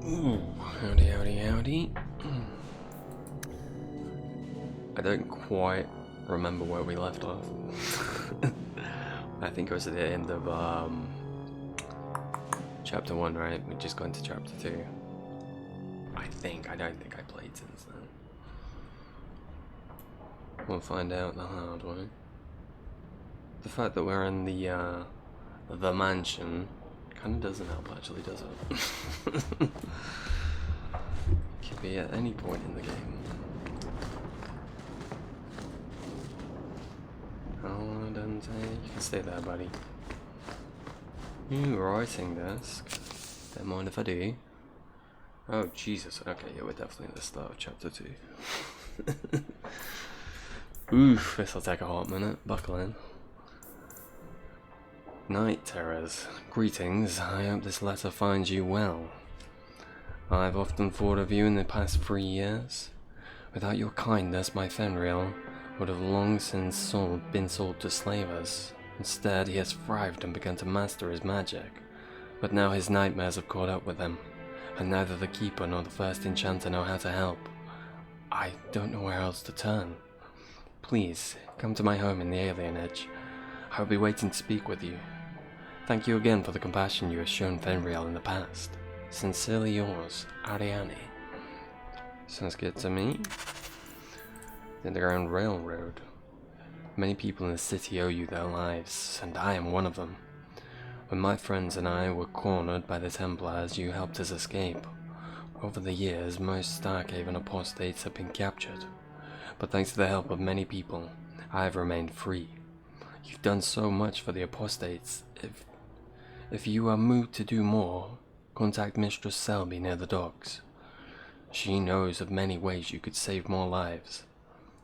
Ooh, howdy, howdy, howdy. I don't quite remember where we left off. I think it was at the end of chapter 1, right? We just got into chapter 2. I don't think I played since then. We'll find out the hard way. The fact that we're in the mansion kind of doesn't help, actually, does it? Could be at any point in the game. Oh, don't say you can stay there, buddy. Ooh, writing desk. Don't mind if I do. Oh, Jesus. Okay, yeah, we're definitely at the start of chapter 2. Oof, this'll take a hot minute. Buckle in. Night terrors. Greetings. I hope this letter finds you well. I've often thought of you in the past 3 years. Without your kindness, my Fenrir would have long since been sold to slavers. Instead, he has thrived and begun to master his magic. But now his nightmares have caught up with him, and neither the Keeper nor the first Enchanter know how to help. I don't know where else to turn. Please, come to my home in the Alien Edge. I will be waiting to speak with you. Thank you again for the compassion you have shown Fenrir in the past. Sincerely yours, Ariane. Sounds good to me. The Underground Railroad. Many people in the city owe you their lives, and I am one of them. When my friends and I were cornered by the Templars, you helped us escape. Over the years, most Starkhaven apostates have been captured, but thanks to the help of many people, I have remained free. You've done so much for the apostates. If you are moved to do more, contact Mistress Selby near the docks. She knows of many ways you could save more lives.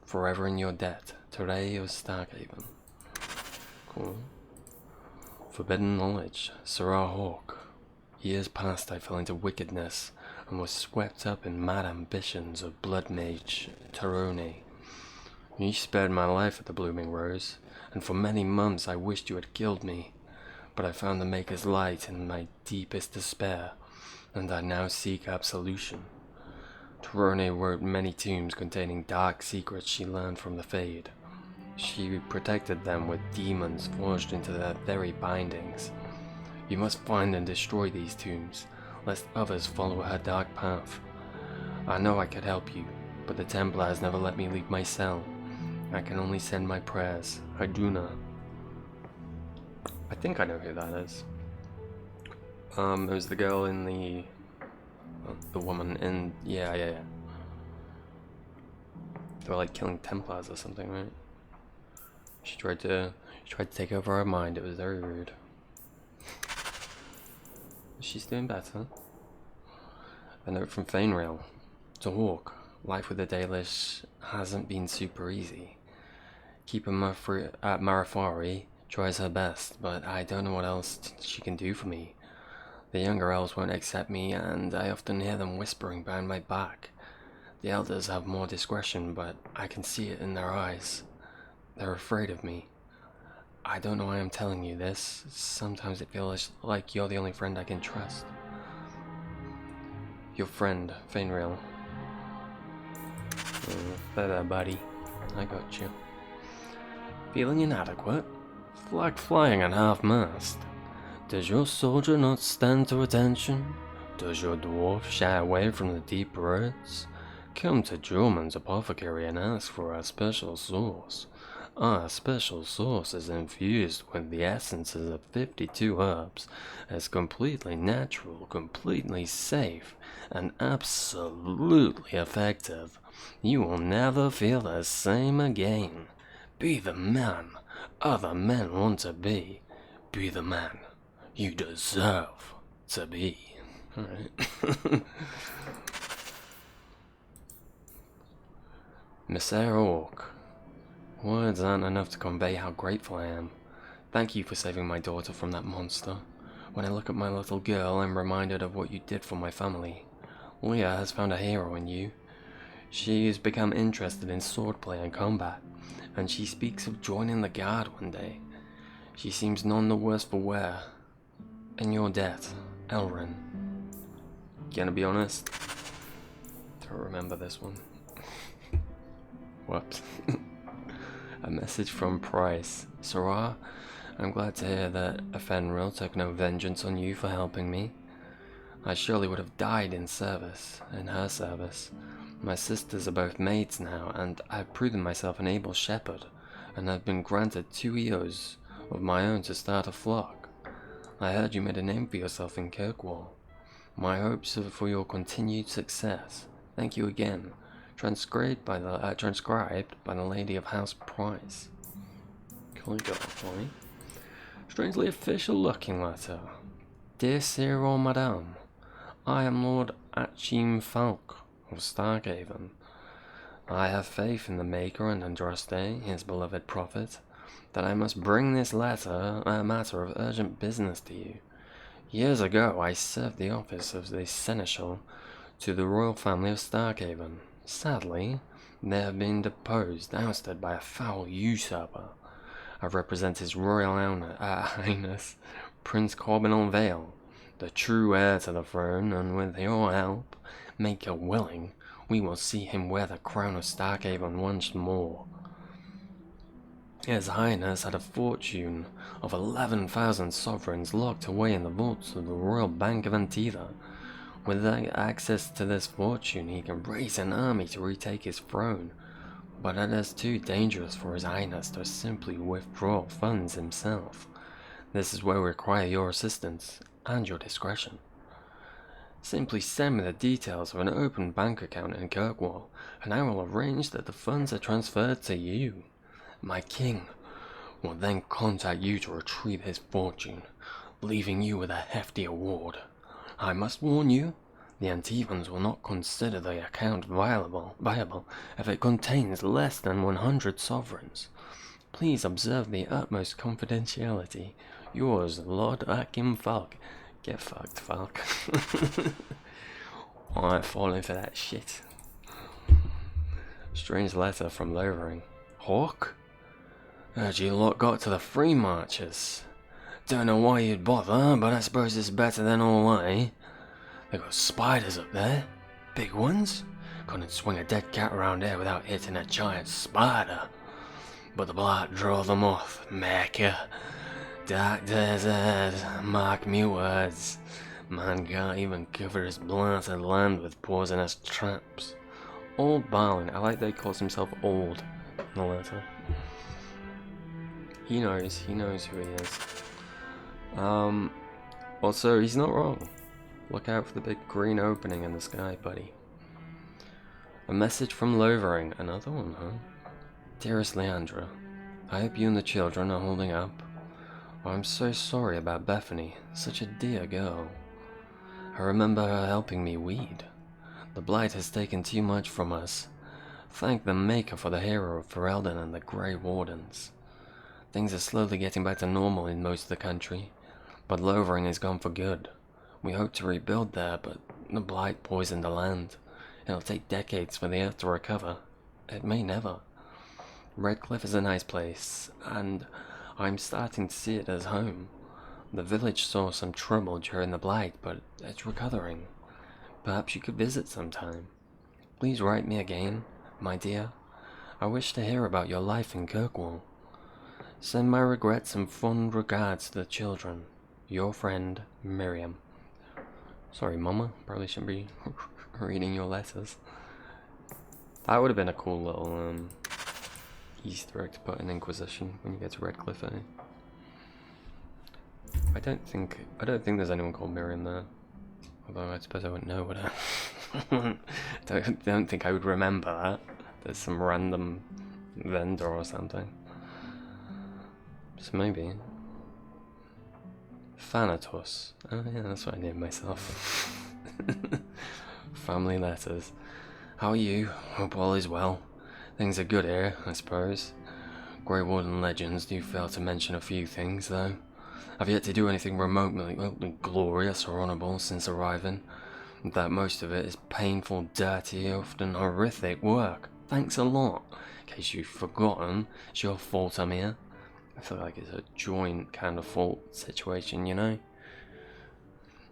Forever in your debt, Teray of Starkhaven. Cool. Forbidden knowledge, Sarah Hawk. Years past I fell into wickedness and was swept up in mad ambitions of blood mage Tarone. You spared my life at the Blooming Rose, and for many months I wished you had killed me, but I found the Maker's light in my deepest despair, and I now seek absolution. Tarone wrote many tombs containing dark secrets she learned from the Fade. She protected them with demons forged into their very bindings. You must find and destroy these tombs, lest others follow her dark path. I know I could help you, but the Templars never let me leave my cell. I can only send my prayers. Iduna. I think I know who that is. It was the girl in the woman in, yeah. They were like killing Templars or something, right? She tried to take over our mind. It was very rude. She's doing better. A note from Fainrail. To Hawk. Life with the Dalish hasn't been super easy. Keeper Marafari tries her best, but I don't know what else she can do for me. The younger elves won't accept me, and I often hear them whispering behind my back. The elders have more discretion, but I can see it in their eyes. They're afraid of me. I don't know why I'm telling you this. Sometimes it feels like you're the only friend I can trust. Your friend, Fainrail. There, buddy. I got you. Feeling inadequate? Flag flying at half-mast. Does your soldier not stand to attention? Does your dwarf shy away from the deep roots? Come to Jorman's apothecary and ask for our special sauce. Our special sauce is infused with the essences of 52 herbs. It's completely natural, completely safe, and absolutely effective. You will never feel the same again. Be the man other men want to be. Be the man you deserve to be. Alright. Messere Orc. Words aren't enough to convey how grateful I am. Thank you for saving my daughter from that monster. When I look at my little girl, I'm reminded of what you did for my family. Leah has found a hero in you. She has become interested in swordplay and combat, and she speaks of joining the guard one day. She seems none the worse for wear. In your debt, Elrin. Gonna be honest, don't remember this one. Whoops. A message from Price. Sarah, I'm glad to hear that Ephenril took no vengeance on you for helping me. I surely would have died in her service. My sisters are both maids now, and I've proven myself an able shepherd, and have been granted 2 eos of my own to start a flock. I heard you made a name for yourself in Kirkwall. My hopes are for your continued success. Thank you again. Transcribed by the Lady of House Price. Can we go for me? Strangely official-looking letter. Dear Sir or Madame, I am Lord Achim Falk of Starkhaven. I have faith in the Maker and Andraste, his beloved prophet, that I must bring this letter a matter of urgent business to you. Years ago, I served the office of the Seneschal to the royal family of Starkhaven. Sadly, they have been ousted by a foul usurper. I represent His Royal Highness, Prince Corbinal Vale, the true heir to the throne, and with your help, Maker willing, we will see him wear the crown of Starkhaven once more. His Highness had a fortune of 11,000 sovereigns locked away in the vaults of the Royal Bank of Antida. With access to this fortune, he can raise an army to retake his throne, but it is too dangerous for His Highness to simply withdraw funds himself. This is where we require your assistance and your discretion. Simply send me the details of an open bank account in Kirkwall, and I will arrange that the funds are transferred to you. My king will then contact you to retrieve his fortune, leaving you with a hefty award. I must warn you, the Antevans will not consider the account viable if it contains less than 100 sovereigns. Please observe the utmost confidentiality. Yours, Lord Achim Falk. Get fucked, Falk. I'm falling for that shit. Strange letter from Lowering. Hawk? Heard you lot got to the Free Marches. Don't know why you'd bother, but I suppose it's better than all, eh? They got spiders up there. Big ones. Couldn't swing a dead cat around here without hitting a giant spider. But the blight drove them off, Mecca. Dark desert, mark me words. Man can't even cover his blighted land with poisonous traps. Old Barlin, I like that he calls himself old in the letter. He knows who he is. Also, he's not wrong. Look out for the big green opening in the sky, buddy. A message from Lovering, another one, huh? Dearest Leandra, I hope you and the children are holding up. I'm so sorry about Bethany, such a dear girl. I remember her helping me weed. The blight has taken too much from us. Thank the Maker for the hero of Ferelden and the Grey Wardens. Things are slowly getting back to normal in most of the country, but Lovering is gone for good. We hope to rebuild there, but the blight poisoned the land. It'll take decades for the earth to recover. It may never. Redcliffe is a nice place, and I'm starting to see it as home. The village saw some trouble during the blight, but it's recovering. Perhaps you could visit sometime. Please write me again, my dear. I wish to hear about your life in Kirkwall. Send my regrets and fond regards to the children. Your friend, Miriam. Sorry, Mama. Probably shouldn't be reading your letters. That would have been a cool little Easter egg to put in Inquisition when you get to Redcliffe, eh? I don't think there's anyone called Miriam there. Although I suppose I wouldn't know, would I? don't think I would remember that. There's some random vendor or something. So maybe. Thanatos. Oh yeah, that's what I named myself. Family letters. How are you? Hope all is well. Things are good here, I suppose. Grey Warden legends do fail to mention a few things, though. I've yet to do anything remotely glorious or honourable since arriving. That most of it is painful, dirty, often horrific work. Thanks a lot. In case you've forgotten, it's your fault I'm here. I feel like it's a joint kind of fault situation, you know?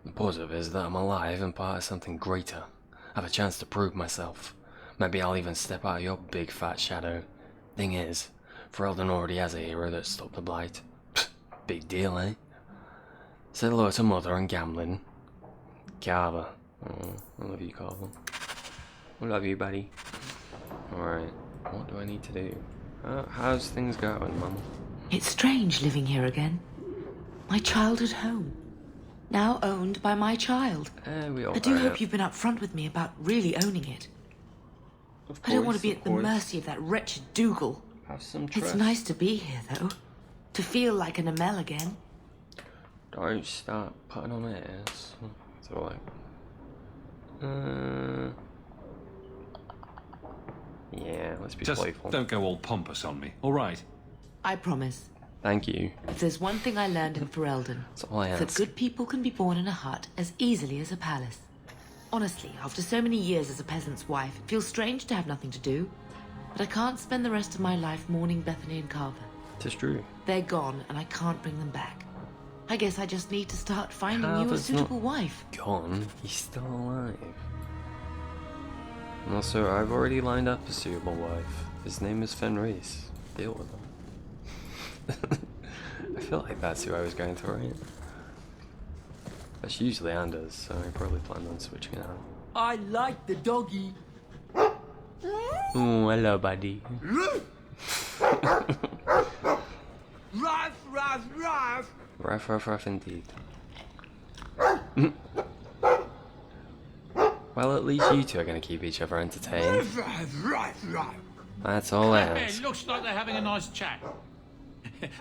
The positive is that I'm alive and part of something greater. I have a chance to prove myself. Maybe I'll even step out of your big fat shadow. Thing is, Ferelden already has a hero that stopped the blight. Pfft, big deal, eh? Say hello to Mother and Gamlin. Carver. Oh, I love you, Carver. I love you, buddy. Alright, what do I need to do? How's things going, Mum? It's strange living here again. My childhood home. Now owned by my child. I do hope you've been upfront with me about really owning it. Of course, I don't want to be at the mercy of that wretched Dougal. Have some trust. It's nice to be here, though. To feel like an Amel again. Don't start putting on airs. It's alright. Yeah, let's be playful. Don't go all pompous on me, alright? I promise. Thank you. If there's one thing I learned in Ferelden, That's all I it's ask. that good people can be born in a hut as easily as a palace. Honestly, after so many years as a peasant's wife, it feels strange to have nothing to do. But I can't spend the rest of my life mourning Bethany and Carver. It's true. They're gone, and I can't bring them back. I guess I just need to start finding you a Carver's suitable not wife. Gone? He's still alive. And also, I've already lined up a suitable wife. His name is Fenris. Deal with him. I feel like that's who I was going to write. That's usually Anders, so I probably planned on switching it out. I like the doggy. Oh, hello, buddy. Ruff, ruff, ruff. Ruff, ruff, ruff, indeed. Well, at least you two are going to keep each other entertained. Ruff, ruff, ruff, ruff. That's all I It ask. looks like they're having a nice chat.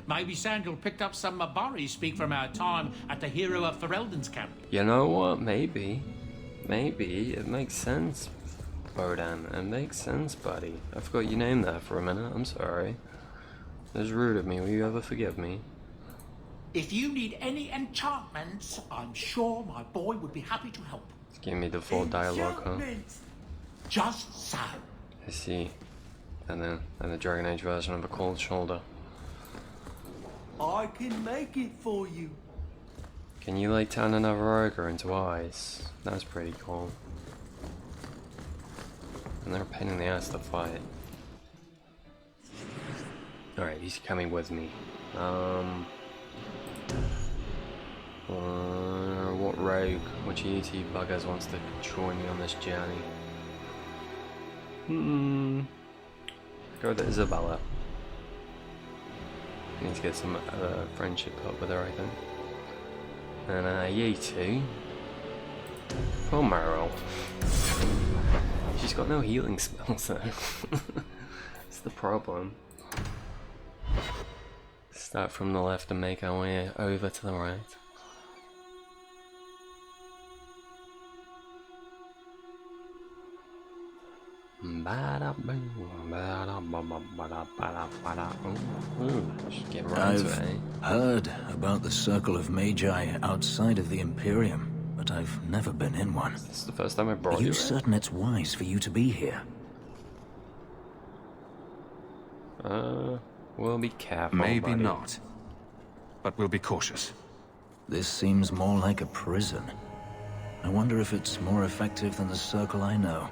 Maybe Sandal picked up some Mabari speak from our time at the hero of Ferelden's camp. You know what? Maybe. Maybe. It makes sense, Bodan. It makes sense, buddy. I forgot your name there for a minute. I'm sorry. It was rude of me. Will you ever forgive me? If you need any enchantments, I'm sure my boy would be happy to help. Give me the full dialogue, huh? Enchantments. Just so. I see. And then the Dragon Age version of a cold shoulder. I can make it for you. Can you like turn another ogre into ice? That's pretty cool. And they're a pain in the ass to fight. Alright, he's coming with me. What rogue, which ET buggers wants to join me on this journey? Go with Isabella. Need to get some friendship up with her, I think. And you two. Poor Meryl. She's got no healing spells though. That's the problem. Start from the left and make our way over to the right. Just get right to it, eh? Heard about the Circle of Magi outside of the Imperium, but I've never been in one. This is the first time I Are brought you you certain it's wise for you to be here? We'll be careful, Maybe buddy. not. But we'll be cautious. This seems more like a prison. I wonder if it's more effective than the Circle I know.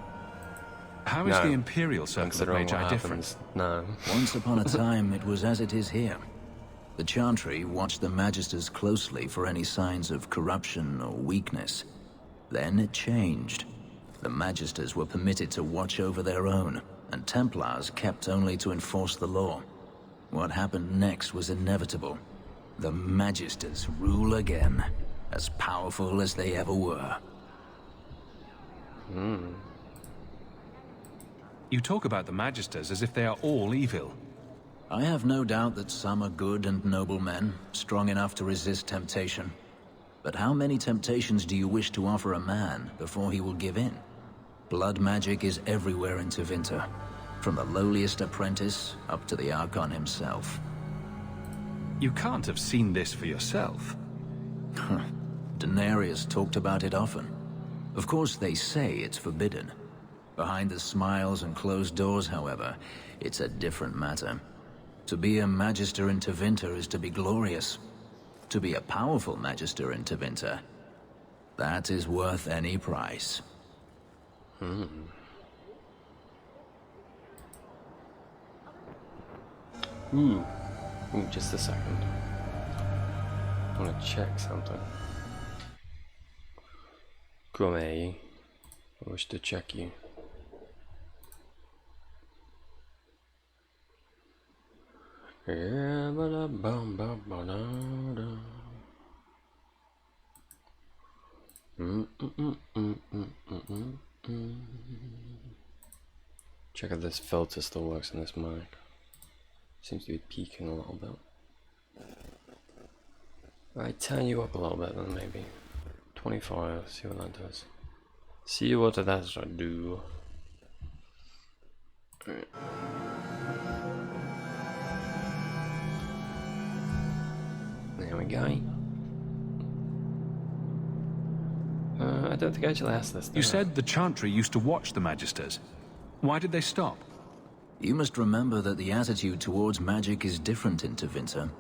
How is No. the Imperial Circle of Considering Magi what different? happens, no. Once upon a time, it was as it is here. The Chantry watched the Magisters closely for any signs of corruption or weakness. Then it changed. The Magisters were permitted to watch over their own, and Templars kept only to enforce the law. What happened next was inevitable. The Magisters rule again, as powerful as they ever were. You talk about the Magisters as if they are all evil. I have no doubt that some are good and noble men, strong enough to resist temptation. But how many temptations do you wish to offer a man before he will give in? Blood magic is everywhere in Tevinter, from the lowliest apprentice up to the Archon himself. You can't have seen this for yourself. Daenerys talked about it often. Of course, they say it's forbidden. Behind the smiles and closed doors, however, it's a different matter. To be a Magister in Tevinter is to be glorious. To be a powerful Magister in Tevinter, That is worth any price. Ooh, just a second. I want to check something. Come here. I wish to check you. Check if this filter still works in this mic. Seems to be peaking a little bit. Alright, turn you up a little bit then maybe. 25, see what that does. See what that does do. Alright. There we go. I don't think I actually asked this. You said the Chantry used to watch the Magisters. Why did they stop? You must remember that the attitude towards magic is different in Tevinter.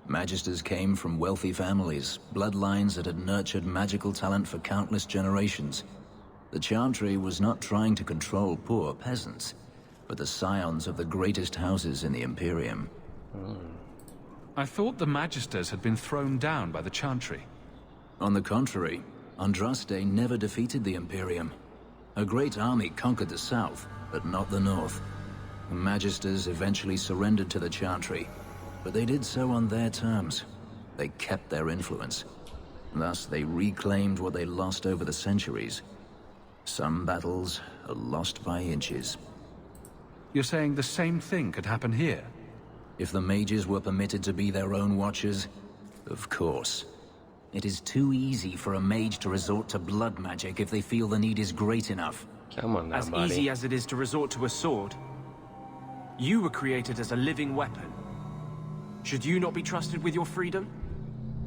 Magisters came from wealthy families, bloodlines that had nurtured magical talent for countless generations. The Chantry was not trying to control poor peasants, but the scions of the greatest houses in the Imperium. I thought the Magisters had been thrown down by the Chantry. On the contrary, Andraste never defeated the Imperium. A great army conquered the south, but not the north. The Magisters eventually surrendered to the Chantry, but they did so on their terms. They kept their influence. Thus, they reclaimed what they lost over the centuries. Some battles are lost by inches. You're saying the same thing could happen here? If the mages were permitted to be their own watchers, of course. It is too easy for a mage to resort to blood magic if they feel the need is great enough. Come on now, As buddy. easy as it is to resort to a sword. You were created as a living weapon. Should you not be trusted with your freedom?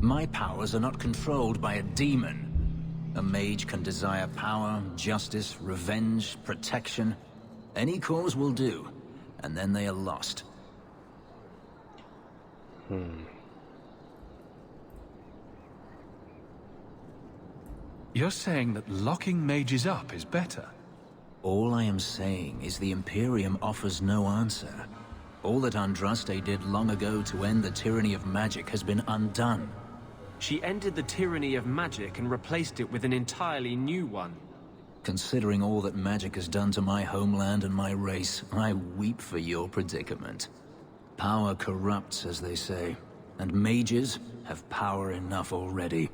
My powers are not controlled by a demon. A mage can desire power, justice, revenge, protection. Any cause will do, and then they are lost. You're saying that locking mages up is better? All I am saying is the Imperium offers no answer. All that Andraste did long ago to end the tyranny of magic has been undone. She ended the tyranny of magic and replaced it with an entirely new one. Considering all that magic has done to my homeland and my race, I weep for your predicament. Power corrupts, as they say, and mages have power enough already.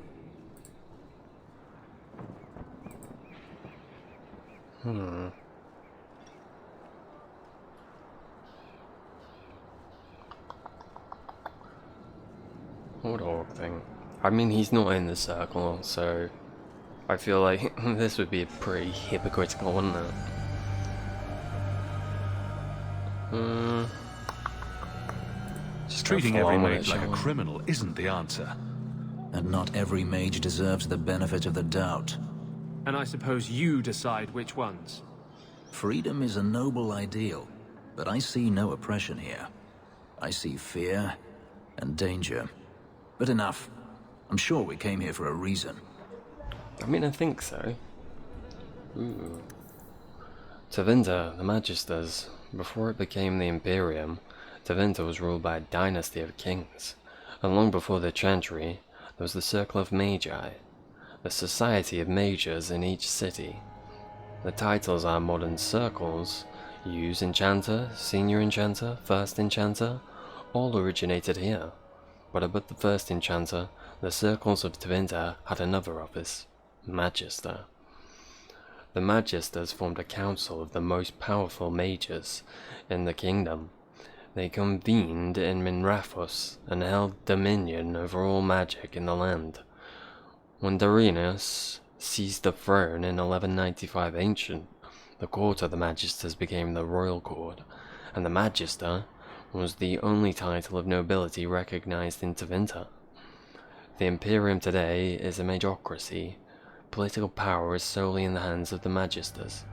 What orc thing? I mean, he's not in the circle, so I feel like this would be pretty hypocritical, wouldn't it? Just Treating go every along with mage it, like a shall we? criminal isn't the answer. And not every mage deserves the benefit of the doubt. And I suppose you decide which ones. Freedom is a noble ideal, but I see no oppression here. I see fear and danger. But enough. I'm sure we came here for a reason. I mean, I think so. Ooh. Tevinter, the Magisters, before it became the Imperium, Tevinter was ruled by a dynasty of kings, and long before the Chantry, there was the Circle of Magi, the society of mages in each city. The titles are modern circles, Youth Enchanter, Senior Enchanter, First Enchanter, all originated here. But above the First Enchanter, the Circles of Tevinter had another office, Magister. The Magisters formed a council of the most powerful mages in the kingdom. They convened in Minrathos and held dominion over all magic in the land. When Darius seized the throne in 1195 Ancient, the court of the Magisters became the royal court, and the Magister was the only title of nobility recognized in Tevinter. The Imperium today is a majocracy. Political power is solely in the hands of the Magisters,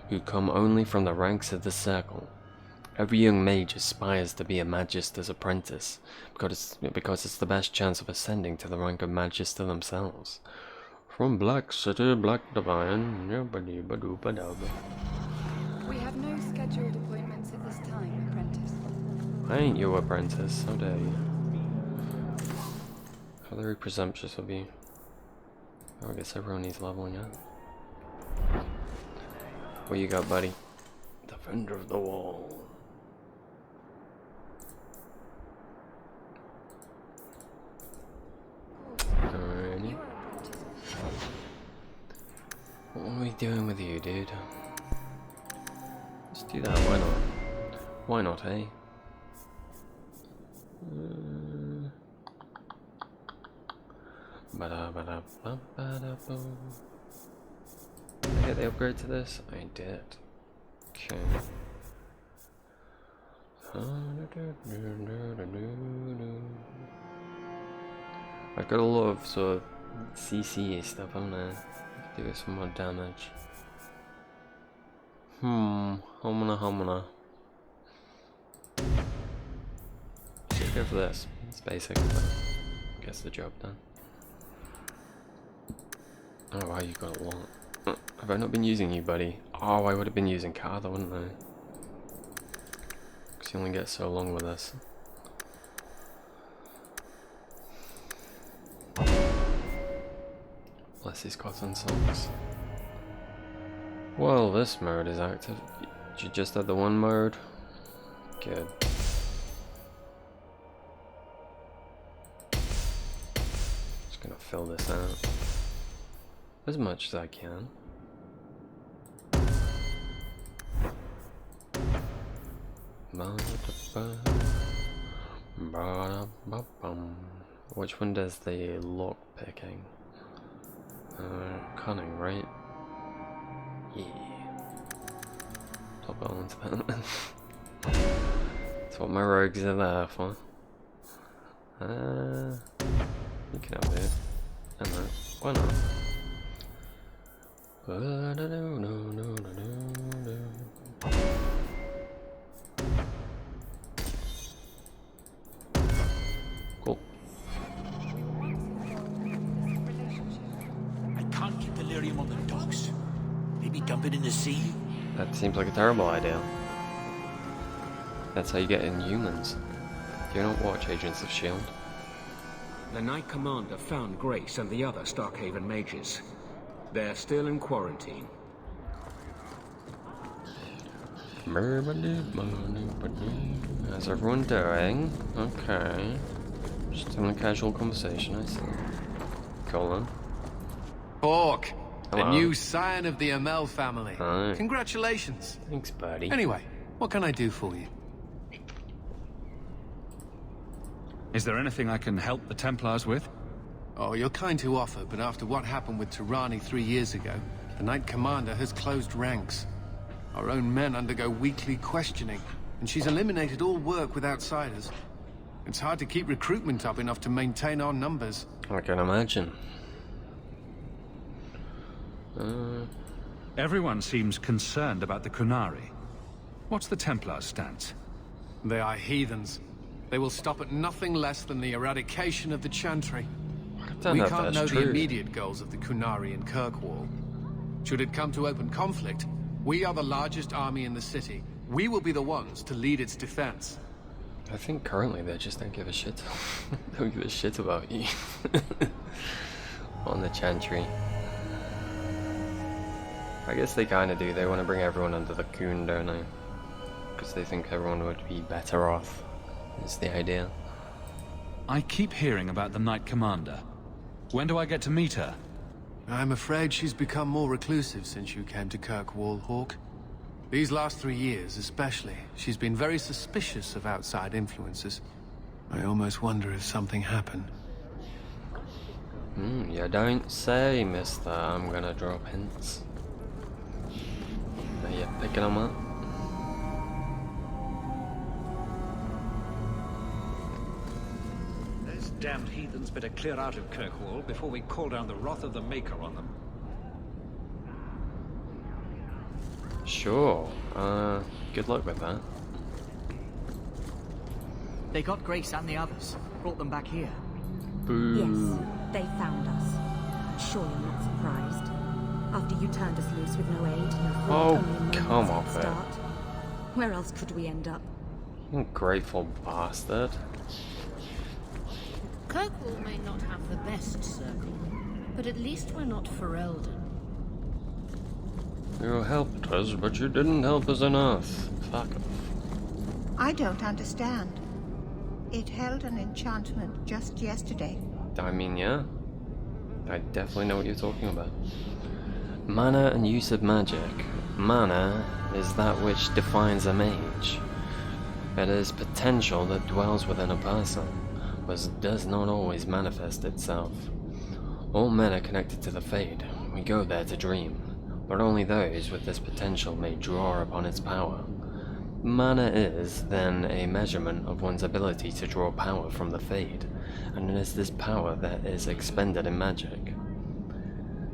who come only from the ranks of the Circle. Every young mage aspires to be a Magister's apprentice, because it's the best chance of ascending to the rank of Magister themselves. From Black City, Black Divine. We have no scheduled appointments at this time, apprentice. I ain't your apprentice, how dare you. How very presumptuous of you. Oh, I guess everyone needs leveling up. What you got, buddy? Defender of the wall. Alrighty. What are we doing with you, dude? Let's do that, why not? Why not, eh? Did I get the upgrade to this? I did. Okay. I've got a lot of sort of CC stuff, haven't I? Do some more damage. Homina. Should go for this. It's basic, but gets the job done. Oh wow, you've got a lot. Have I not been using you, buddy? Oh, I would have been using Cartha, wouldn't I? Because you only get so long with this. Bless these cotton socks. Well, this mode is active. You just had the one mode? Good. Just gonna fill this out. As much as I can. Which one does the lock picking? Cunning, right? Yeah. Top balance that. That's what my rogues are there for. You can have it. I know. Why not? Cool. I can't keep delirium on the docks. Maybe dump it in the sea? That seems like a terrible idea. That's how you get Inhumans. Do you not watch Agents of S.H.I.E.L.D.? The Knight Commander found Grace and the other Starkhaven mages. They're still in quarantine. How's everyone doing? Okay. Just having a casual conversation, I see. Colin. Hawk, the Hello. new scion of the Amel family. Hi. Congratulations. Thanks, buddy. Anyway, what can I do for you? Is there anything I can help the Templars with? Oh, you're kind to offer, but after what happened with Tirani 3 years ago, the Knight Commander has closed ranks. Our own men undergo weekly questioning, and she's eliminated all work with outsiders. It's hard to keep recruitment up enough to maintain our numbers. I can imagine. Everyone seems concerned about the Kunari. What's the Templars' stance? They are heathens. They will stop at nothing less than the eradication of the Chantry. I don't We know if can't that's know true. the immediate goals of the Kunari in Kirkwall. Should it come to open conflict, we are the largest army in the city. We will be the ones to lead its defense. I think currently they just don't give a shit. Don't give a shit about you. On the Chantry. I guess they kind of do. They want to bring everyone under the Kun, don't they? Because they think everyone would be better off. Is the idea. I keep hearing about the Knight Commander. When do I get to meet her? I'm afraid she's become more reclusive since you came to Kirkwall, Hawk. These last 3 years especially, she's been very suspicious of outside influences. I almost wonder if something happened. You don't say, mister. I'm gonna drop hints. Are you picking them up? Those damned heathens better clear out of Kirkwall before we call down the wrath of the Maker on them. Sure. Good luck with that. They got Grace and the others. Brought them back here. Boo. Yes, they found us. Sure you're not surprised. After you turned us loose with no aid and your fort Oh, only a come moment's off head it. start. Where else could we end up? Ungrateful bastard. Kirkwall may not have the best circle, but at least we're not Ferelden. You helped us, but you didn't help us enough. Fuck off. I don't understand. It held an enchantment just yesterday. I mean, yeah. I definitely know what you're talking about. Mana and use of magic. Mana is that which defines a mage. It is potential that dwells within a person, but does not always manifest itself. All men are connected to the Fade. We go there to dream, but only those with this potential may draw upon its power. Mana is, then, a measurement of one's ability to draw power from the Fade, and it is this power that is expended in magic.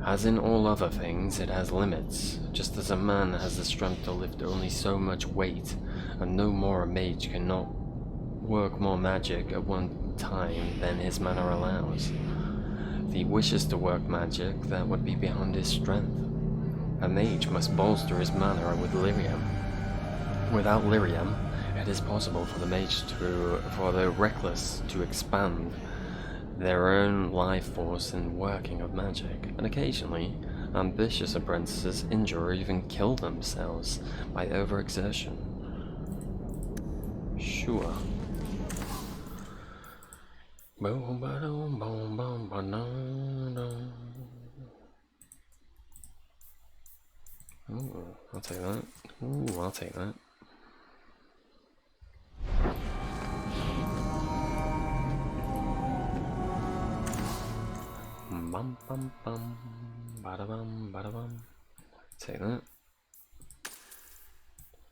As in all other things, it has limits, just as a man has the strength to lift only so much weight, and no more a mage cannot work more magic at one time than his mana allows. If he wishes to work magic, that would be beyond his strength. A mage must bolster his mana with lyrium. Without lyrium, it is possible for the reckless to expand their own life force in working of magic, and occasionally, ambitious apprentices injure or even kill themselves by overexertion. Sure. Ooh, I'll take that. Ooh, I'll take that. Bum bum bum, bada bum, bada bum. Take that.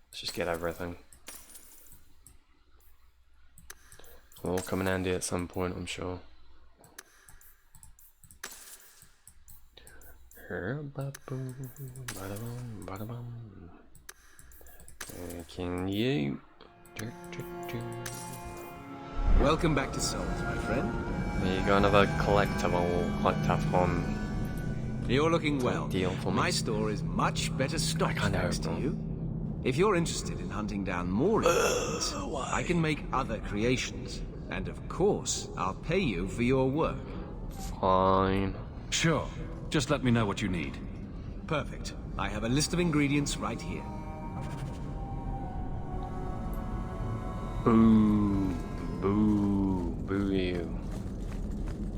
Let's just get everything. It'll all come in handy at some point, I'm sure. Bada bum. Can you? Welcome back to Salt, my friend. You got another collectible You're looking well. deal for me. My store is much better stocked thanks to you. If you're interested in hunting down more aliens, I can make other creations. And of course, I'll pay you for your work. Fine. Sure. Just let me know what you need. Perfect. I have a list of ingredients right here. Boo. Boo. Boo you.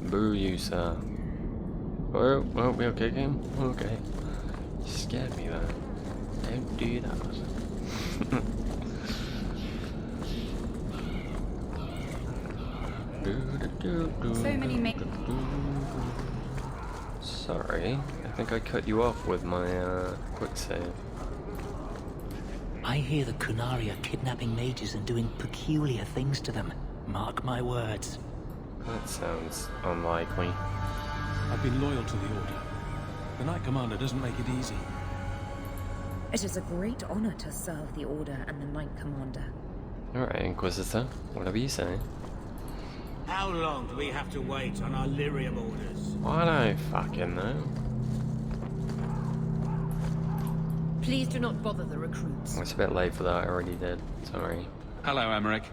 Boo you, sir. Oh, we'll kick him? Okay. You scared me there. Don't do that. So many Sorry, I think I cut you off with my quick save. I hear the Kunari are kidnapping mages and doing peculiar things to them. Mark my words. That sounds unlikely. I've been loyal to the Order. The Knight Commander doesn't make it easy. It is a great honor to serve the Order and the Knight Commander. Alright, Inquisitor, whatever you say. How long do we have to wait on our lyrium orders? I don't fucking know. Please do not bother the recruits. It's a bit late for that, I already did. Sorry. Hello, Emmerich.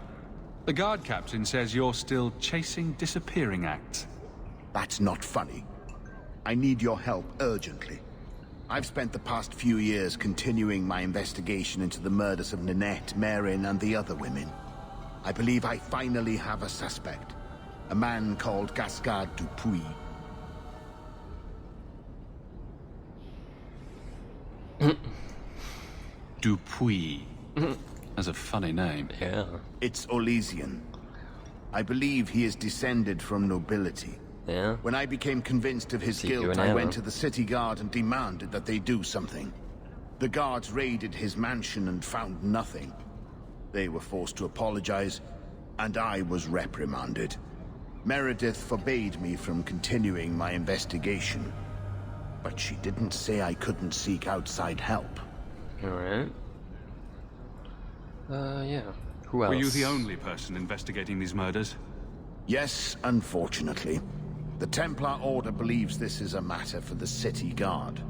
The guard captain says you're still chasing disappearing acts. That's not funny. I need your help urgently. I've spent the past few years continuing my investigation into the murders of Ninette, Marin, and the other women. I believe I finally have a suspect. A man called Gascard Dupuis. Dupuis. That's a funny name. Yeah. It's Olesian. I believe he is descended from nobility. Yeah. When I became convinced of his guilt, I went to the city guard and demanded that they do something. The guards raided his mansion and found nothing. They were forced to apologize, and I was reprimanded. Meredith forbade me from continuing my investigation. But she didn't say I couldn't seek outside help. Alright. Yeah. Who else? Were you the only person investigating these murders? Yes, unfortunately. The Templar Order believes this is a matter for the City Guard.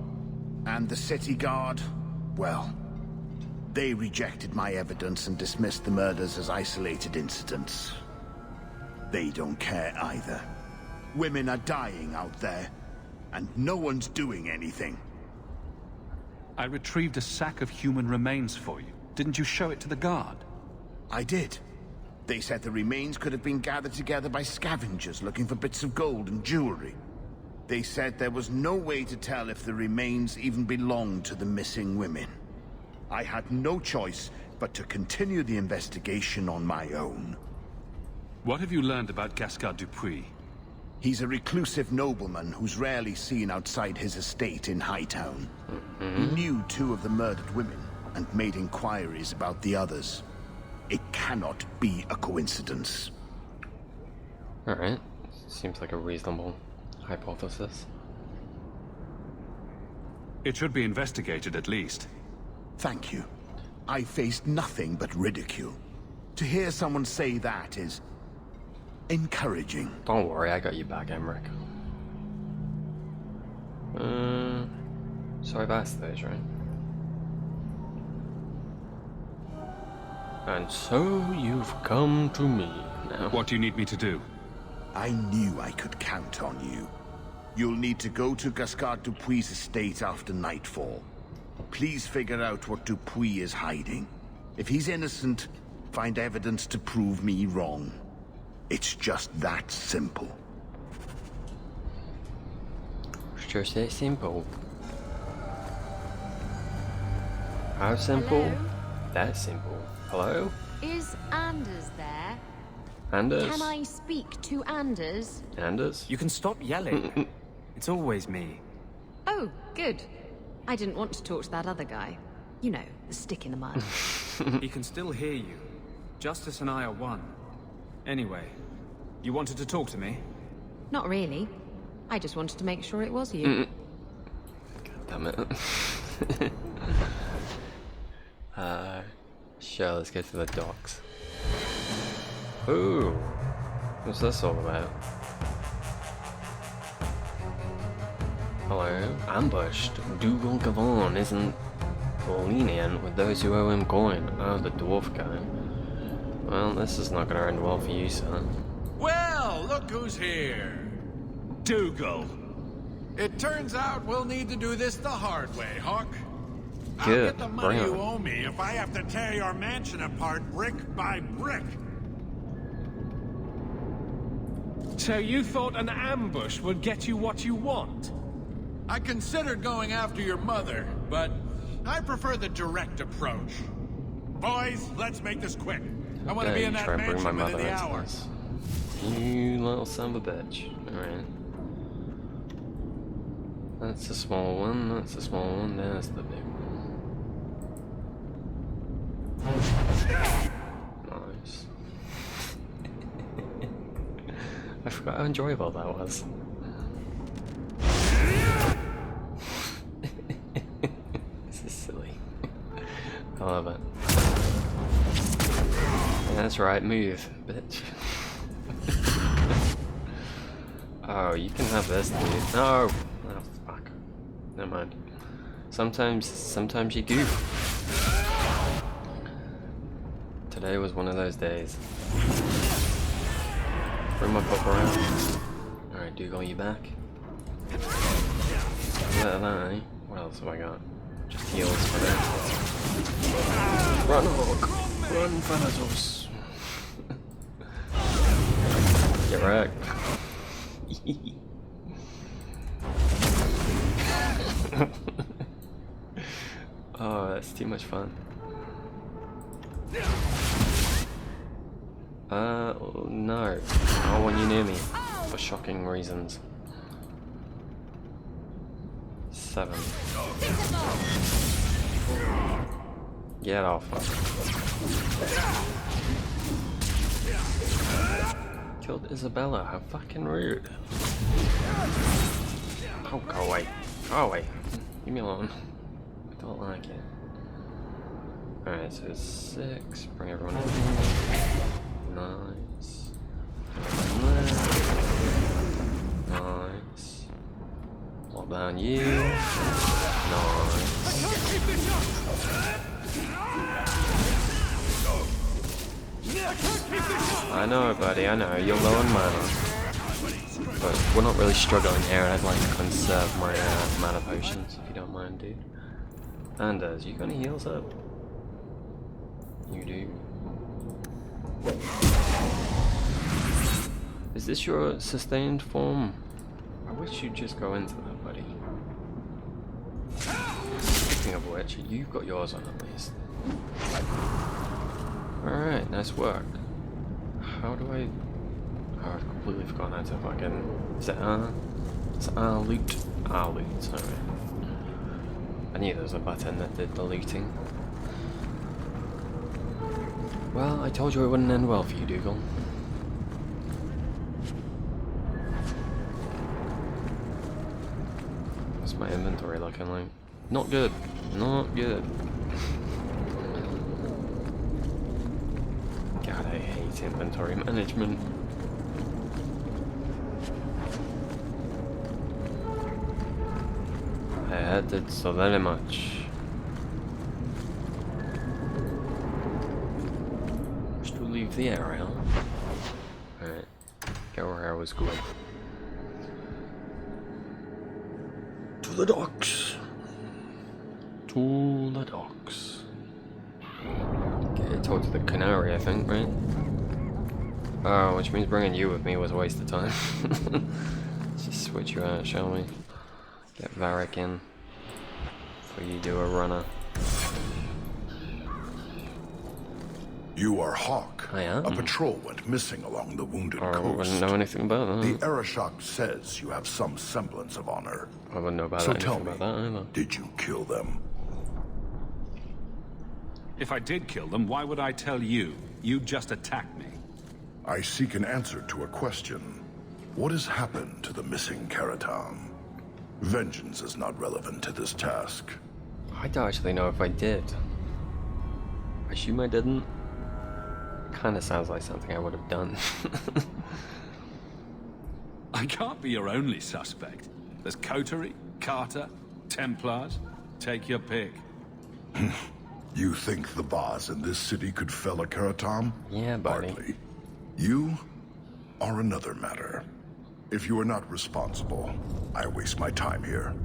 And the City Guard, well, they rejected my evidence and dismissed the murders as isolated incidents. They don't care either. Women are dying out there, and no one's doing anything. I retrieved a sack of human remains for you. Didn't you show it to the guard? I did. They said the remains could have been gathered together by scavengers looking for bits of gold and jewelry. They said there was no way to tell if the remains even belonged to the missing women. I had no choice but to continue the investigation on my own. What have you learned about Gascard Dupuis? He's a reclusive nobleman who's rarely seen outside his estate in Hightown. He knew 2 of the murdered women and made inquiries about the others. It cannot be a coincidence. Alright. Seems like a reasonable hypothesis. It should be investigated at least. Thank you. I faced nothing but ridicule. To hear someone say that is encouraging. Don't worry, I got you back, Emmerich. So I've asked those, right? And so you've come to me now. What do you need me to do? I knew I could count on you. You'll need to go to Gascard Dupuis' estate after nightfall. Please figure out what Dupuis is hiding. If he's innocent, find evidence to prove me wrong. It's just that simple. It's just that simple. How simple? Hello? That simple. Hello? Is Anders there? Anders? Can I speak to Anders? Anders? You can stop yelling. It's always me. Oh, good. I didn't want to talk to that other guy. You know, the stick in the mud. He can still hear you. Justice and I are one. Anyway, you wanted to talk to me? Not really. I just wanted to make sure it was you. God damn it. Sure, let's get to the docks. Ooh, what's this all about? Hello, ambushed. Dougal Gavon isn't lenient with those who owe him coin. Oh, the dwarf guy. Well, this is not gonna end well for you, son. Well, look who's here. Dougal. It turns out we'll need to do this the hard way, Hawk. I'll Good, get the money bring you on. owe me if I have to tear your mansion apart brick by brick. So you thought an ambush would get you what you want? I considered going after your mother, but I prefer the direct approach. Boys, let's make this quick. I want to be in that try and bring my mansion mother within the into hour. this. You little son of a bitch. Alright. That's a small one, that's a small one, there's the big one. Nice. I forgot how enjoyable that was. This is silly. I love it. Yeah, that's right, move, bitch. Oh, you can have this, dude. No! Oh, fuck. Never mind. Sometimes you goof. Today was one of those days. Bring my pup around. Alright, Dougal, you back? That, what else have I got? Just heals for now. Run, Hawk! Run, Thanatos! Get wrecked. Oh, that's too much fun. No. I don't want you near me. For shocking reasons. 7. Get off of. Killed Isabella, how fucking rude. Oh, go away. Go away. Leave me alone. I don't like it. Alright, so 6. Bring everyone in. Nice. down you. Nice. I know, buddy, I know. You're low on mana. But we're not really struggling here, and I'd like to conserve my mana potions, if you don't mind, dude. Anders, you got any heals up? You do. Is this your sustained form? I wish you'd just go into that, buddy. Speaking of which, you've got yours on at least. Alright, nice work. How do I... Oh, I've completely forgotten how to fucking... Is it R? It's R loot? R loot, sorry. I knew there was a button that did the looting. Well, I told you it wouldn't end well for you, Dougal. What's my inventory looking like? Not good. Not good. God, I hate inventory management. I hate it so very much. Just to leave the area. Alright. Go where I was going. To the docks. To the docks. Okay, towards the Canary, I think, right? Oh, which means bringing you with me was a waste of time. Let's just switch you out, shall we? Get Varric in. Before you do a runner. You are Hawk. I am. A patrol went missing along the wounded coast. I wouldn't know anything about that. The Arashok says you have some semblance of honor. I wouldn't know about so anything tell me, about that either. Did you kill them? If I did kill them, why would I tell you? You just attacked me. I seek an answer to a question. What has happened to the missing Karatam? Vengeance is not relevant to this task. I don't actually know if I did. I assume I didn't. Kinda sounds like something I would have done. I can't be your only suspect. There's Coterie, Carter, Templars. Take your pick. You think the boss in this city could fell a Karatam? Yeah, buddy. Hardly. You are another matter. If you are not responsible, I waste my time here.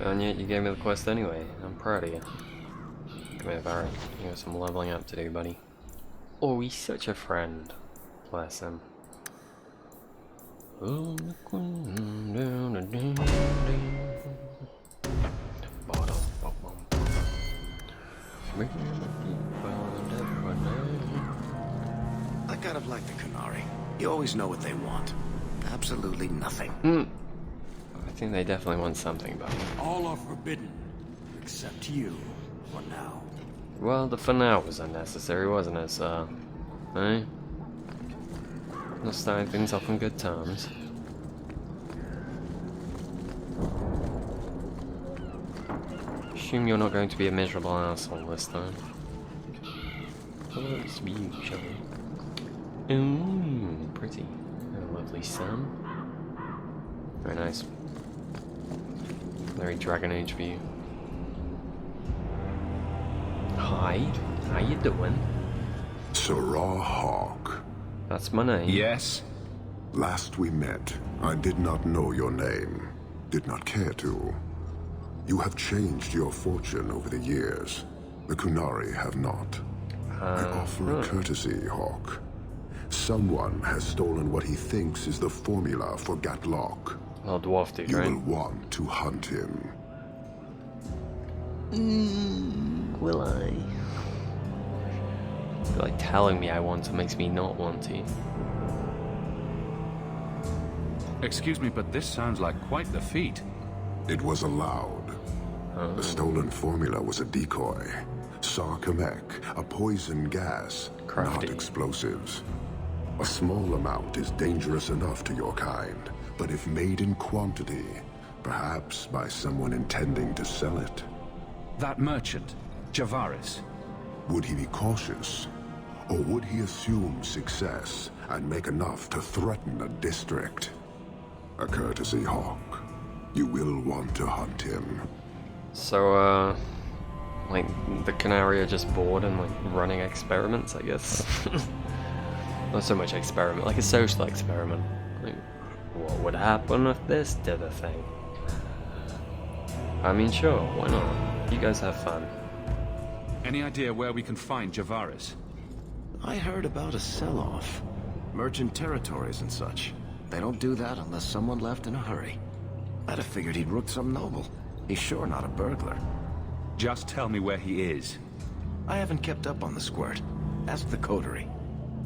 And yet you gave me the quest anyway. I'm proud of you. Come here, Varric. You got some leveling up to do, buddy. Oh, he's such a friend. Bless him. I kind of like the Canary. You always know what they want. Absolutely nothing. I think they definitely want something, buddy. All are forbidden, except you, for now. Well, the for now was unnecessary, wasn't it, sir? Eh? Not starting things off on good terms. Assume you're not going to be a miserable asshole this time. Let's be you, shall we? Ooh, pretty. A lovely sun. Very nice. Very Dragon Age view. Hi, how you doing? Sarah Hawk. That's my name. Yes? Last we met, I did not know your name. Did not care to. You have changed your fortune over the years. The Kunari have not. I offer a courtesy, Hawk. Someone has stolen what he thinks is the formula for Gatlok. Well, dwarf dude, You right? will want to hunt him. Will I? I feel like telling me I want to makes me not want to. Excuse me, but this sounds like quite the feat. It was allowed. The stolen formula was a decoy. Sarkamek, a poison gas, not explosives. A small amount is dangerous enough to your kind, but if made in quantity, perhaps by someone intending to sell it. That merchant, Javaris. Would he be cautious? Or would he assume success and make enough to threaten a district? A courtesy, Hawk. You will want to hunt him. So, like, the Canary are just bored and, like, running experiments, I guess. Not so much experiment, like a social experiment. Like, what would happen if this did a thing? I mean, sure, why not? You guys have fun. Any idea where we can find Javaris? I heard about a sell-off. Merchant territories and such. They don't do that unless someone left in a hurry. I'd have figured he'd rooked some noble. He's sure not a burglar. Just tell me where he is. I haven't kept up on the squirt. Ask the coterie.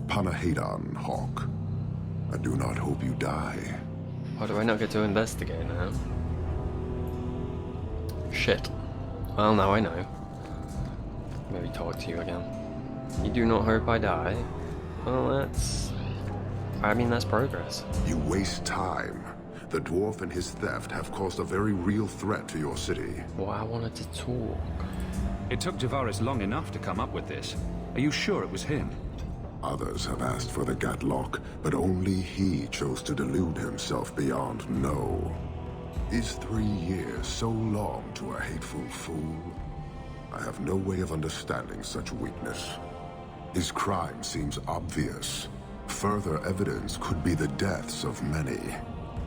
Panahedon, Hawk. I do not hope you die. Why do I not get to investigate now? Shit. Well, now I know. Maybe talk to you again. You do not hope I die? Well, that's... I mean, that's progress. You waste time. The dwarf and his theft have caused a very real threat to your city. Well, I wanted to talk. It took Javaris long enough to come up with this. Are you sure it was him? Others have asked for the Gatlock, but only he chose to delude himself beyond no. Is 3 years so long to a hateful fool? I have no way of understanding such weakness. His crime seems obvious. Further evidence could be the deaths of many.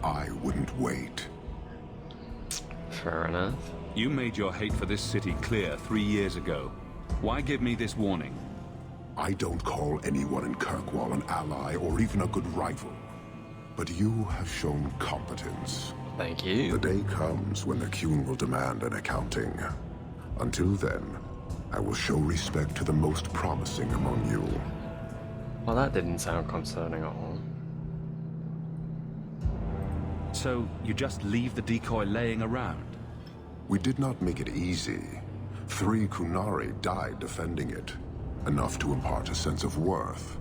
I wouldn't wait. Fair enough. You made your hate for this city clear 3 years ago. Why give me this warning? I don't call anyone in Kirkwall an ally or even a good rival. But you have shown competence. Thank you. The day comes when the Qun will demand an accounting. Until then, I will show respect to the most promising among you. Well, that didn't sound concerning at all. So, you just leave the decoy laying around? We did not make it easy. 3 Qunari died defending it. Enough to impart a sense of worth.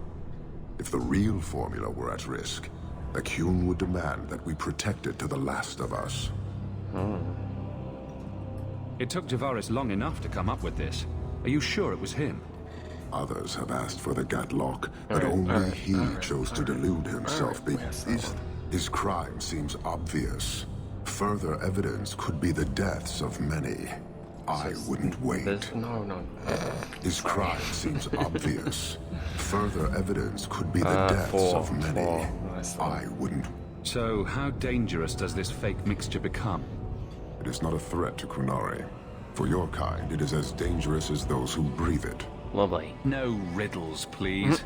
If the real formula were at risk, the Qun would demand that we protect it to the last of us. It took Javaris long enough to come up with this. Are you sure it was him? Others have asked for the Gatlock, but only he chose to delude himself. His crime seems obvious. Further evidence could be the deaths of many. I wouldn't wait. No. His crime seems obvious. Further evidence could be the deaths of many. I wouldn't. So, how dangerous does this fake mixture become? It is not a threat to Qunari. For your kind, it is as dangerous as those who breathe it. Lovely. No riddles, please.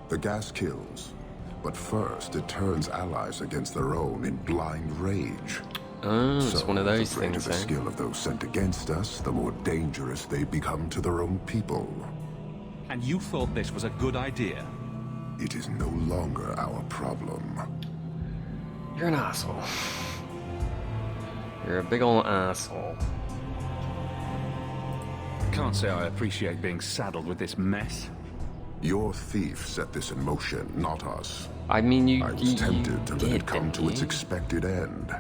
The gas kills. But first, it turns allies against their own in blind rage. Oh, it's one of those things, the skill of those sent against us, the more dangerous they become to their own people. And you thought this was a good idea? It is no longer our problem. You're an asshole. You're a big old asshole. Can't say I appreciate being saddled with this mess. Your thief set this in motion, not us. I mean, I was tempted to let it come to its expected end.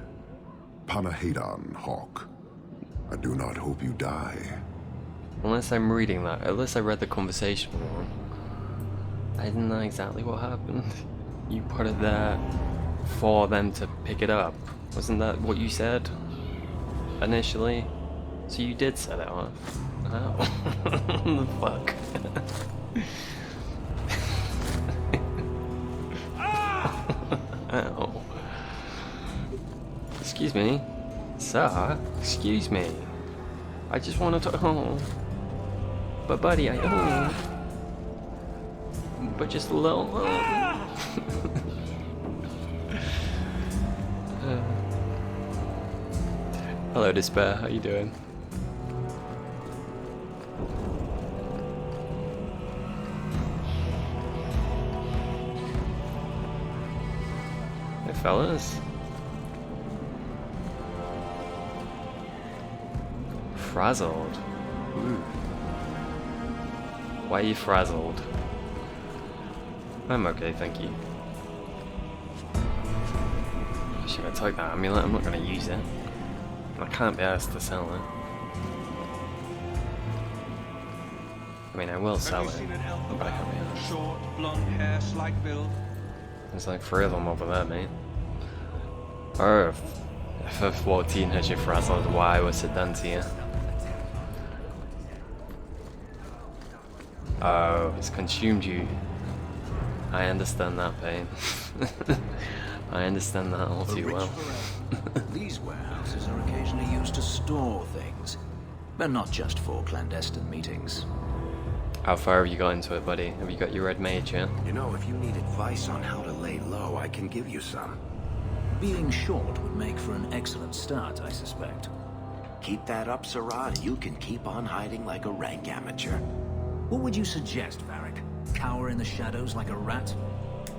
Panahedon, Hawk. I do not hope you die. Unless I'm reading that, unless I read the conversation wrong. I didn't know exactly what happened. You put it there for them to pick it up. Wasn't that what you said initially? So you did set it off. Oh. The fuck? Ow. Excuse me. Sir, excuse me. I just want to talk. Oh. But buddy, but just a little. Hello, Despair. How you doing? Hey, fellas. Frazzled. Ooh. Why are you frazzled? I'm okay, thank you. Should I take that amulet? I'm not going to use it. I can't be asked to sell it. I mean, I will sell it, but I can't be asked. Short, blonde hair, slight build. There's like 3 of them over there, mate. Or för 14 has you frazzled, why was it done to you? Oh, it's consumed you. I understand that pain. I understand that all too well. These warehouses are occasionally used to store things, but not just for clandestine meetings. How far have you got into it, buddy? Have you got your red mage yet? You know, if you need advice on how to lay low, I can give you some. Being short would make for an excellent start, I suspect. Keep that up, Sirrah, and you can keep on hiding like a rank amateur. What would you suggest, Varric? Cower in the shadows like a rat?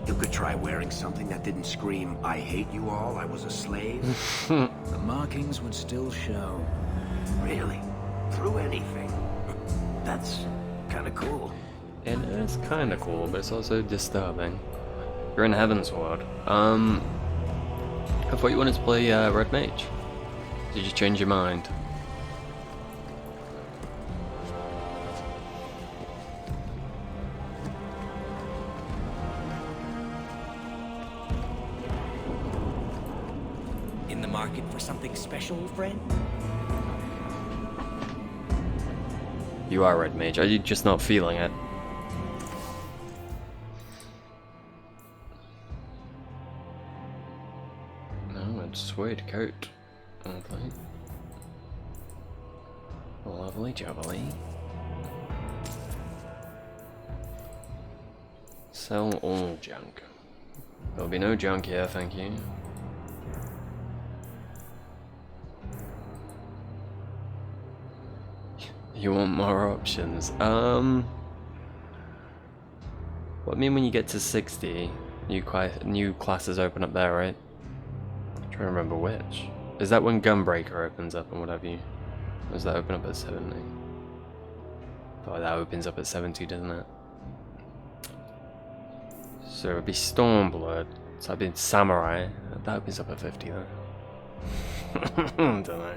You could try wearing something that didn't scream, "I hate you all, I was a slave." The markings would still show. Really? Through anything? That's kind of cool. It is kind of cool, but it's also disturbing. You're in Heaven's Ward. I thought you wanted to play Red Mage. Did you change your mind? In the market for something special, friend? You are Red Mage. Are you just not feeling it? Oh, it's suede coat. Lovely. Lovely jubbly. Sell all junk. There'll be no junk here, thank you. You want more options? Well, I mean, when you get to 60, new classes open up there, right? I'm trying to remember which. Is that when Gunbreaker opens up and what have you? Or does that open up at 70? Oh, that opens up at 70, doesn't it? So it would be Stormblood. So I've been Samurai. That opens up at 50 though. Don't know.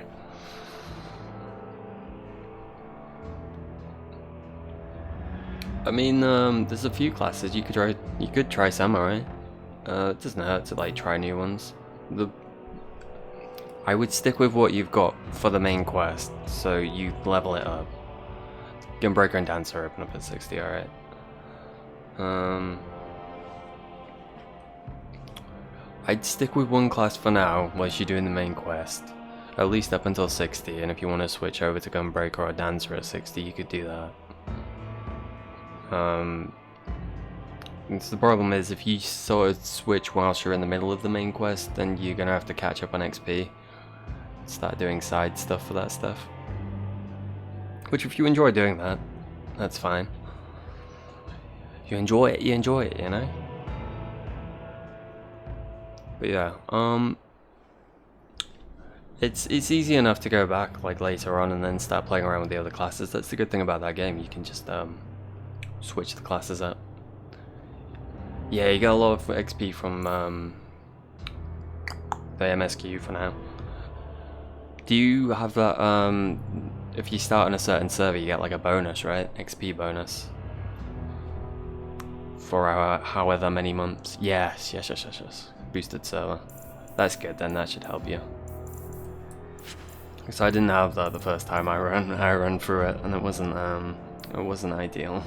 I mean, there's a few classes you could try. You could try Samurai. It doesn't hurt to like try new ones. I would stick with what you've got for the main quest, so you level it up. Gunbreaker and Dancer open up at 60. All right. I'd stick with one class for now, whilst you're doing the main quest, at least up until 60. And if you want to switch over to Gunbreaker or Dancer at 60, you could do that. So the problem is, if you sort of switch whilst you're in the middle of the main quest, then you're gonna have to catch up on XP. Start doing side stuff for that stuff. Which, if you enjoy doing that, that's fine. You enjoy it, you know? But yeah, it's easy enough to go back like later on and then start playing around with the other classes. That's the good thing about that game. You can just switch the classes up. Yeah, you get a lot of XP from the MSQ for now. Do you have that, if you start on a certain server, you get like a bonus, right? XP bonus. For however many months. Yes. Boosted server. That's good then, that should help you. Because I didn't have that the first time I ran through it, and it wasn't ideal.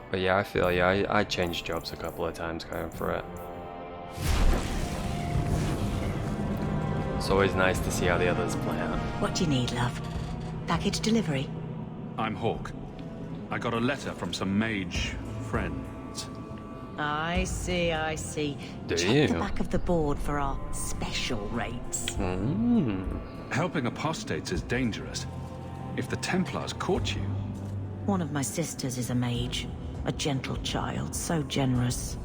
But yeah, I feel I changed jobs a couple of times going through it. It's always nice to see how the others play out. What do you need, love? Package delivery? I'm Hawk. I got a letter from some mage friends. I see. Do Check you? the back of the board for our special rates. Helping apostates is dangerous. If the Templars caught you... One of my sisters is a mage. A gentle child, so generous.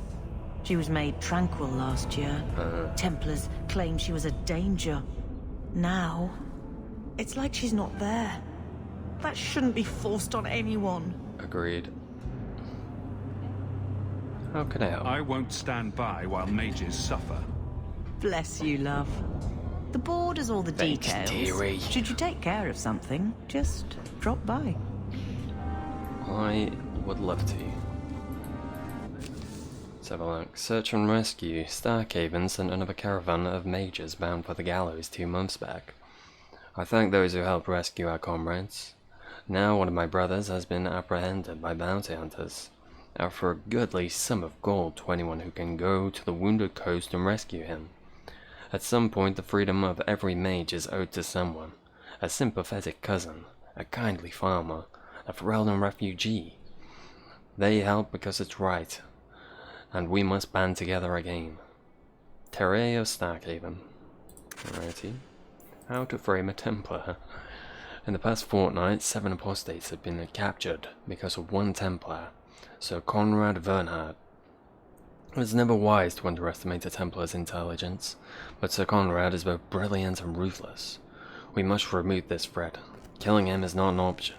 She was made tranquil last year. Templars claimed she was a danger. Now, it's like she's not there. That shouldn't be forced on anyone. Agreed. How can I help? I won't stand by while mages suffer. Bless you, love. The board has all the Thanks, details. dearie. Should you take care of something, just drop by. I would love to. Let's have a look. Search and rescue. Starkhaven sent another caravan of mages bound for the gallows 2 months back. I thank those who helped rescue our comrades. Now one of my brothers has been apprehended by bounty hunters. Offer a goodly sum of gold to anyone who can go to the wounded coast and rescue him. At some point the freedom of every mage is owed to someone. A sympathetic cousin, a kindly farmer, a Ferelden refugee. They help because it's right, and we must band together again. Terrae of Starkhaven. Alrighty. How to frame a Templar. In the past fortnight, 7 apostates have been captured because of 1 Templar, Sir Conrad Vernhardt. It was never wise to underestimate a Templar's intelligence, but Sir Conrad is both brilliant and ruthless. We must remove this threat. Killing him is not an option.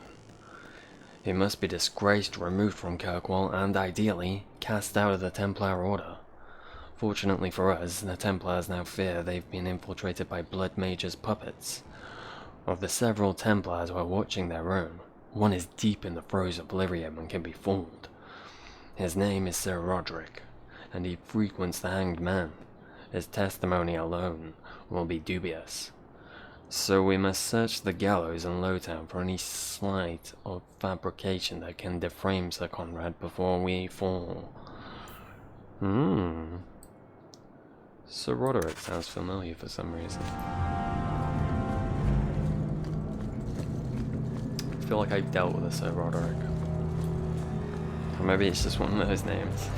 He must be disgraced, removed from Kirkwall, and ideally, cast out of the Templar Order. Fortunately for us, the Templars now fear they've been infiltrated by Blood Mage's puppets. Of the several Templars who are watching their own, one is deep in the throes of Lyrium and can be fooled. His name is Sir Roderick, and he frequents the Hanged Man. His testimony alone will be dubious. So we must search the gallows in Lowtown for any slight of fabrication that can deframe Sir Conrad before we fall. Sir Roderick sounds familiar for some reason. I feel like I've dealt with a Sir Roderick. Or maybe it's just one of those names.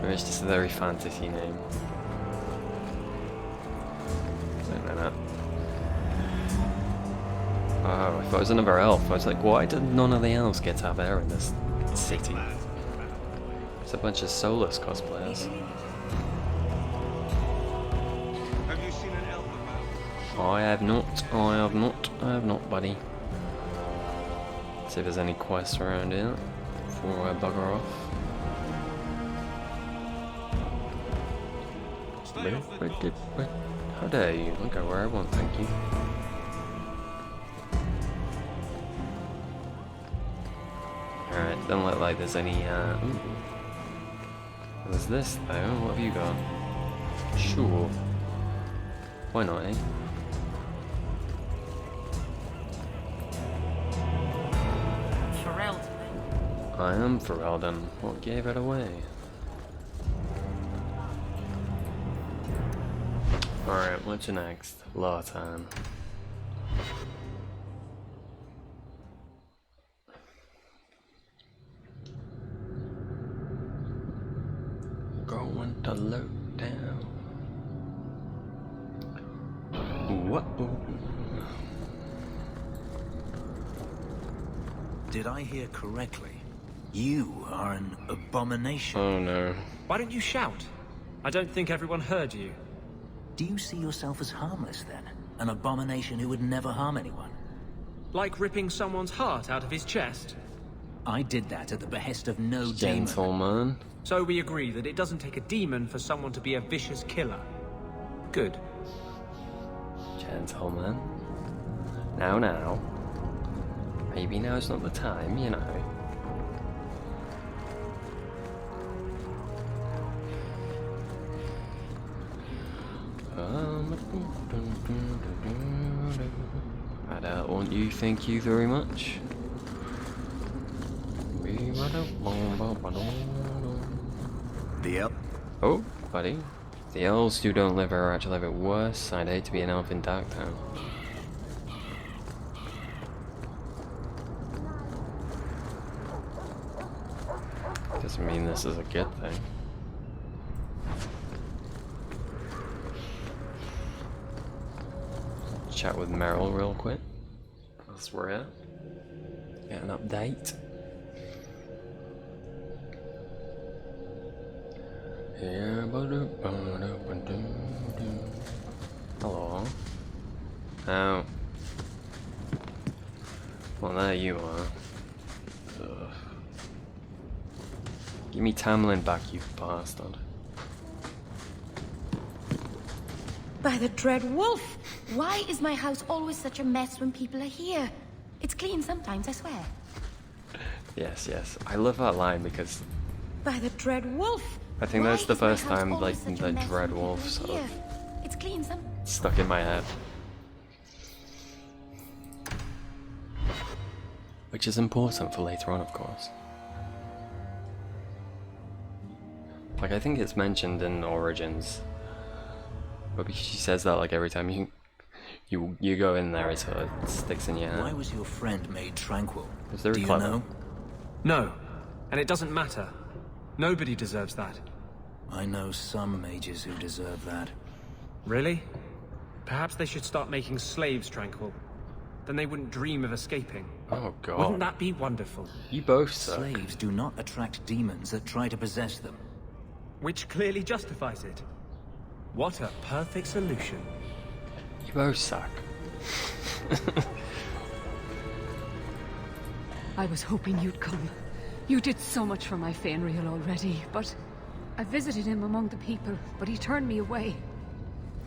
Maybe it's just a very fantasy name. Don't know that. Oh, I thought it was another elf. I was like, why did none of the elves get out there in this city? It's a bunch of Solus cosplayers. Have you seen an elf about? I have not, buddy. See if there's any quests around here before I bugger off. How dare you? I'll go where I want, thank you. Alright, don't look like there's any, ooh. There's this, though. What have you got? Sure. Why not, eh? Ferelden. I am Ferelden. What gave it away? Alright, what's next? Lawtan. Going to Lowtown. Whoa. Did I hear correctly? You are an abomination. Oh no. Why don't you shout? I don't think everyone heard you. Do you see yourself as harmless then? An abomination who would never harm anyone? Like ripping someone's heart out of his chest? I did that at the behest of no demon. Gentleman. So we agree that it doesn't take a demon for someone to be a vicious killer. Good. Gentleman. Now. Maybe now's not the time, you know. I don't want you, thank you very much. The elf? Oh, buddy. The elves who don't live here are actually a bit worse. I'd hate to be an elf in Darktown. Doesn't mean this is a good thing. Chat with Meryl real quick. That's where we're at. Get an update. Hello. Oh. Well, there you are. Ugh. Give me Tamlin back, you bastard. By the dread wolf! Why is my house always such a mess when people are here? It's clean sometimes, I swear. Yes, yes. I love that line because By the dread wolf! I think that's the first time like such a the mess dread when wolf people sort are of here? It's clean some stuck in my head. Which is important for later on, of course. Like, I think it's mentioned in Origins. But because she says that like every time you go in there, it sort of sticks in your head. Why was your friend made tranquil? It's very Do clever. you know? No, and it doesn't matter. Nobody deserves that. I know some mages who deserve that. Really? Perhaps they should start making slaves tranquil. Then they wouldn't dream of escaping. Oh god. Wouldn't that be wonderful? You both suck. Slaves do not attract demons that try to possess them. Which clearly justifies it. What a perfect solution. You both suck. I was hoping you'd come. You did so much for my Fenrir already, but I visited him among the people, but he turned me away.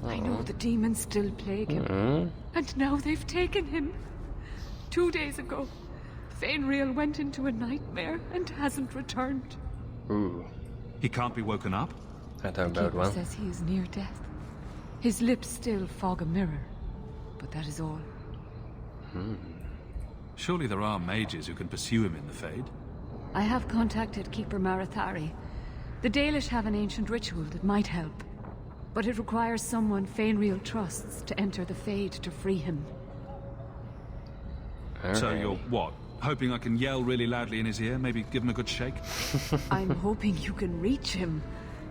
I know the demons still plague him, and now they've taken him. 2 days ago, Fenrir went into a nightmare and hasn't returned. Ooh. He can't be woken up? That don't The bode keeper well. says he is near death. His lips still fog a mirror, but that is all. Surely there are mages who can pursue him in the Fade. I have contacted Keeper Marathari. The Dalish have an ancient ritual that might help, but it requires someone Fenrir trusts to enter the Fade to free him. So you're what? Hoping I can yell really loudly in his ear? Maybe give him a good shake? I'm hoping you can reach him.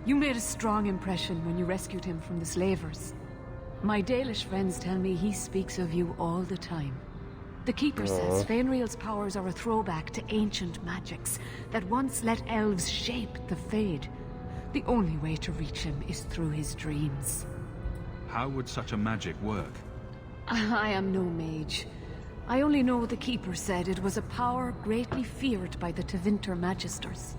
You made a strong impression when you rescued him from the slavers. My Dalish friends tell me he speaks of you all the time. The Keeper says Fenrir's powers are a throwback to ancient magics that once let elves shape the Fade. The only way to reach him is through his dreams. How would such a magic work? I am no mage. I only know the Keeper said it was a power greatly feared by the Tevinter Magisters.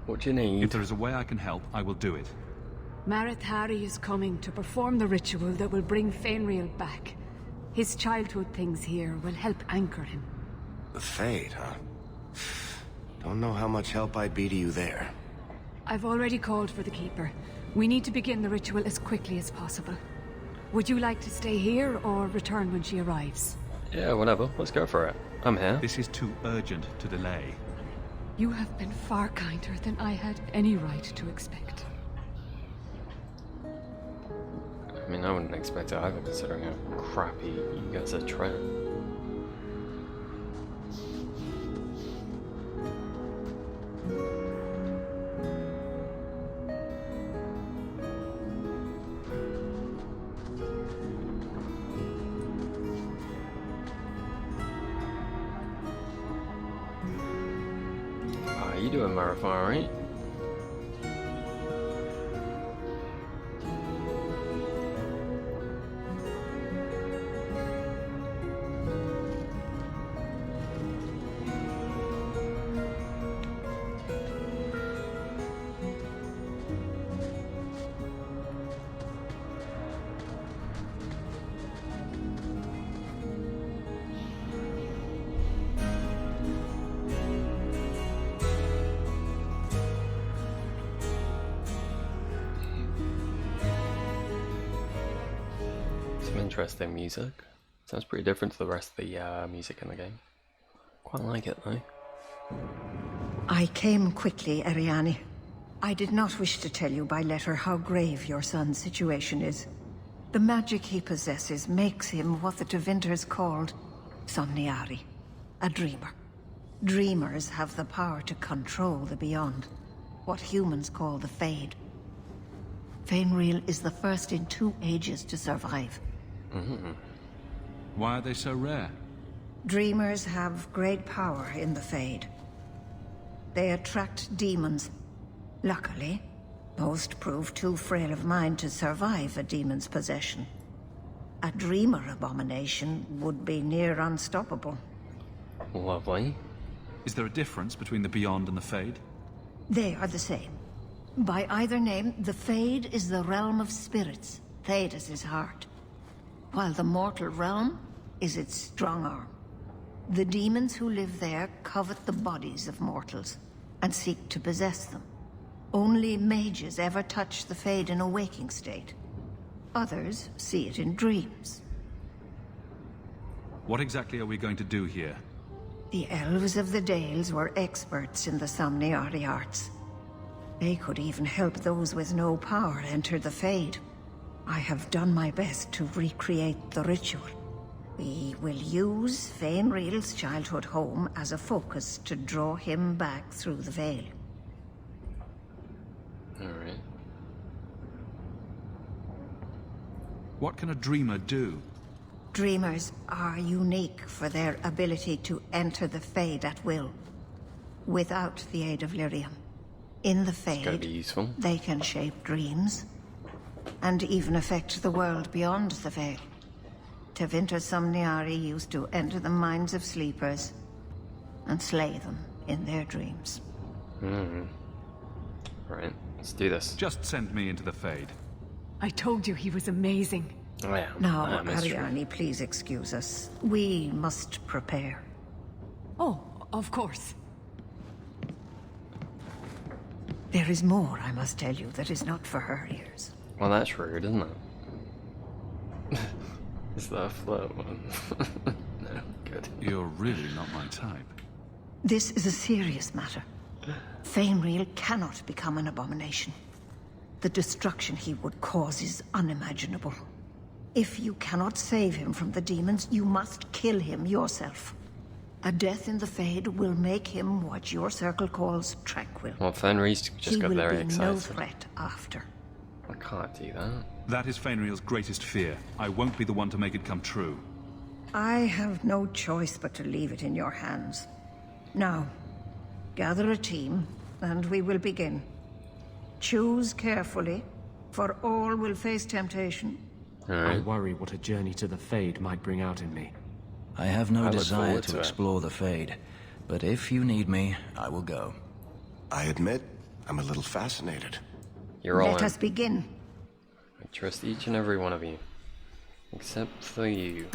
What do you need? If there is a way I can help, I will do it. Marathari is coming to perform the ritual that will bring Fenrir back. His childhood things here will help anchor him. The Fade, huh? Don't know how much help I'd be to you there. I've already called for the Keeper. We need to begin the ritual as quickly as possible. Would you like to stay here or return when she arrives? Yeah, whatever. Let's go for it. I'm here. This is too urgent to delay. You have been far kinder than I had any right to expect. I mean, I wouldn't expect it either, considering how crappy you guys are trying. How you doing, Marifari? Interesting music. Sounds pretty different to the rest of the music in the game. Quite like it though. I came quickly, Ariane. I did not wish to tell you by letter how grave your son's situation is. The magic he possesses makes him what the Tevinters called Somniari, a dreamer. Dreamers have the power to control the beyond, what humans call the Fade. Fenrir is the first in 2 ages to survive. Why are they so rare? Dreamers have great power in the Fade. They attract demons. Luckily, most prove too frail of mind to survive a demon's possession. A dreamer abomination would be near unstoppable. Lovely. Is there a difference between the Beyond and the Fade? They are the same. By either name, the Fade is the realm of spirits, Thedas' heart, while the mortal realm is its strong arm. The demons who live there covet the bodies of mortals and seek to possess them. Only mages ever touch the Fade in a waking state. Others see it in dreams. What exactly are we going to do here? The elves of the Dales were experts in the Somniari arts. They could even help those with no power enter the Fade. I have done my best to recreate the ritual. We will use Fainreal's childhood home as a focus to draw him back through the veil. Alright. What can a dreamer do? Dreamers are unique for their ability to enter the Fade at will, without the aid of Lyrium. In the Fade, they can shape dreams, and even affect the world beyond the veil. Tevinter Somniari used to enter the minds of sleepers and slay them in their dreams. Right, let's do this. Just send me into the Fade. I told you he was amazing. Oh, yeah. Now, Ariane, please excuse us. We must prepare. Oh, of course. There is more I must tell you that is not for her ears. Well, that's rude, isn't it? Is that a flirt one? No, good. You're really not my type. This is a serious matter. Fainreal cannot become an abomination. The destruction he would cause is unimaginable. If you cannot save him from the demons, you must kill him yourself. A death in the Fade will make him what your circle calls tranquil. Well, Fenrir's just got very excited. He will be no threat after. I can't do that. That is Fainreal's greatest fear. I won't be the one to make it come true. I have no choice but to leave it in your hands. Now, gather a team, and we will begin. Choose carefully, for all will face temptation. I worry what a journey to the Fade might bring out in me. I have no desire to explore the Fade, but if you need me, I will go. I admit, I'm a little fascinated. You're all Let us begin. I trust each and every one of you. Except for you.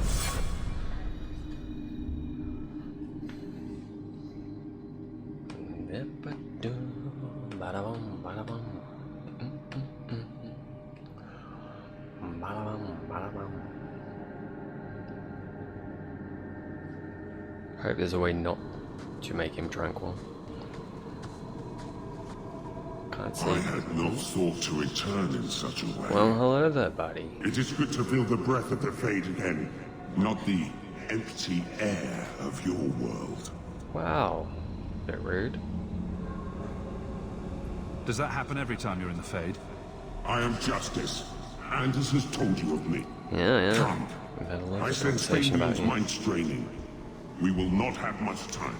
I hope there's a way not to make him tranquil. Can't see. I had not thought to return in such a way. Well, hello there, buddy. It is good to feel the breath of the Fade again, not the empty air of your world. Wow. Bit rude. Does that happen every time you're in the Fade? I am justice. Anders has told you of me. Yeah. Come. We've had a lot I of sense conversation about Fainreal's you. mind straining. We will not have much time.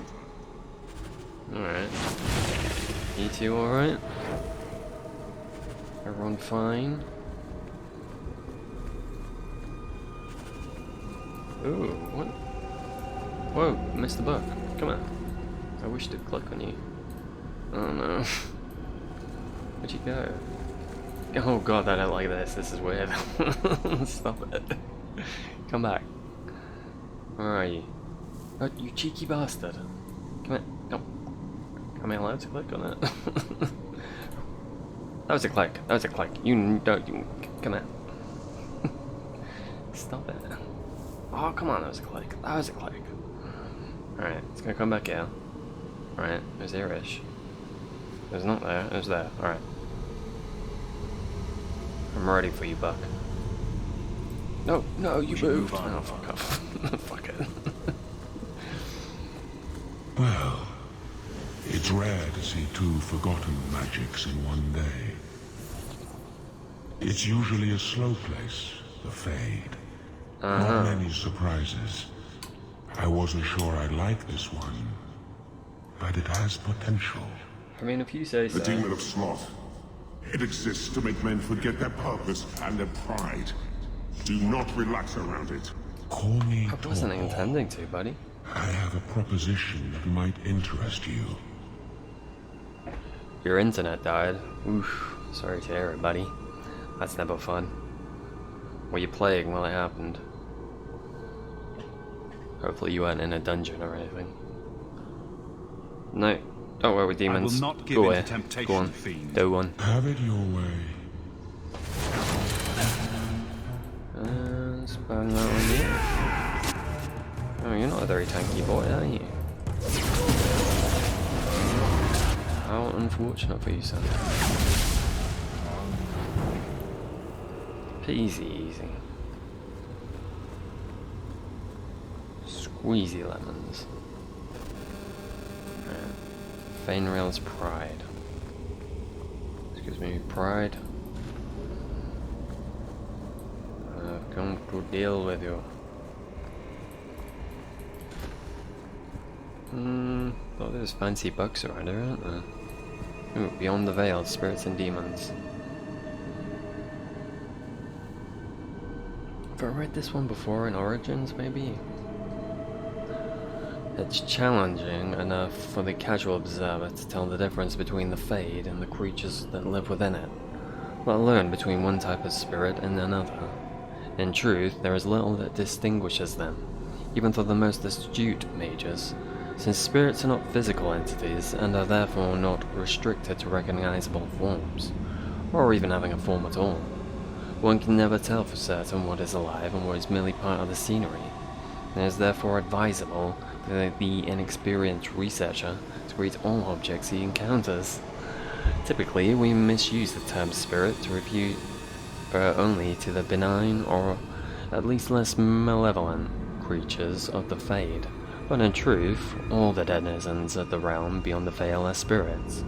Alright. You two alright? Everyone fine? Ooh, what? Whoa, missed the book. Come on. I wish to click on you. Oh no. Where'd you go? Oh god, I don't like this. This is weird. Stop it. Come back. Where are you? Oh, you cheeky bastard. Come here. Come. Am I allowed to click on it? That was a click. That was a click. You don't. Come here. Stop it. Oh, come on. That was a click. That was a click. Alright, it's gonna come back here. Alright, it was there-ish. It was not there. It was there. Alright. I'm ready for you, Buck. No, no, you moved. Oh, fuck off. Fuck it. Well, it's rare to see two forgotten magics in one day. It's usually a slow place, the Fade. Not many surprises. I wasn't sure I'd like this one, but it has potential. I mean, if you say so. The demon of sloth. It exists to make men forget their purpose and their pride. Do not relax around it. Call me I wasn't intending to, buddy. I have a proposition that might interest you. Your internet died. Oof. Sorry to hear it, buddy. That's never fun. Were you playing while it happened? Hopefully you weren't in a dungeon or anything. No. Don't worry with demons. I will not give Go in away. to temptation, Go on. fiend. Do one. Have it your way. Spawn that one here. Oh, you're not a very tanky boy, are you? How unfortunate for you, son. Peasy easy. Squeezy lemons. Fainrail's pride. Excuse me, pride. I've come to deal with you. Thought there's fancy books around here, aren't there? Ooh, Beyond the Veil, Spirits and Demons. Have I read this one before in Origins, maybe? It's challenging enough for the casual observer to tell the difference between the Fade and the creatures that live within it, let alone between one type of spirit and another. In truth, there is little that distinguishes them, even for the most astute mages, since spirits are not physical entities and are therefore not restricted to recognizable forms, or even having a form at all. One can never tell for certain what is alive and what is merely part of the scenery. It is therefore advisable for the inexperienced researcher to greet all objects he encounters. Typically, we misuse the term spirit to refer only to the benign or at least less malevolent creatures of the Fade, but in truth, all the denizens of the realm beyond the veil are spirits.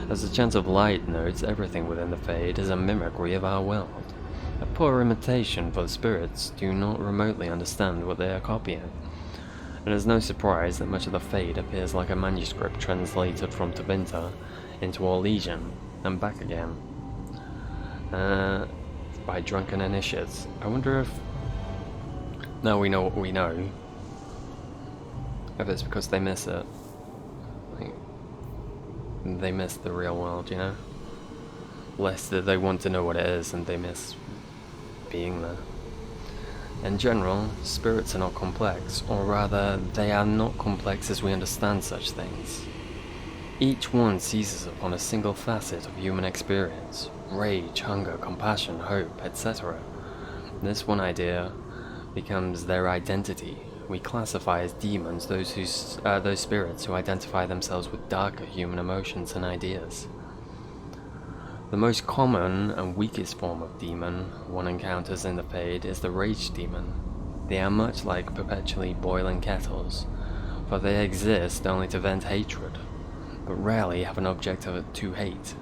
As the Chant of Light notes, everything within the Fade is a mimicry of our world. A poor imitation, for the spirits do not remotely understand what they are copying. It is no surprise that much of the Fade appears like a manuscript translated from Tevinter into Orlesian and back again by drunken initiates. I wonder if, now we know what we know, if it's because they miss it. Like, they miss the real world, you know? Less that they want to know what it is and they miss being there. In general, spirits are not complex, or rather, they are not complex as we understand such things. Each one seizes upon a single facet of human experience: rage, hunger, compassion, hope, etc. This one idea becomes their identity. We classify as demons those spirits who identify themselves with darker human emotions and ideas. The most common and weakest form of demon one encounters in the Fade is the Rage Demon. They are much like perpetually boiling kettles, for they exist only to vent hatred, but rarely have an object to hate.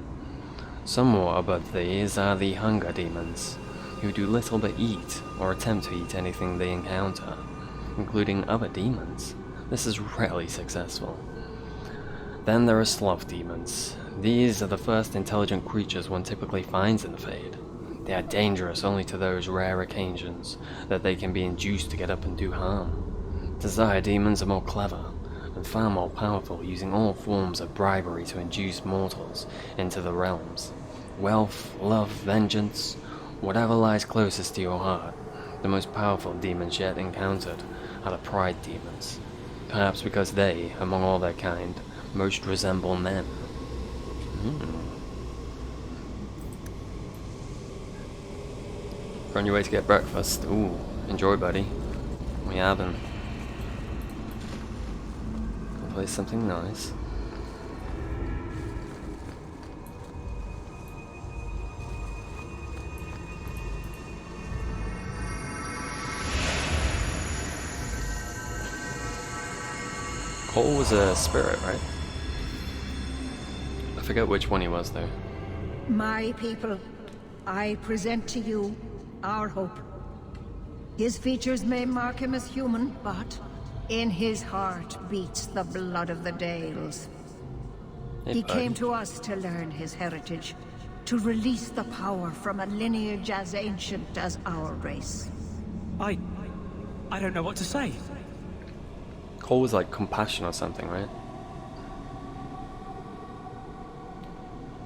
Somewhat above these are the Hunger Demons, who do little but eat, or attempt to eat anything they encounter, including other demons. This is rarely successful. Then there are Sloth Demons. These are the first intelligent creatures one typically finds in the Fade. They are dangerous only to those rare occasions that they can be induced to get up and do harm. Desire Demons are more clever, and far more powerful, using all forms of bribery to induce mortals into the realms. Wealth, love, vengeance, whatever lies closest to your heart. The most powerful demons yet encountered are the Pride Demons, perhaps because they, among all their kind, most resemble men. We're on your way to get breakfast. Ooh, enjoy, buddy. We haven't. We'll play something nice. Cole was a spirit, right? I forget which one he was, though. My people, I present to you our hope. His features may mark him as human, but in his heart beats the blood of the Dales. He came to us to learn his heritage, to release the power from a lineage as ancient as our race. I don't know what to say. Cole's like compassion or something, right?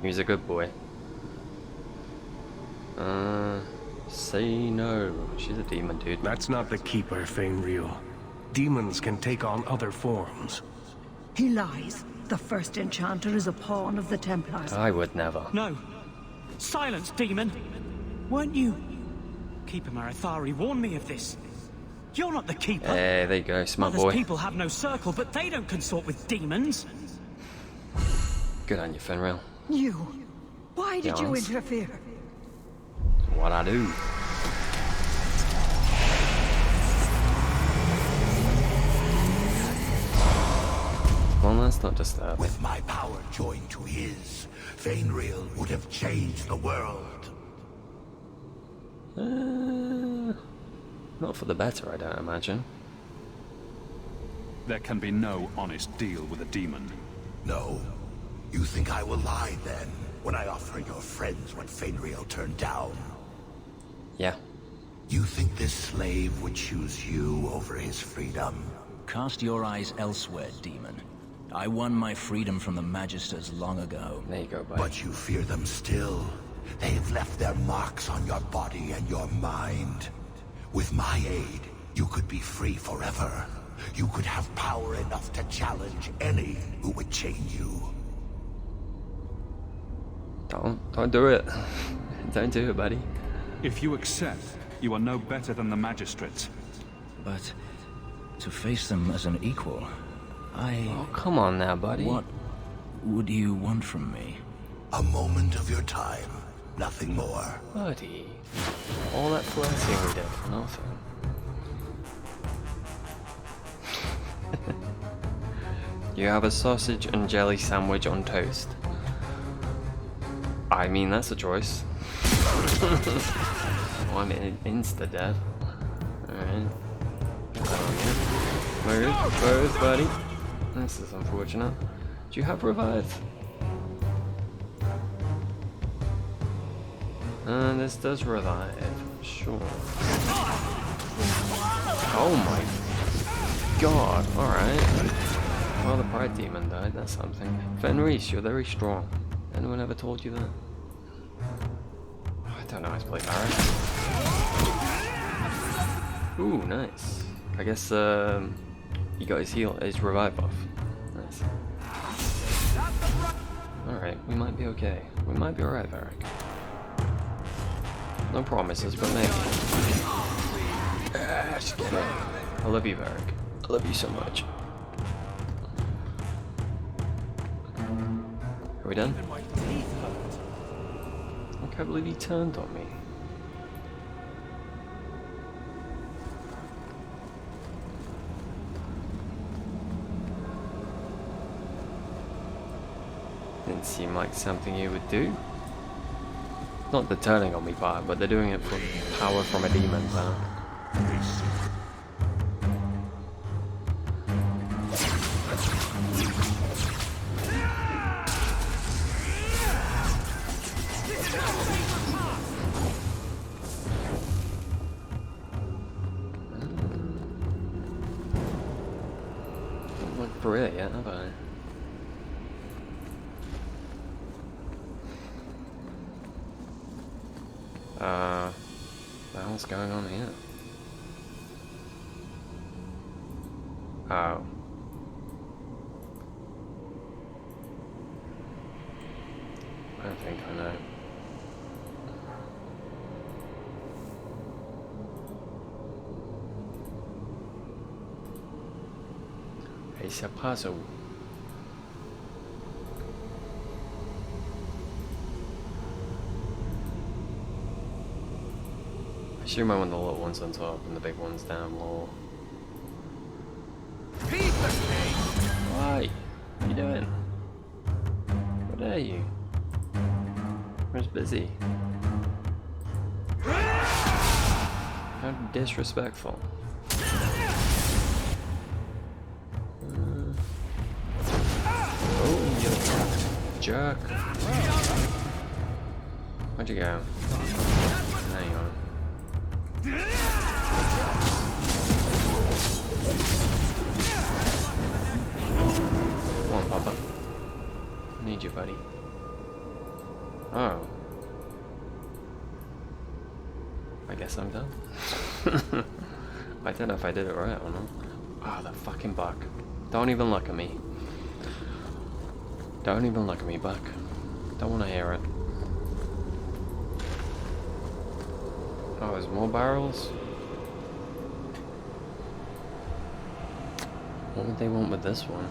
He's a good boy. Say no. She's a demon, dude. That's not the Keeper, Fainreal. Demons can take on other forms. He lies. The first enchanter is a pawn of the Templars. I would never. No. Silence, demon. Weren't you? Keeper Marathari warned me of this. You're not the Keeper. Hey, there you go, smart Mother's boy. people have no circle, but they don't consort with demons. Good on you, Fenrir. You. Why did you Yes. interfere? What I do. Well, that's not disturbing. With my power joined to his, Fainreal would have changed the world. Not for the better, I don't imagine. There can be no honest deal with a demon. No. You think I will lie then, when I offer your friends what Fainreal turned down? Yeah. You think this slave would choose you over his freedom? Cast your eyes elsewhere, demon. I won my freedom from the Magisters long ago. There you go, buddy. But you fear them still. They've left their marks on your body and your mind. With my aid, you could be free forever. You could have power enough to challenge any who would chain you. Don't do it. Don't do it, buddy. If you accept, you are no better than the magistrates. But to face them as an equal, Oh, come on now, buddy. What would you want from me? A moment of your time. Nothing more. Buddy. All that flirting we did for nothing. You have a sausage and jelly sandwich on toast. I mean, that's a choice. Oh, I'm insta-dead. Alright. Move, buddy. This is unfortunate. Do you have revive? This does revive. Sure. Oh my god. Alright. Well, the Pride Demon died. That's something. Fenris, you're very strong. Anyone ever told you that? I don't know how to play Baron. Ooh, nice. I guess, he got his revive buff. Nice. Alright, we might be okay. We might be alright, Varric. No promises, but maybe. Just kidding. I love you, Varric. I love you so much. Are we done? I can't believe he turned on me. Didn't seem like something you would do. Not the turning on me part, but they're doing it for power from a demon, so. Don't look for it yet, have I? What the hell's going on here? Oh. I don't think I know. It's a puzzle. I assume I want the little ones on top and the big ones down low. Why? What are you doing? What are you? Where's Busy? How disrespectful. Oh, you jerk. Where'd you go? Hang on. Papa. I need you, buddy. Oh. I guess I'm done. I don't know if I did it right or not. Ah, oh, the fucking buck. Don't even look at me. Don't even look at me, buck. Don't want to hear it. Oh, there's more barrels? What would they want with this one?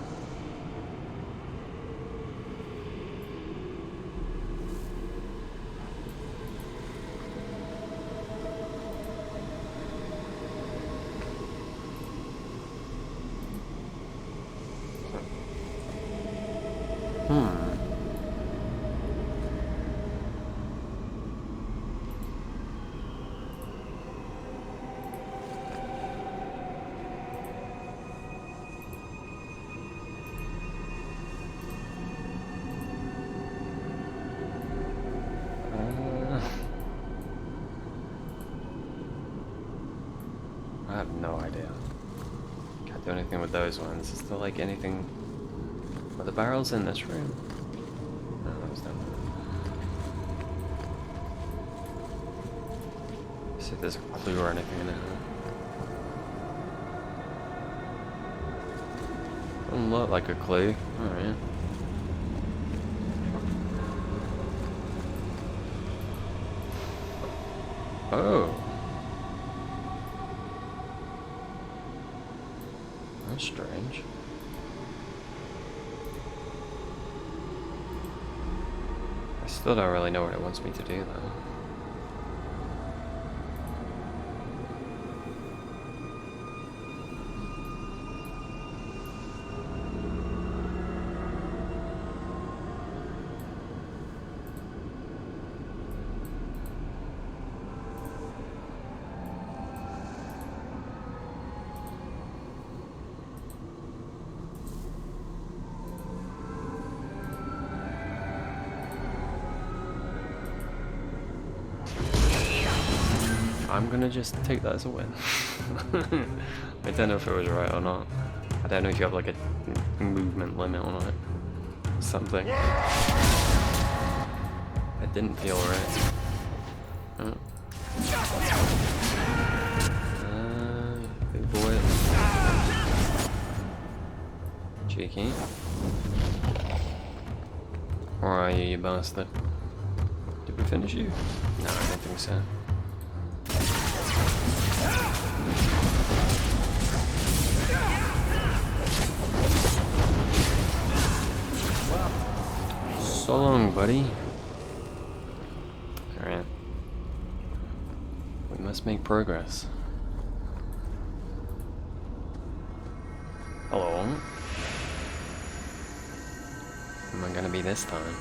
I have no idea. Can't do anything with those ones. Is there like anything... Are the barrels in this room? No, that was down there. See if there's a clue or anything in it. Doesn't look like a clue. Alright. Oh. That's strange. I still don't really know what it wants me to do though. I'm gonna just take that as a win. I don't know if it was right or not. I don't know if you have like a movement limit on it. Something. It didn't feel right. Big boy. Cheeky. Where are you, you bastard? Did we finish you? No, I don't think so. So long, buddy. Alright. We must make progress. Hello. Am I gonna be this time?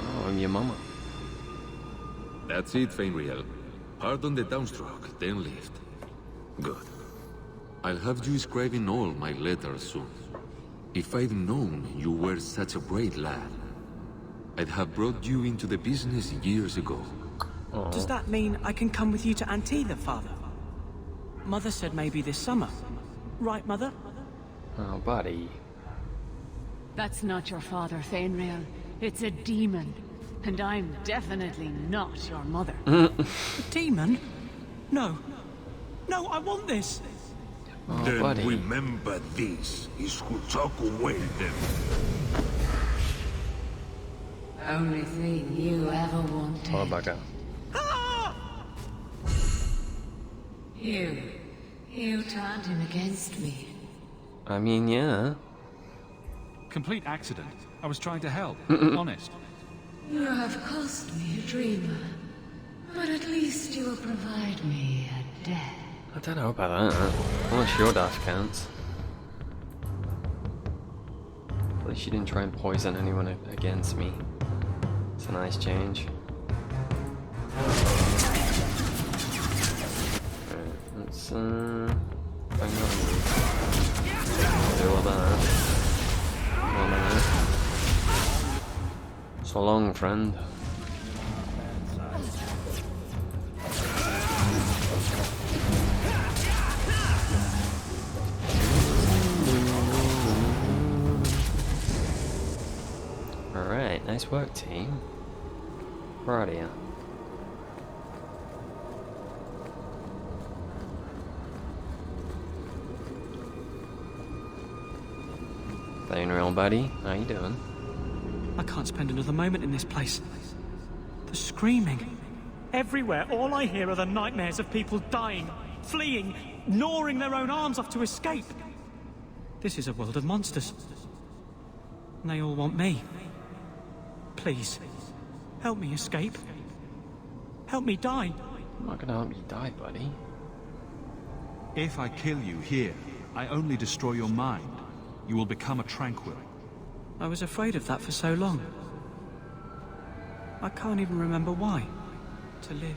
Oh, I'm your mama. That's it, Fenriel. Hard on the downstroke, then lift. Good. I'll have you scribing all my letters soon. If I'd known you were such a brave lad, I'd have brought you into the business years ago. Aww. Does that mean I can come with you to Antitha, Father? Mother said maybe this summer. Right, Mother? Oh, buddy. That's not your father, Fenriel. It's a demon. And I'm definitely not your mother. A demon? No. No, I want this. Oh, then buddy. Remember this is who took away them. Only thing you ever wanted. Oh, bugger. You turned him against me. I mean, yeah. Complete accident. I was trying to help. Honest. You have cost me a dreamer. But at least you will provide me a death. I don't know about that. Unless your death counts. At least you didn't try and poison anyone against me. It's a nice change. Alright, let's bang on. Do all that. All that. So long, friend. Nice work, team. Right here. Playing real, buddy. How you doing? I can't spend another moment in this place. The screaming. Everywhere, all I hear are the nightmares of people dying, fleeing, gnawing their own arms off to escape. This is a world of monsters. And they all want me. Please, help me escape. Help me die. I'm not gonna help you die, buddy. If I kill you here, I only destroy your mind. You will become a tranquil. I was afraid of that for so long. I can't even remember why. To live.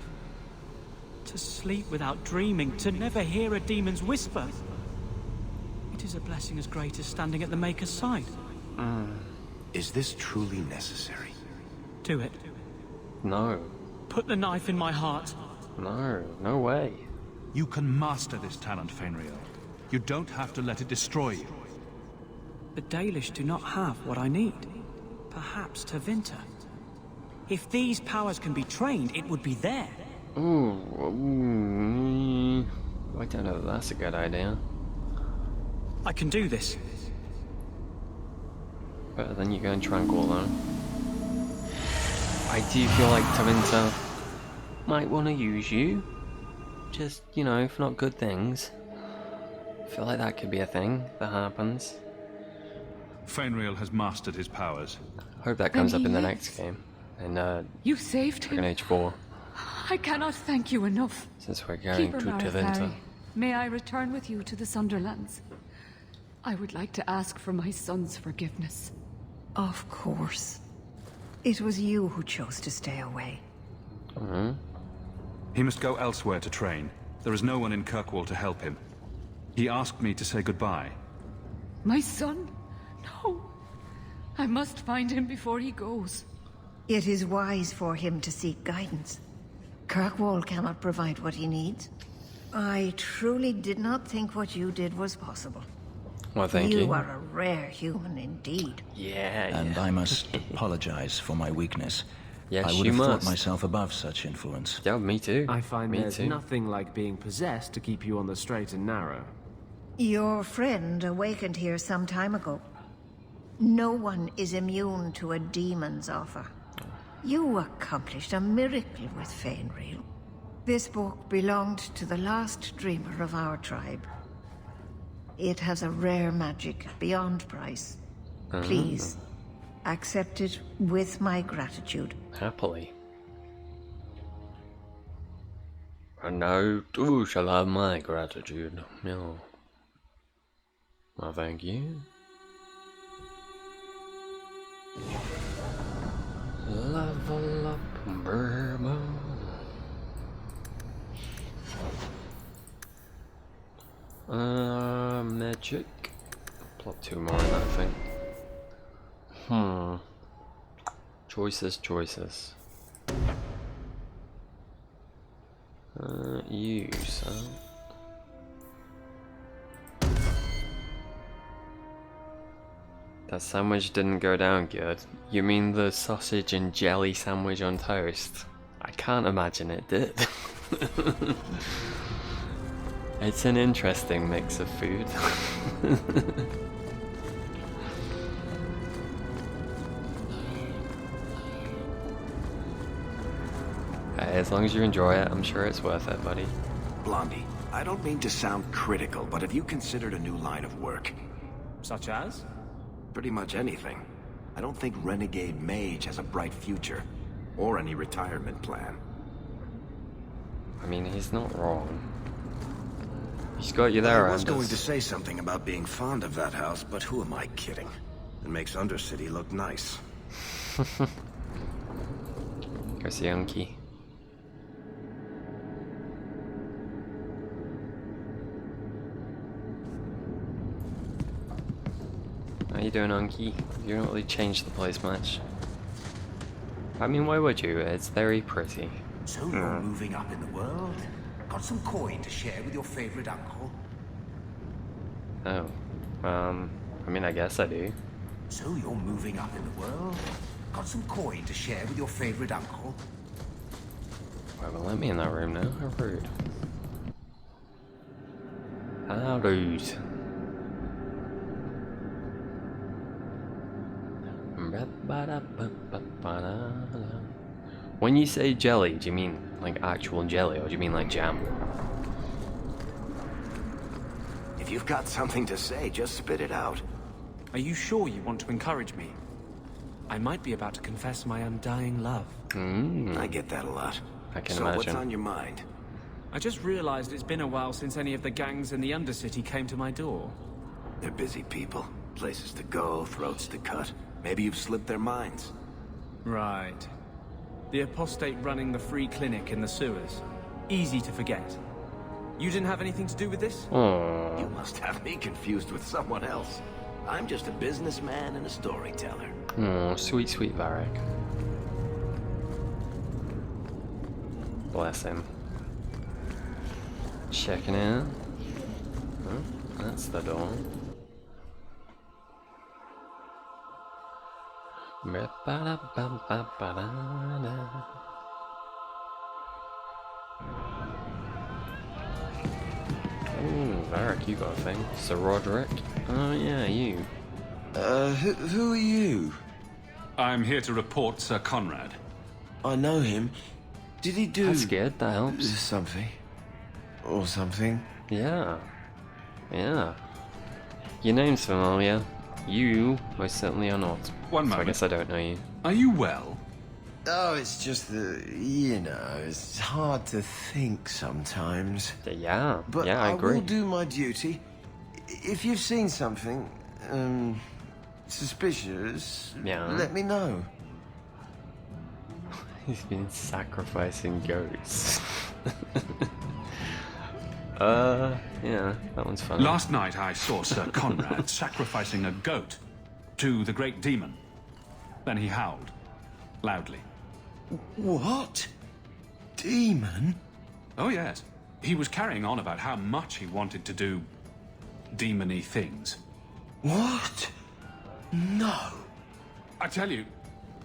To sleep without dreaming. To never hear a demon's whisper. It is a blessing as great as standing at the Maker's side. Is this truly necessary? Do it. No. Put the knife in my heart. No, no way. You can master this talent, Fenrir. You don't have to let it destroy you. The Dalish do not have what I need. Perhaps Tevinter. If these powers can be trained, it would be there. Ooh, I don't know if that's a good idea. I can do this. Better than you going tranquil, though. I do feel like Tevinter might want to use you. Just, you know, for not good things. I feel like that could be a thing that happens. Fenrir has mastered his powers. Hope that comes up in the next game. And you saved him. Dragon Age 4. I cannot thank you enough. Since we're going to Tevinter. Marithari, may I return with you to the Sunderlands? I would like to ask for my son's forgiveness. Of course. It was you who chose to stay away. He must go elsewhere to train. There is no one in Kirkwall to help him. He asked me to say goodbye. My son? No. I must find him before he goes. It is wise for him to seek guidance. Kirkwall cannot provide what he needs. I truly did not think what you did was possible. Well, thank you. You are a rare human indeed. Yeah. And I must apologize for my weakness. Yes, I would you have thought must. myself above such influence. Yeah, me too. I find me there's too. nothing like being possessed to keep you on the straight and narrow. Your friend awakened here some time ago. No one is immune to a demon's offer. You accomplished a miracle with Fenrir. This book belonged to the last dreamer of our tribe. It has a rare magic beyond price. Please, accept it with my gratitude. Happily. And now too shall have my gratitude. No. Well, thank you. Level up, bourbon. Magic. Plot 2 more in that thing. Choices. Use, huh? That sandwich didn't go down good. You mean the sausage and jelly sandwich on toast? I can't imagine it did. It's an interesting mix of food. Hey, as long as you enjoy it, I'm sure it's worth it, buddy. Blondie, I don't mean to sound critical, but have you considered a new line of work? Such as? Pretty much anything. I don't think Renegade Mage has a bright future, or any retirement plan. I mean, he's not wrong. He's got you there, I was Anders. going to say something about being fond of that house, but who am I kidding? It makes Undercity look nice. Go see Unky. How you doing, Unky? You don't really change the place much. I mean, why would you? It's very pretty. So you're moving up in the world? Got some coin to share with your favorite uncle? Oh. I mean, I guess I do. So you're moving up in the world? Got some coin to share with your favorite uncle? Well, let me in that room now. How rude. How rude. When you say jelly, do you mean like actual jelly, or do you mean like jam? If you've got something to say, just spit it out. Are you sure you want to encourage me? I might be about to confess my undying love. I get that a lot. I can so imagine. What's on your mind? I just realized it's been a while since any of the gangs in the Undercity came to my door. They're busy people. Places to go, throats to cut. Maybe you've slipped their minds. Right. The apostate running the free clinic in the sewers. Easy to forget. You didn't have anything to do with this? Aww. You must have me confused with someone else. I'm just a businessman and a storyteller. Oh, sweet, sweet Varric. Bless him. Checking in. Oh, that's the door. Oh, Varric, you got a thing. Sir Roderick. Oh yeah, you. Who are you? I'm here to report Sir Conrad. I know him. Did he do... That's good, that helps. Something. Or something. Yeah. Yeah. Your name's familiar. You most certainly are not. One so moment. I guess I don't know you. Are you well? Oh, it's just that, you know, it's hard to think sometimes. Yeah, but yeah, I agree. will do my duty. If you've seen something, suspicious, let me know. He's been sacrificing goats. Yeah, that one's funny. Last night I saw Sir Conrad sacrificing a goat to the great demon. Then he howled, loudly. What? Demon? Oh yes. He was carrying on about how much he wanted to do demon-y things. What? No. I tell you,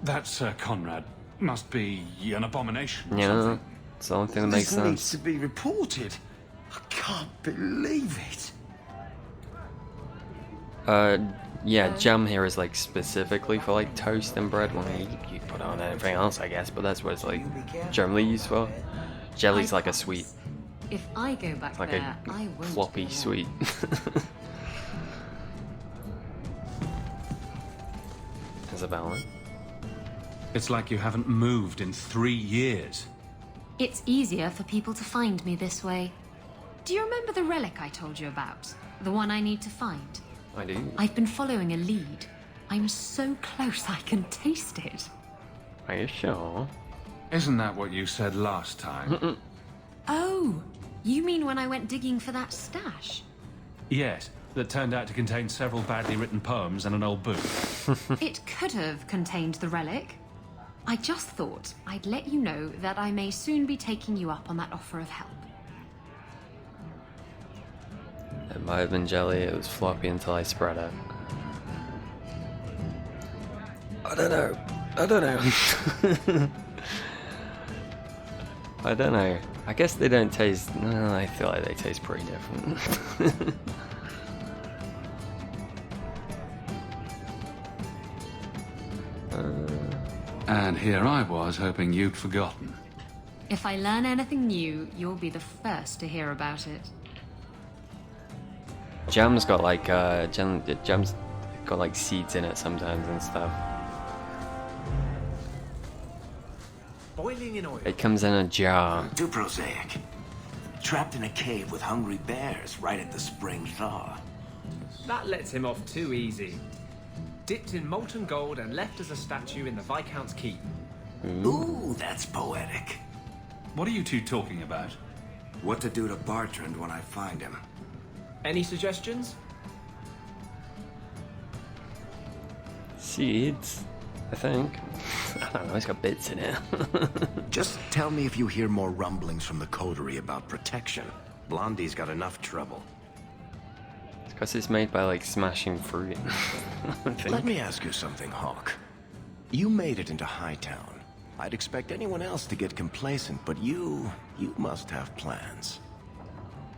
that Sir Conrad must be an abomination or Yeah, something. something that makes This sense. needs to be reported. I can't believe it. Yeah, jam here is like specifically for like toast and bread. Well, you put on anything else, I guess, but that's what it's like generally used for. Jelly's like a sweet, If I go back like there, a I won't. floppy sweet. Isabella? It's like you haven't moved in 3 years. It's easier for people to find me this way. Do you remember the relic I told you about? The one I need to find? I do. I've been following a lead. I'm so close I can taste it. Are you sure? Isn't that what you said last time? Oh, you mean when I went digging for that stash? Yes, that turned out to contain several badly written poems and an old book. It could have contained the relic. I just thought I'd let you know that I may soon be taking you up on that offer of help. It might have been jelly, it was floppy until I spread it. I don't know. I don't know. I don't know. I guess they don't taste... No, I feel like they taste pretty different. And here I was hoping you'd forgotten. If I learn anything new, you'll be the first to hear about it. Jam's got like, jam's got like seeds in it sometimes and stuff. Boiling in oil. It comes in a jar. Too prosaic. Trapped in a cave with hungry bears right at the spring thaw. That lets him off too easy. Dipped in molten gold and left as a statue in the Viscount's keep. Ooh, that's poetic. What are you two talking about? What to do to Bartrand when I find him. Any suggestions? Seeds, I think. I don't know, it's got bits in it. Just tell me if you hear more rumblings from the coterie about protection. Blondie's got enough trouble. It's because it's made by like smashing fruit. I think. Let me ask you something, Hawk. You made it into Hightown. I'd expect anyone else to get complacent, but you must have plans.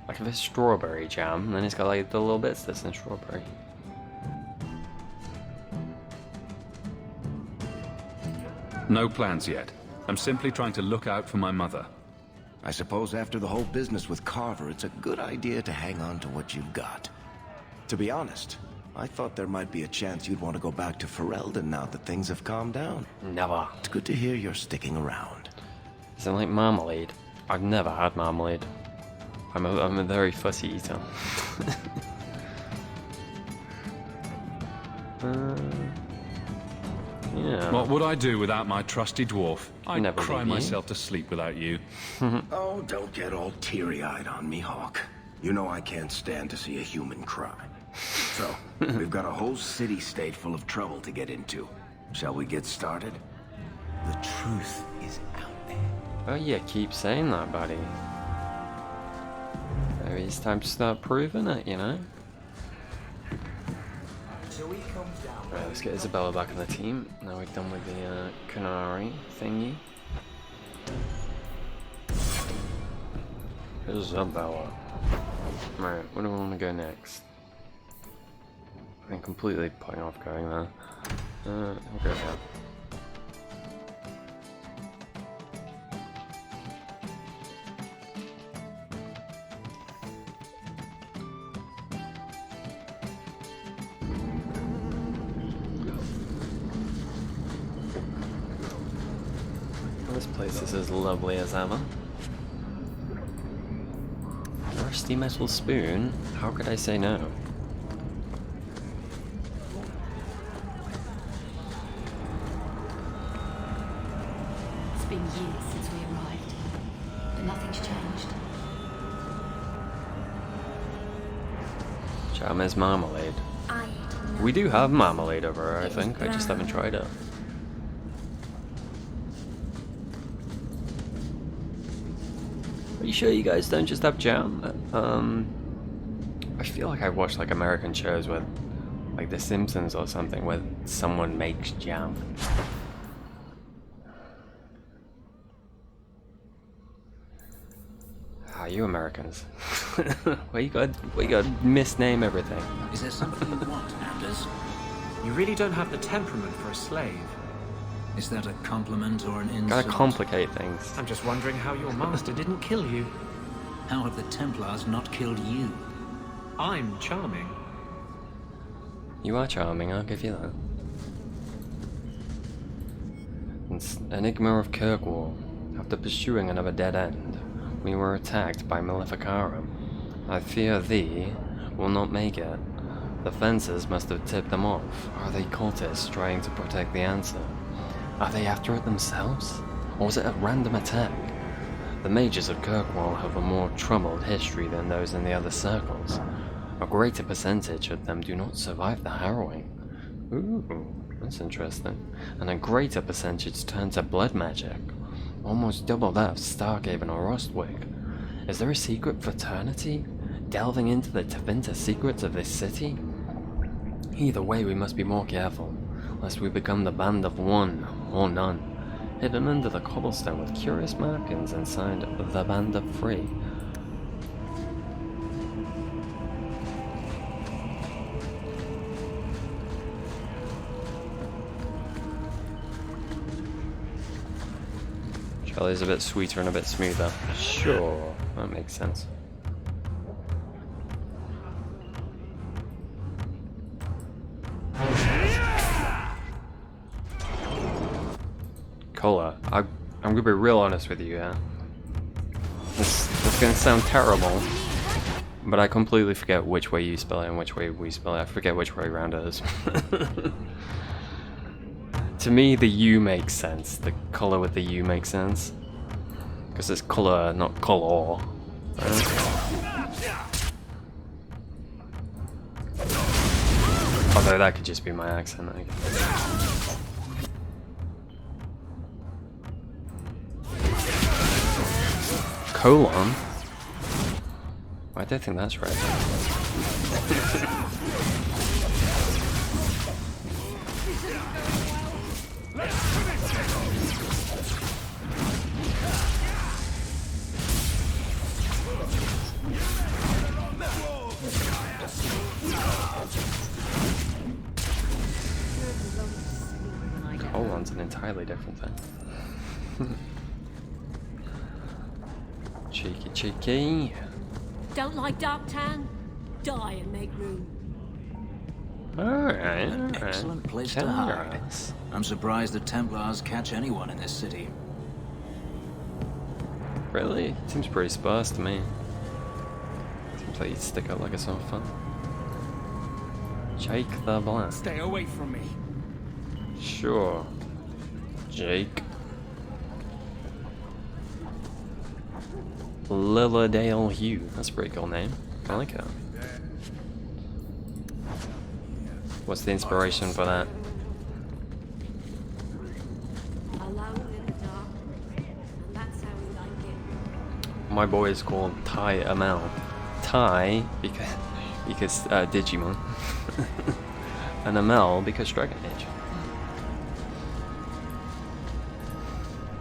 Like if it's strawberry jam, then it's got like the little bits that's in strawberry. No plans yet. I'm simply trying to look out for my mother. I suppose after the whole business with Carver, it's a good idea to hang on to what you've got. To be honest, I thought there might be a chance you'd want to go back to Ferelden now that things have calmed down. Never. It's good to hear you're sticking around. Is it like marmalade? I've never had marmalade. I'm a very fussy eater. Yeah. What would I do without my trusty dwarf? I'd Never cry leave you. myself to sleep without you. Oh, don't get all teary-eyed on me, Hawk. You know I can't stand to see a human cry. So, we've got a whole city-state full of trouble to get into. Shall we get started? The truth is out there. Oh yeah, keep saying that, buddy. Maybe it's time to start proving it, you know? Right, let's get Isabella back in the team. Now we're done with the Kunari thingy. Isabella. Right, where do we want to go next? I'm completely putting off going there. I'll go here. This place is as lovely as ever. Rusty metal spoon? How could I say no? It's been years since we arrived, but nothing's changed. Jam is marmalade. We do have marmalade over here, I think. I just haven't tried it. Are you sure you guys don't just have jam? I feel like I watched like American shows with like The Simpsons or something where someone makes jam. Ah, you Americans. Why you got misname everything? Is there something you want, Anders? You really don't have the temperament for a slave. Is that a compliment or an insult? Gotta complicate things. I'm just wondering how your master didn't kill you. How have the Templars not killed you? I'm charming. You are charming, I'll give you that. It's Enigma of Kirkwall. After pursuing another dead end, we were attacked by Maleficarum. I fear thee will not make it. The fences must have tipped them off. Are they cultists trying to protect the answer? Are they after it themselves? Or was it a random attack? The mages of Kirkwall have a more troubled history than those in the other circles. A greater percentage of them do not survive the harrowing. Ooh, that's interesting. And a greater percentage turn to blood magic. Almost double that of Starhaven or Rostwick. Is there a secret fraternity? Delving into the Tevinter secrets of this city? Either way, we must be more careful, lest we become the band of one, or none, hidden under the cobblestone with curious markings and signed the Band of Free. Charlie's a bit sweeter and a bit smoother. Sure, that makes sense. Cola. I'm gonna be real honest with you, yeah. This gonna sound terrible, but I completely forget which way you spell it and which way we spell it. I forget which way round it is. To me, the U makes sense. The color with the U makes sense. Because it's color, not color. Although that could just be my accent, I guess. Colon? I don't think that's right. different thing. Cheeky, cheeky. Don't like Darktown? Die and make room. Alright, An excellent place to hide. I'm surprised the Templars catch anyone in this city. Really? Seems pretty sparse to me. Seems like you'd stick out like a sore thumb. Jake the Black. Stay away from me. Sure. Jake. Lillardale Hugh. That's a pretty cool name. I like it. What's the inspiration for that? My boy is called Ty Amel. Ty because Digimon. And Amel because Dragon Age.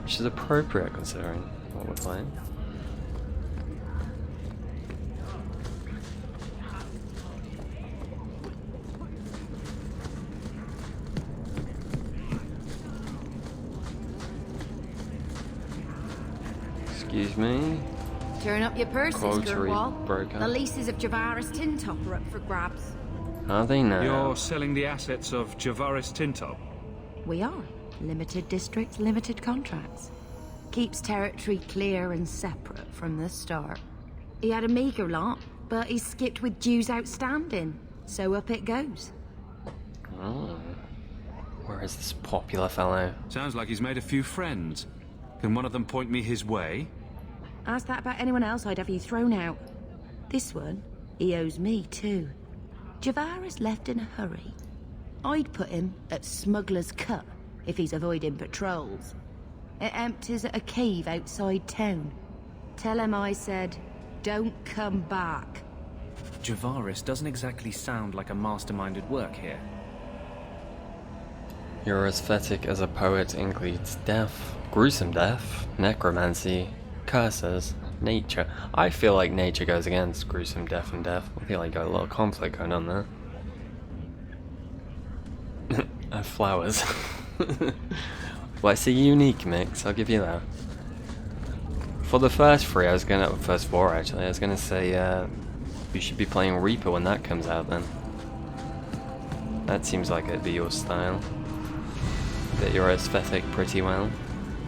Which is appropriate considering what we're playing. Excuse me. Turn up your purses, Quotary Kirkwall. broker. The leases of Javaris Tintop are up for grabs. Are they now? You're selling the assets of Javaris Tintop? We are. Limited districts, limited contracts. Keeps territory clear and separate from the start. He had a meager lot, but he skipped with dues outstanding. So up it goes. Oh. Where is this popular fellow? Sounds like he's made a few friends. Can one of them point me his way? Ask that about anyone else, I'd have you thrown out. This one, he owes me too. Javaris left in a hurry. I'd put him at Smuggler's Cut if he's avoiding patrols. It empties at a cave outside town. Tell him I said, don't come back. Javaris doesn't exactly sound like a mastermind at work here. Your aesthetic as a poet includes death, gruesome death, necromancy, curses, nature. I feel like nature goes against gruesome death and death. I feel like got a lot of conflict going on there. Flowers. Well, it's a unique mix, I'll give you that. For the first three, first four actually, I was gonna say you should be playing Reaper when that comes out then. That seems like it'd be your style. Fit your aesthetic pretty well.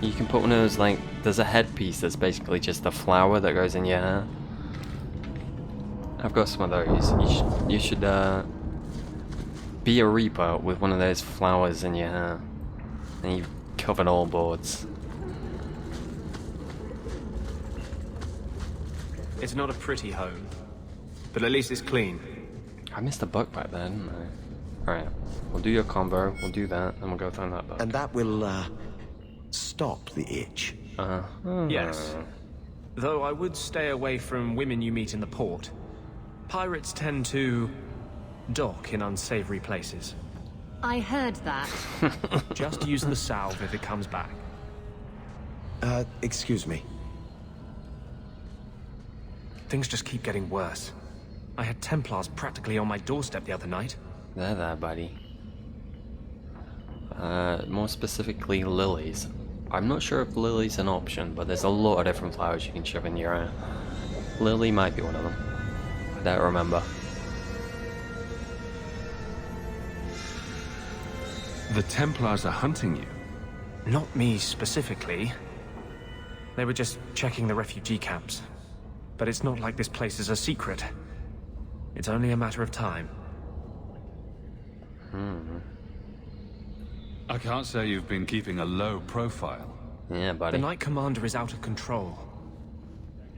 You can put one of those, like, there's a headpiece that's basically just a flower that goes in your hair. I've got some of those. You should be a Reaper with one of those flowers in your hair. And you've covered all boards. It's not a pretty home, but at least it's clean. I missed a book back there, didn't I? Alright, we'll do your combo, we'll do that, and we'll go find that book. And that will, stop the itch. Yes. Though I would stay away from women you meet in the port. Pirates tend to dock in unsavory places. I heard that. Just use the salve if it comes back. Excuse me. Things just keep getting worse. I had Templars practically on my doorstep the other night. There, buddy. More specifically, lilies. I'm not sure if lily's an option, but there's a lot of different flowers you can shove in your hair. Lily might be one of them. I don't remember. The Templars are hunting you? Not me specifically. They were just checking the refugee camps. But it's not like this place is a secret. It's only a matter of time. I can't say you've been keeping a low profile. Yeah, buddy. The Knight Commander is out of control.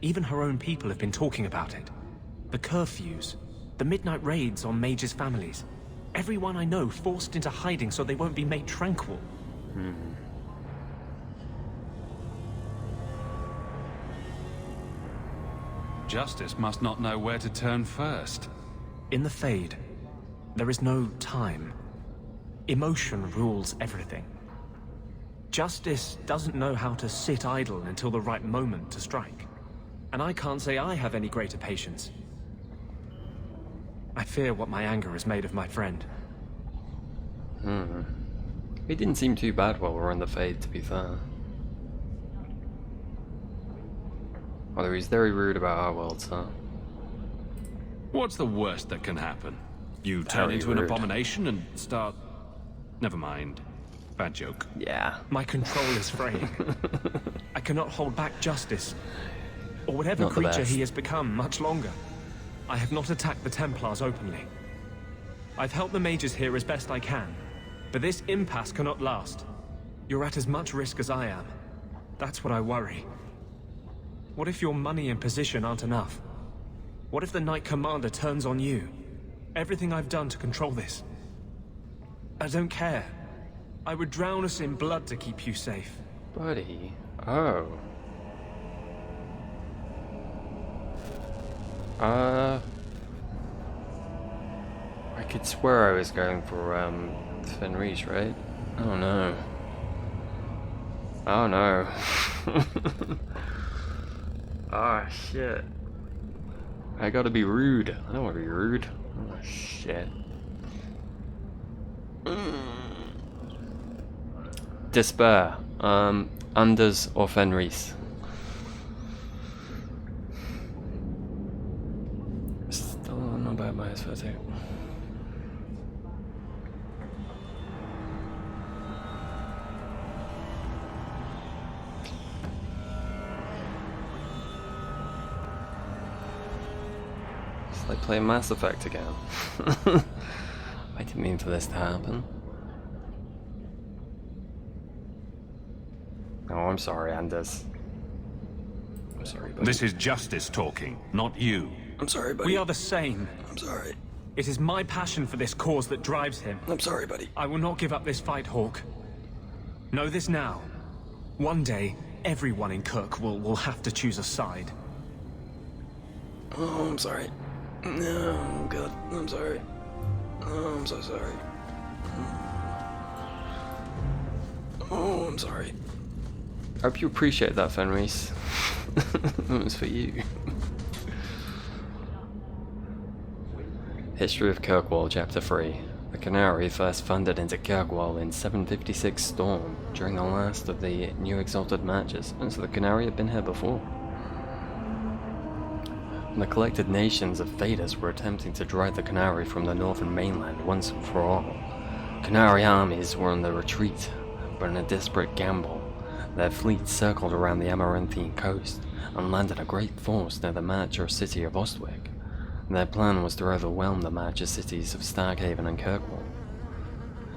Even her own people have been talking about it. The curfews, the midnight raids on mages' families. Everyone I know forced into hiding so they won't be made tranquil. Justice must not know where to turn first. In the Fade, there is no time. Emotion rules everything. Justice doesn't know how to sit idle until the right moment to strike. And I can't say I have any greater patience. I fear what my anger has made of my friend. He didn't seem too bad while we were in the Fade, to be fair. Although he's very rude about our world, so... What's the worst that can happen? You turn Very into an rude. abomination and start... Never mind. Bad joke. Yeah. My control is fraying. I cannot hold back justice, or whatever Not the creature best. he has become, much longer. I have not attacked the Templars openly. I've helped the mages here as best I can, but this impasse cannot last. You're at as much risk as I am. That's what I worry. What if your money and position aren't enough? What if the Knight Commander turns on you? Everything I've done to control this. I don't care. I would drown us in blood to keep you safe. Buddy. Oh. I could swear I was going for, Fenris, right? Oh no. Oh no. Ah, shit. I gotta be rude. I don't wanna be rude. Oh, shit. Despair. Anders or Fenris? Still not bad by his photo. It's like playing Mass Effect again. I didn't mean for this to happen. Oh, I'm sorry, Anders. I'm sorry, buddy. This is justice talking, not you. I'm sorry, buddy. We are the same. I'm sorry. It is my passion for this cause that drives him. I'm sorry, buddy. I will not give up this fight, Hawk. Know this now. One day, everyone in Kirkwall will have to choose a side. Oh, I'm sorry. No, God, I'm sorry. Oh, I'm so sorry. Oh, I'm sorry. I hope you appreciate that, Fenris. It was for you. History of Kirkwall, Chapter 3. The Canary first thundered into Kirkwall in 756 Storm during the last of the New Exalted matches, and so the Canary had been here before. The collected nations of Thedas were attempting to drive the Canary from the northern mainland once and for all. Canary armies were on the retreat, but in a desperate gamble, their fleet circled around the Amaranthine coast and landed a great force near the mature city of Ostwick. Their plan was to overwhelm the mature cities of Starkhaven and Kirkwall.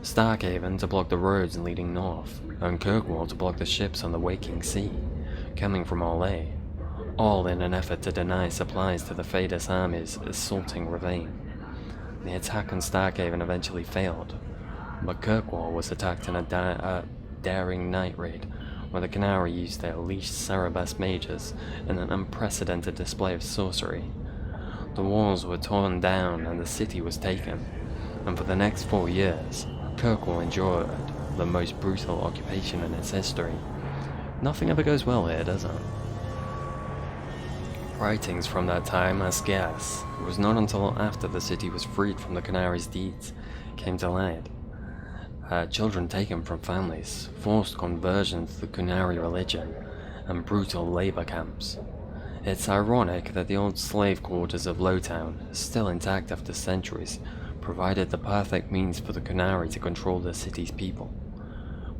Starkhaven to block the roads leading north, and Kirkwall to block the ships on the Waking Sea, coming from Orlais, all in an effort to deny supplies to the Thedas armies assaulting Ravane. The attack on Starkhaven eventually failed, but Kirkwall was attacked in a daring night raid, where the Canary used their leashed Cerebus mages in an unprecedented display of sorcery. The walls were torn down and the city was taken, and for the next 4 years, Kirkwall endured the most brutal occupation in its history. Nothing ever goes well here, does it? Writings from that time are scarce. It was not until after the city was freed from the Canary's deeds came to light. Children taken from families, forced conversion to the Canary religion, and brutal labor camps. It's ironic that the old slave quarters of Lowtown, still intact after centuries, provided the perfect means for the Canary to control the city's people.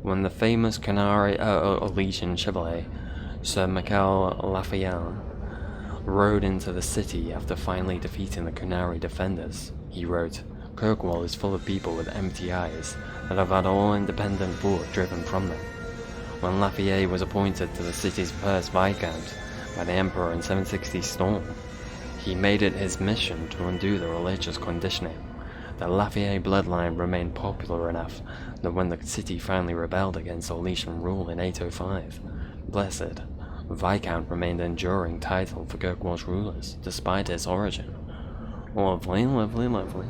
When the famous Canary Elysian Chevalier, Sir Michael Lafayette, rode into the city after finally defeating the Canary defenders, he wrote, "Kirkwall is full of people with empty eyes that have had all independent thought driven from them." When Lafayette was appointed to the city's first Viscount by the Emperor in 760 Storm, he made it his mission to undo the religious conditioning. The Lafayette bloodline remained popular enough that when the city finally rebelled against Orlesian rule in 805, Blessed, Viscount remained an enduring title for Kirkwall's rulers, despite its origin. Lovely, lovely, lovely.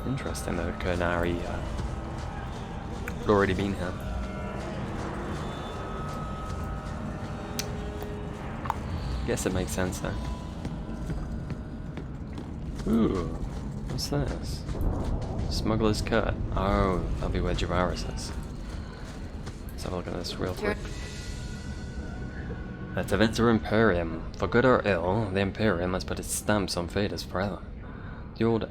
Interesting that the Canary had already been here. Guess it makes sense then. Ooh, What's this? Smuggler's Cut. Oh, that'll be where Javaris is. Let's have a look at this real quick. Let's enter Imperium. For good or ill, the Imperium has put its stamps on Thedas forever. The old...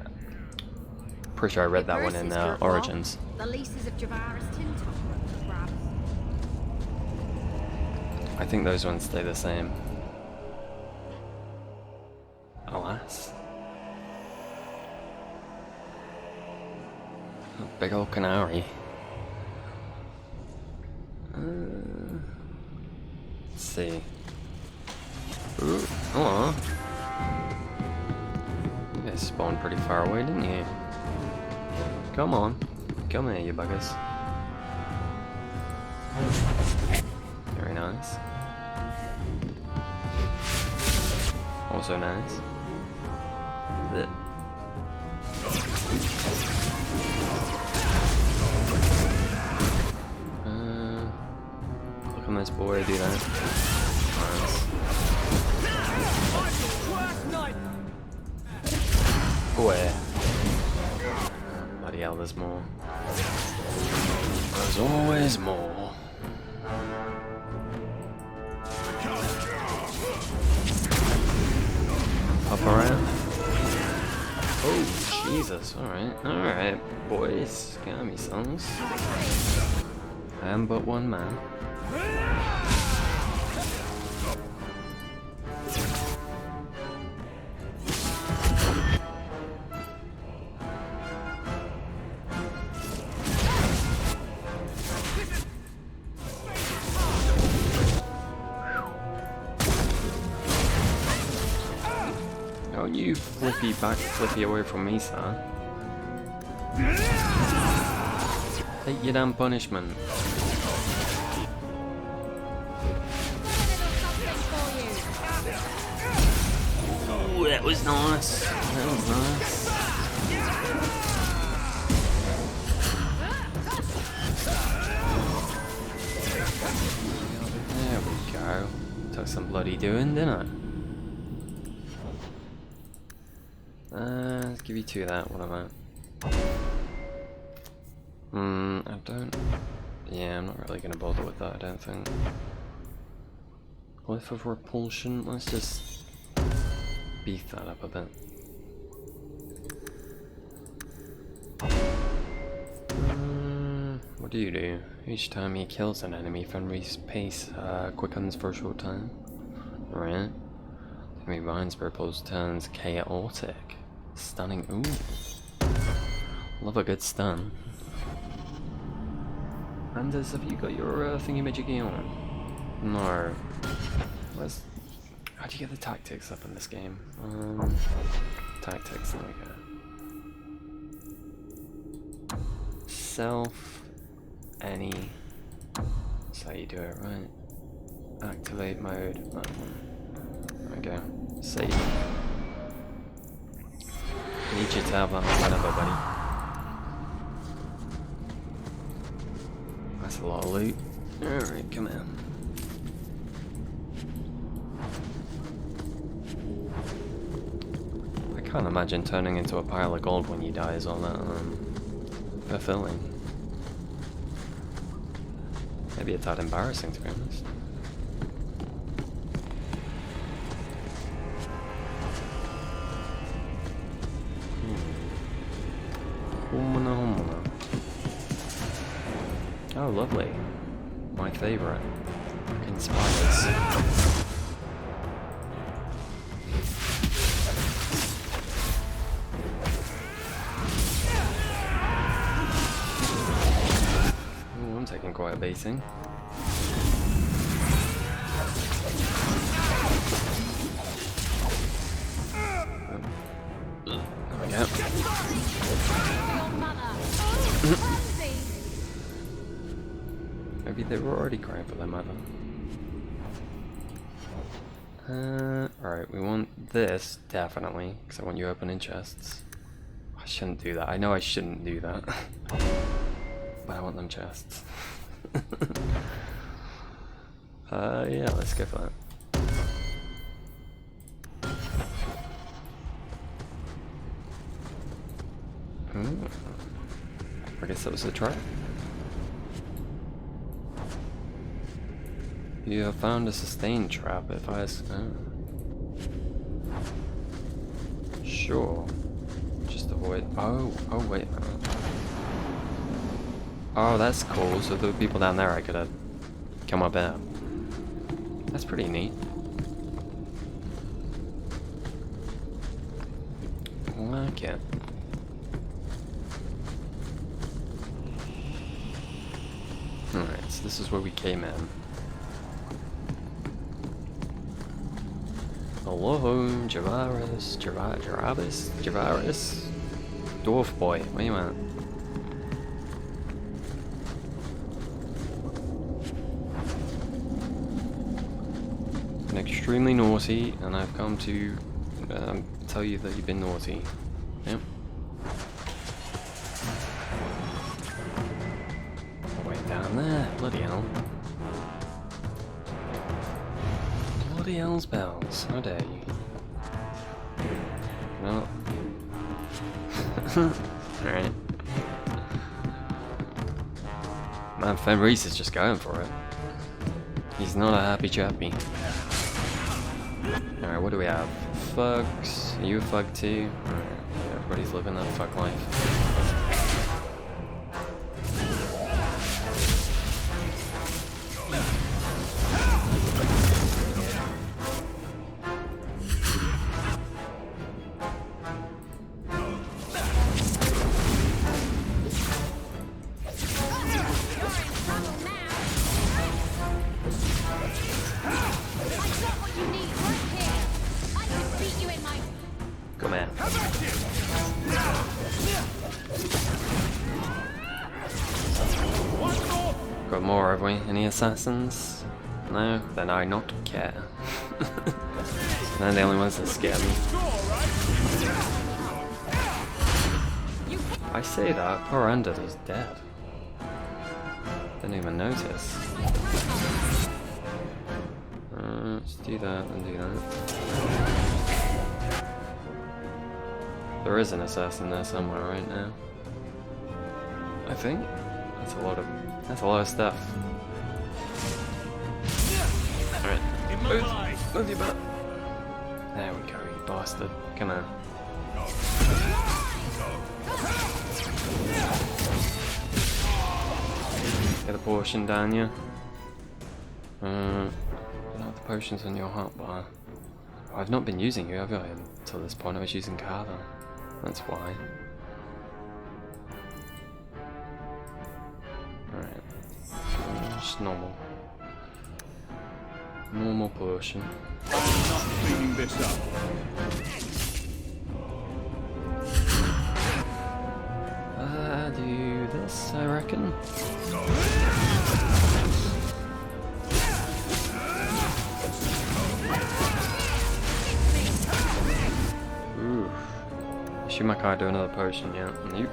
Pretty sure I read that one in Origins. The leases of Javaris Tintok were up for grabs. I think those ones stay the same. Alas. A big old canary. Let's see. Ooh, hello. You guys spawned pretty far away, didn't you? Come on. Come here, you buggers. Very nice. Also nice. Blech. Look at this boy do that. Nice. Boy. Bloody hell, there's more. There's always more. Up around. Oh, Jesus. Alright, boys. Got me songs. I am but one man. Don't you flippy away from me, son. Take your damn punishment. Ooh, that was nice. That was nice. There we go. Took some bloody doing, didn't I? Let's give you two of that. What am I? I don't... Yeah, I'm not really gonna bother with that, I don't think. Glyph of Repulsion, let's just beef that up a bit. What do you do? Each time he kills an enemy, Fenrir's pace quickens for a short time. Alright. Enemy binds purples turns chaotic. Stunning. Ooh. Love a good stun. Anders, have you got your thingy-majiggy on? No. How do you get the tactics up in this game? Tactics, there we go. Self, any. That's how you do it, right? Activate mode. There we go. Save. Need you to have that whenever, buddy. That's a lot of loot. Alright, come in. I can't imagine turning into a pile of gold when you die is all that fulfilling. Maybe a tad embarrassing, to be honest. Oh, lovely. My favourite. Fucking spiders. Ooh, I'm taking quite a beating. There we go. Maybe they were already crying for their mother. Alright, we want this, definitely, because I want you opening chests. I shouldn't do that. I know I shouldn't do that. But I want them chests. Yeah, let's go for that. guess that was a trap. You have found a sustained trap. If I sure. Just avoid. Oh, wait a minute. Oh, that's cool. So there were people down there I could have come up at. That's pretty neat. I like it. Alright, so this is where we came in. Hello, Javaris, Javaris? Dwarf boy, where you at? Been extremely naughty, and I've come to tell you that you've been naughty. Yep. Way down there, bloody hell. Bloody hell's bells, how dare you? Well. Alright. Man, Fenris is just going for it. He's not a happy chappy. Alright, what do we have? Fugs. Are you a fug too? Alright, everybody's living that fuck life. Come here. Got more, have we? Any assassins? No? Then I not care. They're the only ones that scare me. I say that, poor Undead is dead. Didn't even notice. Let's do that and do that. There is an assassin there somewhere right now. I think. That's a lot of stuff. Alright. Move your butt. There we go, you bastard. Come on. Get a portion down you. You don't have the potions on your hotbar. I've not been using you, have I? Until this point I was using Kava. That's why. Alright. Just normal. Normal portion. Not cleaning this up. Do this, I reckon. Ooh. Shumakai do another potion, yeah. Nope.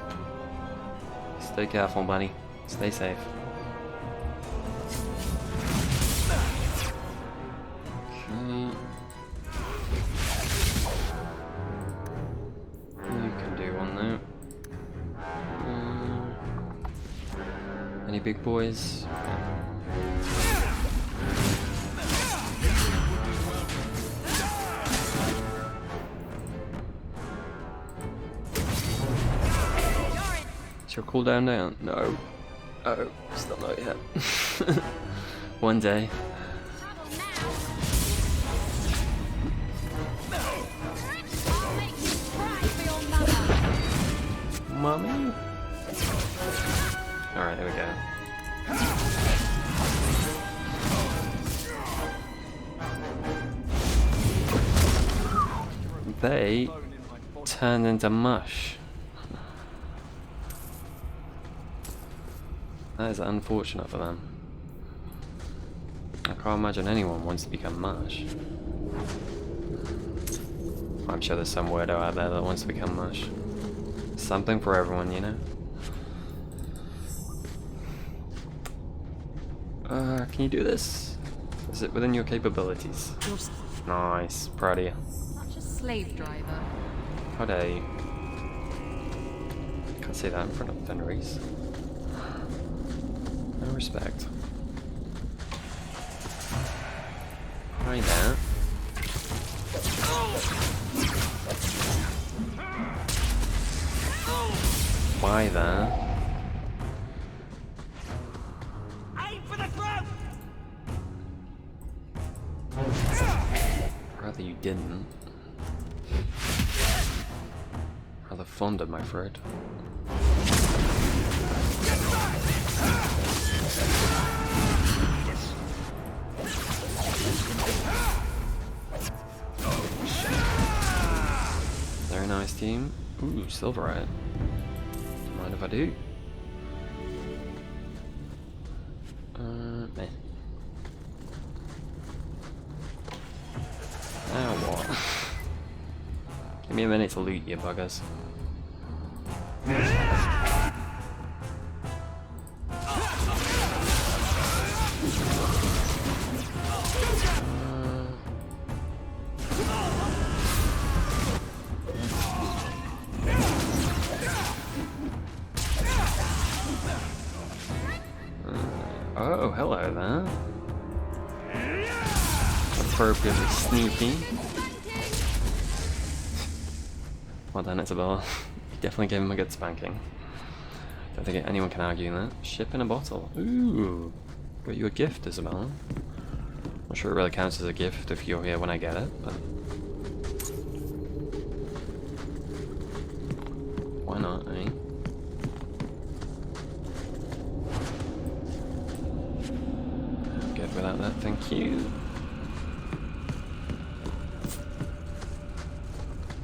Stay careful, buddy. Stay safe. Okay. You can do one now. Any big boys? Is your cooldown down? No. Oh, still not yet. One day. Mommy? Alright, there we go. They turned into mush. That is unfortunate for them. I can't imagine anyone wants to become mush. I'm sure there's some weirdo out there that wants to become mush. Something for everyone, you know? Can you do this? Is it within your capabilities? Nice, proud of you. Such a slave driver. How dare you? Can't say that in front of Fenris. No respect. Hi there. Why there? Aim for the throat! Rather you didn't. Rather fond of my Fred. Very nice team. Ooh, Silverite. Mind if I do? Meh. Now what? Give me a minute to loot you buggers. Oh, hello there. Appropriately sneaky. Well done, Isabella. You definitely gave him a good spanking. Don't think anyone can argue that. Ship in a bottle. Ooh. Got you a gift, Isabella. Not sure it really counts as a gift if you're here when I get it, but... why not, eh? Good without that, thank you.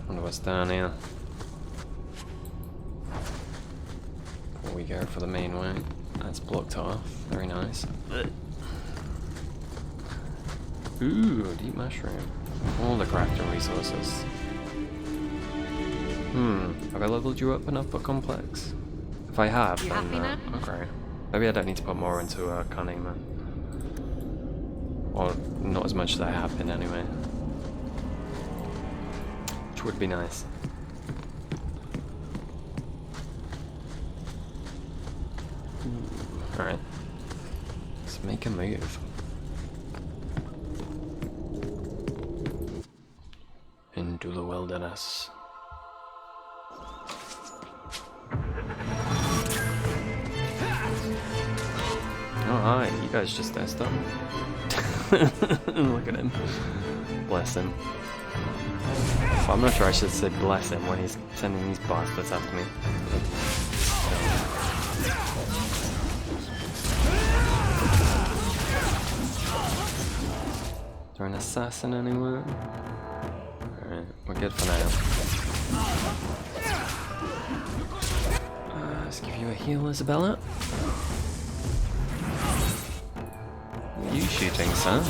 Wonder what's down here. Before we go for the main way. That's blocked off. Very nice. Ooh, deep mushroom. All the crafting resources. Have I leveled you up enough for complex? If I have, You then happy now? okay. Maybe I don't need to put more into cunning then. Or not as much as I have been anyway. Which would be nice. Alright. Let's make a move. Into the wilderness. Oh hi, you guys just messed up. Look at him. Bless him. Well, I'm not sure I should say bless him when he's sending these bastards after me. Is there an assassin anywhere? Alright, we're good for now. Let's give you a heal, Isabella. What are you shooting, son?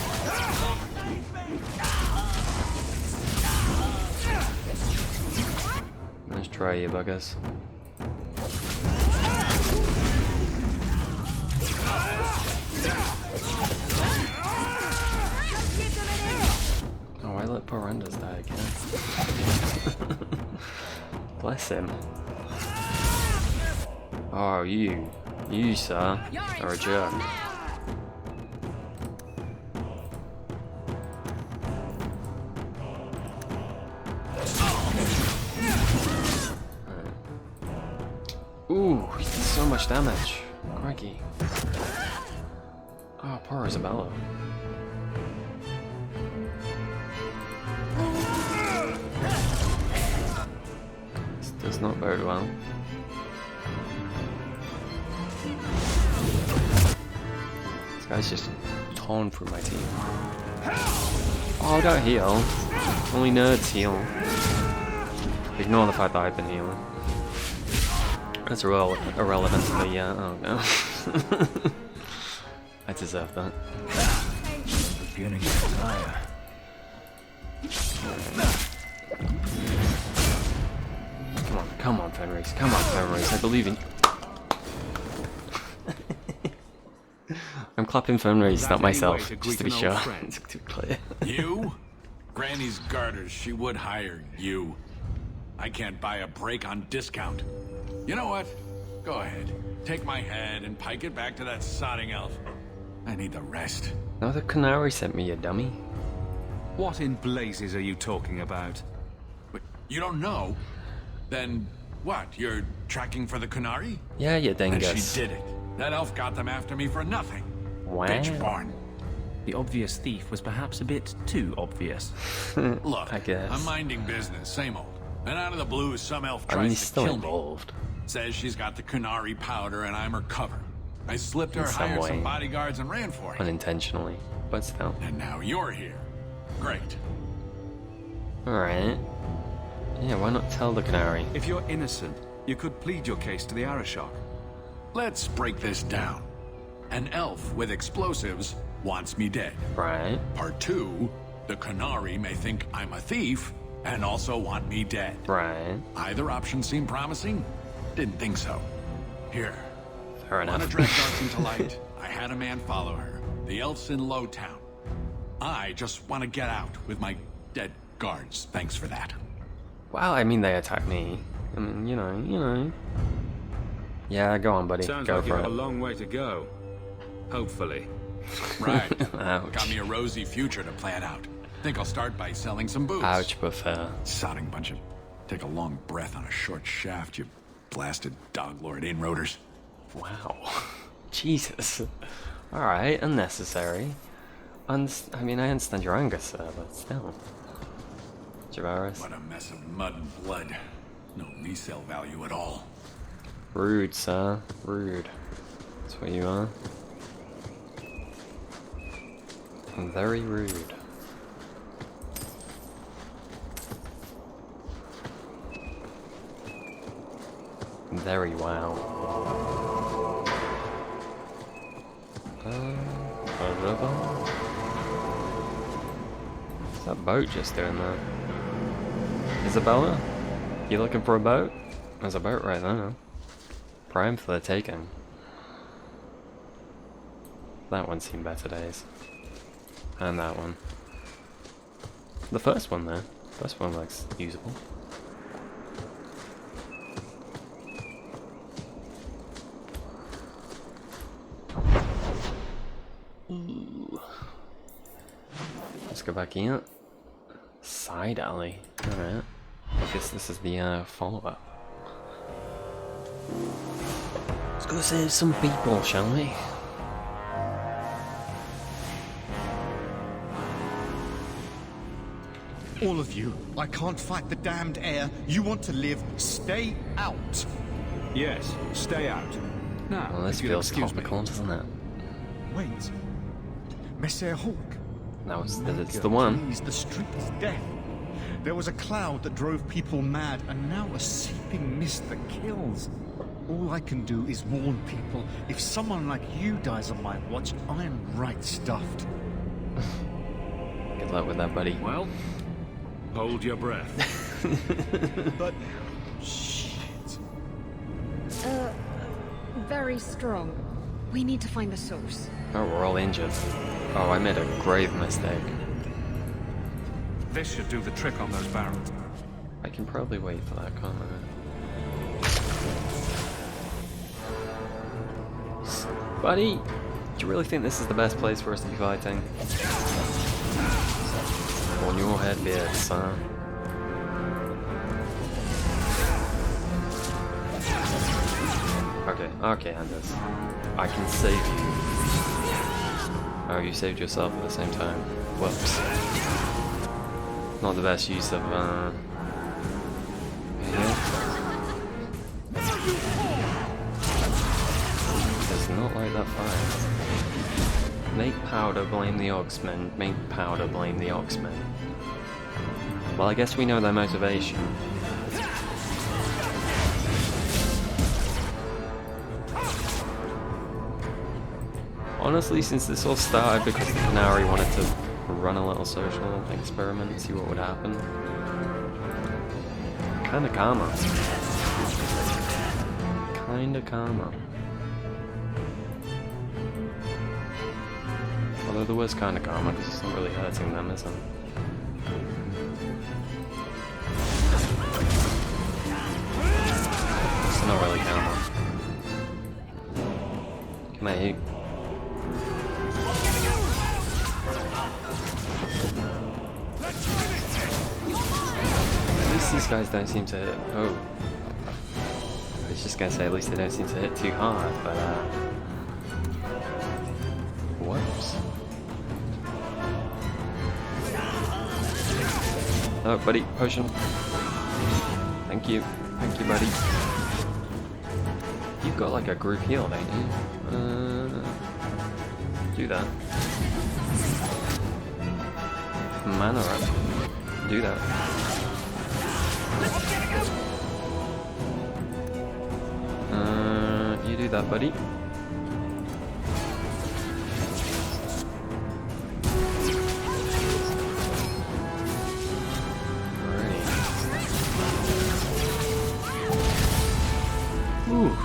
Let's try you buggers. Oh, I let Porandas die again. Bless him. Oh, you, sir, are a jerk. Ooh, he did so much damage. Crikey. Oh, poor Isabella. This does not bode well. This guy's just torn through my team. Oh, don't heal. Only nerds heal. Ignore the fact that I've been healing. That's irrelevant to the, oh no. I deserve that. Beginning to tire. Come on, Fenris. Come on, Fenris. I believe in you. I'm clapping Fenris, not myself, just to be sure. It's too clear. You? Granny's garters, she would hire you. I can't buy a break on discount. You know what? Go ahead. Take my head and pike it back to that sodding elf. I need the rest. No, the canary sent me, you dummy. What in blazes are you talking about? But you don't know? Then what? You're tracking for the canary? Yeah, you dingus. And she did it. That elf got them after me for nothing. Wow. Bitch born. The obvious thief was perhaps a bit too obvious. Look, I guess. I'm minding business, same old. And out of the blue, some elf I mean, he's tries to still kill involved. me. Says she's got the canary powder and I'm her cover. I slipped her, In some hired way. some bodyguards, and ran for it. Unintentionally, but still. And now you're here. Great. Alright. Yeah, why not tell the canary? If you're innocent, you could plead your case to the Arashok. Let's break this down. An elf with explosives wants me dead. Right. Part 2, the canary may think I'm a thief and also want me dead. Right. Either option seemed promising? Didn't think so. Here. Fair enough. Want to drag darts into light? I had a man follow her. The elf's in Lowtown. I just want to get out with my dead guards. Thanks for that. Well, I mean, they attacked me. I mean, you know. Yeah, go on, buddy. Sounds go like you for have it. a long way to go. Hopefully. Right. Ouch. Got me a rosy future to plan out. Think I'll start by selling some booze. Ouch, but fair. Sodding bunch of... Take a long breath on a short shaft, you blasted dog lord inroaders. Wow. Jesus. Alright, unnecessary. I mean, I understand your anger, sir, but still. Javaris. What a mess of mud and blood. No resale value at all. Rude, sir. Rude. That's what you are. Very rude. Very wow. What's that boat just doing there? Isabella? You looking for a boat? There's a boat right there. Prime for the taking. That one's seen better days. And that one. The first one there. First one looks usable. Ooh. Let's go back in. Side alley. Alright. I guess this is the follow-up. Let's go save some people, shall we? All of you, I can't fight the damned air. You want to live, stay out. Yes, stay out. Now, Well, this if you'll feels excuse me. topical, doesn't it? Wait. Messer Hawk. That was My it's God, the one. Please, the street is death. There was a cloud that drove people mad, and now a seeping mist that kills. All I can do is warn people. If someone like you dies on my watch, I am right stuffed. Good luck with that, buddy. Well, hold your breath. But... shit. Very strong. We need to find the source. Oh, we're all injured. Oh, I made a grave mistake. This should do the trick on those barrels. I can probably wait for that, can't I? Buddy, do you really think this is the best place for us to be fighting? On your head, beard, son. Okay, Anders. I can save you. Oh, you saved yourself at the same time. Whoops. Not the best use of, Does not like that fire. Make powder, blame the Oxmen. Make powder, blame the Oxmen. Well, I guess we know their motivation. Honestly, since this all started because the Canary wanted to run a little social experiment and see what would happen. Kinda karma. Kinda karma. Although there was kinda karma because it's not really hurting them, is it? It's not really karma. Mate. At least these guys don't seem to hit. Oh. I was just gonna say, at least they don't seem to hit too hard, but whoops. Oh, buddy, potion. Thank you, buddy. You've got like a group heal, don't you? Do that. Mana up. Do that. You do that, buddy. Ooh,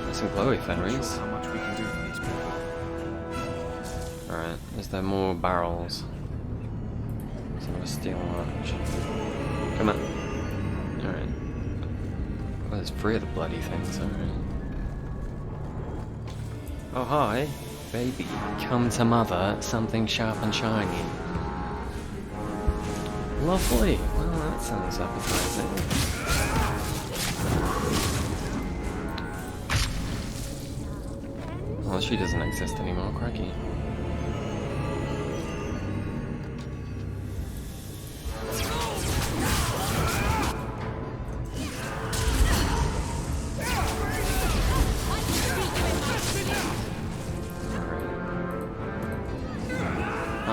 that's some glowy fenris. How much we can do for these people? Alright, is there more barrels? Some of a steel launch. Come on. Alright. Well, there's 3 of the bloody things, alright. Oh, hi, baby. Come to mother, something sharp and shiny. Lovely. Well, that sounds appetizing. Well, she doesn't exist anymore, cracky.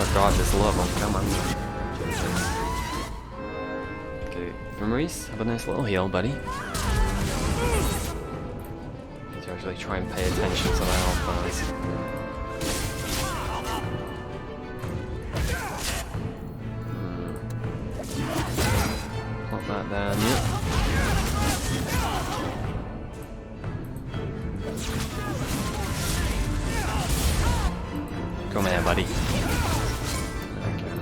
Oh god, there's a lot of them, come on. Okay, Maurice, have a nice little heal, buddy. To actually try and pay attention to the health bars. Pop that down, yep. Come here, buddy. Okay.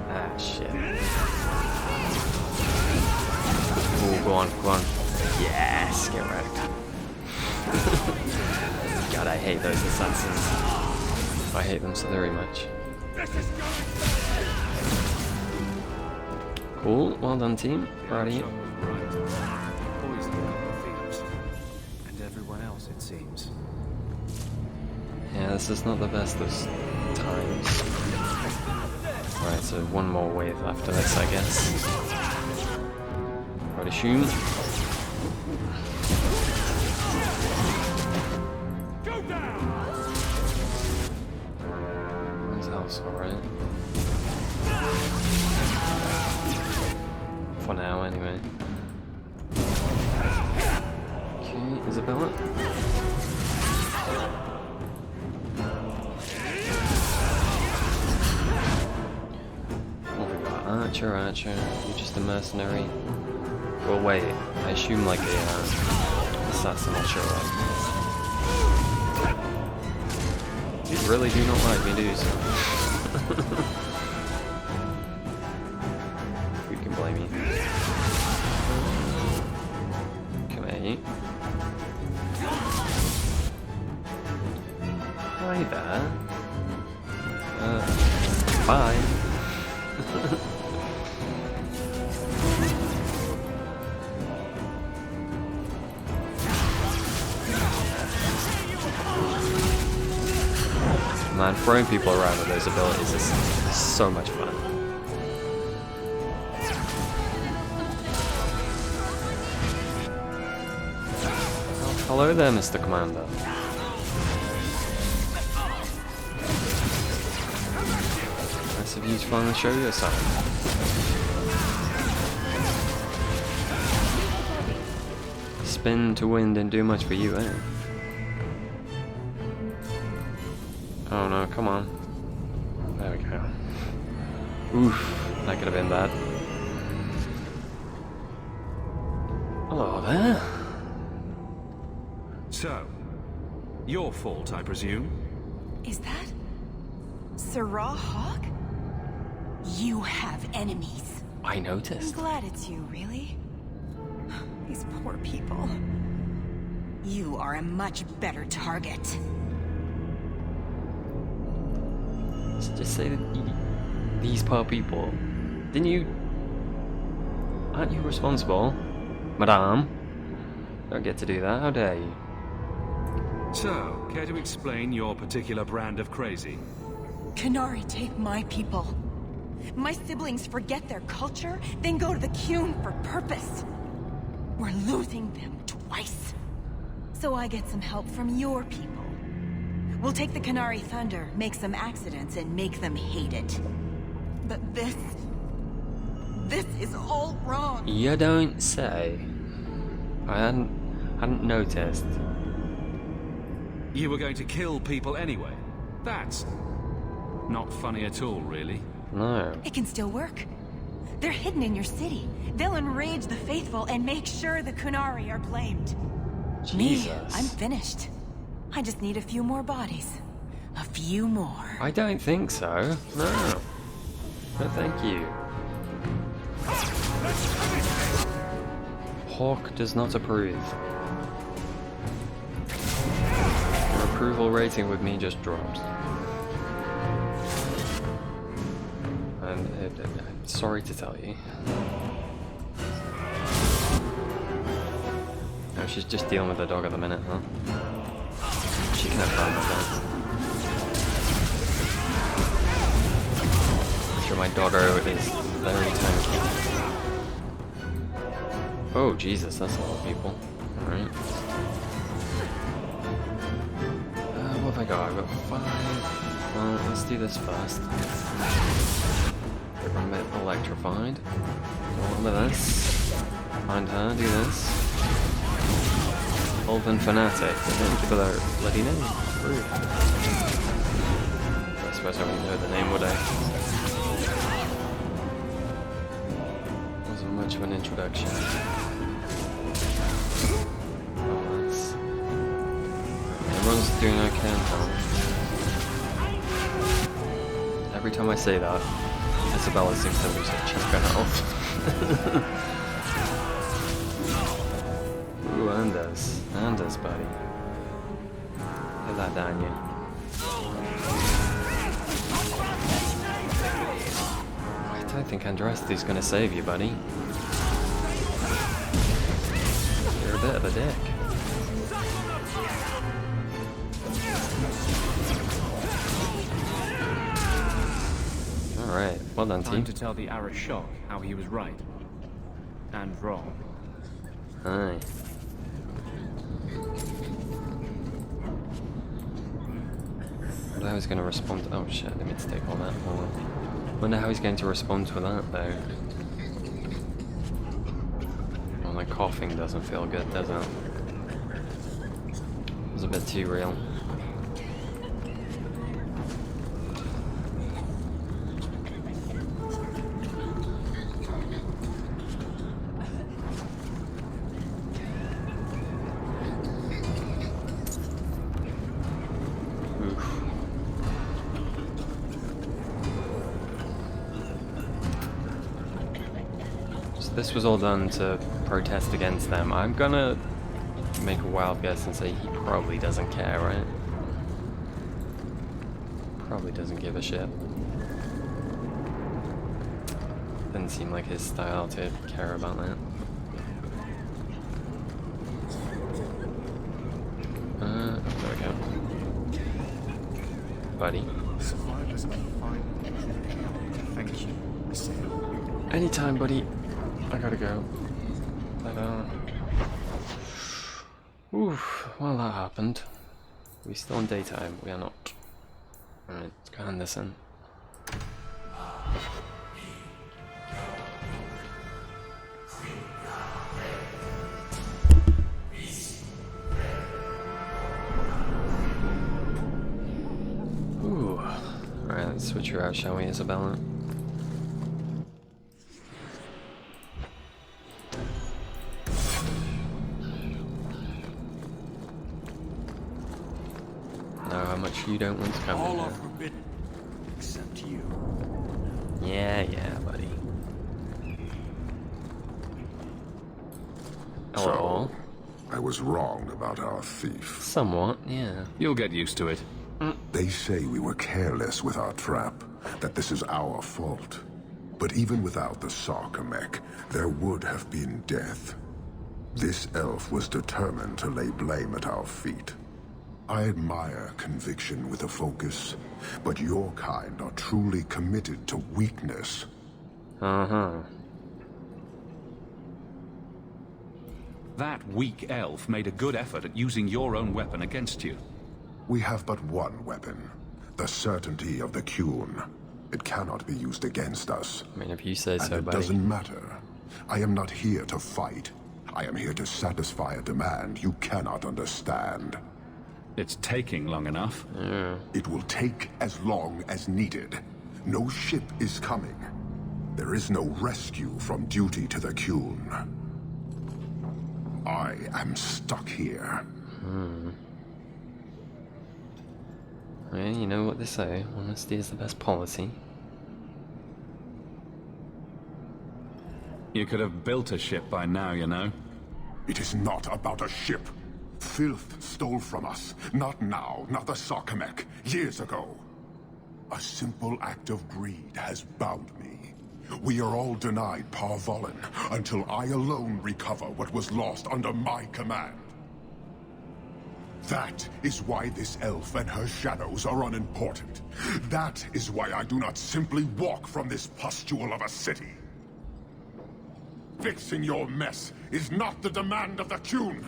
Ah, shit. Ooh, go on, go on. Yes, get wrecked. God, I hate those assassins. I hate them so very much. Cool, well done, team. Proud of you. And everyone else, it seems. Yeah, this is not the best of times. Right, so one more wave after this, I guess. I'd assume. Where's else, alright? For now, anyway. Okay, Isabella. Archer, you're just a mercenary. Well, wait, I assume like a assassin will show up. You really do not like me, do you? Who can blame you? Come here. Hi there. Bye. Man, throwing people around with those abilities is so much fun. Oh, hello there, Mr. Commander. Nice of you to finally show yourself. Spin to win didn't do much for you, eh? Oh no, come on. There we go. Oof, that could have been bad. Hello there. So, your fault, I presume? Is that Sirrah Hawk? You have enemies. I noticed. I'm glad it's you, really. These poor people. You are a much better target. Let's just say that these poor people. Didn't you? Aren't you responsible, Madame? Don't get to do that. How dare you? So, care to explain your particular brand of crazy? Qunari take my people. My siblings forget their culture, then go to the Qun for purpose. We're losing them twice. So I get some help from your people. We'll take the Qunari thunder, make some accidents, and make them hate it. But this is all wrong. You don't say. I hadn't noticed. You were going to kill people anyway. That's not funny at all, really. No. It can still work. They're hidden in your city. They'll enrage the faithful and make sure the Qunari are blamed. Jesus. Me, I'm finished. I just need a few more bodies. A few more. I don't think so. No. No, thank you. Hawk does not approve. Your approval rating with me just drops. And I'm sorry to tell you. No, she's just dealing with the dog at the minute, huh? She can have fun with that. I'm sure my doggo is very tanky. Oh, Jesus, that's a lot of people. Alright. What have I got? I've got 5. Well, let's do this first. Get one bit electrified. Go on with this. Find her, do this. Elven Fanatic. They didn't give her their bloody name. Rude. I suppose I wouldn't know the name, would I? Wasn't much of an introduction. Everyone's doing okay now. Every time I say that, Isabella seems to lose her check on health. Ooh, Anders, buddy. Hit that down, you. I don't think Andraste's gonna save you, buddy. You're a bit of a dick. Alright, well done, team. Time to tell the Arashok how he was right. And wrong. Aye. Wonder how he's going to respond to... Oh shit, I didn't mean to take all that forward. Wonder how he's going to respond to that, though. Well, the coughing doesn't feel good, does it? It was a bit too real. This was all done to protest against them. I'm gonna make a wild guess and say he probably doesn't care, right? Probably doesn't give a shit. Doesn't seem like his style to care about that. There we go. Buddy. Survivors are fine. Thank you. Anytime, buddy. I gotta go. But, oof, well that happened. We still in daytime? We are not. Alright, let's go hand this in. Ooh. Alright, let's switch her out, shall we, Isabella? You don't want to come in All here. are forbidden, except you. Yeah, buddy. Hello. I was wrong about our thief. Somewhat, yeah. You'll get used to it. They say we were careless with our trap, that this is our fault. But even without the Sarkamek, there would have been death. This elf was determined to lay blame at our feet. I admire conviction with a focus, but your kind are truly committed to weakness. Uh-huh. That weak elf made a good effort at using your own weapon against you. We have but one weapon, the certainty of the Qun. It cannot be used against us. I mean, if you say so, and it buddy. doesn't matter. I am not here to fight. I am here to satisfy a demand you cannot understand. It's taking long enough. Yeah. It will take as long as needed. No ship is coming. There is no rescue from duty to the Qun. I am stuck here. Yeah, you know what they say. Honesty is the best policy. You could have built a ship by now, you know. It is not about a ship. Filth stole from us. Not now, not the Sarkamek. Years ago. A simple act of greed has bound me. We are all denied Parvolin until I alone recover what was lost under my command. That is why this elf and her shadows are unimportant. That is why I do not simply walk from this pustule of a city. Fixing your mess is not the demand of the Qun,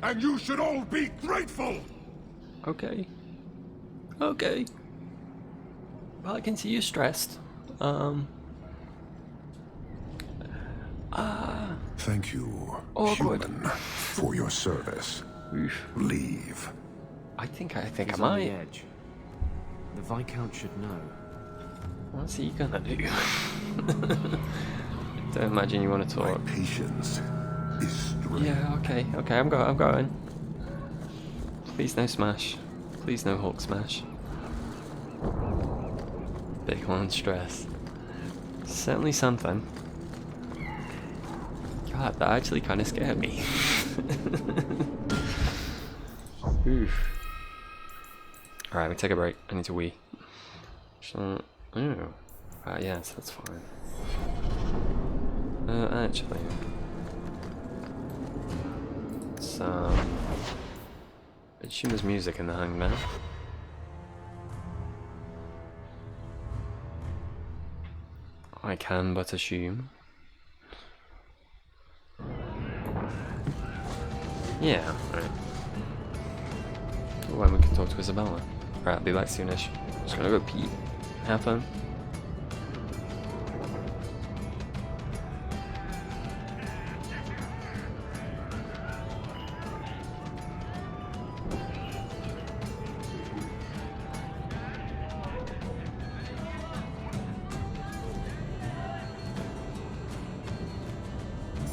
and you should all be grateful! Okay. Okay. Well, I can see you stressed. Thank you, Awkward. human, for your service. Oof. Leave. I think I He's on might. the edge. The Viscount should know. What's he gonna do? Don't imagine you want to talk. My patience is strength. Yeah, okay, I'm going. Please no smash. Please no Hulk smash. Big one stress. Certainly something. God, that actually kind of scared me. Oof. Alright, we take a break. I need to wee. So, yes, that's fine. Actually. Let's assume there's music in the hangman. I can but assume. Yeah, right. When we can talk to Isabella. Right, I'll be back soonish. Just gonna go pee. Have fun.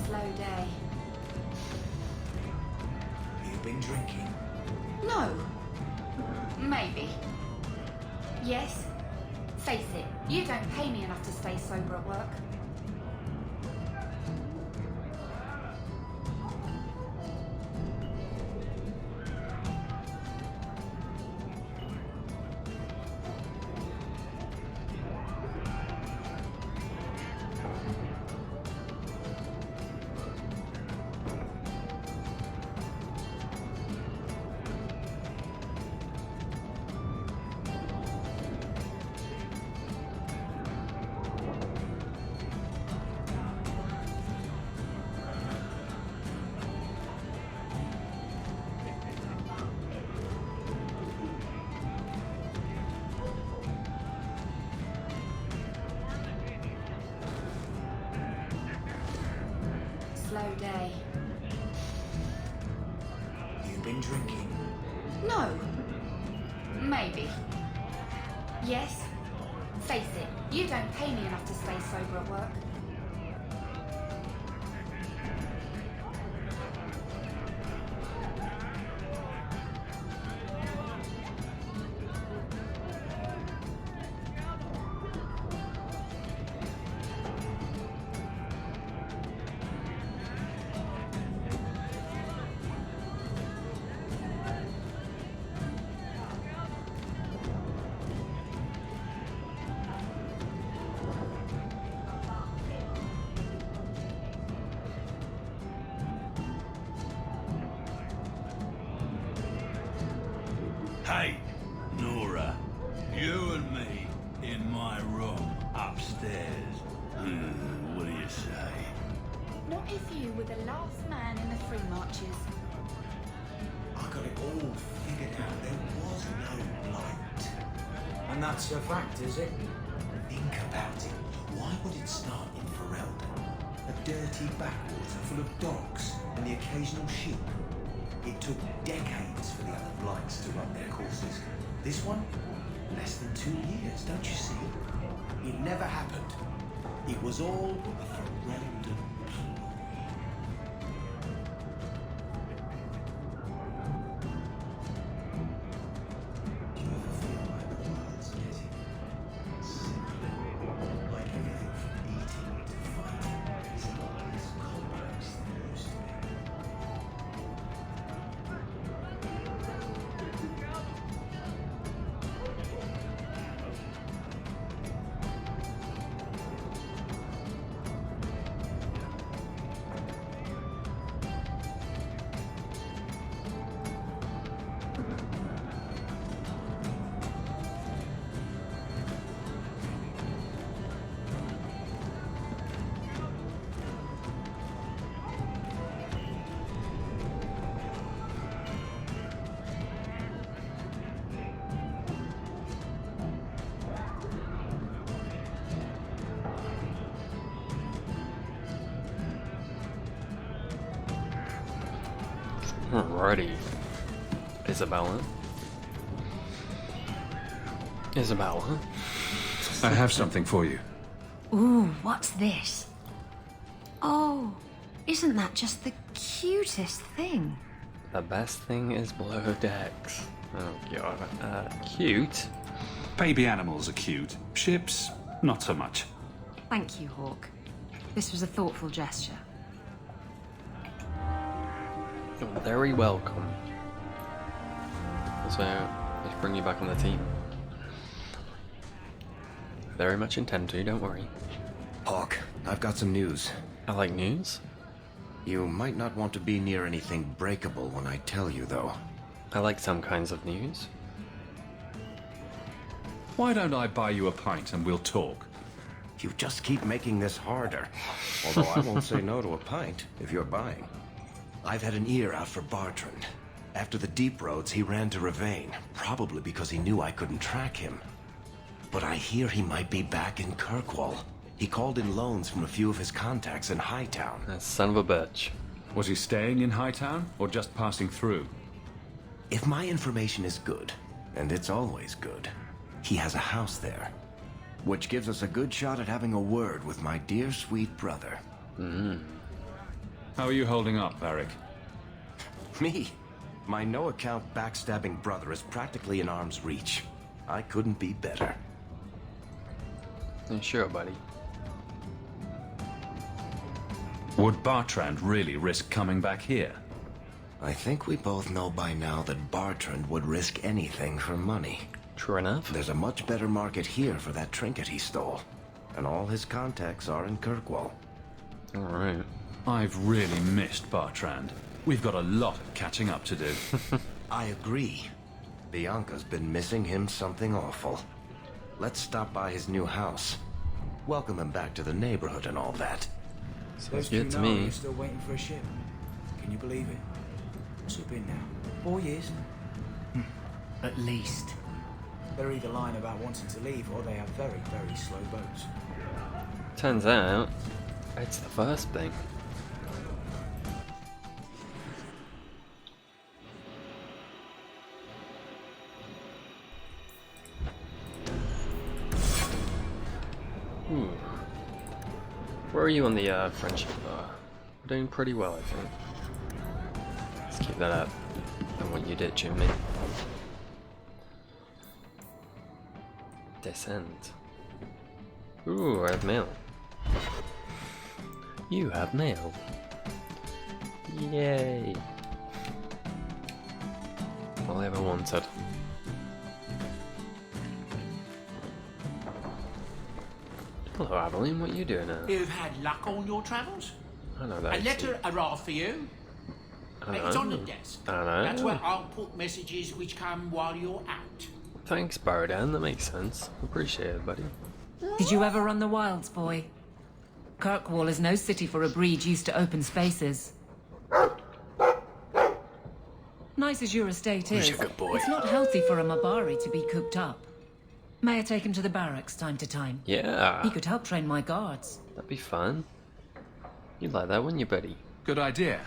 Slow day. You've been drinking? No. Maybe. Yes. Face it, you don't pay me enough to stay sober at work. Slow day. You've been drinking? No. Maybe. Yes. Face it, you don't pay me enough to stay sober at work. Hey, Nora. You and me in my room upstairs. What do you say? Not if you were the last man in the Free Marches. I got it all figured out. There was no blight. And that's a fact, is it? Think about it. Why would it start in Ferelden? A dirty backwater full of docks and the occasional ship. It took decades for the other blights to run their courses. This one? Less than 2 years, don't you see? It never happened. It was all a Ferelden ploy. Do you ever feel like the world's getting simpler? Like everything from eating to fighting is a lot less complex than it used to be? Alrighty. Isabella? Isabella? I have something for you. Ooh, what's this? Oh, isn't that just the cutest thing? The best thing is below decks. Oh god. Cute? Baby animals are cute. Ships, not so much. Thank you, Hawk. This was a thoughtful gesture. You're very welcome. So, let's bring you back on the team. Very much intend to, don't worry. Hawk, I've got some news. I like news? You might not want to be near anything breakable when I tell you, though. I like some kinds of news. Why don't I buy you a pint and we'll talk? You just keep making this harder. Although I won't say no to a pint if you're buying. I've had an ear out for Bartrand. After the deep roads, he ran to Ravane, probably because he knew I couldn't track him. But I hear he might be back in Kirkwall. He called in loans from a few of his contacts in Hightown. That son of a bitch. Was he staying in Hightown, or just passing through? If my information is good, and it's always good, he has a house there. Which gives us a good shot at having a word with my dear sweet brother. How are you holding up, Varric? Me? My no-account backstabbing brother is practically in arm's reach. I couldn't be better. Sure, buddy. Would Bartrand really risk coming back here? I think we both know by now that Bartrand would risk anything for money. True enough. There's a much better market here for that trinket he stole. And all his contacts are in Kirkwall. Alright. I've really missed Bartrand. We've got a lot of catching up to do. I agree. Bianca's been missing him something awful. Let's stop by his new house. Welcome him back to the neighborhood and all that. Sounds good to me. You're still waiting for a ship. Can you believe it? What's it been now? 4 years? At least. They're either lying about wanting to leave, or they have very, very slow boats. Turns out, it's the first thing. Where are you on the friendship bar? We're doing pretty well, I think. Let's keep that up. I want you ditching me. Descend. Ooh, I have mail. You have mail. Yay. All I ever wanted. Hello, Aveline. What are you doing now? You've had luck on your travels? I know that. A letter arrived for you. It's on the desk. I know. That's where I'll put messages which come while you're out. Thanks, Bodan. That makes sense. Appreciate it, buddy. Did you ever run the wilds, boy? Kirkwall is no city for a breed used to open spaces. Nice as your estate is, it's not healthy for a Mabari to be cooped up. May I take him to the barracks time to time? Yeah. He could help train my guards. That'd be fun. You'd like that, wouldn't you, buddy? Good idea.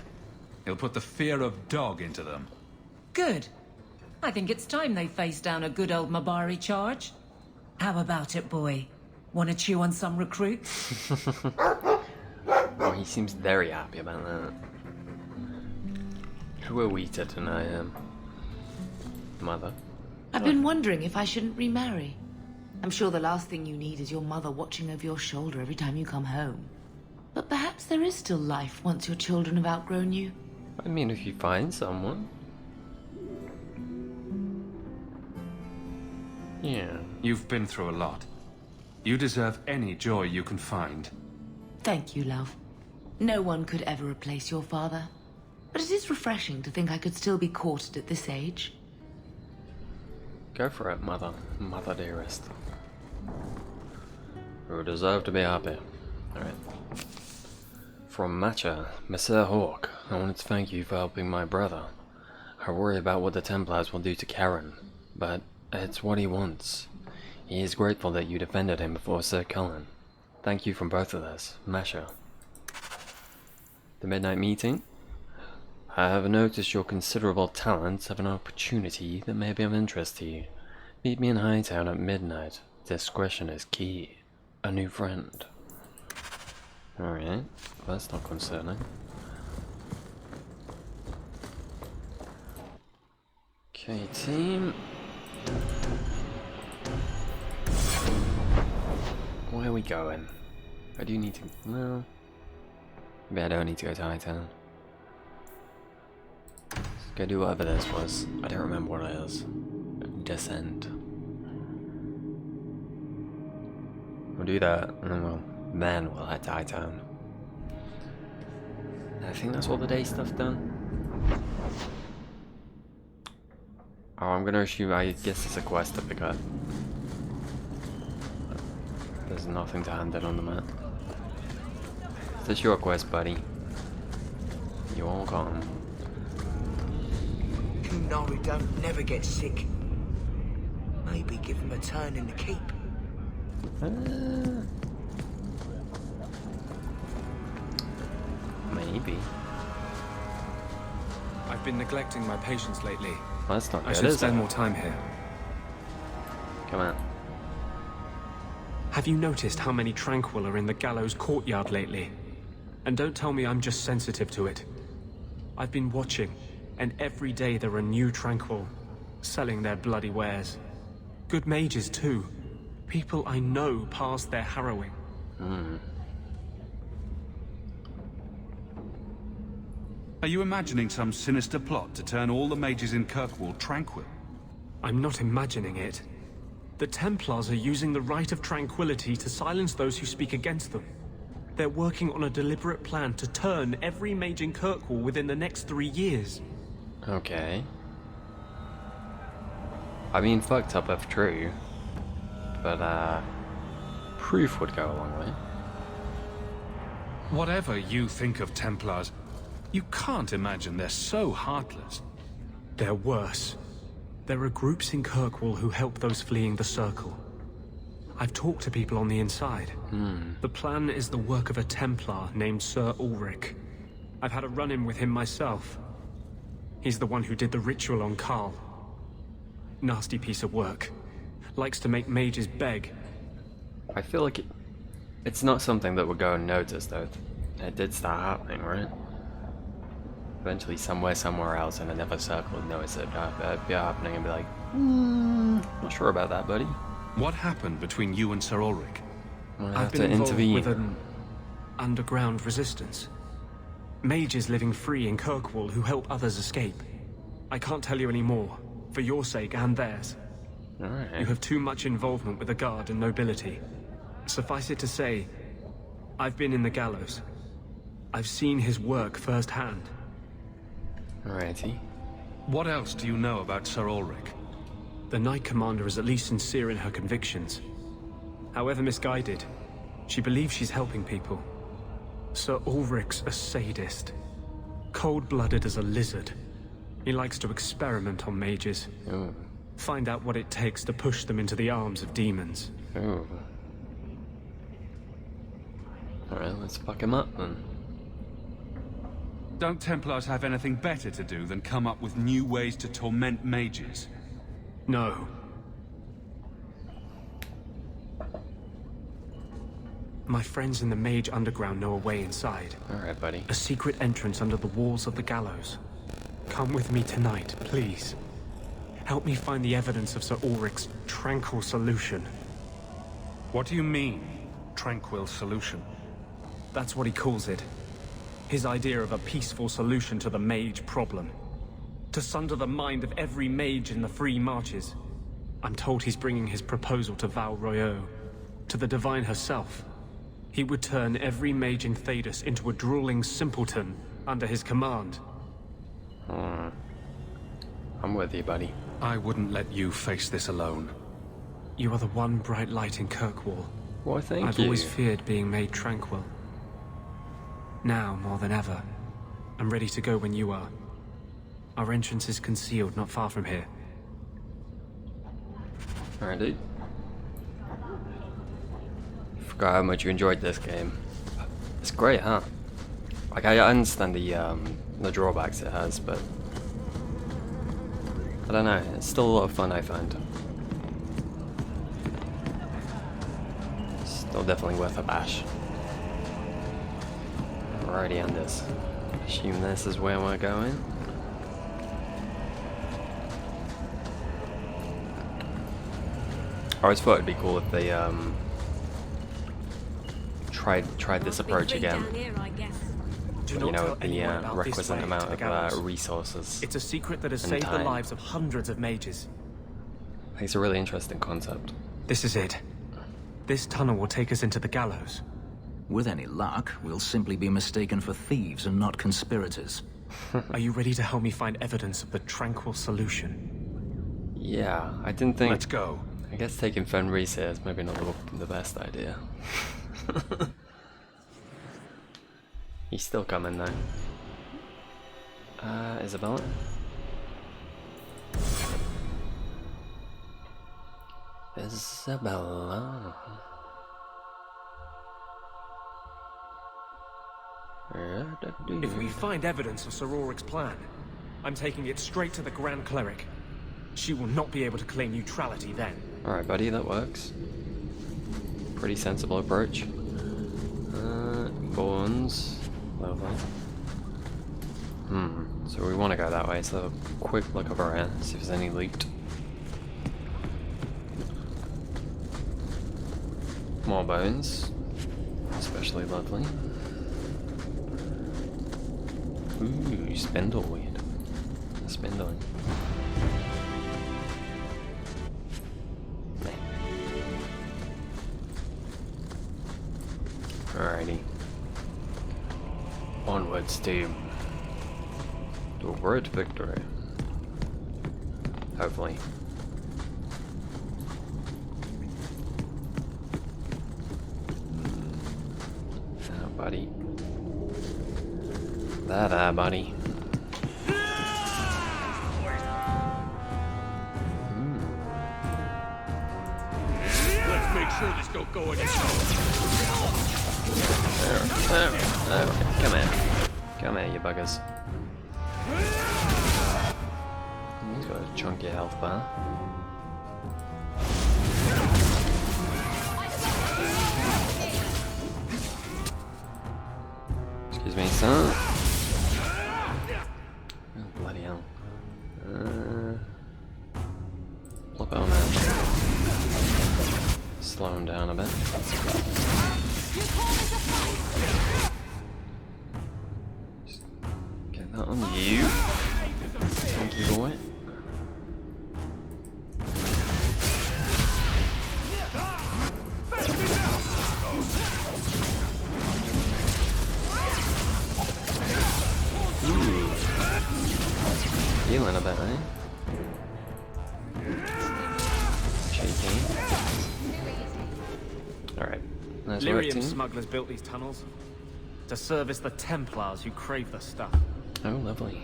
He'll put the fear of dog into them. Good. I think it's time they face down a good old Mabari charge. How about it, boy? Want to chew on some recruits? Oh, he seems very happy about that. Who are we to deny him? Mother? I've been wondering if I shouldn't remarry. I'm sure the last thing you need is your mother watching over your shoulder every time you come home. But perhaps there is still life once your children have outgrown you. I mean, if you find someone. Yeah. You've been through a lot. You deserve any joy you can find. Thank you, love. No one could ever replace your father. But it is refreshing to think I could still be courted at this age. Go for it, mother. Mother dearest. You deserve to be happy. Alright. From Matcha, Mr. Hawk, I wanted to thank you for helping my brother. I worry about what the Templars will do to Karen, but it's what he wants. He is grateful that you defended him before Sir Cullen. Thank you from both of us, Masha. The midnight meeting? I have noticed your considerable talents have an opportunity that may be of interest to you. Meet me in Hightown at midnight. Discretion is key. A new friend. Alright, that's not concerning. Okay, team. Where are we going? I do need to... no. Maybe I don't need to go to Hightown. Let's go do whatever this was. I don't remember what it is. Descent. We'll do that, and then we'll head to Hightown. I think that's all the day stuff done. Oh, I'm gonna assume, I guess it's a quest to pick up. There's nothing to hand in on the map. Is this your quest, buddy? You all gone. Nari don't never get sick. Maybe give him a turn in the keep. Maybe. I've been neglecting my patients lately. Well, that's not good, I should is spend it? more time here. Come on. Have you noticed how many Tranquil are in the gallows courtyard lately? And don't tell me I'm just sensitive to it. I've been watching, and every day there are new Tranquil, selling their bloody wares. Good mages too. People I know past their harrowing. Are you imagining some sinister plot to turn all the mages in Kirkwall tranquil? I'm not imagining it. The Templars are using the right of tranquility to silence those who speak against them. They're working on a deliberate plan to turn every mage in Kirkwall within the next 3 years. Okay. I mean, fucked up if true. But, proof would go a long way. Whatever you think of Templars, you can't imagine they're so heartless. They're worse. There are groups in Kirkwall who help those fleeing the Circle. I've talked to people on the inside. The plan is the work of a Templar named Sir Ulrich. I've had a run-in with him myself. He's the one who did the ritual on Karl. Nasty piece of work. Likes to make mages beg. I feel like it's not something that would go unnoticed, though. It did start happening, right? Eventually, somewhere else in another circle would notice it be happening and be like, not sure about that, buddy. What happened between you and Sir Ulrich? I've been involved with an underground resistance. Mages living free in Kirkwall who help others escape. I can't tell you any more, for your sake and theirs. Alright. You have too much involvement with the guard and nobility. Suffice it to say, I've been in the gallows. I've seen his work firsthand. Alrighty. What else do you know about Sir Ulrich? The Knight Commander is at least sincere in her convictions. However misguided, she believes she's helping people. Sir Ulrich's a sadist. Cold-blooded as a lizard. He likes to experiment on mages. Oh. Find out what it takes to push them into the arms of demons. Oh. Alright, let's fuck him up then. Don't Templars have anything better to do than come up with new ways to torment mages? No. My friends in the Mage Underground know a way inside. Alright, buddy. A secret entrance under the walls of the gallows. Come with me tonight, please. Help me find the evidence of Sir Ulrich's tranquil solution. What do you mean, tranquil solution? That's what he calls it. His idea of a peaceful solution to the mage problem. To sunder the mind of every mage in the Free Marches. I'm told he's bringing his proposal to Val Royeaux, to the Divine herself. He would turn every mage in Thedas into a drooling simpleton under his command. I'm with you, buddy. I wouldn't let you face this alone. You are the one bright light in Kirkwall. Why, thank I've you. always feared being made tranquil. Now, more than ever, I'm ready to go when you are. Our entrance is concealed not far from here. Alright, dude. Forgot how much you enjoyed this game. It's great, huh? Like, I understand the drawbacks it has, but I don't know, it's still a lot of fun, I find. Still definitely worth a bash. Alrighty, on this. Assume this is where we're going. I always thought it'd be cool if they tried this approach again. You know, with the requisite amount of resources. It's a secret that has and saved the time. lives of hundreds of mages. I think it's a really interesting concept. This is it. This tunnel will take us into the gallows. With any luck, we'll simply be mistaken for thieves and not conspirators. Are you ready to help me find evidence of the tranquil solution? Yeah, I didn't think... Let's go. I guess taking Fenris here is maybe not the best idea. He's still coming though. Isabella? Isabella. If we find evidence of Sir Ulrich's plan, I'm taking it straight to the Grand Cleric. She will not be able to claim neutrality then. Alright, buddy, that works. Pretty sensible approach. Bones. Lovely. So we want to go that way, so a quick look over here, see if there's any loot. More bones. Especially lovely. Ooh, spindleweed. Spindling. Alrighty. Onwards to a great victory. Hopefully. Oh, buddy. That, buddy. Let's make sure this don't go again. Okay, come here. Come here, you buggers. He's got a chunky health bar. Excuse me, son. Oh, bloody hell. Plop it on there. Slow him down a bit. Get that on you. Thank you, boy. Ooh. a bit, eh? Cheeky. Alright, nice work, Lyrium team. smugglers built these tunnels to service the Templars who crave the stuff. Oh, lovely.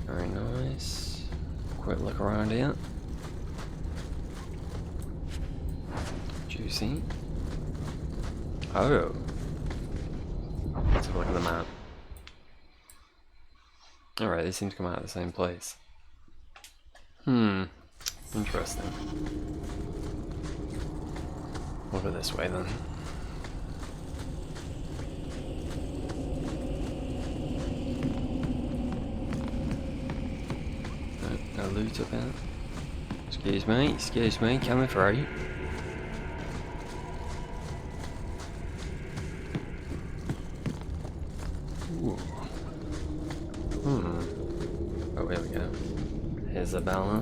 Very nice. Quick look around here. Juicy. Oh. Let's have a look at the map. Alright, they seem to come out of the same place. Interesting. We'll go this way then. No loot up here. Excuse me, coming through. Ooh. Oh, here we go. Isabella.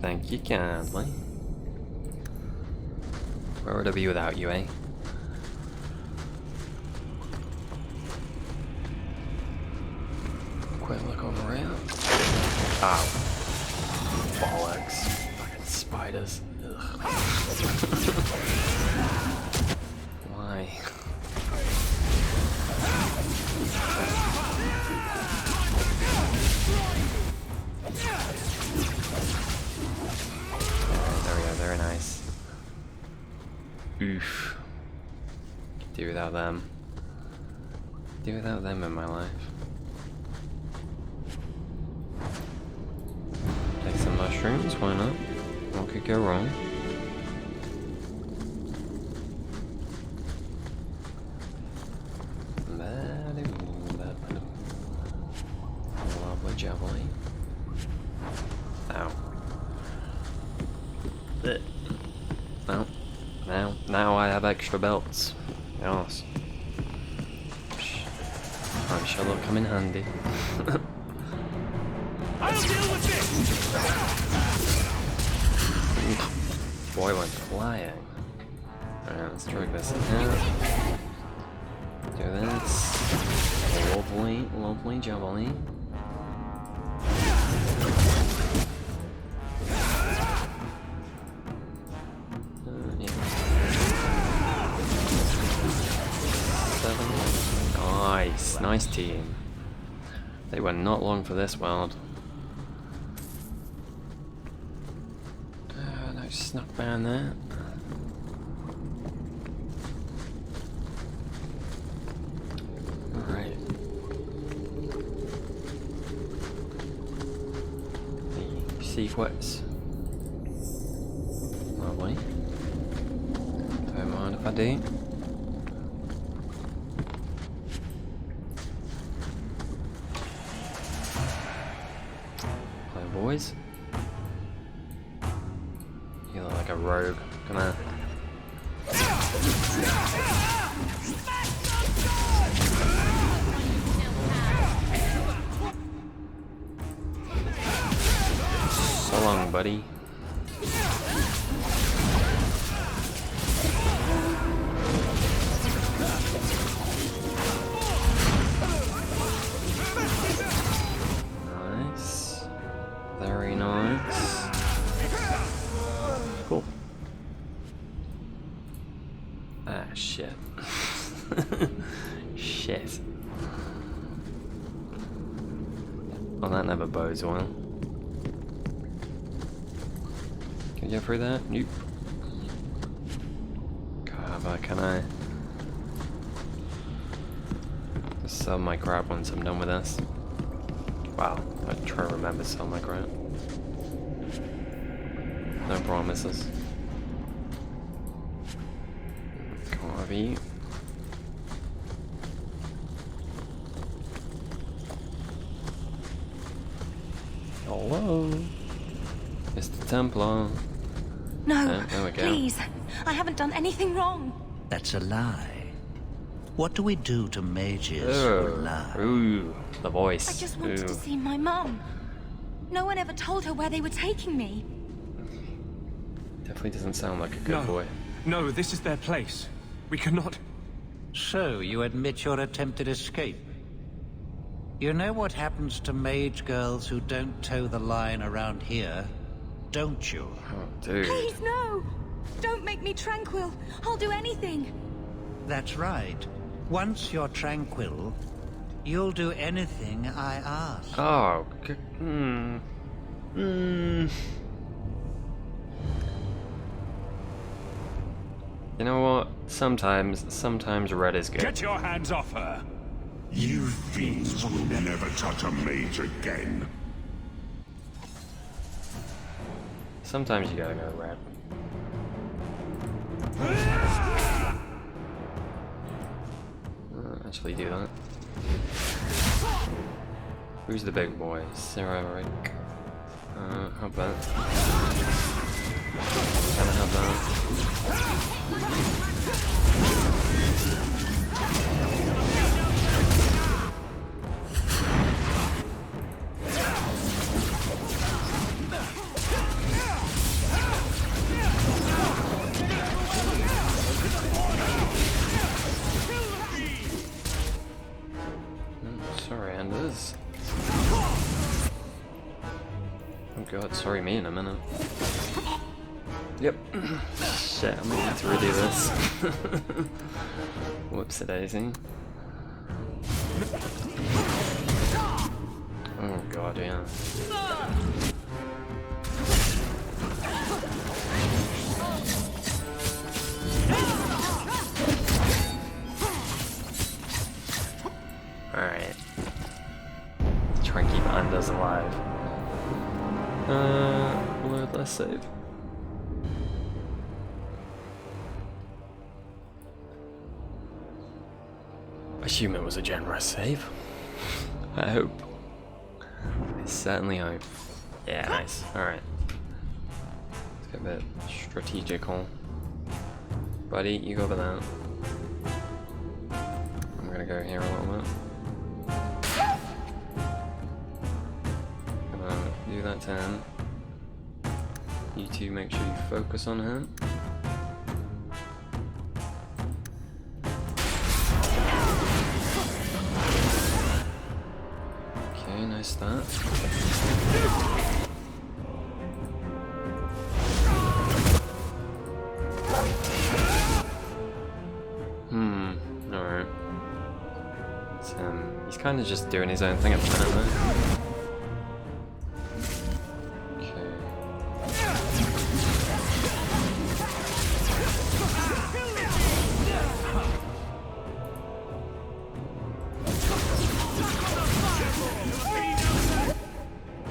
Thank you kindly. Where would I be without you, eh? Quick look over here. Ow. Bollocks. Fucking spiders. Ugh. Why? There we go, very nice. Oof. Could do without them. Do without them in my life. Take some mushrooms, why not? What could go wrong? Lovely jubbly. Ow. Well, now I have extra belts. Yes. I'm sure they'll come in handy. I'll deal with this. Boy went flying. Alright, let's drag this in here. Do this. Lovely, lovely jubbly. Nice, nice team. They were not long for this world. No snuck down there. Alright. The secrets. Lovely. Don't mind if I do. Boys, you look like a rogue. Come on. So long, buddy. Very nice. Cool. Ah, shit. Shit. Well, that never bodes well. Can you get through that? Nope. God, can I? Just sell my crap once I'm done with this. Wow, I try to remember to sell my crap. No promises. Copy. Hello, Mr. Templar. No, there we go. please. I haven't done anything wrong. That's a lie. What do we do to mages who lie? Ooh, the voice. I just wanted to see my mum. No one ever told her where they were taking me. Definitely doesn't sound like a good boy. No, this is their place. We cannot... So, you admit your attempted escape? You know what happens to mage girls who don't toe the line around here, don't you? Oh, dude. Please, no! Don't make me tranquil. I'll do anything. That's right. Once you're tranquil, you'll do anything I ask. Oh, You know what? Sometimes red is good. Get your hands off her! You fiends will never touch a mage again. Sometimes you gotta go red. Actually do that. Who's the big boy? Sarah. How about? Can I have that? Sorry, Anders. Oh god, sorry me in a minute. Yep. Shit, I might need to redo this. Whoopsie daisy. Oh god, yeah. Alright. Try and keep Anders alive. Let's save. I assume it was a generous save. I hope. I certainly hope. Yeah, nice. Alright. Let's get a bit strategical. Buddy, you go over there. I'm gonna go here a little bit. Do that to him. You two make sure you focus on him. Okay, nice start. Alright. He's kind of just doing his own thing at the minute though.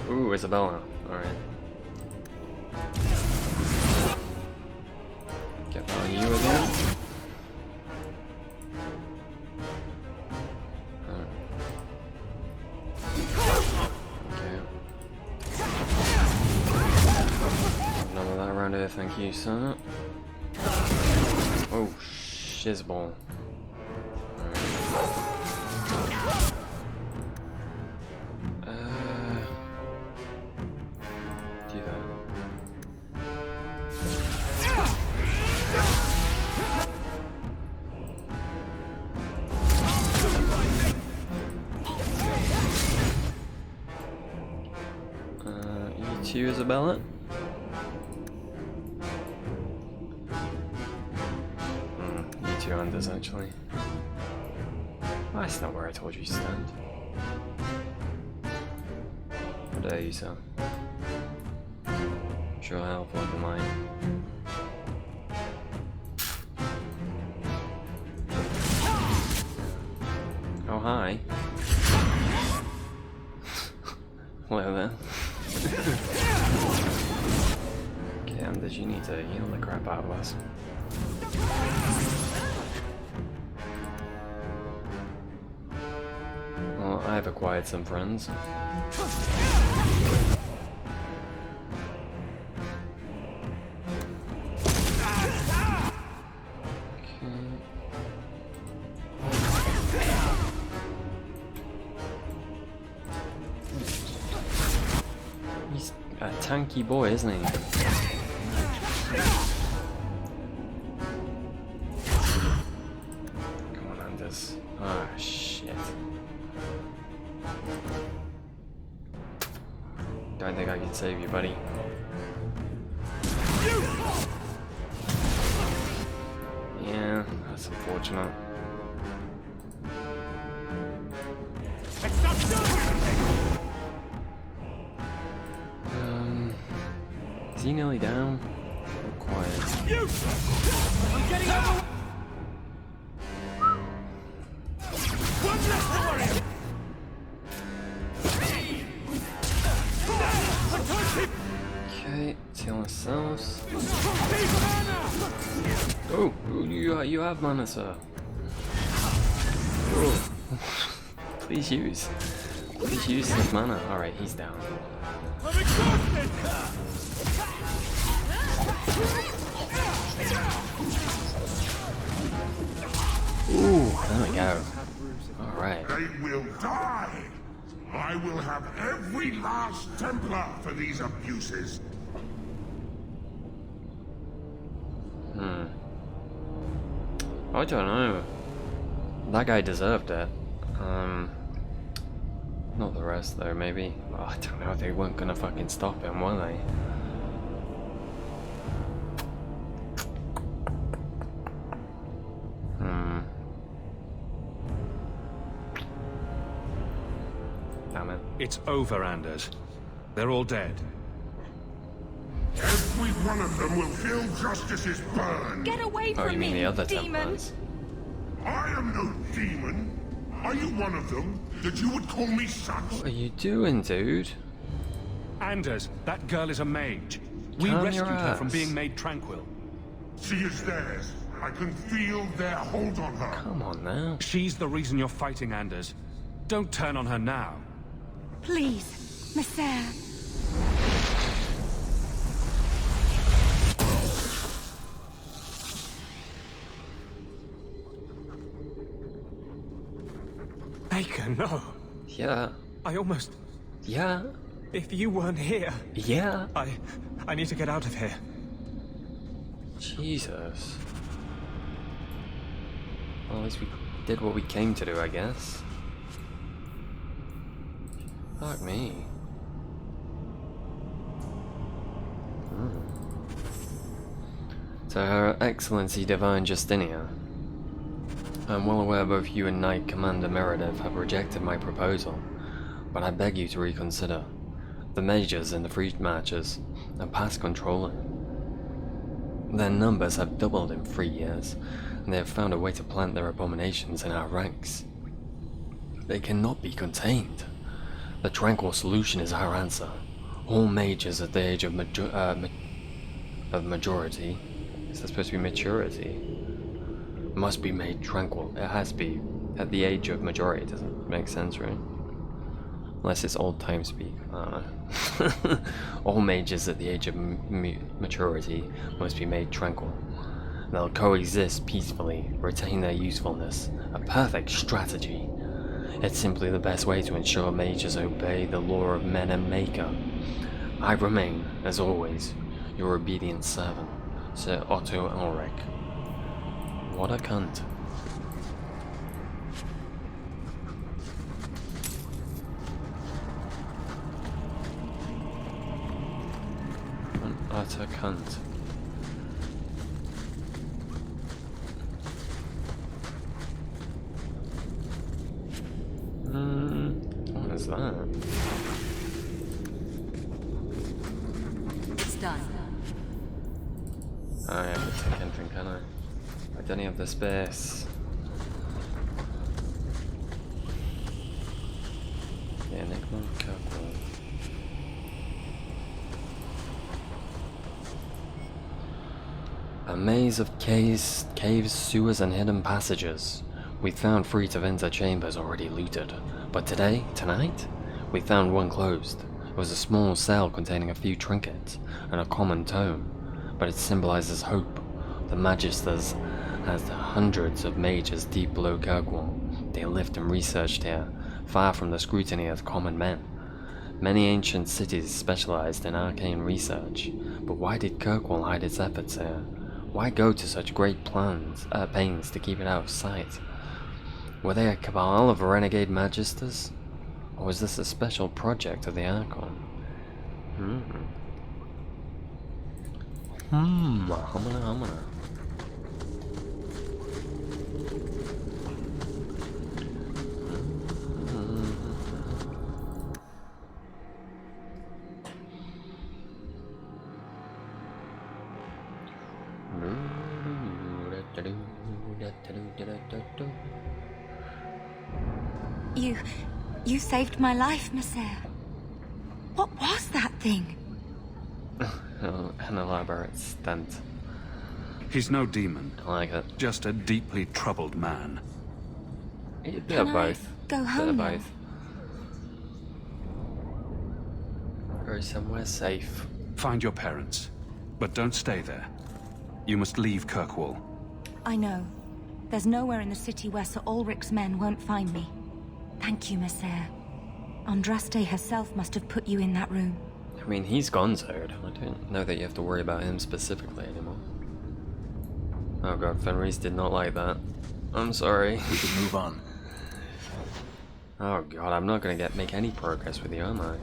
Ooh, Isabella. Alright. Get that on you again. Okay. None of that around here, thank you, sir. Oh, shizball. You, Isabella? You two Anders, actually. That's not where I told you to stand. How dare you, sir? Sure help like mine. Oh, hi. Hello there. Okay, Anders, you need to heal the crap out of us. Well, I've acquired some friends. He's a tanky boy, isn't he? Don't think I can save you, buddy. Yeah, that's unfortunate. Is he nearly down? Quiet. I'm getting over. One less to worry about. Okay, heal ourselves. Oh, you have mana, sir. Oh. Please use this mana. Alright, he's down. I'm exhausted. Ooh, there we go. Alright. They will die! I will have every last Templar for these abuses. I don't know. That guy deserved it. Not the rest though, maybe. Oh, I don't know, they weren't gonna fucking stop him, were they? Damn it. It's over, Anders. They're all dead. Every one of them will feel justice's burn. Get away from you mean me, the other demon! Templars? I am no demon. Are you one of them? That you would call me such? What are you doing, dude? Anders, that girl is a mage. We Calm rescued your her from ass. being made tranquil. She is theirs. I can feel their hold on her. Come on now. She's the reason you're fighting, Anders. Don't turn on her now. Please, Messiah. Baker, no. Yeah. I almost... Yeah. If you weren't here... Yeah. I need to get out of here. Jesus. Well, at least we did what we came to do, I guess. Fuck me. So, Her Excellency Divine Justinia, I'm well aware both you and Knight Commander Meredith have rejected my proposal, but I beg you to reconsider. The majors and the free matches are past controlling. Their numbers have doubled in 3 years, and they have found a way to plant their abominations in our ranks. They cannot be contained. The tranquil solution is our answer. All mages at the age of majority, is that supposed to be maturity? Must be made tranquil. It has to be at the age of majority. Doesn't make sense, right? Unless it's old time speak. I don't know. All mages at the age of maturity must be made tranquil. They'll coexist peacefully, retain their usefulness. A perfect strategy. It's simply the best way to ensure mages obey the law of men and Maker. I remain, as always, your obedient servant, Sir Otto Ulrich. What a cunt. An utter cunt. What is that? It's done. I have to take anything, can I? I don't have the space. Yeah, Enigma Kirkwall. A maze of caves, sewers, and hidden passages. We found 3 to enter chambers already looted, but tonight, we found one closed. It was a small cell containing a few trinkets and a common tome, but it symbolizes hope. The Magisters has hundreds of mages deep below Kirkwall. They lived and researched here, far from the scrutiny of common men. Many ancient cities specialized in arcane research, but why did Kirkwall hide its efforts here? Why go to such great pains to keep it out of sight? Were they a cabal of renegade magisters? Or was this a special project of the Archon? Humana. You saved my life, Monsieur. What was that thing? An elaborate stunt. He's no demon. I like it. Just a deeply troubled man. A bit of both. Go home now? Both. Go somewhere safe. Find your parents, but don't stay there. You must leave Kirkwall. I know. There's nowhere in the city where Sir Ulrich's men won't find me. Thank you, Monsieur. Andraste herself must have put you in that room. I mean, he's gonzoed. I don't know that you have to worry about him specifically anymore. Oh god, Fenris did not like that. I'm sorry. We should move on. Oh god, I'm not gonna make any progress with you, am I?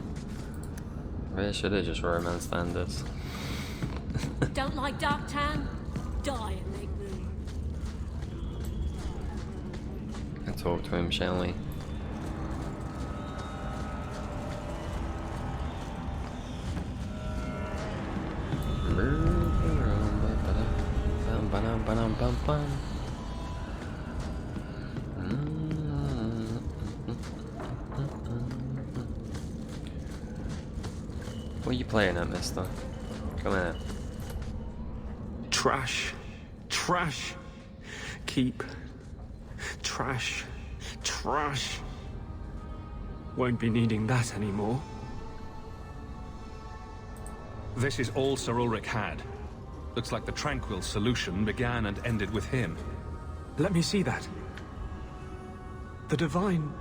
Maybe I should have just romance standards. Don't like Darktown? Die and make room. Let's talk to him, shall we? What are you playing at, mister? Come here. Trash. Trash. Keep. Trash. Trash. Won't be needing that anymore. This is all Sir Ulrich had. Looks like the Tranquil solution began and ended with him. Let me see that. The Divine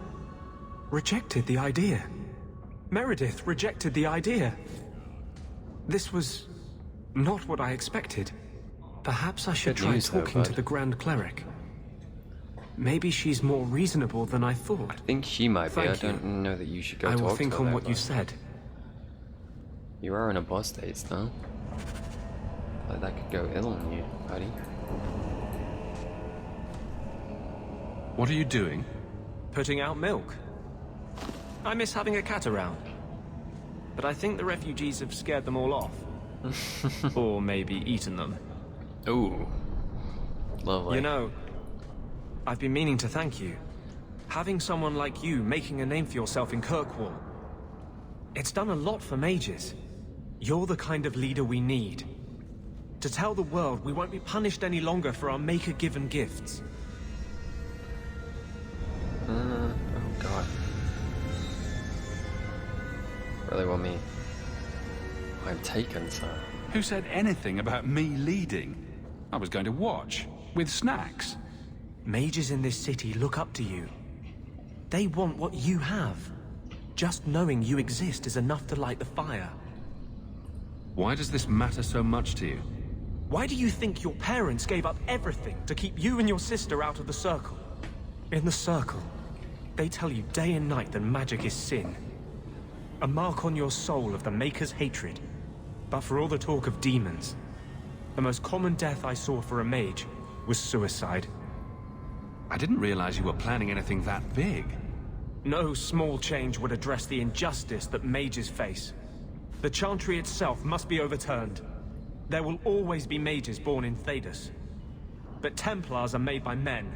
rejected the idea. Meredith rejected the idea. This was not what I expected. Perhaps I should try talking to the Grand Cleric. Maybe she's more reasonable than I thought. I think she might be. I don't know that you should go talk to her. I will think on what you said. You are in a boss state now. Like that could go ill on you, buddy. What are you doing? Putting out milk. I miss having a cat around. But I think the refugees have scared them all off. Or maybe eaten them. Ooh. Lovely. You know, I've been meaning to thank you. Having someone like you making a name for yourself in Kirkwall. It's done a lot for mages. You're the kind of leader we need. To tell the world we won't be punished any longer for our Maker-given gifts. Oh god. Really want me? I'm taken, sir. Who said anything about me leading? I was going to watch, with snacks. Mages in this city look up to you. They want what you have. Just knowing you exist is enough to light the fire. Why does this matter so much to you? Why do you think your parents gave up everything to keep you and your sister out of the Circle? In the Circle, they tell you day and night that magic is sin. A mark on your soul of the Maker's hatred. But for all the talk of demons, the most common death I saw for a mage was suicide. I didn't realize you were planning anything that big. No small change would address the injustice that mages face. The Chantry itself must be overturned. There will always be mages born in Thedas. But Templars are made by men.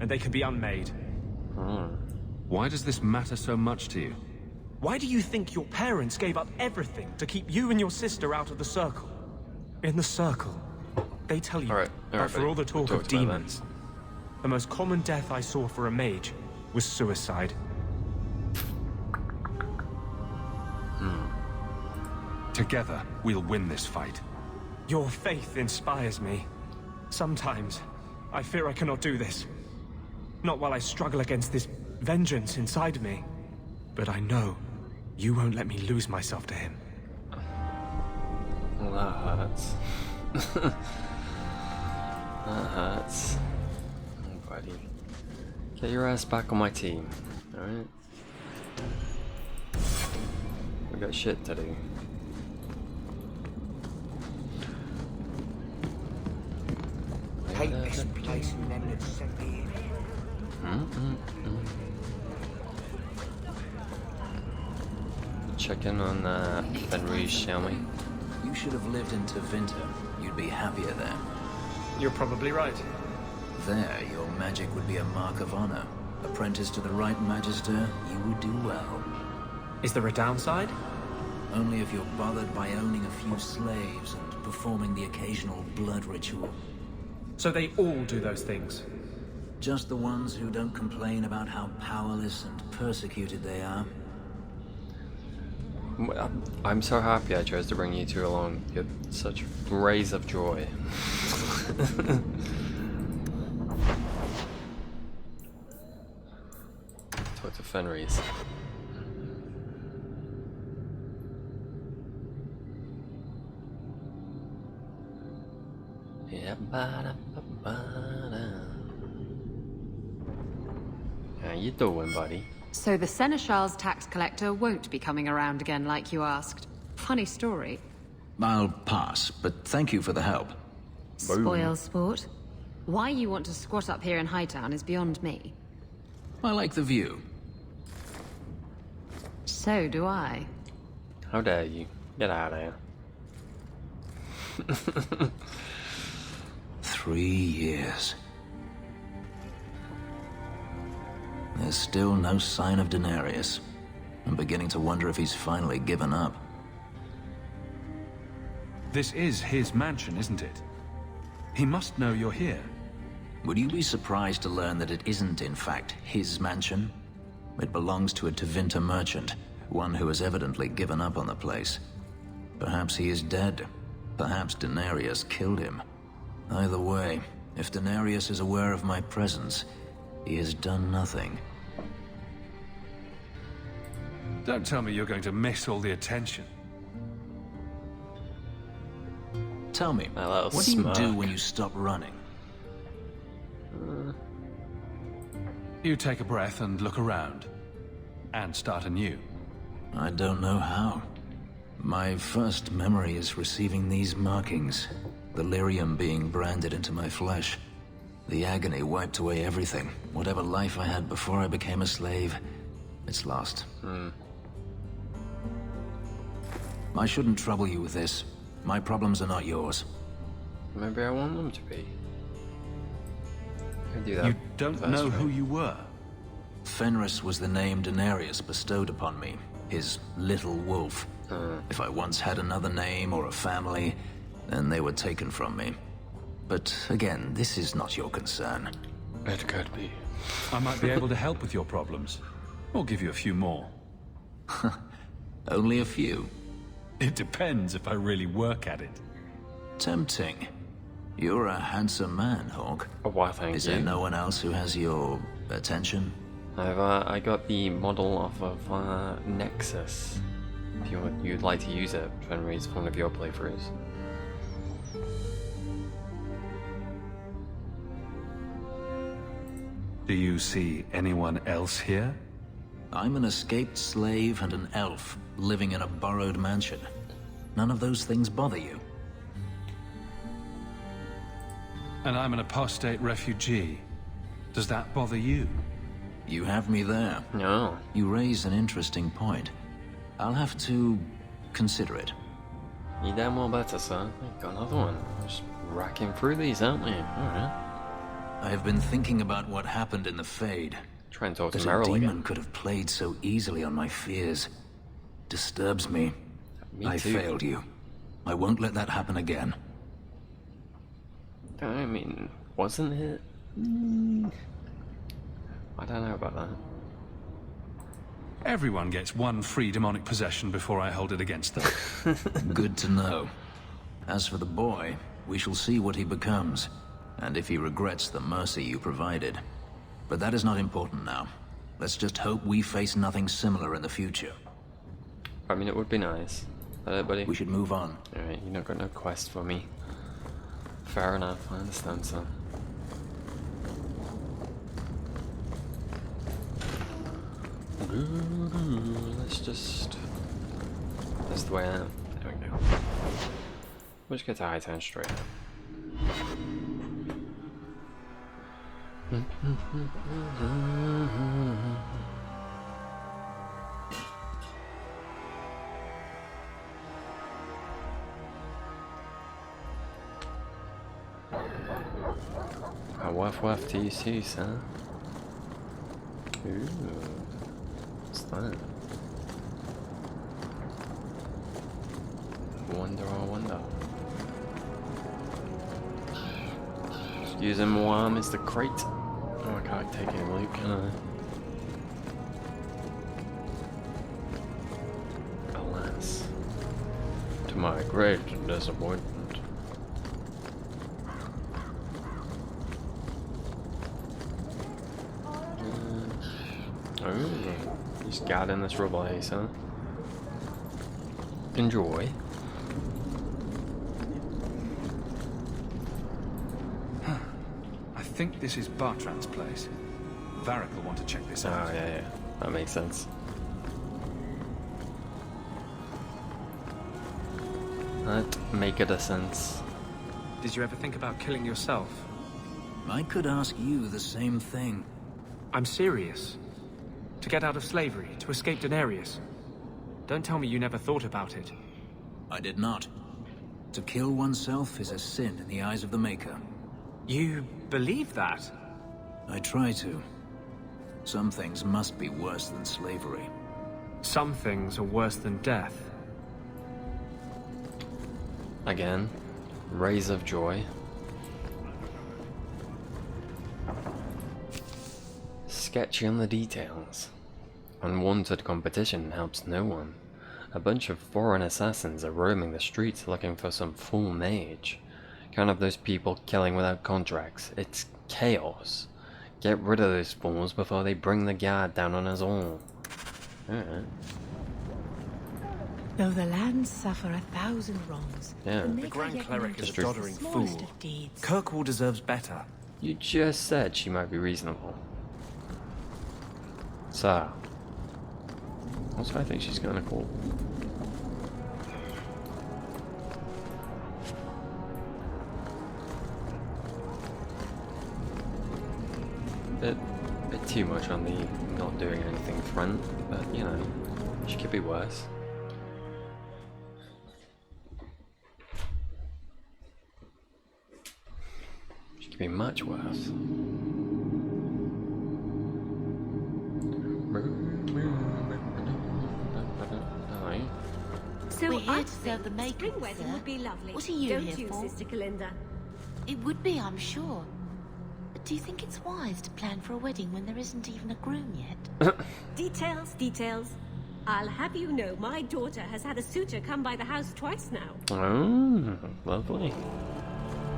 And they can be unmade. Why does this matter so much to you? Why do you think your parents gave up everything to keep you and your sister out of the Circle? In the Circle, they tell you, but for all the talk of demons, the most common death I saw for a mage was suicide. Together, we'll win this fight. Your faith inspires me. Sometimes, I fear I cannot do this. Not while I struggle against this vengeance inside me. But I know you won't let me lose myself to him. Well, that hurts. That hurts. Oh, buddy. Get your ass back on my team, alright? We're got shit to do. Hate this place and them that sent me in here. Check in on Fenris, shall we? You should have lived in Tevinter. You'd be happier there. You're probably right. There, your magic would be a mark of honor. Apprentice to the right magister, you would do well. Is there a downside? Only if you're bothered by owning a few slaves and performing the occasional blood ritual. So they all do those things? Just the ones who don't complain about how powerless and persecuted they are. I'm so happy I chose to bring you two along. You're such rays of joy. Talk to Fenris. How you doing, buddy? So the Seneschal's tax collector won't be coming around again like you asked. Funny story. I'll pass, but thank you for the help. Spoil sport. Why you want to squat up here in Hightown is beyond me. I like the view. So do I. How dare you? Get out of here. 3 years. There's still no sign of Denarius. I'm beginning to wonder if he's finally given up. This is his mansion, isn't it? He must know you're here. Would you be surprised to learn that it isn't, in fact, his mansion? It belongs to a Tevinter merchant, one who has evidently given up on the place. Perhaps he is dead. Perhaps Denarius killed him. Either way, if Denarius is aware of my presence, he has done nothing. Don't tell me you're going to miss all the attention. Tell me, what do you do when you stop running? You take a breath and look around. And start anew. I don't know how. My first memory is receiving these markings. The lyrium being branded into my flesh. The agony wiped away everything. Whatever life I had before I became a slave, it's lost. I shouldn't trouble you with this. My problems are not yours. Maybe I want them to be. I do that. You don't know who you were? Fenris was the name Denarius bestowed upon me. His little wolf. If I once had another name or a family, then they were taken from me. But again, this is not your concern. It could be. I might be able to help with your problems. Or give you a few more. Only a few? It depends if I really work at it. Tempting. You're a handsome man, Hawk. Oh, why, thank you. Is there no one else who has your attention? I got the model off of Nexus. If you'd like to use it, Fenris, for one of your playthroughs. Do you see anyone else here? I'm an escaped slave and an elf, living in a borrowed mansion. None of those things bother you. And I'm an apostate refugee. Does that bother you? You have me there. No. You raise an interesting point. I'll have to consider it. You damn well better, sir. We've got another one. We're just racking through these, aren't we? Alright. I have been thinking about what happened in the Fade. Try and talk to That Meryl a demon again. could have played so easily on my fears. Disturbs me. Me I too. failed you. I won't let that happen again. I mean, wasn't it? I don't know about that. Everyone gets one free demonic possession before I hold it against them. Good to know. As for the boy, we shall see what he becomes, and if he regrets the mercy you provided. But that is not important now. Let's just hope we face nothing similar in the future. I mean, it would be nice. Buddy? We should move on. Alright, you've not got no quest for me. Fair enough, I understand, son. Let's just That's the way I am. There we go. We'll just get to high town straight up. A waff to you too, son. Ooh, what's that? Wonder, I wonder. Excusez-moi, Mr. Crate. Oh, I can't take him, Luke, can I? Alas. To my great disappointment. Oh, he's got in this replace, huh? Enjoy. I think this is Bartrand's place. Varric will want to check this out. Oh, yeah. That makes sense. That make it a sense. Did you ever think about killing yourself? I could ask you the same thing. I'm serious. To get out of slavery, to escape Daenerys. Don't tell me you never thought about it. I did not. To kill oneself is a sin in the eyes of the Maker. You believe that? I try to. Some things must be worse than slavery. Some things are worse than death. Again, rays of joy. Sketchy on the details. Unwanted competition helps no one. A bunch of foreign assassins are roaming the streets looking for some fool mage. Kind of those people killing without contracts. It's chaos. Get rid of those fools before they bring the guard down on us all. Alright. Though the land suffer 1,000 wrongs, Yeah. The Grand Cleric is a true. doddering fool. Kirkwall deserves better. You just said she might be reasonable. So, also I think she's gonna call. Bit too much on the not doing anything front, but you know, she could be worse. She could be much worse. So We're here I to serve the think makers, spring wedding sir. would be lovely. What are you Don't here you, for? Sister Kalinda? It would be, I'm sure. But do you think it's wise to plan for a wedding when there isn't even a groom yet? Details. I'll have you know my daughter has had a suitor come by the house twice now. Oh, lovely.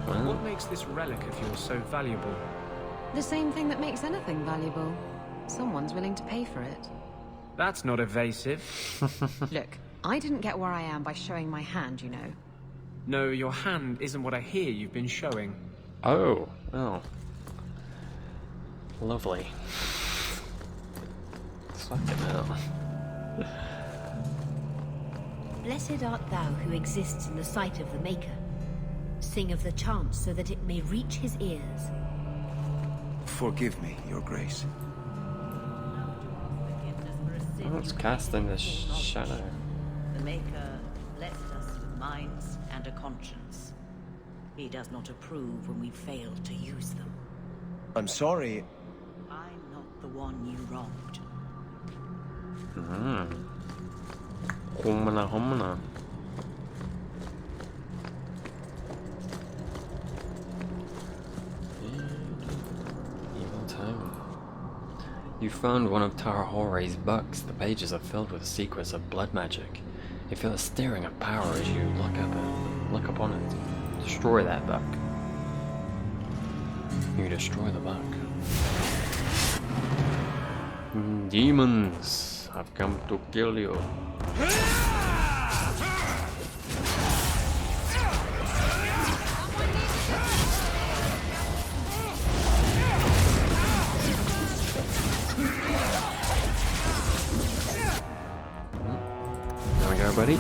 Well, What makes this relic of yours so valuable? The same thing that makes anything valuable. Someone's willing to pay for it. That's not evasive. Look, I didn't get where I am by showing my hand, you know. No, your hand isn't what I hear you've been showing. oh. Lovely. Fucking hell. Blessed art thou who exists in the sight of the Maker. Sing of the chant so that it may reach his ears. Forgive me, Your Grace. Oh, it's casting the shadow. The Maker blessed us with minds and a conscience. He does not approve when we fail to use them. I'm sorry. I'm not the one you wronged. Homina. Evil tone. You found one of Tara Hore's books. The pages are filled with secrets of blood magic. You feel a stirring of power as you look upon it. Destroy that book. You destroy the book. Demons have come to kill you. we go, buddy.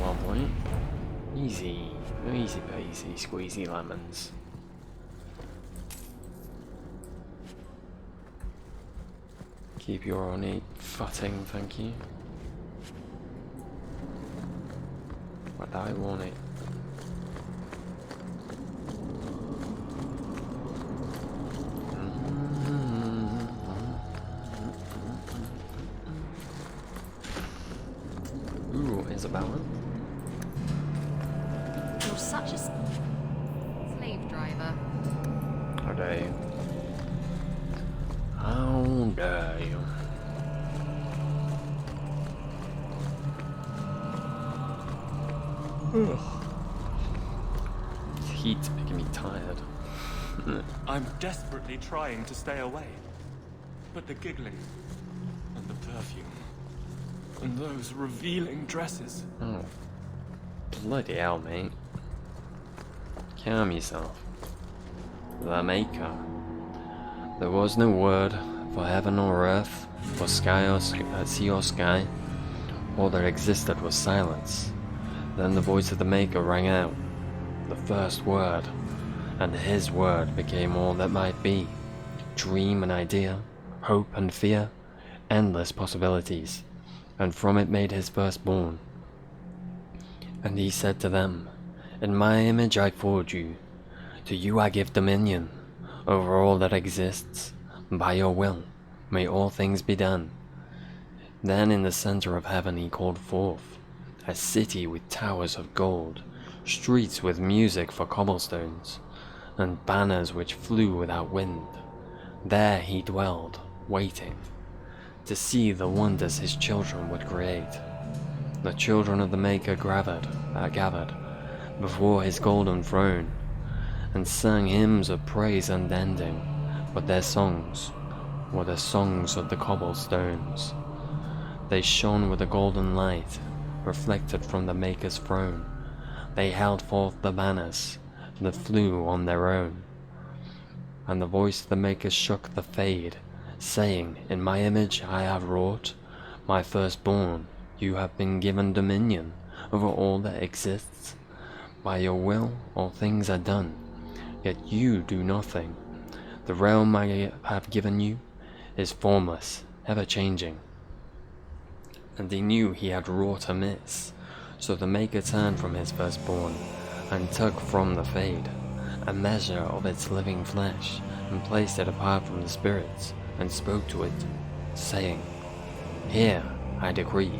Lovely. Easy. Easy peasy, squeezy lemons. Keep your ornate footing, thank you. What I want it. Ooh, Isabella. You're such a slave driver. How dare you? How dare you? Ugh. This heat's making me tired. I'm desperately trying to stay away. But the giggling, and the perfume, and those revealing dresses. Oh. Bloody hell, mate. Calm yourself. The Maker. There was no word for heaven or earth, for sky or sea or sky. All that existed was silence. Then the voice of the Maker rang out, the first word, and his word became all that might be. Dream and idea, hope and fear, endless possibilities, and from it made his firstborn. And he said to them, in my image I forge you, to you I give dominion over all that exists. By your will may all things be done. Then in the center of heaven he called forth a city with towers of gold, streets with music for cobblestones, and banners which flew without wind. There he dwelled, waiting to see the wonders his children would create. The children of the Maker gathered before his golden throne, and sang hymns of praise unending, but their songs were the songs of the cobblestones. They shone with a golden light, reflected from the Maker's throne. They held forth the banners that flew on their own. And the voice of the Maker shook the fade, saying, in my image I have wrought, my firstborn, you have been given dominion over all that exists. By your will all things are done, yet you do nothing. The realm I have given you is formless, ever-changing. And he knew he had wrought amiss, so the Maker turned from his firstborn, and took from the fade a measure of its living flesh, and placed it apart from the spirits, and spoke to it, saying, here I decree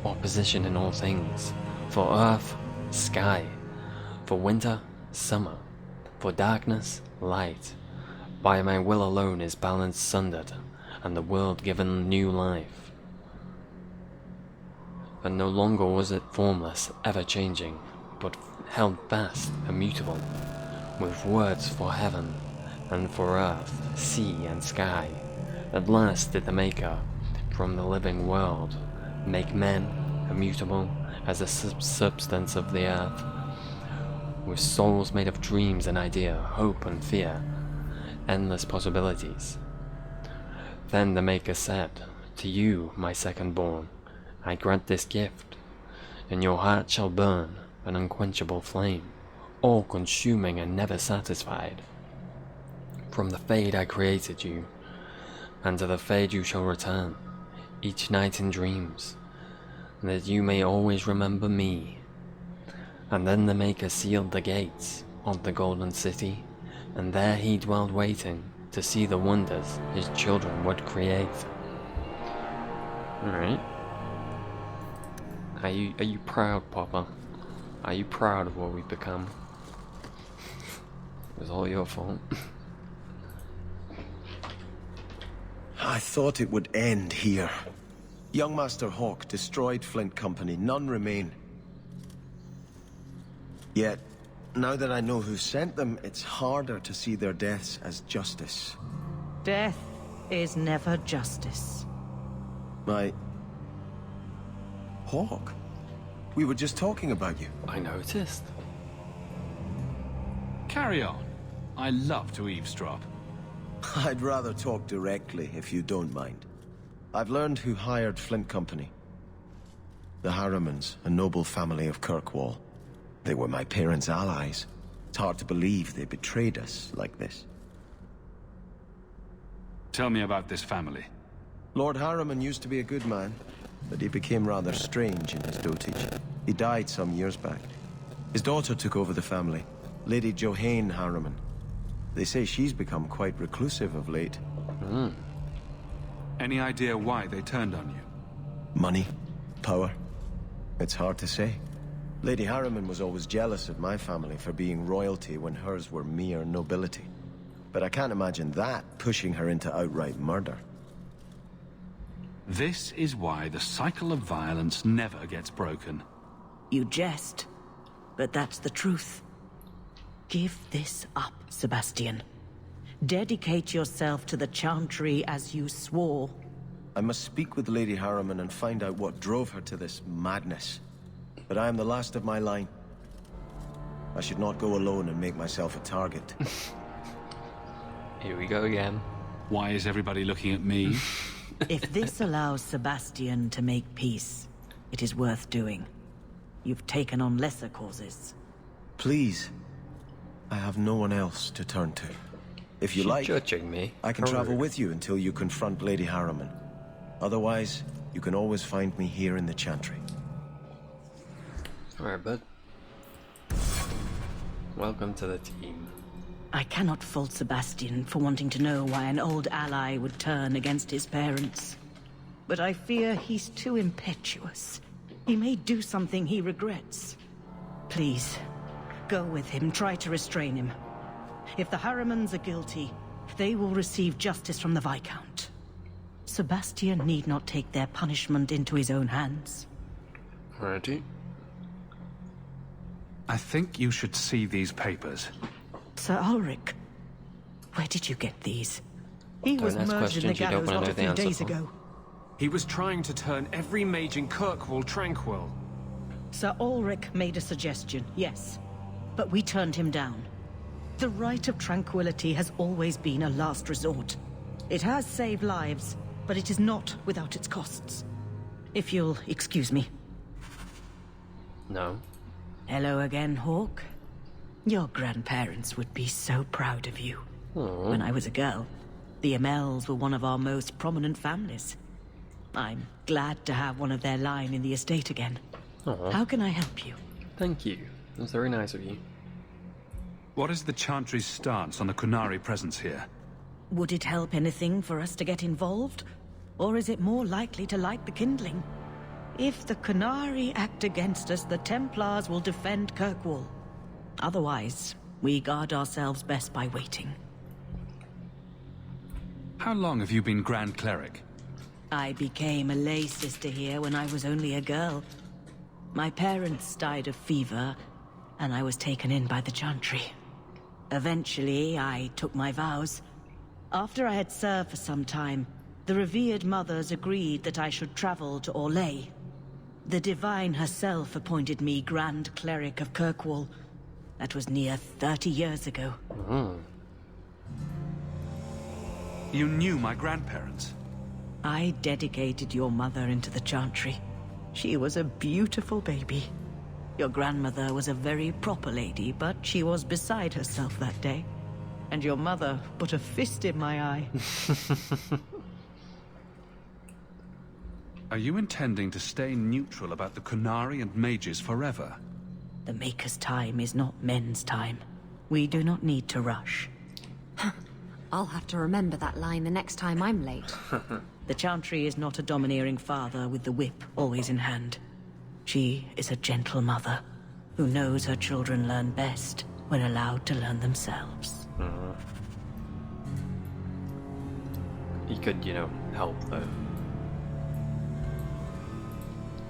opposition in all things, for earth, sky, for winter, summer, for darkness, light. By my will alone is balance sundered, and the world given new life. And no longer was it formless, ever-changing, but held fast, immutable, with words for heaven, and for earth, sea and sky. At last did the Maker, from the living world, make men, immutable as the substance of the earth, with souls made of dreams and idea, hope and fear, endless possibilities. Then the Maker said, to you, my second-born, I grant this gift. In your heart shall burn an unquenchable flame, all-consuming and never satisfied. From the fade I created you, and to the fade you shall return, each night in dreams, that you may always remember me. And then the Maker sealed the gates of the golden city, and there he dwelled waiting to see the wonders his children would create. Alright. Are you proud, Papa? Are you proud of what we've become? It was all your fault. I thought it would end here. Young Master Hawk destroyed Flint Company, none remain. Yet, now that I know who sent them, it's harder to see their deaths as justice. Death is never justice. My... Hawk? We were just talking about you. I noticed. Carry on. I love to eavesdrop. I'd rather talk directly, if you don't mind. I've learned who hired Flint Company. The Harrimans, a noble family of Kirkwall. They were my parents' allies. It's hard to believe they betrayed us like this. Tell me about this family. Lord Harriman used to be a good man, but he became rather strange in his dotage. He died some years back. His daughter took over the family, Lady Johanne Harriman. They say she's become quite reclusive of late. Any idea why they turned on you? Money? Power? It's hard to say. Lady Harriman was always jealous of my family for being royalty when hers were mere nobility. But I can't imagine that pushing her into outright murder. This is why the cycle of violence never gets broken. You jest, but that's the truth. Give this up, Sebastian. Dedicate yourself to the Chantry as you swore. I must speak with Lady Harriman and find out what drove her to this madness. But I am the last of my line. I should not go alone and make myself a target. Here we go again. Why is everybody looking at me? If this allows Sebastian to make peace, it is worth doing. You've taken on lesser causes. Please. I have no one else to turn to. If you like, judging me. I can travel with you until you confront Lady Harriman. Otherwise, you can always find me here in the Chantry. Alright, bud. Welcome to the team. I cannot fault Sebastian for wanting to know why an old ally would turn against his parents. But I fear he's too impetuous. He may do something he regrets. Please, go with him, try to restrain him. If the Harrimans are guilty, they will receive justice from the Viscount. Sebastian need not take their punishment into his own hands. Alrighty. I think you should see these papers. Sir Ulrich, where did you get these? He was murdered in the gallows not a few days ago. He was trying to turn every mage in Kirkwall tranquil. Sir Ulrich made a suggestion, yes. But we turned him down. The right of tranquility has always been a last resort. It has saved lives, but it is not without its costs. If you'll excuse me. No. Hello again, Hawk. Your grandparents would be so proud of you. Aww. When I was a girl, the Amels were one of our most prominent families. I'm glad to have one of their line in the estate again. Aww. How can I help you? Thank you. That's very nice of you. What is the Chantry's stance on the Kunari presence here? Would it help anything for us to get involved? Or is it more likely to light the kindling? If the Kunari act against us, the Templars will defend Kirkwall. Otherwise, we guard ourselves best by waiting. How long have you been Grand Cleric? I became a lay sister here when I was only a girl. My parents died of fever, and I was taken in by the Chantry. Eventually, I took my vows. After I had served for some time, the revered mothers agreed that I should travel to Orlais. The Divine herself appointed me Grand Cleric of Kirkwall. That was near 30 years ago. You knew my grandparents? I dedicated your mother into the Chantry. She was a beautiful baby. Your grandmother was a very proper lady, but she was beside herself that day. And your mother put a fist in my eye. Are you intending to stay neutral about the Kunari and mages forever? The Maker's time is not men's time. We do not need to rush. I'll have to remember that line the next time I'm late. The Chantry is not a domineering father with the whip always in hand. She is a gentle mother who knows her children learn best when allowed to learn themselves. He could, help though.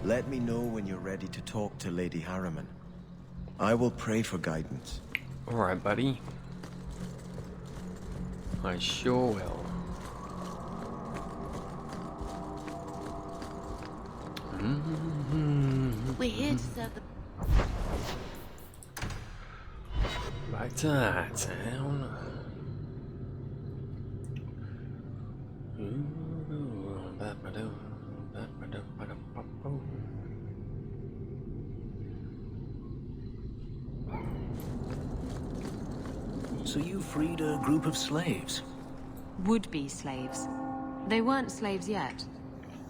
Let me know when you're ready to talk to Lady Harriman. I will pray for guidance. Alright, buddy. I sure will. We're here to serve the... Back to that town. So you freed a group of slaves? Would-be slaves. They weren't slaves yet.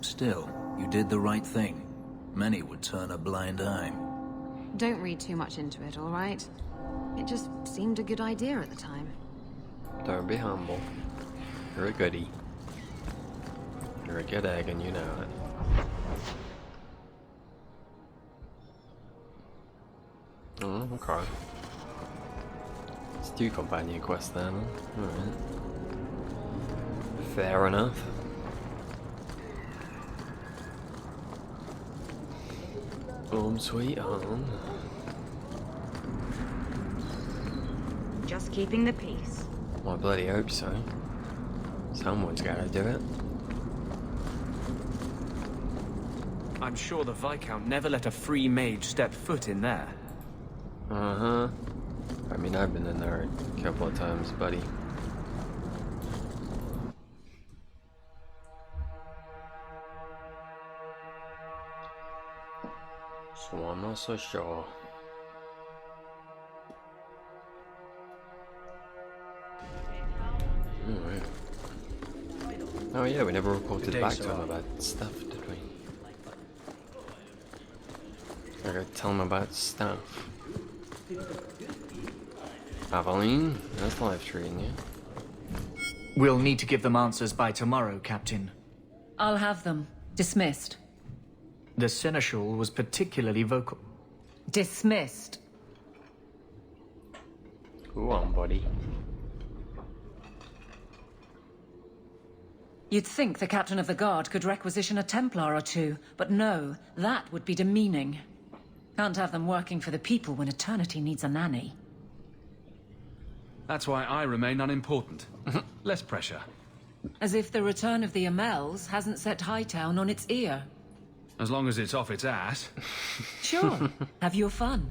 Still, you did the right thing. Many would turn a blind eye. Don't read too much into it, all right? It just seemed a good idea at the time. Don't be humble. You're a goodie. You're a good egg and you know it. Oh, okay. It's 2 companion quests then. Alright. Fair enough. Home sweet home. Just keeping the peace. Well, I bloody hope so. Someone's gotta do it. I'm sure the Viscount never let a free mage step foot in there. Uh-huh. I mean, I've been in there a couple of times, buddy. So I'm not so sure. Alright. Oh yeah, we never reported back to him about stuff, did we? I gotta tell him about stuff. Aveline, that's life treating you. We'll need to give them answers by tomorrow, Captain. I'll have them. Dismissed. The Seneschal was particularly vocal. Dismissed. Go on, buddy. You'd think the Captain of the Guard could requisition a Templar or two, but no, that would be demeaning. Can't have them working for the people when eternity needs a nanny. That's why I remain unimportant. Less pressure. As if the return of the Amels hasn't set Hightown on its ear. As long as it's off its ass. Sure, have your fun.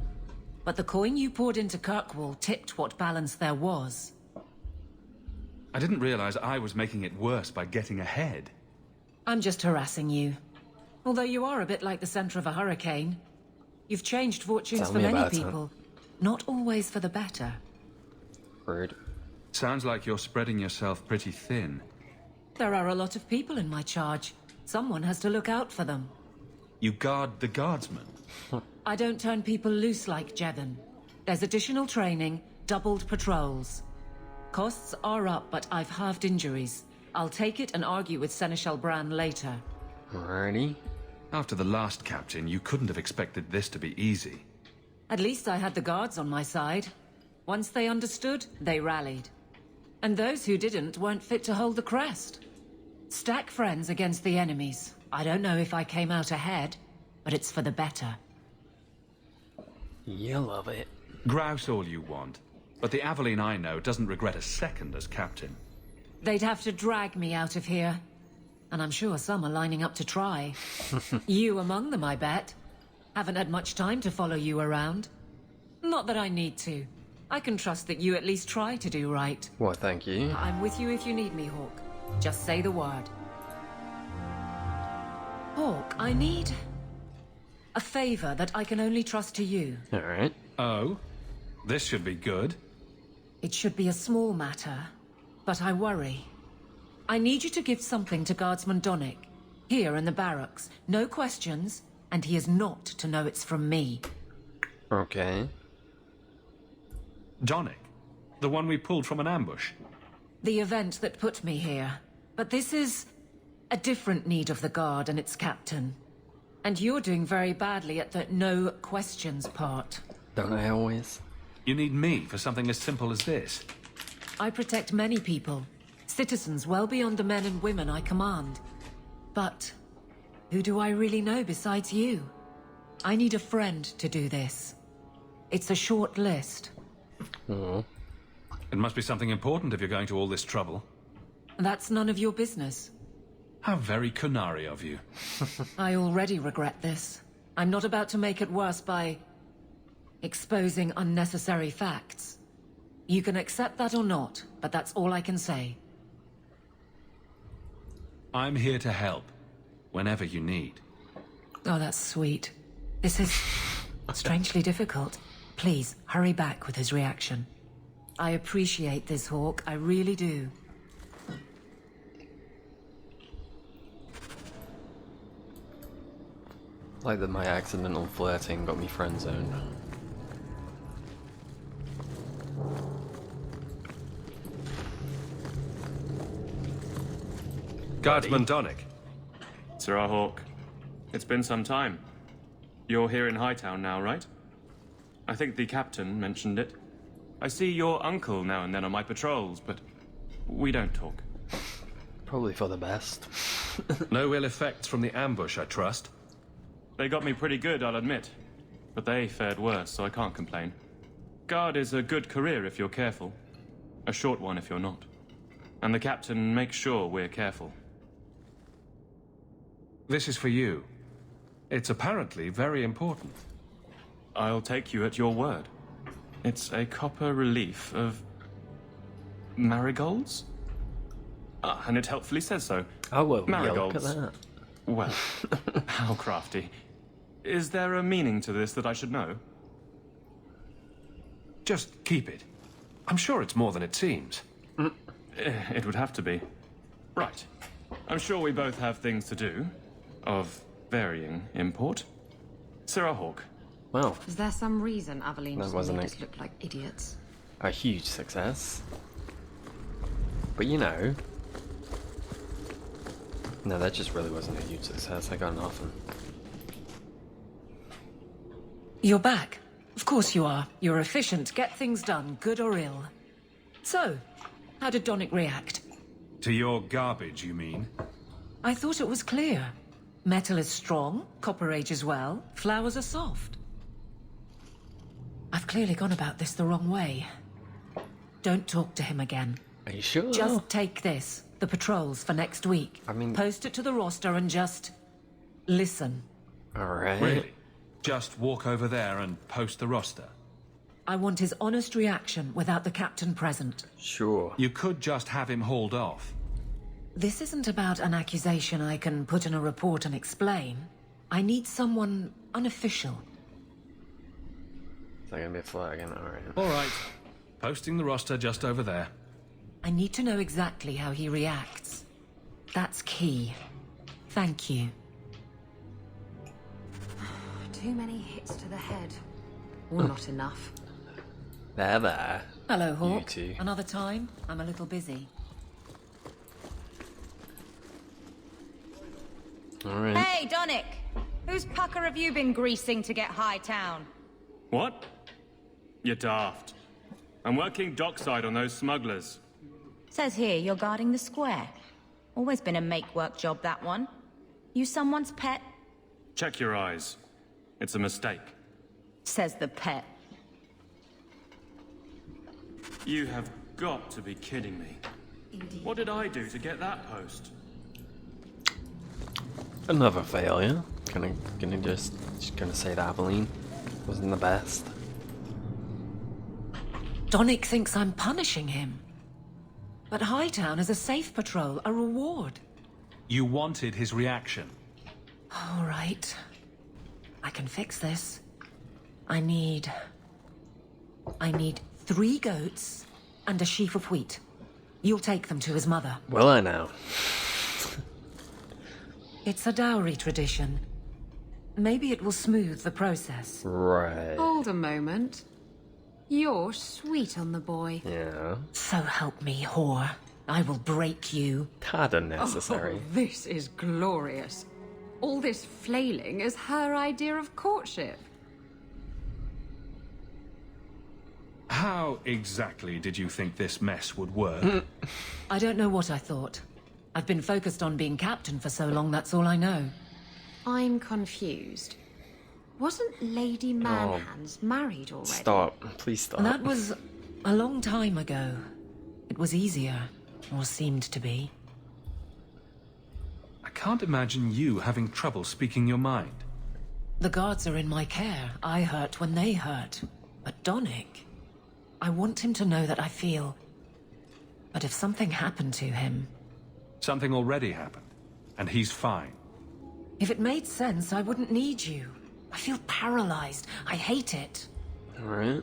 But the coin you poured into Kirkwall tipped what balance there was. I didn't realize I was making it worse by getting ahead. I'm just harassing you. Although you are a bit like the center of a hurricane. You've changed fortunes for many people. Not always for the better. Rude. Sounds like you're spreading yourself pretty thin. There are a lot of people in my charge. Someone has to look out for them. You guard the guardsmen. I don't turn people loose like Jevon. There's additional training, doubled patrols. Costs are up, but I've halved injuries. I'll take it and argue with Seneschal Bran later. Alrighty. After the last captain, you couldn't have expected this to be easy. At least I had the guards on my side. Once they understood, they rallied. And those who didn't weren't fit to hold the crest. Stack friends against the enemies. I don't know if I came out ahead, but it's for the better. You love it. Grouse all you want, but the Aveline I know doesn't regret a second as captain. They'd have to drag me out of here. And I'm sure some are lining up to try. You among them, I bet. Haven't had much time to follow you around. Not that I need to. I can trust that you at least try to do right. Well, thank you. I'm with you if you need me, Hawk. Just say the word. Hawk, I need a favor that I can only trust to you. Alright. Oh? This should be good. It should be a small matter, but I worry. I need you to give something to Guardsman Donnick, here in the barracks. No questions, and he is not to know it's from me. Okay. Donnick? The one we pulled from an ambush? The event that put me here. But this is a different need of the Guard and its captain. And you're doing very badly at the no questions part. Don't I always? You need me for something as simple as this? I protect many people. Citizens well beyond the men and women I command. But who do I really know besides you? I need a friend to do this. It's a short list. Oh. It must be something important if you're going to all this trouble. That's none of your business. How very Kunari of you. I already regret this. I'm not about to make it worse by exposing unnecessary facts. You can accept that or not, but that's all I can say. I'm here to help. whenever you need. Oh, that's sweet. This is strangely difficult. Please, hurry back with his reaction. I appreciate this, Hawk. I really do. Like that my accidental flirting got me friend zoned. Guardsman Donick. Sir Hawk, it's been some time. You're here in Hightown now, right? I think the captain mentioned it. I see your uncle now and then on my patrols, but we don't talk. Probably for the best. No ill effects from the ambush, I trust? They got me pretty good, I'll admit. But they fared worse, so I can't complain. Guard is a good career if you're careful. A short one if you're not. And the captain makes sure we're careful. This is for you. It's apparently very important. I'll take you at your word. It's a copper relief of marigolds? Ah, and it helpfully says so. Oh, well, marigolds. Yeah, look at that. Well, how crafty. Is there a meaning to this that I should know? Just keep it. I'm sure it's more than it seems. It would have to be. Right. I'm sure we both have things to do. Of varying import. Sir Hawk. Well. Is there some reason Aveline That wasn't made us look like idiots? A huge success. But you know... No, that just really wasn't a huge success. I got nothing. You're back. Of course you are. You're efficient. Get things done, good or ill. So, how did Donick react? To your garbage, you mean? I thought it was clear. Metal is strong, copper ages well, flowers are soft. I've clearly gone about this the wrong way. Don't talk to him again. Are you sure? Just take this, the patrols for next week. I mean... Post it to the roster and just... listen. Alright. Really? Just walk over there and post the roster? I want his honest reaction without the captain present. Sure. You could just have him hauled off. This isn't about an accusation I can put in a report and explain. I need someone unofficial. Is that gonna be a flag again? Alright. Alright. Posting the roster just over there. I need to know exactly how he reacts. That's key. Thank you. Too many hits to the head. Or not enough. There. Hello, Hawk. You two. Another time? I'm a little busy. Alright. Hey, Donick! Whose pucker have you been greasing to get Hightown? What? You're daft. I'm working dockside on those smugglers. Says here you're guarding the square. Always been a make-work job, that one. You someone's pet? Check your eyes. It's a mistake. Says the pet. You have got to be kidding me. What did I do to get that post? Another failure. Gonna just gonna say that Aveline wasn't the best. Donick thinks I'm punishing him. But Hightown is a safe patrol, a reward. You wanted his reaction. All right. I can fix this. I need 3 goats and a sheaf of wheat. You'll take them to his mother. Will I now? It's a dowry tradition. Maybe it will smooth the process. Right. Hold a moment. You're sweet on the boy. Yeah. So help me, whore. I will break you. Kinda necessary. Oh, this is glorious. All this flailing is her idea of courtship. How exactly did you think this mess would work? I don't know what I thought. I've been focused on being captain for so long, that's all I know. I'm confused. Wasn't Lady Manhands married already? Stop. Please stop. That was a long time ago. It was easier, or seemed to be. I can't imagine you having trouble speaking your mind. The guards are in my care. I hurt when they hurt. But Donick, I want him to know that I feel. But if something happened to him... Something already happened, and he's fine. If it made sense, I wouldn't need you. I feel paralyzed. I hate it. Alright.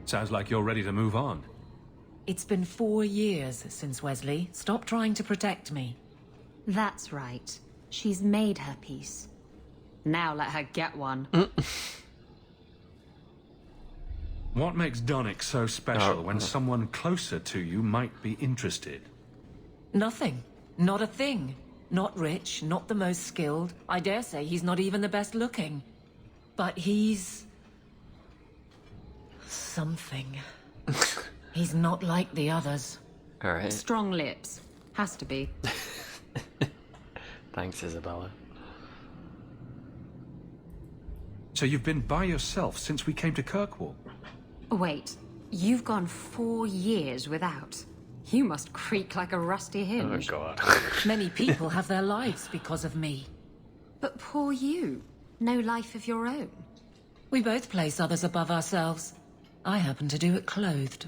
Sounds like you're ready to move on. It's been 4 years since Wesley. Stop trying to protect me. That's right. She's made her peace. Now let her get one. What makes Donnick so special when someone closer to you might be interested? Nothing. Not a thing. Not rich, not the most skilled. I dare say he's not even the best looking. But he's... something. He's not like the others. Alright. Strong lips. Has to be. Thanks, Isabella. So you've been by yourself since we came to Kirkwall? Wait, you've gone 4 years without. You must creak like a rusty hinge. Oh god. Many people have their lives because of me. But poor you. No life of your own. We both place others above ourselves. I happen to do it clothed.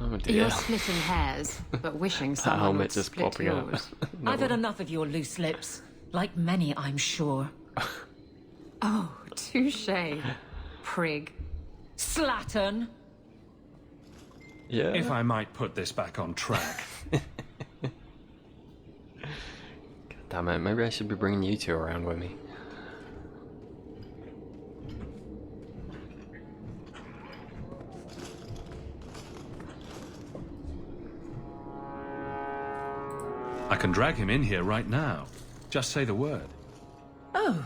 Oh dear. You're splitting hairs, but wishing someone would just split popping out. yours. No. I've had enough of your loose lips. Like many, I'm sure. Oh, touche. Prig. Slattern! Yeah. If I might put this back on track. Damn it, maybe I should be bringing you two around with me. I can drag him in here right now. Just say the word. Oh,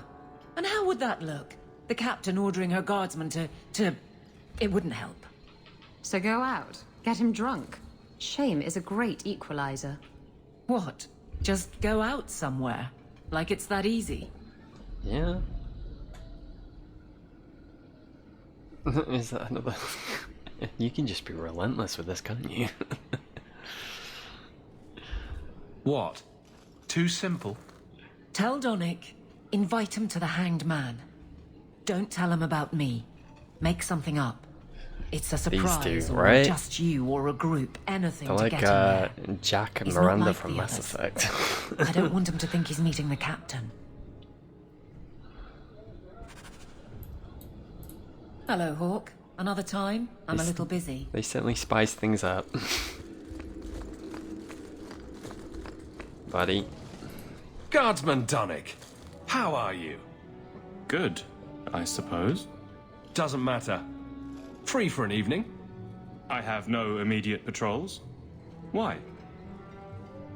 and how would that look? The captain ordering her guardsmen to... It wouldn't help. So go out. Get him drunk. Shame is a great equalizer. What? Just go out somewhere? Like it's that easy? Yeah. Is that another... You can just be relentless with this, can't you? What? Too simple? Tell Donnick. Invite him to the Hanged Man. Don't tell him about me. Make something up. It's a surprise, These two, or right? just you or a group, anything They're to like get him there. Jack and He's not Miranda like from the Mass others. Effect. I don't want him to think he's meeting the captain. Hello, Hawk. Another time? I'm a little busy. They certainly spice things up. Buddy. Guardsman Donnick, how are you? Good, I suppose. Doesn't matter. Free for an evening? I have no immediate patrols. Why?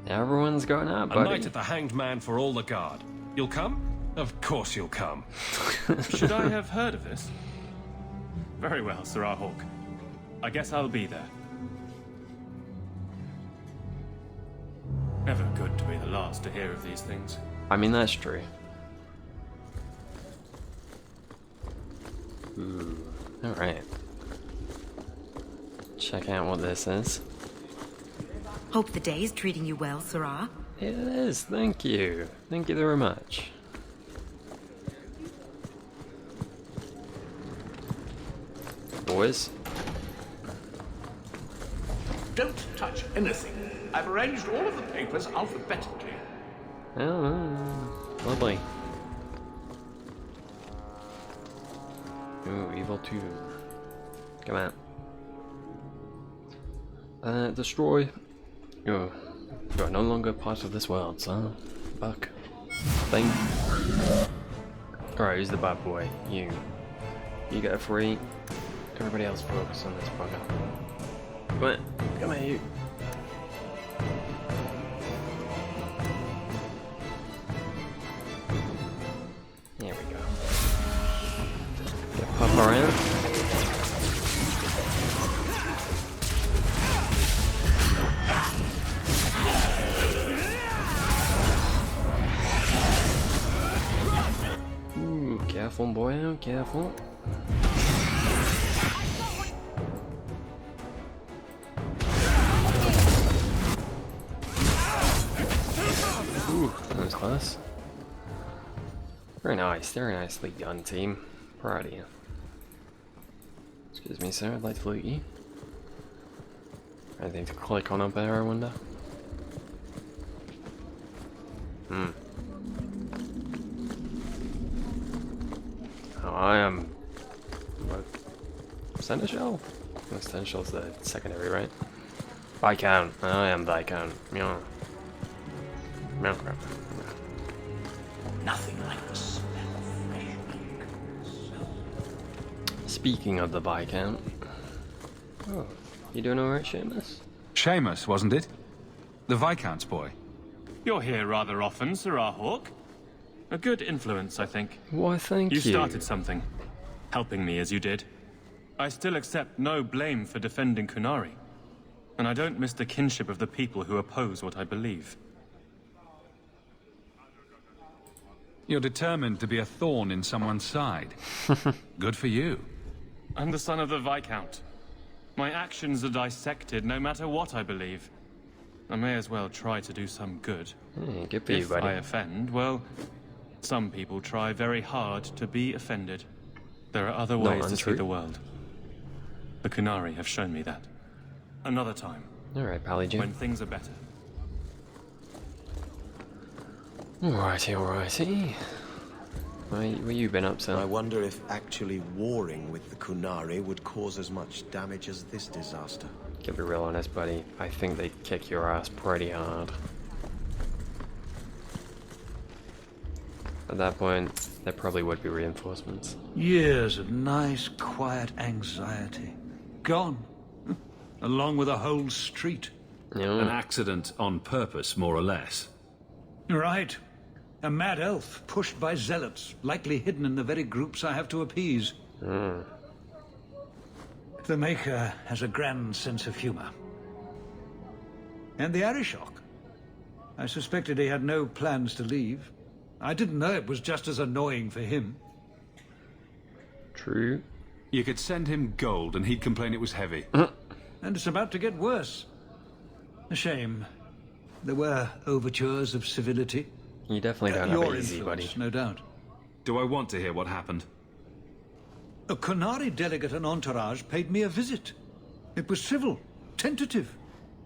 Everyone's going out, buddy. A night at the Hanged Man for all the guard. You'll come? Of course you'll come. Should I have heard of this? Very well, Sir Hawk. I guess I'll be there. Never good to be the last to hear of these things. I mean, that's true. Ooh, alright. Check out what this is. Hope the day is treating you well, Sarah. It is, thank you. Thank you very much. Boys. Don't touch anything. I've arranged all of the papers alphabetically. Oh, lovely. Ooh, evil 2. Come on. Destroy. Oh, you are no longer part of this world, son. Buck. Thing. Alright, who's the bad boy? You. You get a free. Everybody else focus on this bugger. Come on. Come on, you. There we go. Get pop around. Ooh, careful, boy, careful. Ooh, that was close. Very nicely done, team. Proud of you. Excuse me, sir, I'd like to loot you. Anything to click on up there, I wonder? Oh, I am... What? Seneschal? No, Seneschal's the secondary, right? Viscount. I am Viscount. Yeah. Nothing like the smell of fresh milk. Speaking of the Viscount... Oh, you doing alright, Seamus? Seamus, wasn't it? The Viscount's boy. You're here rather often, Sirrah Hawk. A good influence, I think. Why, thank you. You started something, helping me as you did. I still accept no blame for defending Kunari. And I don't miss the kinship of the people who oppose what I believe. You're determined to be a thorn in someone's side. Good for you. I'm the son of the Viscount. My actions are dissected no matter what I believe. I may as well try to do some good. Good for you, buddy. If I offend, well, some people try very hard to be offended. There are other ways to see the world. The Kunari have shown me that. Another time. Alright, Pally Jim. When things are better. Alrighty, alrighty. What you been up to? I wonder if actually warring with the Kunari would cause as much damage as this disaster. To be real honest, buddy, I think they'd kick your ass pretty hard. At that point, there probably would be reinforcements. Years of nice, quiet anxiety. Gone. Along with a whole street. An accident on purpose, more or less. Right. A mad elf, pushed by zealots, likely hidden in the very groups I have to appease. The Maker has a grand sense of humor. And the Arishok. I suspected he had no plans to leave. I didn't know it was just as annoying for him. True. You could send him gold and he'd complain it was heavy. And it's about to get worse. A shame. There were overtures of civility. You definitely don't have it easy, buddy. No doubt. Do I want to hear what happened? A Kunari delegate and entourage paid me a visit. It was civil, tentative,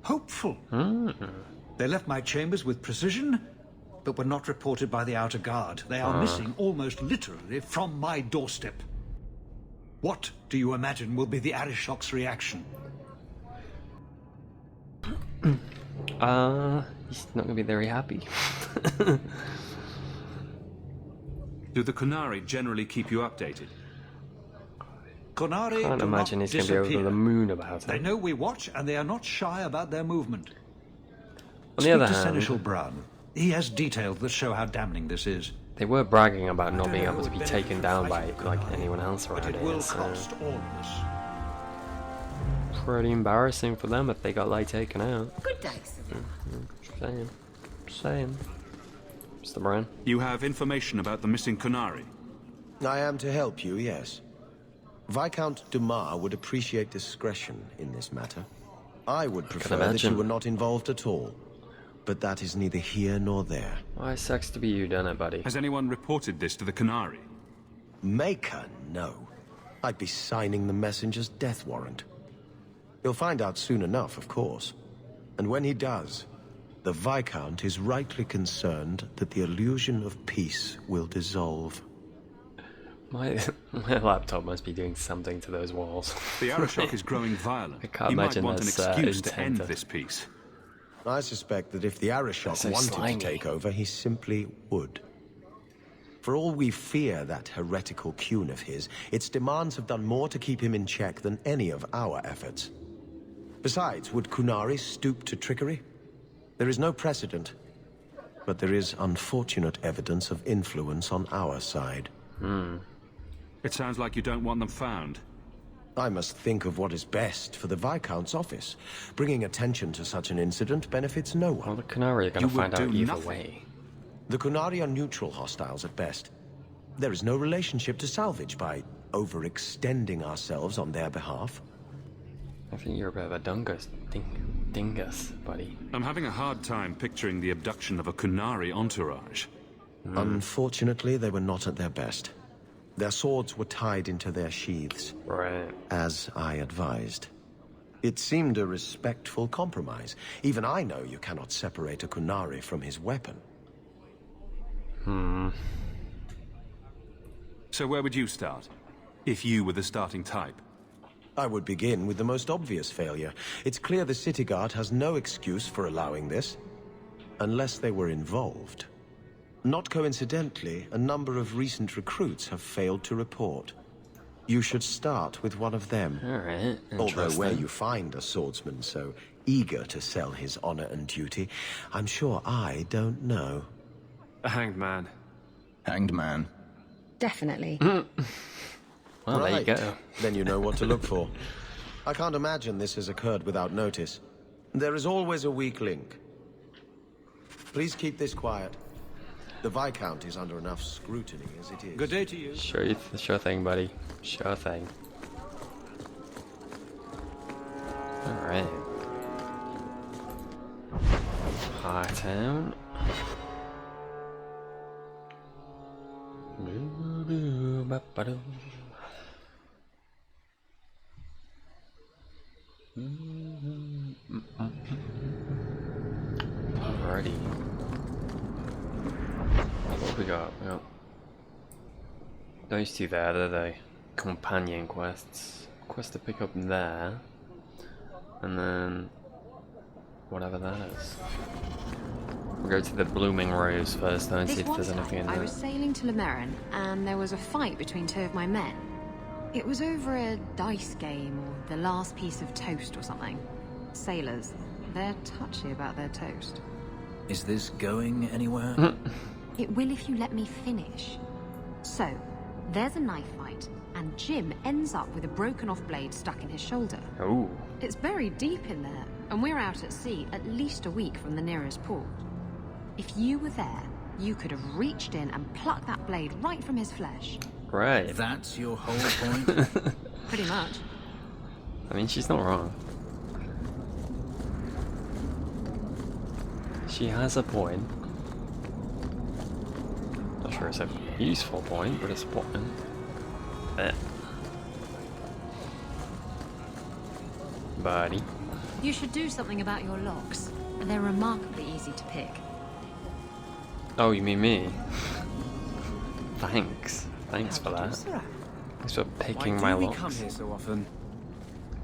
hopeful. They left my chambers with precision, but were not reported by the outer guard. They are missing almost literally from my doorstep. What do you imagine will be the Arishok's reaction? He's not gonna be very happy. Do the Kunari generally keep you updated? Kunari Can't imagine he's gonna be over the moon about it. They know we watch, and they are not shy about their movement. On the other Speak to hand, Seneschal Brown. He has details that show how damning this is. they were bragging about not being able to be taken down by like anyone else around It will cost all of us. Pretty embarrassing for them if they got like taken out. Good day, Saying. Mr. Brown. You have information about the missing Kunari? I am to help you, yes. Viscount Dumas would appreciate discretion in this matter. I would prefer that you were not involved at all. But that is neither here nor there. Why sucks to be you, done it, buddy. Has anyone reported this to the Kunari? Maker, no. I'd be signing the messenger's death warrant. He'll find out soon enough, of course. And when he does, the Viscount is rightly concerned that the illusion of peace will dissolve. My laptop must be doing something to those walls. The Arishok is growing violent. I can't he imagine might want an that's, excuse to intent. end this peace. I suspect that if the Arishok So wanted slimy. to take over, he simply would. For all we fear that heretical Qun of his, its demands have done more to keep him in check than any of our efforts. Besides, would Kunari stoop to trickery? There is no precedent, but there is unfortunate evidence of influence on our side. It sounds like you don't want them found. I must think of what is best for the Viscount's office. Bringing attention to such an incident benefits no one. Well, the Kunari are going to find out either way. The Kunari are neutral hostiles at best. There is no relationship to salvage by overextending ourselves on their behalf. I think you're a bit of a dingus, buddy. I'm having a hard time picturing the abduction of a Kunari entourage. Unfortunately, they were not at their best. Their swords were tied into their sheaths. Right. As I advised. It seemed a respectful compromise. Even I know you cannot separate a Kunari from his weapon. So where would you start? If you were the starting type? I would begin with the most obvious failure. It's clear the city guard has no excuse for allowing this. Unless they were involved. Not coincidentally, a number of recent recruits have failed to report. You should start with one of them. Alright, Although where you find a swordsman so eager to sell his honor and duty, I'm sure I don't know. A hanged man. Hanged man. Definitely. Well, right. there you go. Then you know what to look for. I can't imagine this has occurred without notice. There is always a weak link. Please keep this quiet. The Viscount is under enough scrutiny as it is. Good day to you. Sure thing, buddy. Sure thing. Alright. Hightown. Alrighty. What we got? We got those two there, they're the companion quests. Quest to pick up there. And then whatever that is. We'll go to the Blooming Rose first though and see if there's anything in I there. was sailing to Lemerin, and there was a fight between two of my men. It was over a dice game, or the last piece of toast or something. Sailors, they're touchy about their toast. Is this going anywhere? It will if you let me finish. So, there's a knife fight, and Jim ends up with a broken off blade stuck in his shoulder. Oh. It's buried deep in there, and we're out at sea at least a week from the nearest port. If you were there, you could have reached in and plucked that blade right from his flesh. Right. That's your whole point? Pretty much. I mean, she's not wrong. She has a point. Not sure it's a useful point, but it's a point. There. Buddy. You should do something about your locks. They're remarkably easy to pick. Oh, you mean me? Thanks. Thanks for that. Thanks for picking my Why do we locks. come here so often?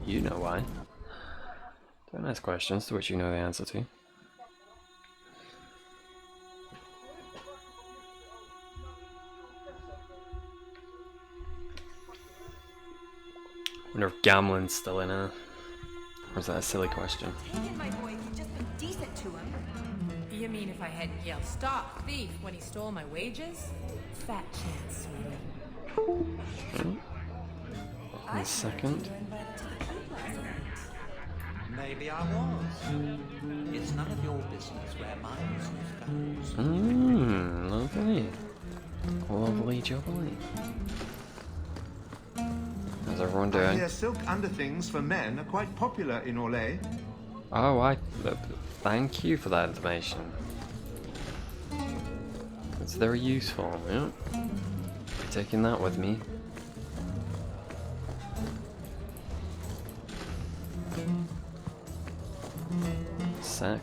You know why. Don't ask questions to which you know the answer to. I wonder if Gamlin's still in her. Or is that a silly question? My boy, you've just been decent to him. You mean if I hadn't yelled, "Stop, thief," when he stole my wages? Fat chance, sweetie. In a second. Maybe I was. It's none of your business where my business goes. Lovely. Lovely jubbly. How's everyone I doing? hear silk underthings for men are quite popular in Orlais. Oh, thank you for that information. That's very useful, yeah. Taking that with me. Sack.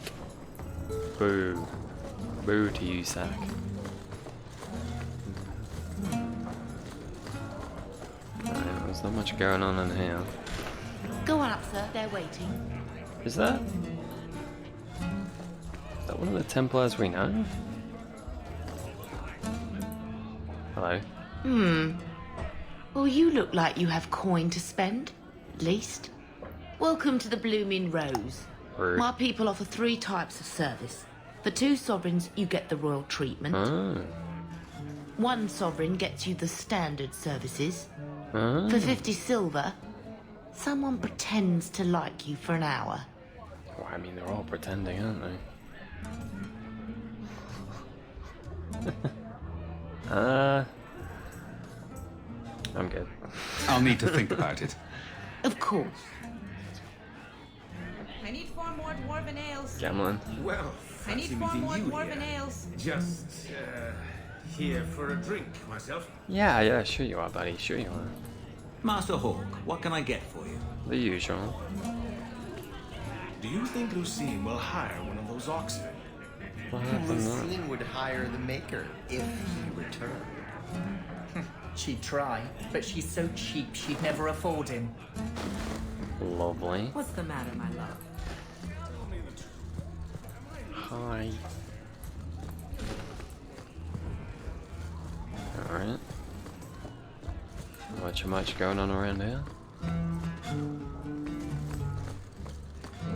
Boo. Boo to you, Sack. Right, there's not much going on in here. Go on up, sir. They're waiting. Is that one of the Templars we know? Hello. Well, you look like you have coin to spend, at least. Welcome to the Blooming Rose. Rude. My people offer 3 types of service. For 2 sovereigns, you get the royal treatment. Ah. 1 sovereign gets you the standard services. Ah. For 50 silver, someone pretends to like you for an hour. Well, I mean, they're all pretending, aren't they? I'm good. I'll need to think about it. Of course. I need 4 more dwarven ales. Gamlin. Well, I need fancy 4 meeting more you dwarven here. ales. Just here for a drink myself. Yeah, sure you are, buddy. Sure you are. Master Hawk, what can I get for you? The usual. Do you think Lucine will hire one of those oxen? What happened there? Lucine would hire the Maker if he returned. She'd try, but she's so cheap she'd never afford him. Lovely. What's the matter, my love? Hi. Alright. Not too much going on around here.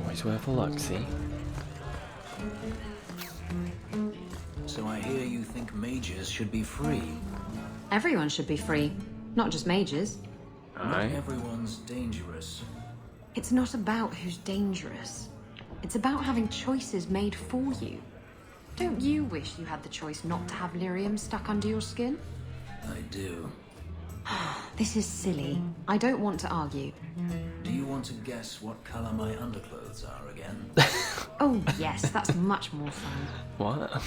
Always worth a look, see? So I hear you think mages should be free. Everyone should be free, not just mages. Not everyone's dangerous. It's not about who's dangerous. It's about having choices made for you. Don't you wish you had the choice not to have lyrium stuck under your skin? I do. This is silly. I don't want to argue. Do you want to guess what color my underclothes are again? Oh, yes, that's much more fun. What?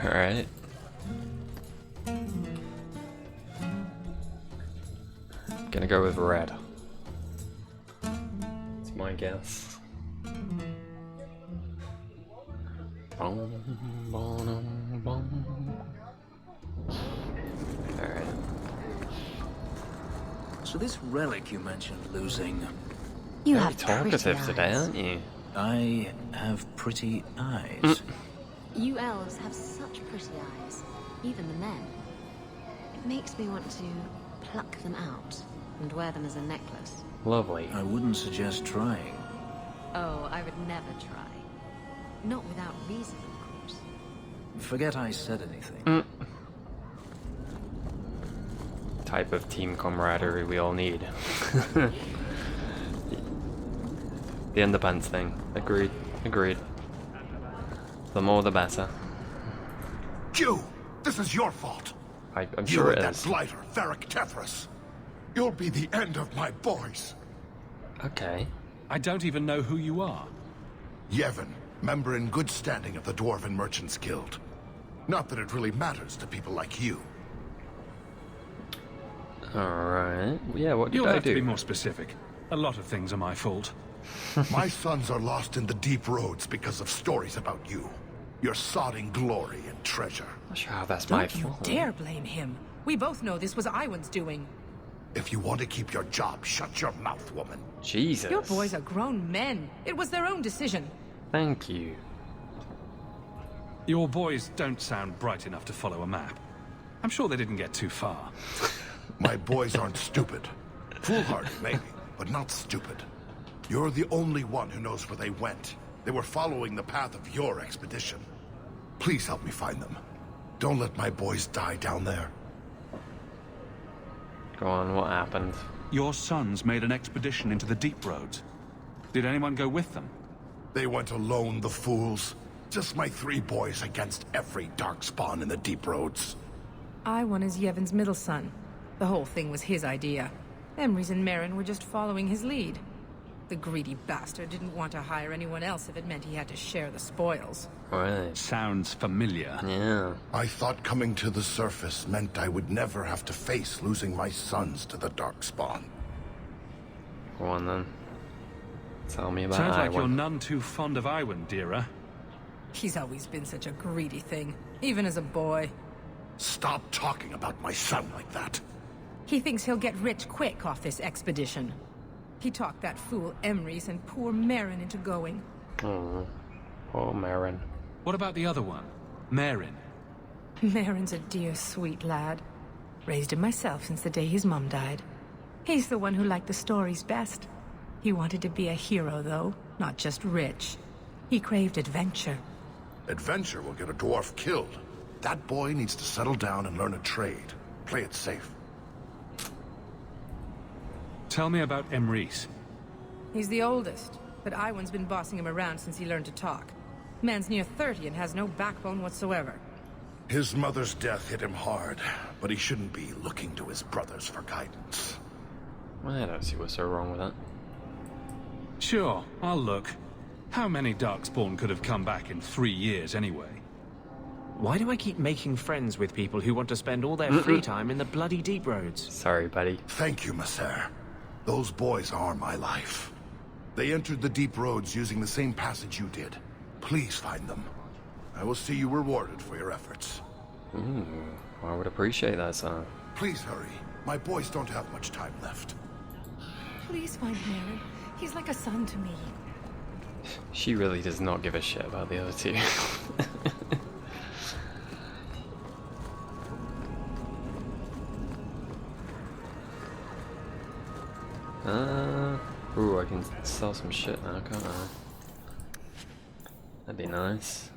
Alright. Gonna go with red. That's my guess. Alright. So this relic you mentioned losing. You have talkative today, aren't you? I have pretty eyes. You elves have such pretty eyes, even the men. It makes me want to pluck them out and wear them as a necklace. Lovely. I wouldn't suggest trying. Oh, I would never try. Not without reason, of course. Forget I said anything. Type of team camaraderie we all need. The underpants thing. Agreed. Agreed. The more the better. You! This is your fault! I'm sure it You is. and that blighter, Varric Tethras. You'll be the end of my boys. Okay. I don't even know who you are. Yevon, member in good standing of the Dwarven Merchants Guild. Not that it really matters to people like you. Alright. Yeah, what did You'll I have do? to be more specific. A lot of things are my fault. My sons are lost in the deep roads because of stories about you. Your sodding glory and treasure. Not sure how that's my Don't you fault. dare blame him. We both know this was Iwan's doing. If you want to keep your job, shut your mouth, woman. Jesus. Your boys are grown men. It was their own decision. Thank you. Your boys don't sound bright enough to follow a map. I'm sure they didn't get too far. My boys aren't stupid. Foolhardy, maybe, but not stupid. You're the only one who knows where they went. They were following the path of your expedition. Please help me find them. Don't let my boys die down there. Go on, what happened? Your sons made an expedition into the deep roads. Did anyone go with them? They went alone, the fools. Just my 3 boys against every darkspawn in the deep roads. Iwan is Yevon's middle son. The whole thing was his idea. Emrys and Merrin were just following his lead. The greedy bastard didn't want to hire anyone else if it meant he had to share the spoils. Right. Sounds familiar. Yeah. I thought coming to the surface meant I would never have to face losing my sons to the darkspawn. Go on then. Tell me about Sounds like Iwan. you're none too fond of Iwan, Dira. He's always been such a greedy thing, even as a boy. Stop talking about my son like that. He thinks he'll get rich quick off this expedition. He talked that fool Emrys and poor Merrin into going. Oh, poor Merrin. What about the other one? Merrin? Merrin's a dear, sweet lad. Raised him myself since the day his mum died. He's the one who liked the stories best. He wanted to be a hero, though, not just rich. He craved adventure. Adventure will get a dwarf killed. That boy needs to settle down and learn a trade. Play it safe. Tell me about Emrys. He's the oldest, but Iwan's been bossing him around since he learned to talk. Man's near 30 and has no backbone whatsoever. His mother's death hit him hard, but he shouldn't be looking to his brothers for guidance. I don't see what's so wrong with that. Sure, I'll look. How many Darkspawn could have come back in 3 years anyway? Why do I keep making friends with people who want to spend all their free time in the bloody deep roads? Sorry, buddy. Thank you, Messer. Those boys are my life. They entered the deep roads using the same passage you did. Please find them. I will see you rewarded for your efforts. I would appreciate that, sir. Please hurry. My boys don't have much time left. Please find Merrin. He's like a son to me. She really does not give a shit about the other two. Ooh, I can sell some shit now, can't I? That'd be nice.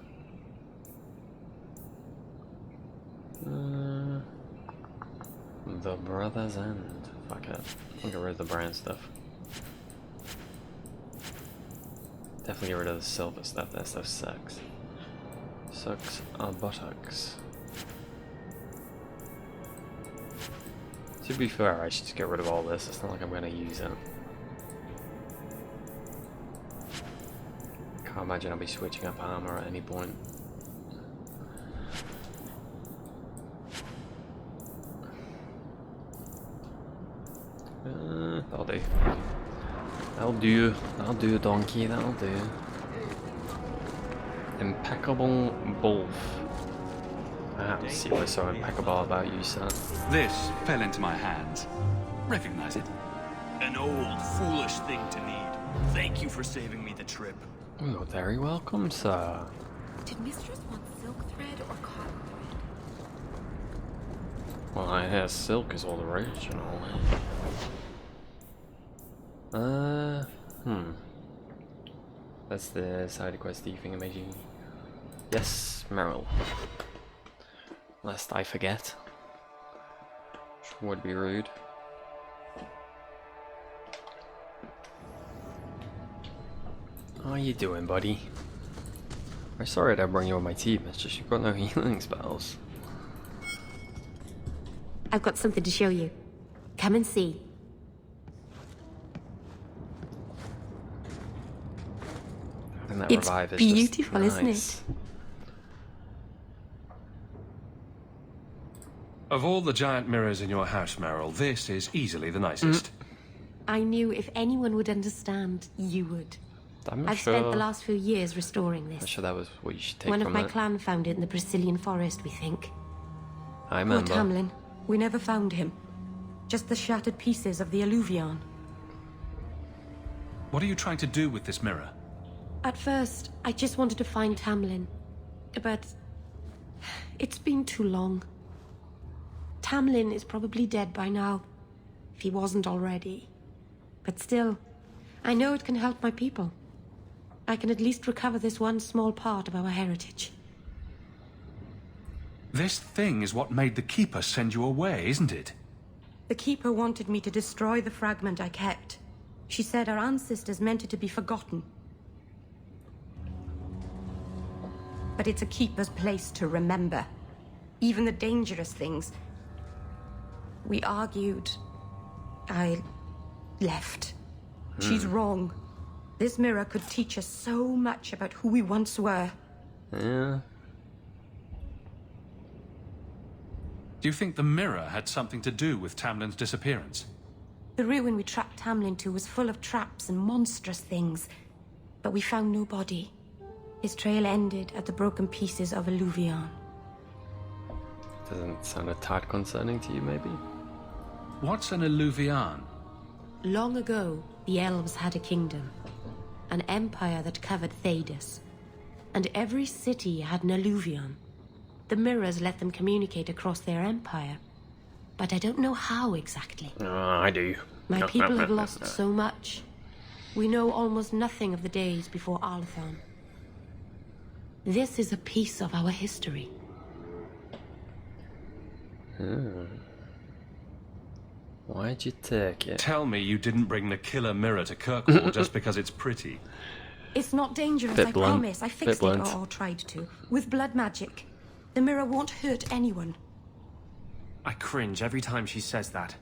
The Brother's End. Fuck it. I'll get rid of the brown stuff. Definitely get rid of the silver stuff. That stuff sucks. Sucks our buttocks. To be fair, I should just get rid of all this. It's not like I'm gonna use it. Can't imagine I'll be switching up armor at any point. That'll do. That'll do. That'll do, donkey. That'll do. Impeccable wolf. I have to see what's so impeccable about you, sir. This fell into my hands. Recognize it? An old, foolish thing to need. Thank you for saving me the trip. You're very welcome, sir. Did Mistress want silk thread or cotton thread? Well, I hear silk is all original. That's the side quest thingamajig. Yes, Meryl. Lest I forget. Which would be rude. How you doing, buddy? I'm sorry to bring you on my team, it's just you've got no healing spells. I've got something to show you. Come and see. Having that It's revive is beautiful, just isn't nice. it? Of all the giant mirrors in your house, Meryl, this is easily the nicest. I knew if anyone would understand, you would. I've spent the last few years restoring this. I'm sure that was what you should take One of from my it. clan found it in the Brazilian forest, we think. I Poor remember. Tamlin. We never found him. Just the shattered pieces of the alluvion. What are you trying to do with this mirror? At first, I just wanted to find Tamlin. But it's been too long. Tamlin is probably dead by now, if he wasn't already. But still, I know it can help my people. I can at least recover this one small part of our heritage. This thing is what made the Keeper send you away, isn't it? The Keeper wanted me to destroy the fragment I kept. She said our ancestors meant it to be forgotten. But it's a Keeper's place to remember. Even the dangerous things. We argued. I left. She's wrong. This mirror could teach us so much about who we once were. Yeah. Do you think the mirror had something to do with Tamlin's disappearance? The ruin we tracked Tamlin to was full of traps and monstrous things. But we found no body. His trail ended at the broken pieces of alluvion. Doesn't sound a tad concerning to you, maybe? What's an alluvion? Long ago, the elves had a kingdom. An empire that covered Thedas. And every city had an alluvion. The mirrors let them communicate across their empire. But I don't know how exactly. I do. My people have lost so much. We know almost nothing of the days before Arlathon. This is a piece of our history. Why'd you take it? Tell me you didn't bring the killer mirror to Kirkwall just because it's pretty. It's not dangerous, Bit I blunt. promise. I fixed Bit it, blunt. or tried to. With blood magic. The mirror won't hurt anyone. I cringe every time she says that.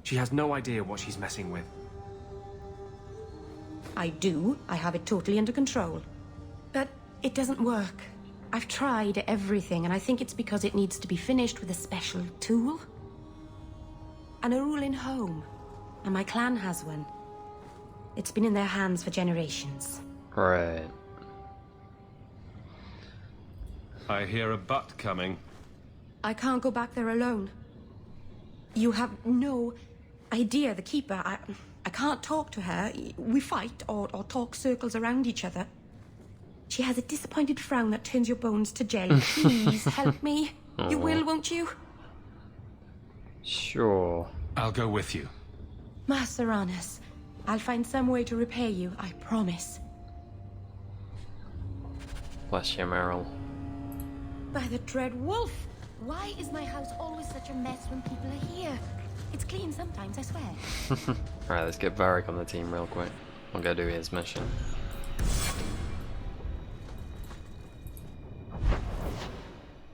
She has no idea what she's messing with. I do. I have it totally under control. But it doesn't work. I've tried everything, and I think it's because it needs to be finished with a special tool. And a rule in home. And my clan has one. It's been in their hands for generations. Right. I hear a butt coming. I can't go back there alone. You have no idea, the Keeper. I can't talk to her. We fight or talk circles around each other. She has a disappointed frown that turns your bones to jelly. Please help me. You will, won't you? Sure. I'll go with you. Master Arnus, I'll find some way to repay you, I promise. Bless you, Meryl. By the dread wolf! Why is my house always such a mess when people are here? It's clean sometimes, I swear. Alright, let's get Varric on the team real quick. We'll go do his mission.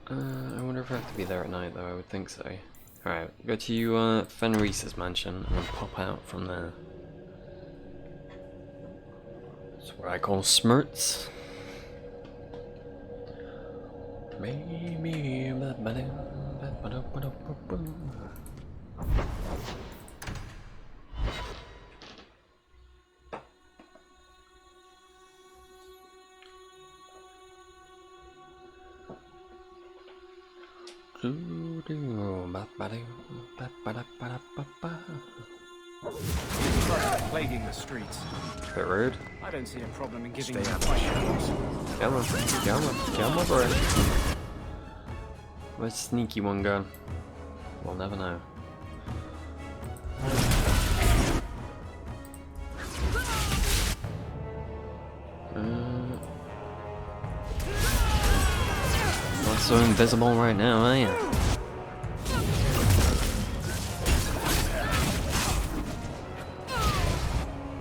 I wonder if I have to be there at night, though. I would think so. Alright, go to Fenris's mansion and then pop out from there. That's what I call smirts. Plaguing the streets. Bit rude. I don't see a problem in giving Stay you out. questions. Come on, bro. Where's the sneaky one gone? We'll never know. Not so invisible right now, are you?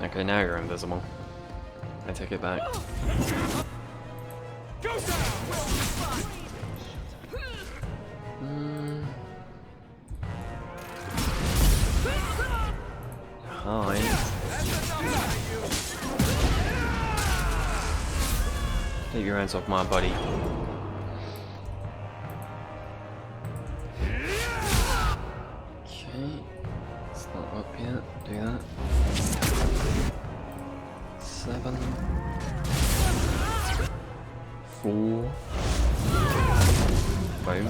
Okay, now you're invisible. I take it back. Hi. Take your hands off my buddy. Okay. It's not up yet. Do that. 7. 4. Boom.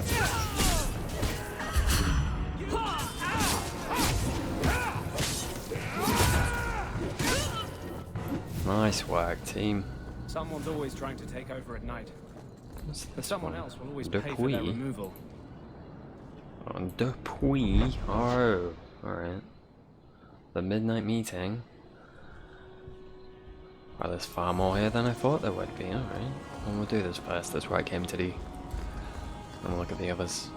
Nice work, team. Someone's always trying to take over at night. But someone else will always Depuis. pay for their removal. Depuis. Oh, alright. The midnight meeting. Well, there's far more here than I thought there would be, alright. Well, we'll do this first, that's what I came to do. And we'll look at the others.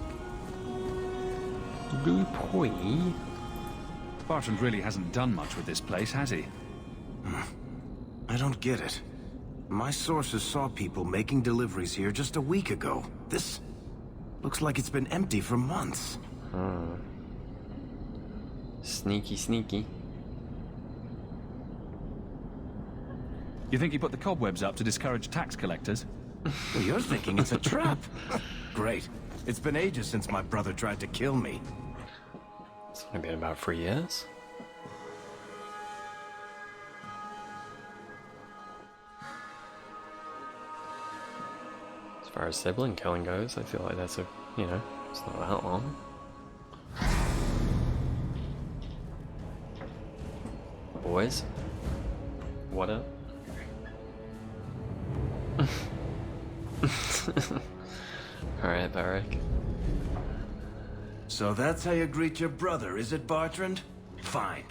Depuis? Bartrand really hasn't done much with this place, has he? I don't get it. My sources saw people making deliveries here just a week ago. This looks like it's been empty for months. Sneaky, sneaky. You think he put the cobwebs up to discourage tax collectors? Well, you're thinking it's a trap. Great. It's been ages since my brother tried to kill me. It's only been about 3 years. As far as sibling killing goes, I feel like that's a, you know, it's not that long. Boys, what up? Alright, Varric. So that's how you greet your brother, is it, Bartrand? Fine.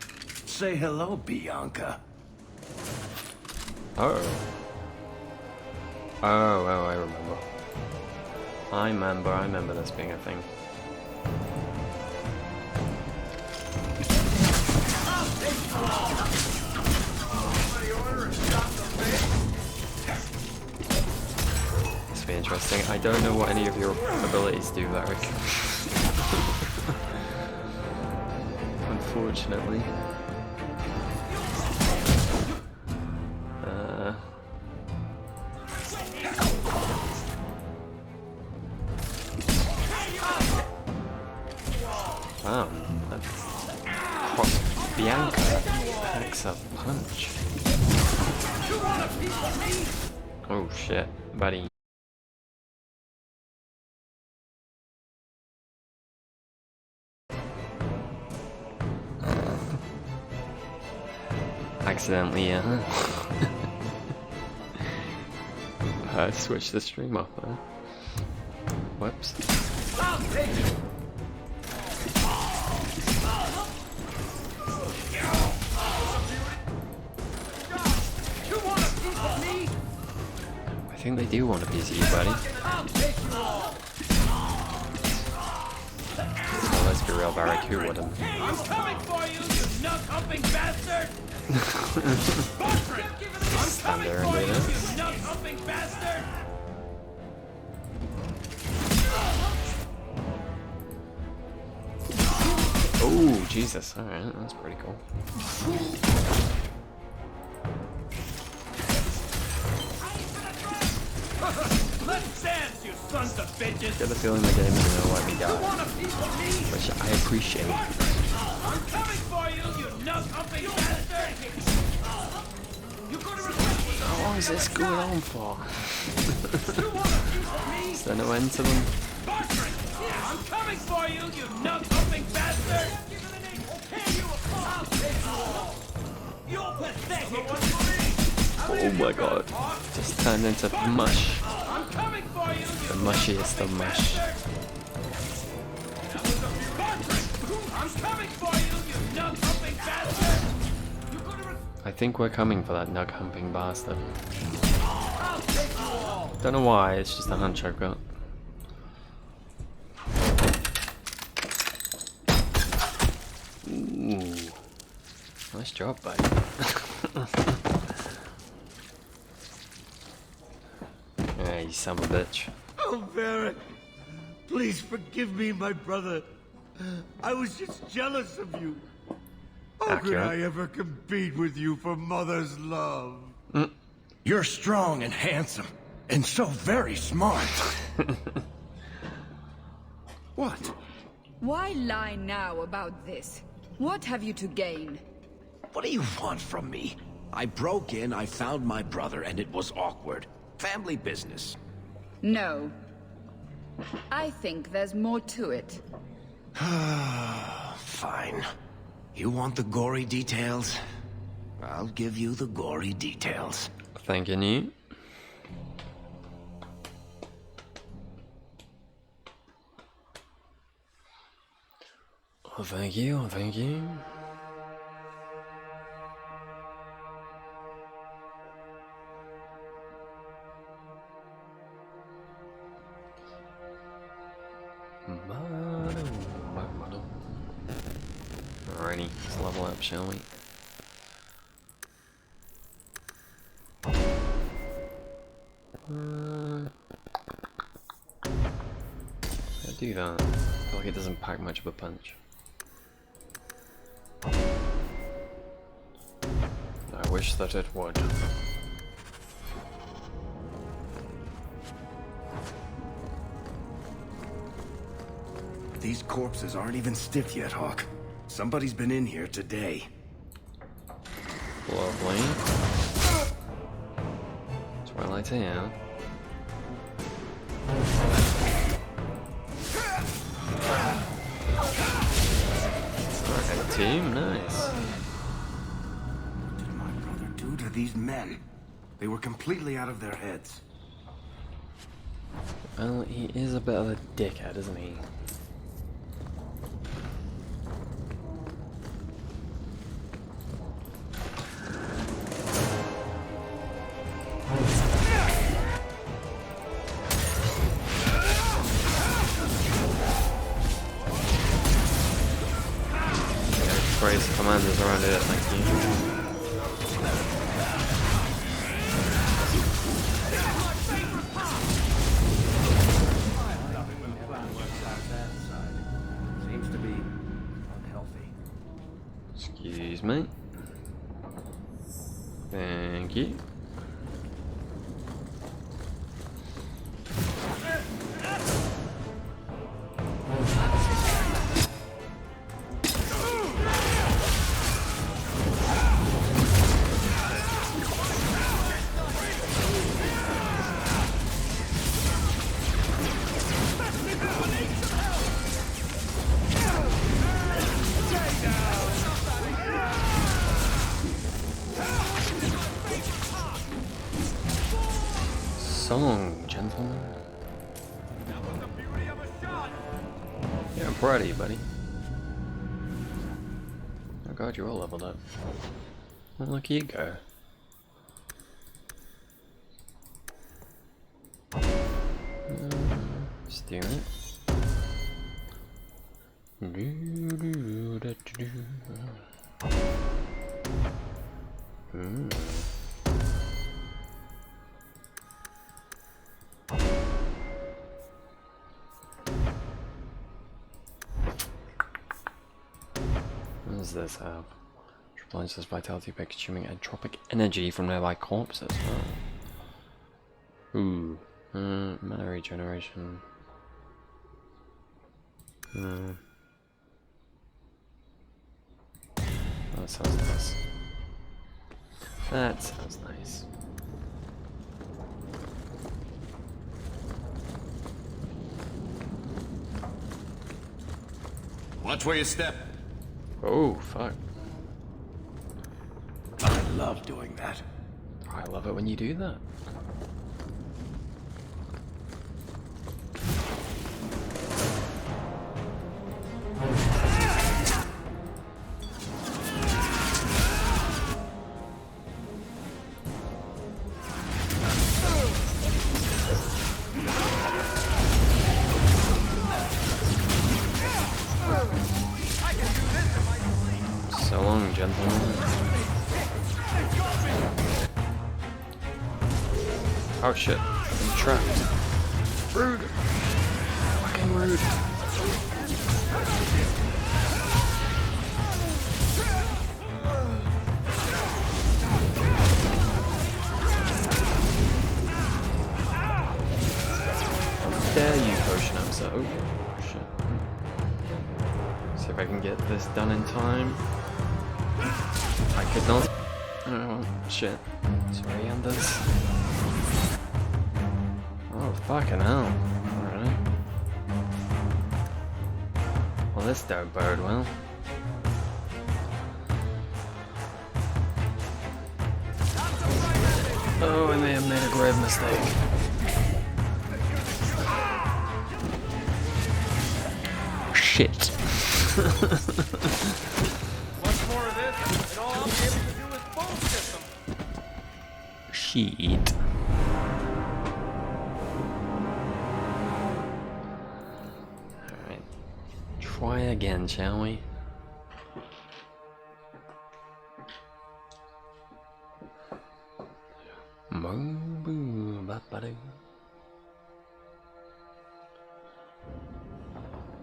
Say hello, Bianca. Oh, I remember. I remember this being a thing. This will be interesting. I don't know what any of your abilities do, Varric. Unfortunately. Wow, that's Bianca packs a punch. Oh shit, buddy. Accidentally, switch the stream off there. Whoops. I think they do want a piece of you, buddy. So let's be real, Barrack, who wouldn't? I'm coming for you, you nut-humping bastard! Stand there and do this. You nut-humping bastard! Oh, Jesus. Alright, that's pretty cool. Let's dance, you sons of bitches! Get the feeling the game is gonna let me die, which I appreciate. I'm coming for you, you nut-humping bastard! How long is this going on for? Is there no end to them? I'm coming for you, you nut-humping bastard! You're pathetic! Oh my god. Just turned into mush. I'm coming for you, The mushiest of mush. I'm coming for you, you nut-humping bastard! I think we're coming for that nug humping bastard. Don't know why, it's just a hunch I've got. Ooh. Nice job, buddy. Yeah, you son of a bitch. Oh, Varric, please forgive me, my brother. I was just jealous of you. How could I ever compete with you for Mother's love? You're strong and handsome, and so very smart. What? Why lie now about this? What have you to gain? What do you want from me? I broke in, I found my brother, and it was awkward. Family business. No. I think there's more to it. Fine. You want the gory details? I'll give you the gory details. Thanking you. Oh, thank you, oh, thank you. Alrighty, let's level up, shall we? I do that. I feel like it doesn't pack much of a punch. I wish that it would. These corpses aren't even stiff yet, Hawk. Somebody's been in here today. Lovely. That's what I like to hear. Alright, team, nice. What did my brother do to these men? They were completely out of their heads. Well, he is a bit of a dickhead, isn't he? Praise commanders around here, thank you. Seems to be unhealthy. Excuse me. Thank you. So long, gentlemen. Yeah, I'm proud of you, buddy. Oh god, you're all leveled up. Well, look, you go. Steer it. What does this have? Replenish this vitality by consuming entropic energy from nearby corpses. Oh. Ooh. Mana regeneration. That sounds nice. That sounds nice. Watch where you step. Oh, fuck. I love doing that. I love it when you do that. So long, gentlemen. Oh shit, I'm trapped. Rude! Fucking rude. How dare you, potion officer? Oh shit. See if I can get this done in time. I could not. Oh shit. Sorry, Anders. Oh fucking hell. Alright. Well, this don't bode well. Oh, I may have made a grave mistake. Shit. Much more of this, and all I'll be able to do is bullshit them. Shit. Alright. Try again, shall we?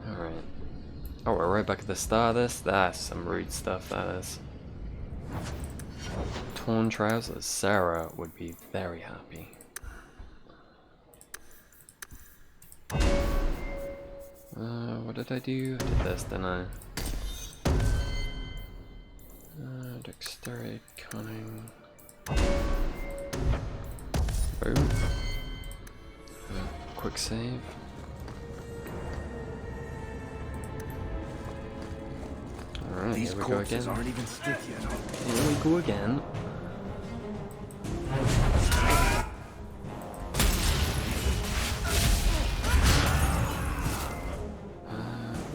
Alright. Oh, we're right back at the start of this? That's some rude stuff, that is. Torn trousers. Sarah would be very happy. What did I do? I did this, didn't I? Dexterity, cunning. Boom. Quick save. Alright, These here we go corpses again. aren't even stiff yet. Here we go again.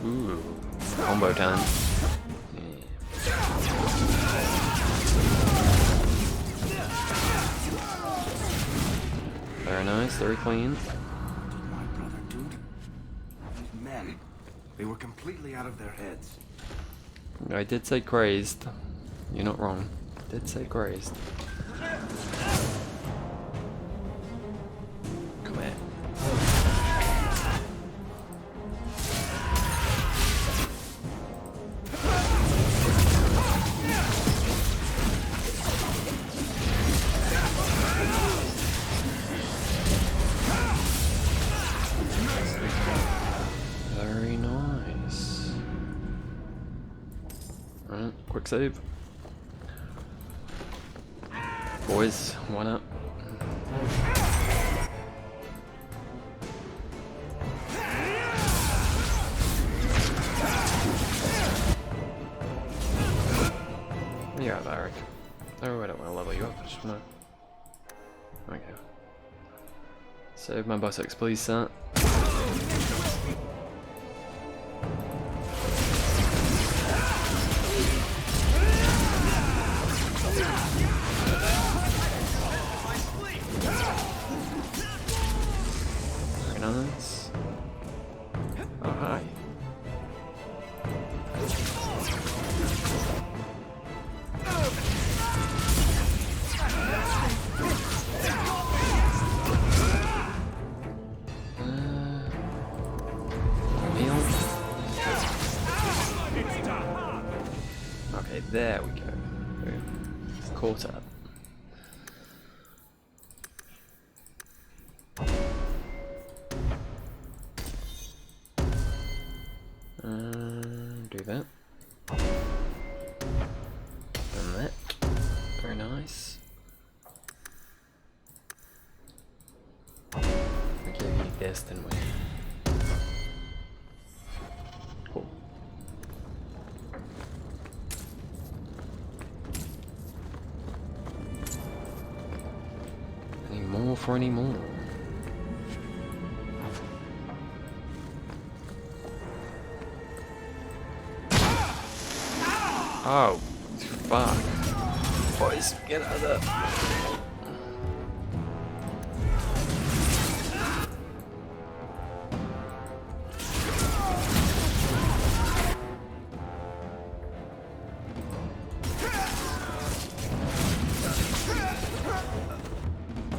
Ooh, combo time. Very nice, very clean. My brother, dude. These men, they were completely out of their heads. I did say crazed. You're not wrong. I did say crazed. Come here. Very nice. Alright, quick save. Boys, why not? Yeah, Varric. Oh, I don't want to level you up, I just want to... Okay. Save my buttocks, please, sir. Very nice. Oh, hi. Okay, there we go. Caught up. Do that. And that. Very nice. We gave you this, didn't we? Cool. Any more for any more? Oh, fuck. Boys, get out of there.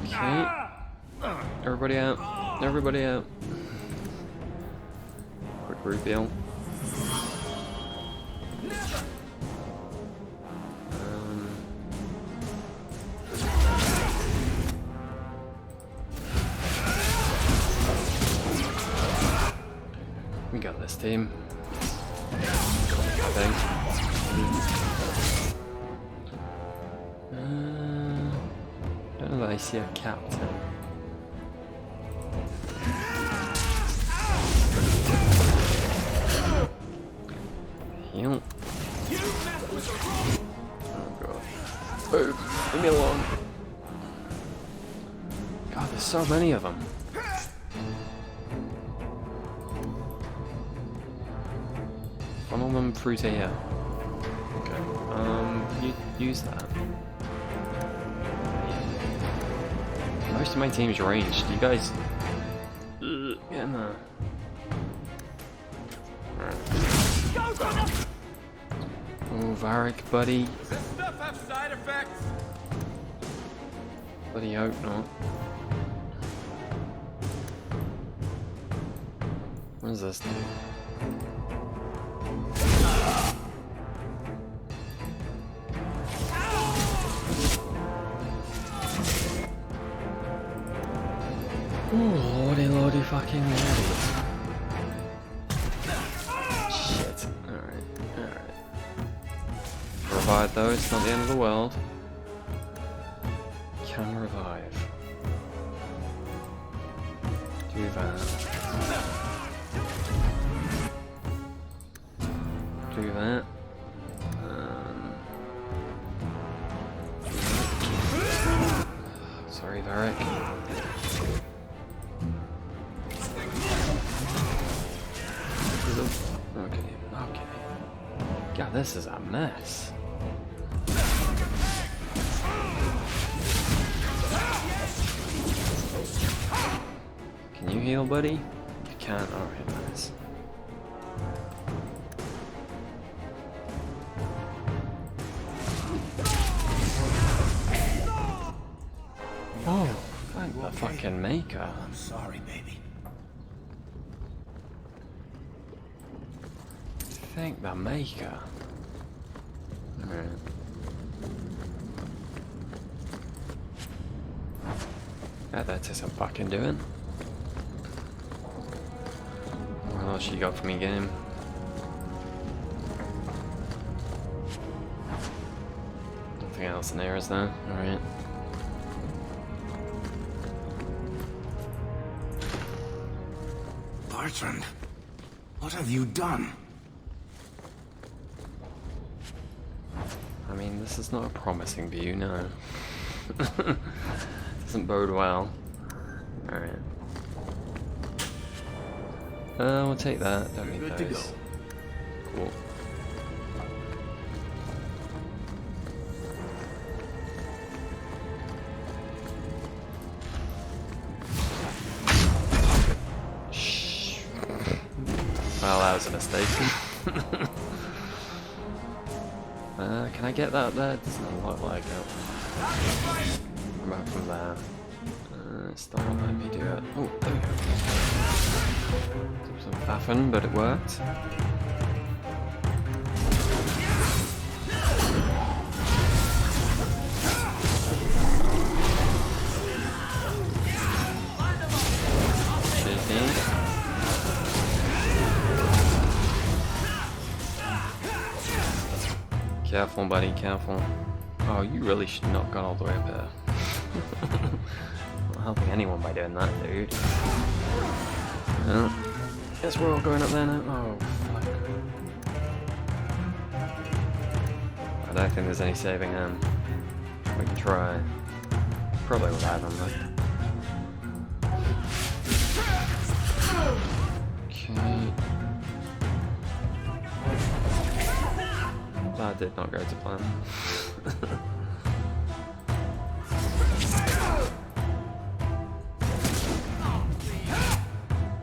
Okay. Everybody out. Everybody out. Quick reveal. We got this team. I think. Don't know that I see a captain. Heal. Oh god. Move. Leave me alone. God, there's so many of them. Funnel them through to here. Okay. Use that. Most of my team's ranged. You guys get in there. Oh, Varric, buddy. Does this stuff have side effects? Bloody hope not. What is this thing? Oh, lordy fucking lordy. Shit. Alright. Revive though, it's not the end of the world. Can revive. Do that. Do that. Sorry, Varric. Okay. God, this is a mess. Can you heal, buddy? You can't. Alright, nice. Oh, thank the fucking maker. I'm sorry, baby. Thank the maker. Alright. That is a fucking doing. What else you got for me, game? Nothing else in there, is there? Alright. Bertrand, what have you done? I mean, this is not a promising view, no. Doesn't bode well. Alright. We'll take that. Don't need Good those. to go. Cool. Shh. Well, that was a mistake. Can I get that there? It doesn't look like it. Come back from there. Still won't let me do it. Oh, there we go. Some faffing, but it worked. Careful, buddy, careful. Oh, you really should not have gone all the way up there. Not helping anyone by doing that, dude. Well, guess we're all going up there now. Oh, fuck. I don't think there's any saving him. We can try. Probably will have him, though. Okay. That did not go to plan.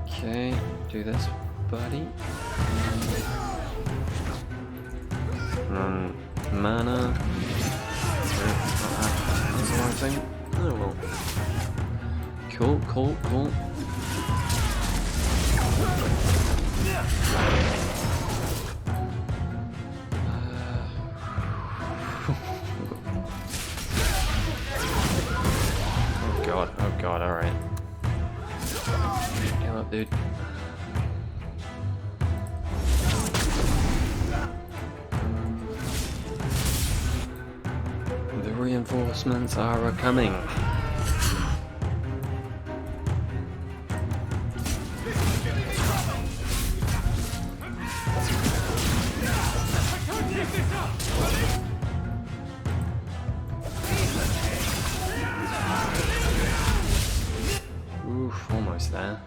Okay, do this, buddy. Mana. That's the right thing. Oh well. Cool, cool, cool. Oh god, alright. Come up, dude. The reinforcements are coming. Oof, almost there.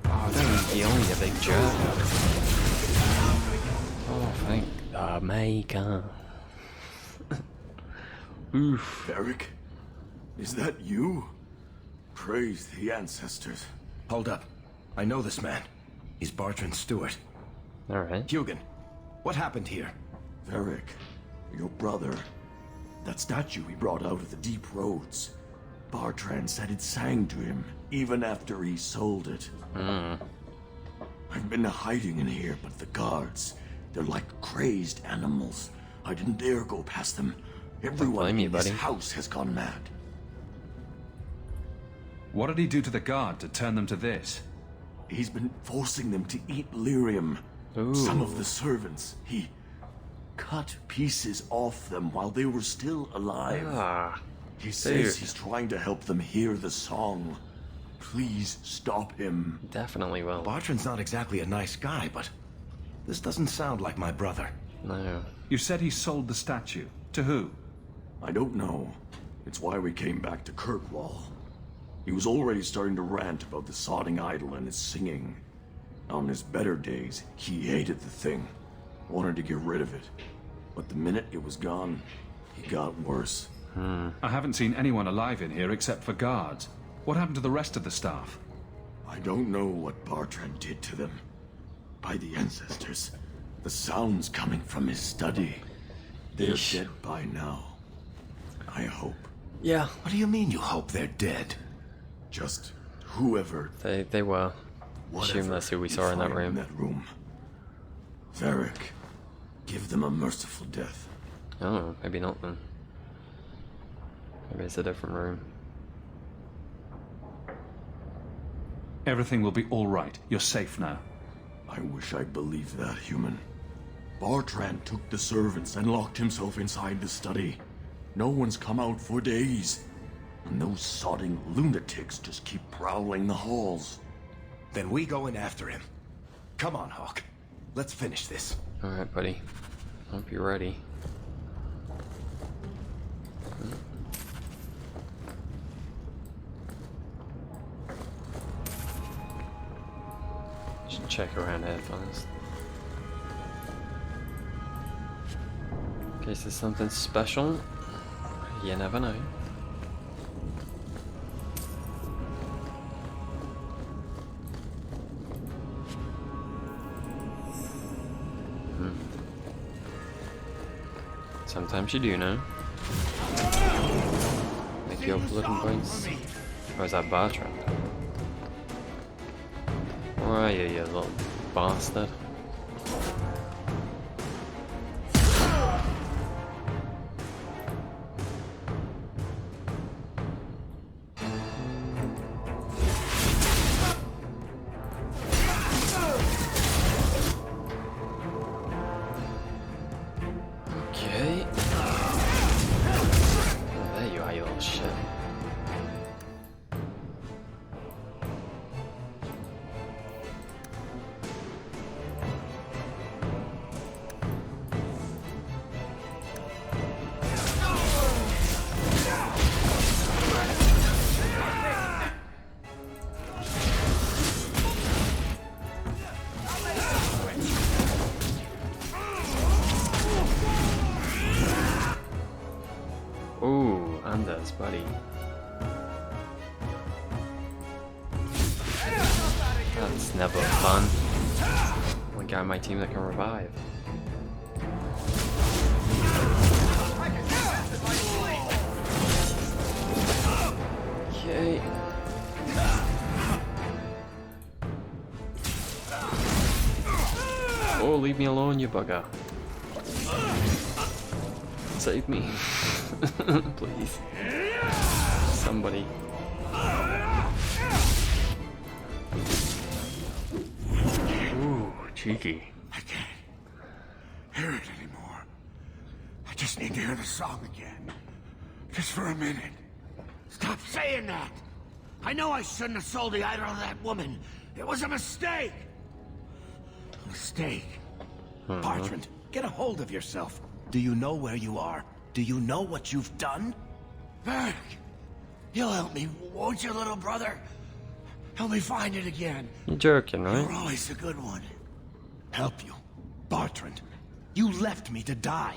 Oh, don't yell, you big jerk. Oh, thank the maker. Oof. Eric? Is that you? Praise the ancestors. Hold up. I know this man. He's Bartrand Stewart. Alright. Hugin, what happened here? Varric, your brother. That statue he brought out of the deep roads. Bartrand said it sang to him, even after he sold it. I've been hiding in here, but the guards, they're like crazed animals. I didn't dare go past them. Everyone in this house has gone mad. What did he do to the guard to turn them to this? He's been forcing them to eat lyrium. Some of the servants, he cut pieces off them while they were still alive. He says he's trying to help them hear the song. Please stop him. Definitely will. Bartrand's not exactly a nice guy, but this doesn't sound like my brother. No. You said he sold the statue. To who? I don't know. It's why we came back to Kirkwall. He was already starting to rant about the sodding idol and his singing. On his better days, he hated the thing. Wanted to get rid of it. But the minute it was gone, he got worse. I haven't seen anyone alive in here except for guards. What happened to the rest of the staff? I don't know what Bartrand did to them. By the ancestors, the sounds coming from his study. They're dead by now. I hope. Yeah. What do you mean you hope they're dead? Just whoever. They were. Assume that's who we saw in that room. Varric, give them a merciful death. Oh, maybe not then. Maybe it's a different room. Everything will be all right. You're safe now. I wish I believed that, human. Bartrand took the servants and locked himself inside the study. No one's come out for days. And those sodding lunatics just keep prowling the halls. Then we go in after him. Come on, Hawk. Let's finish this. Alright, buddy. Hope you're ready. check around here first. In case there's something special. You never know. Sometimes you do know. Make your blood and bones. Or is that Bertrand? Where are you, you little bastard? Okay. Oh, there you are, you little shit. Ooh, Anders, buddy. That's never fun. One guy on my team that can revive. Okay. Oh, leave me alone, you bugger. Save me. Please. Somebody. Ooh, cheeky. I can't hear it anymore. I just need to hear the song again. Just for a minute. Stop saying that! I know I shouldn't have sold the idol to that woman. It was a mistake! A mistake. Bertrand, get a hold of yourself. Do you know where you are? Do you know what you've done? Varric, you'll help me, won't you, little brother? Help me find it again. You're joking, right? You're always a good one. Help you? Bertrand, you left me to die.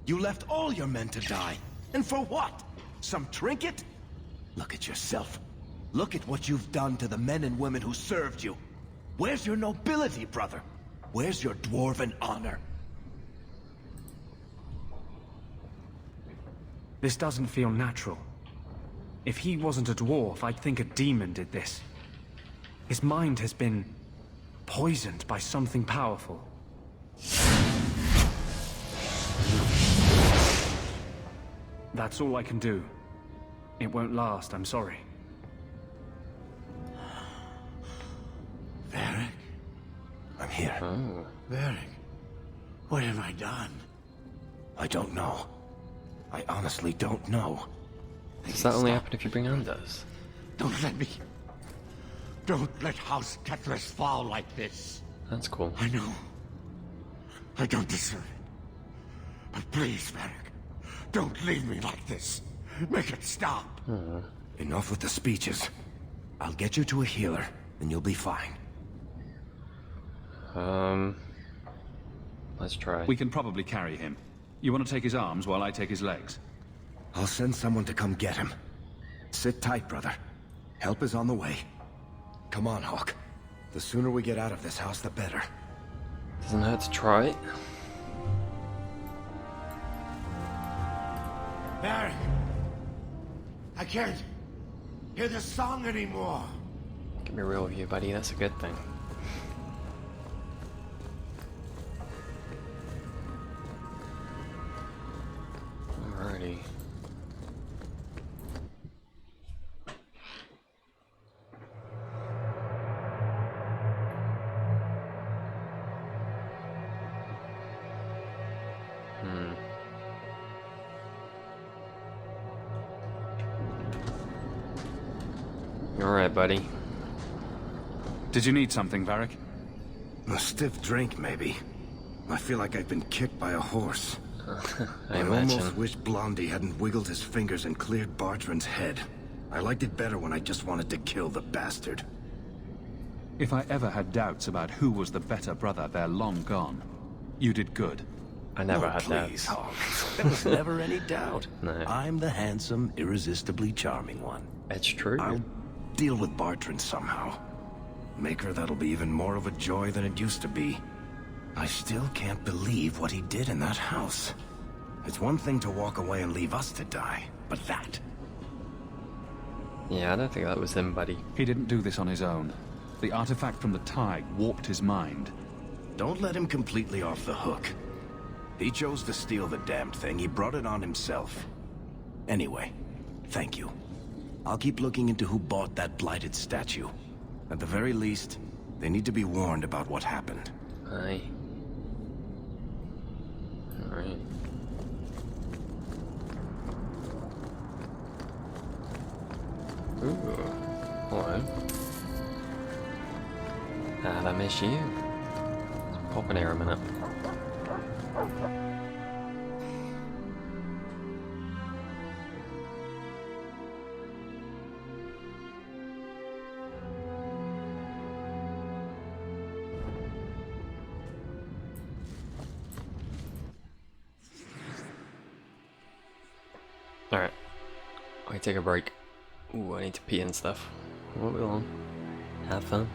You left all your men to die. And for what? Some trinket? Look at yourself. Look at what you've done to the men and women who served you. Where's your nobility, brother? Where's your dwarven honor? This doesn't feel natural. If he wasn't a dwarf, I'd think a demon did this. His mind has been poisoned by something powerful. That's all I can do. It won't last, I'm sorry. Varric? I'm here. Oh. Varric, what have I done? I don't know. I honestly don't know. Does that only happen if you bring Anders? Don't let me... Don't let House Kethris fall like this. That's cool. I know. I don't deserve it. But please, Varric, don't leave me like this. Make it stop. Enough with the speeches. I'll get you to a healer, and you'll be fine. Let's try. We can probably carry him. You want to take his arms while I take his legs? I'll send someone to come get him. Sit tight, brother. Help is on the way. Come on, Hawk. The sooner we get out of this house, the better. Doesn't hurt to try. Varric, I can't hear the song anymore. Give me real with you, buddy. That's a good thing. Alrighty. Alright, buddy. Did you need something, Varric? A stiff drink, maybe. I feel like I've been kicked by a horse. I almost wish Blondie hadn't wiggled his fingers and cleared Bertrand's head. I liked it better when I just wanted to kill the bastard. If I ever had doubts about who was the better brother, they're long gone. You did good. I never Oh, had please, doubts. Hawk. There was never any doubt. No. I'm the handsome, irresistibly charming one. It's true. I'll deal with Bartrand somehow. Make her that'll be even more of a joy than it used to be. I still can't believe what he did in that house. It's one thing to walk away and leave us to die, but that... Yeah, I don't think that was him, buddy. He didn't do this on his own. The artifact from the Tide warped his mind. Don't let him completely off the hook. He chose to steal the damned thing. He brought it on himself. Anyway, thank you. I'll keep looking into who bought that blighted statue. At the very least, they need to be warned about what happened. Aye. Alright. Ooh. Hello. I miss you. Let's pop in here a minute. Alright. I take a break. Ooh, I need to pee and stuff. What we on? Have fun.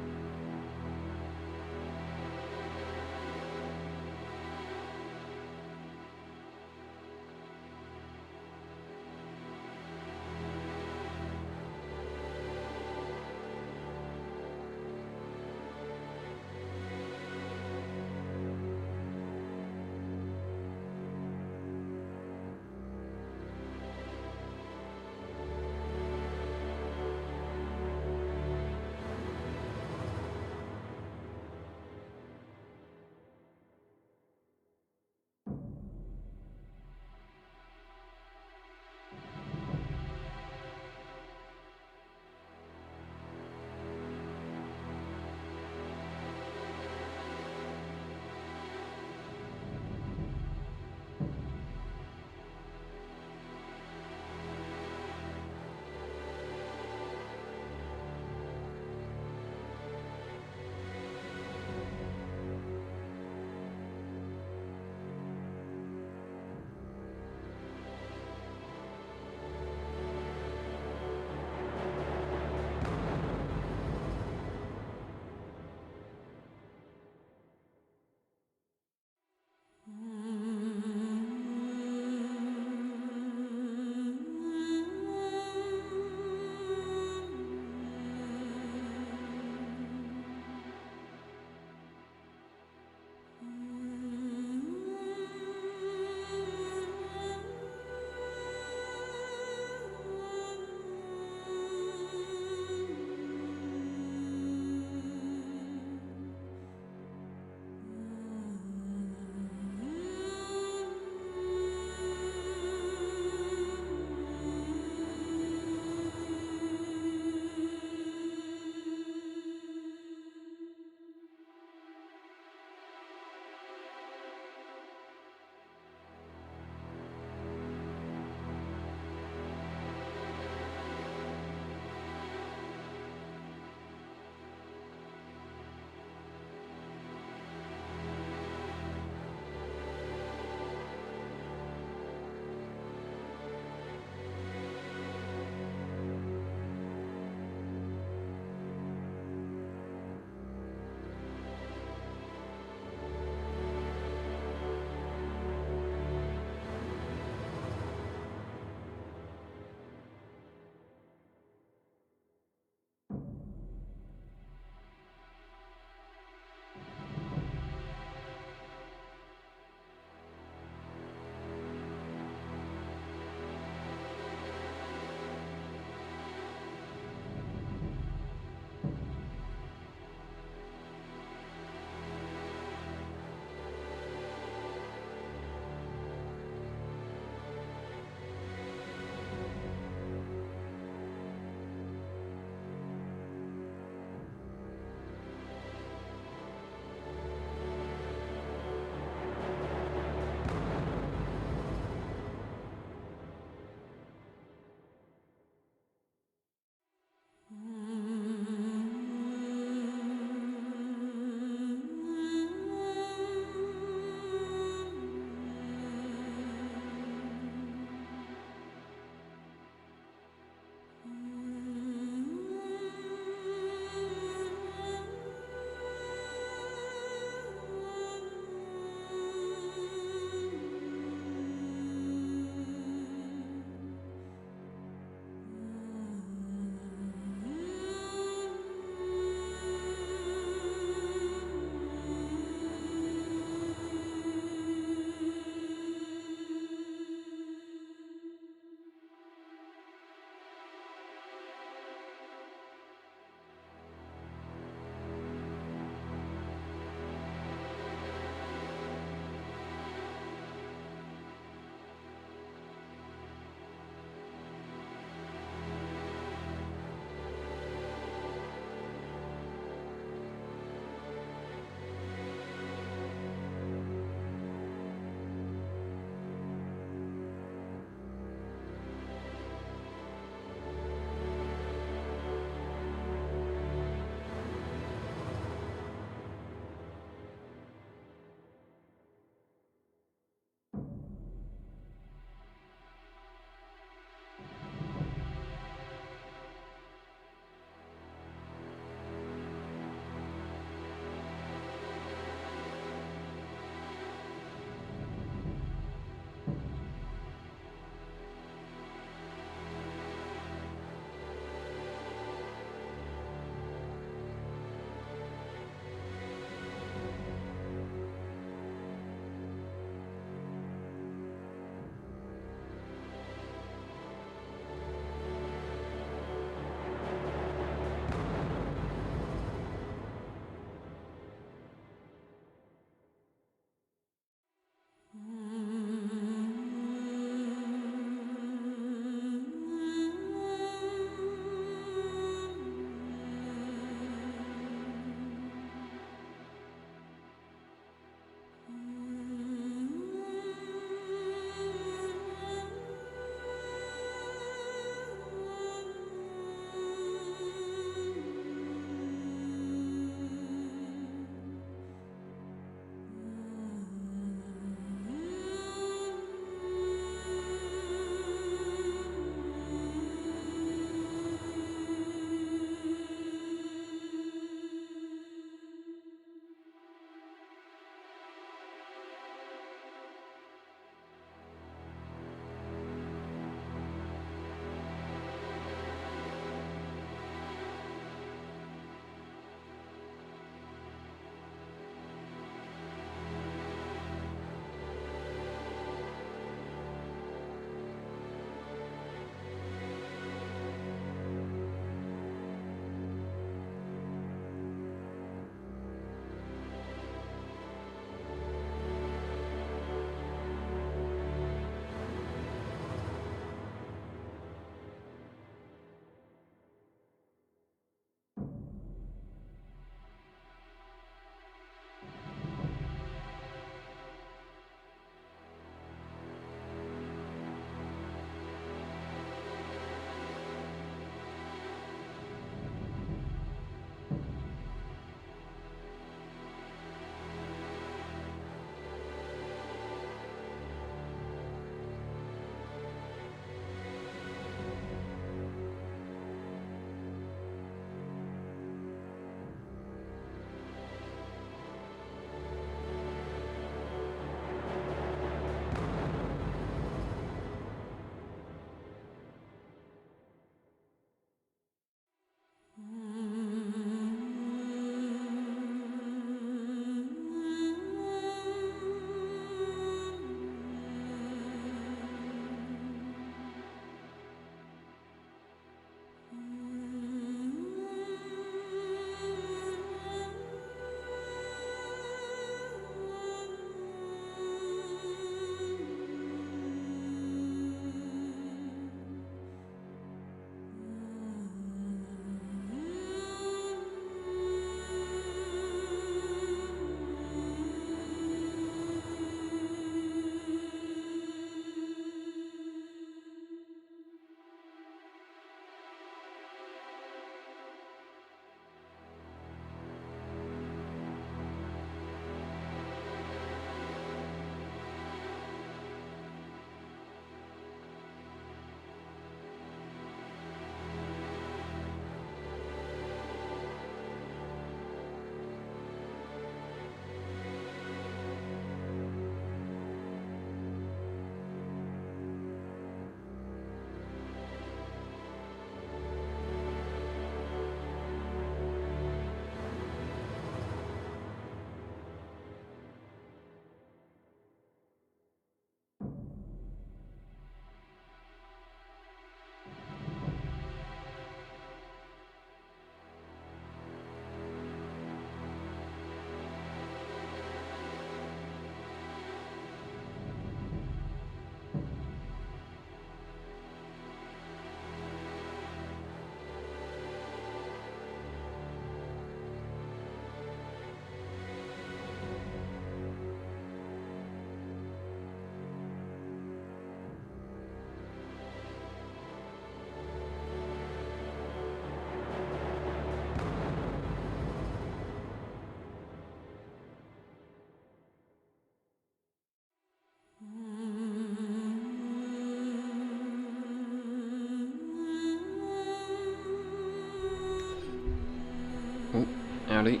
Howdy.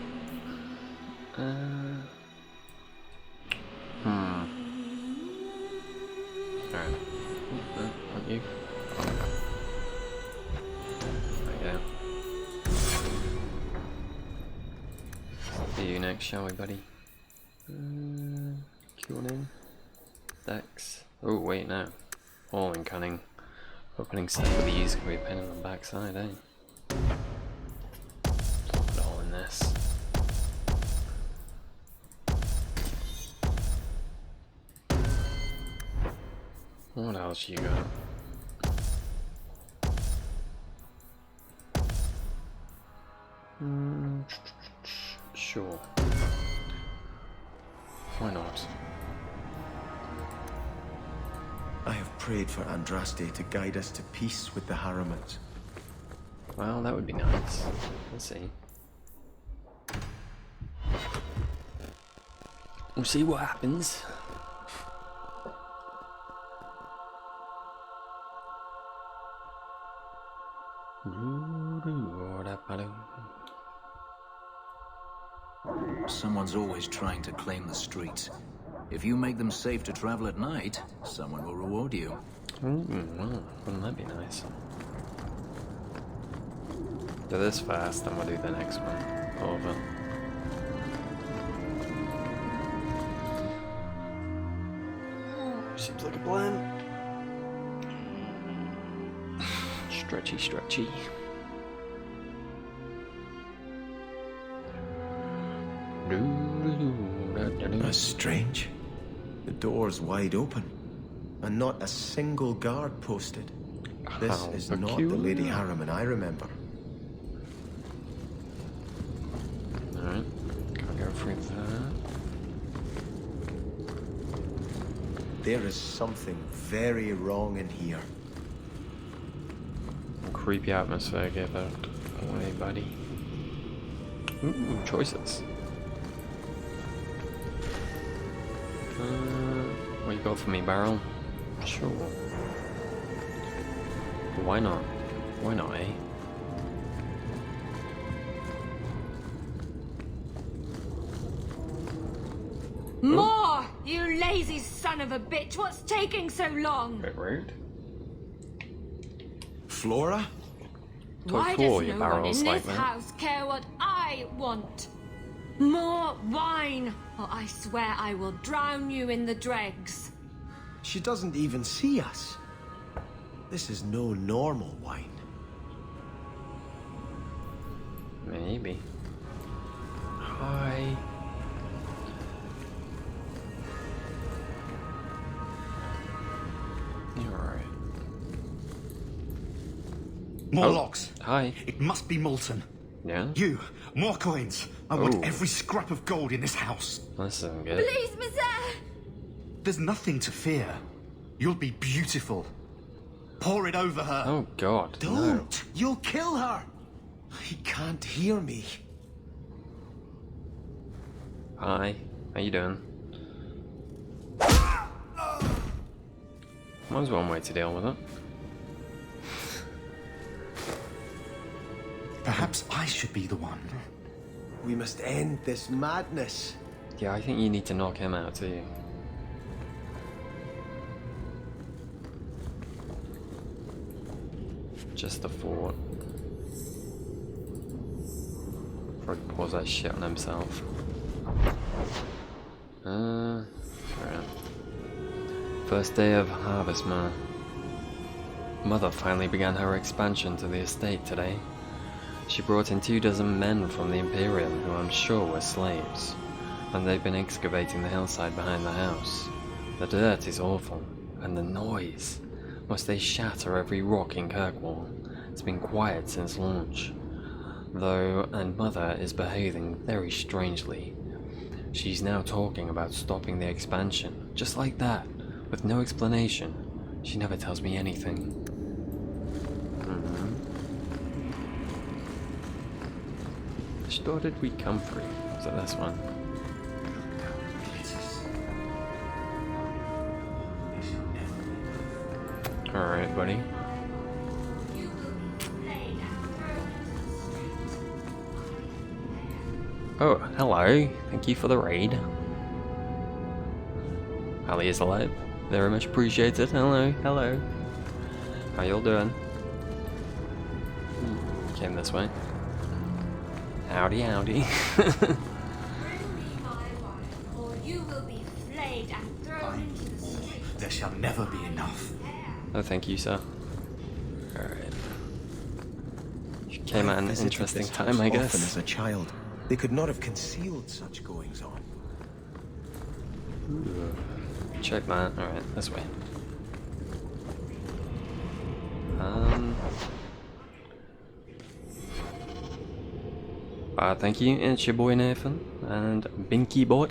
Alright. Aren't you? There you go. See you next, shall we, buddy? Cunning. Dex. Oh, wait, no. All in cunning. Opening stuff with the user could be a pain in the backside, eh? Put it all in this. What else you got? Sure. Why not? I have prayed for Andraste to guide us to peace with the Harrimans. Well, that would be nice. Let's see. We'll see what happens. Someone's always trying to claim the streets. If you make them safe to travel at night, someone will reward you. Well, wouldn't that be nice? Do this fast, then we'll do the next one. Over. Seems like a plan. Stretchy, stretchy. That's strange. The door's wide open, and not a single guard posted. This is not the Lady Harriman I remember. Alright, can't go through that. There is something very wrong in here. Creepy atmosphere, give it away, buddy. Ooh, choices. What you got for me, Barrel? Sure. Why not? Why not, eh? More! You lazy son of a bitch! What's taking so long? Bit rude. Flora? Why does no one in this house care what I want? More wine, or I swear I will drown you in the dregs. She doesn't even see us. This is no normal wine. Maybe. Hi. You're alright. More locks. Hi. It must be molten. Yeah? You, more coins. I want every scrap of gold in this house. This isn't good. Please, Monsieur! There's nothing to fear. You'll be beautiful. Pour it over her. Oh God, Don't! no. You'll kill her! He can't hear me. Hi, how you doing? Mine's one way to deal with it. Perhaps I should be the one. We must end this madness. Yeah, I think you need to knock him out too. Just the fort. Probably pours that shit on himself. Right. First day of harvest, man. Mother finally began her expansion to the estate today. She brought in 24 men from the Imperium who I'm sure were slaves, and they've been excavating the hillside behind the house. The dirt is awful, and the noise. Must they shatter every rock in Kirkwall? It's been quiet since launch. Though, and Mother is behaving very strangely. She's now talking about stopping the expansion, just like that, with no explanation. She never tells me anything. Which door did we come through? Was it this one? Alright, buddy. Oh, hello. Thank you for the raid. Ali is alive. Very much appreciated. Hello, hello. How y'all doing? Came this way. Howdy, howdy. There shall never be enough. Oh, thank you, sir. Alright. You came at an interesting time, I guess. Often as a child, they could not have concealed such goings on. Check that. Alright, this way. Thank you, it's your boy Nathan, and Binky Bot.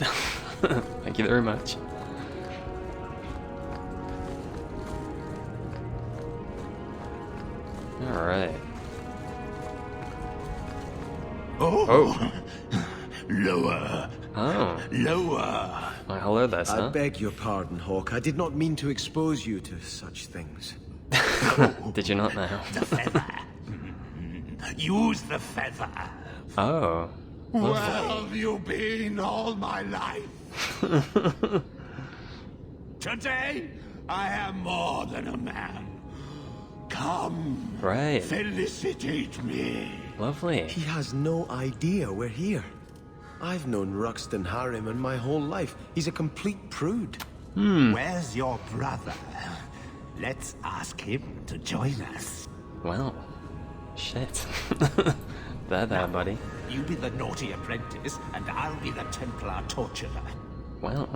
Thank you very much. Alright. Oh! Lower. Oh. Lower. Well, hello there, sir. I beg your pardon, Hawk. I did not mean to expose you to such things. Did you not know? The feather. Use the feather. Oh. Where have you been all my life? Today, I am more than a man. Come. Right. Felicitate me. Lovely. He has no idea we're here. I've known Ruxton Harriman my whole life. He's a complete prude. Where's your brother? Let's ask him to join us. Well, shit. there, buddy. You be the naughty apprentice, and I'll be the Templar torturer. Well.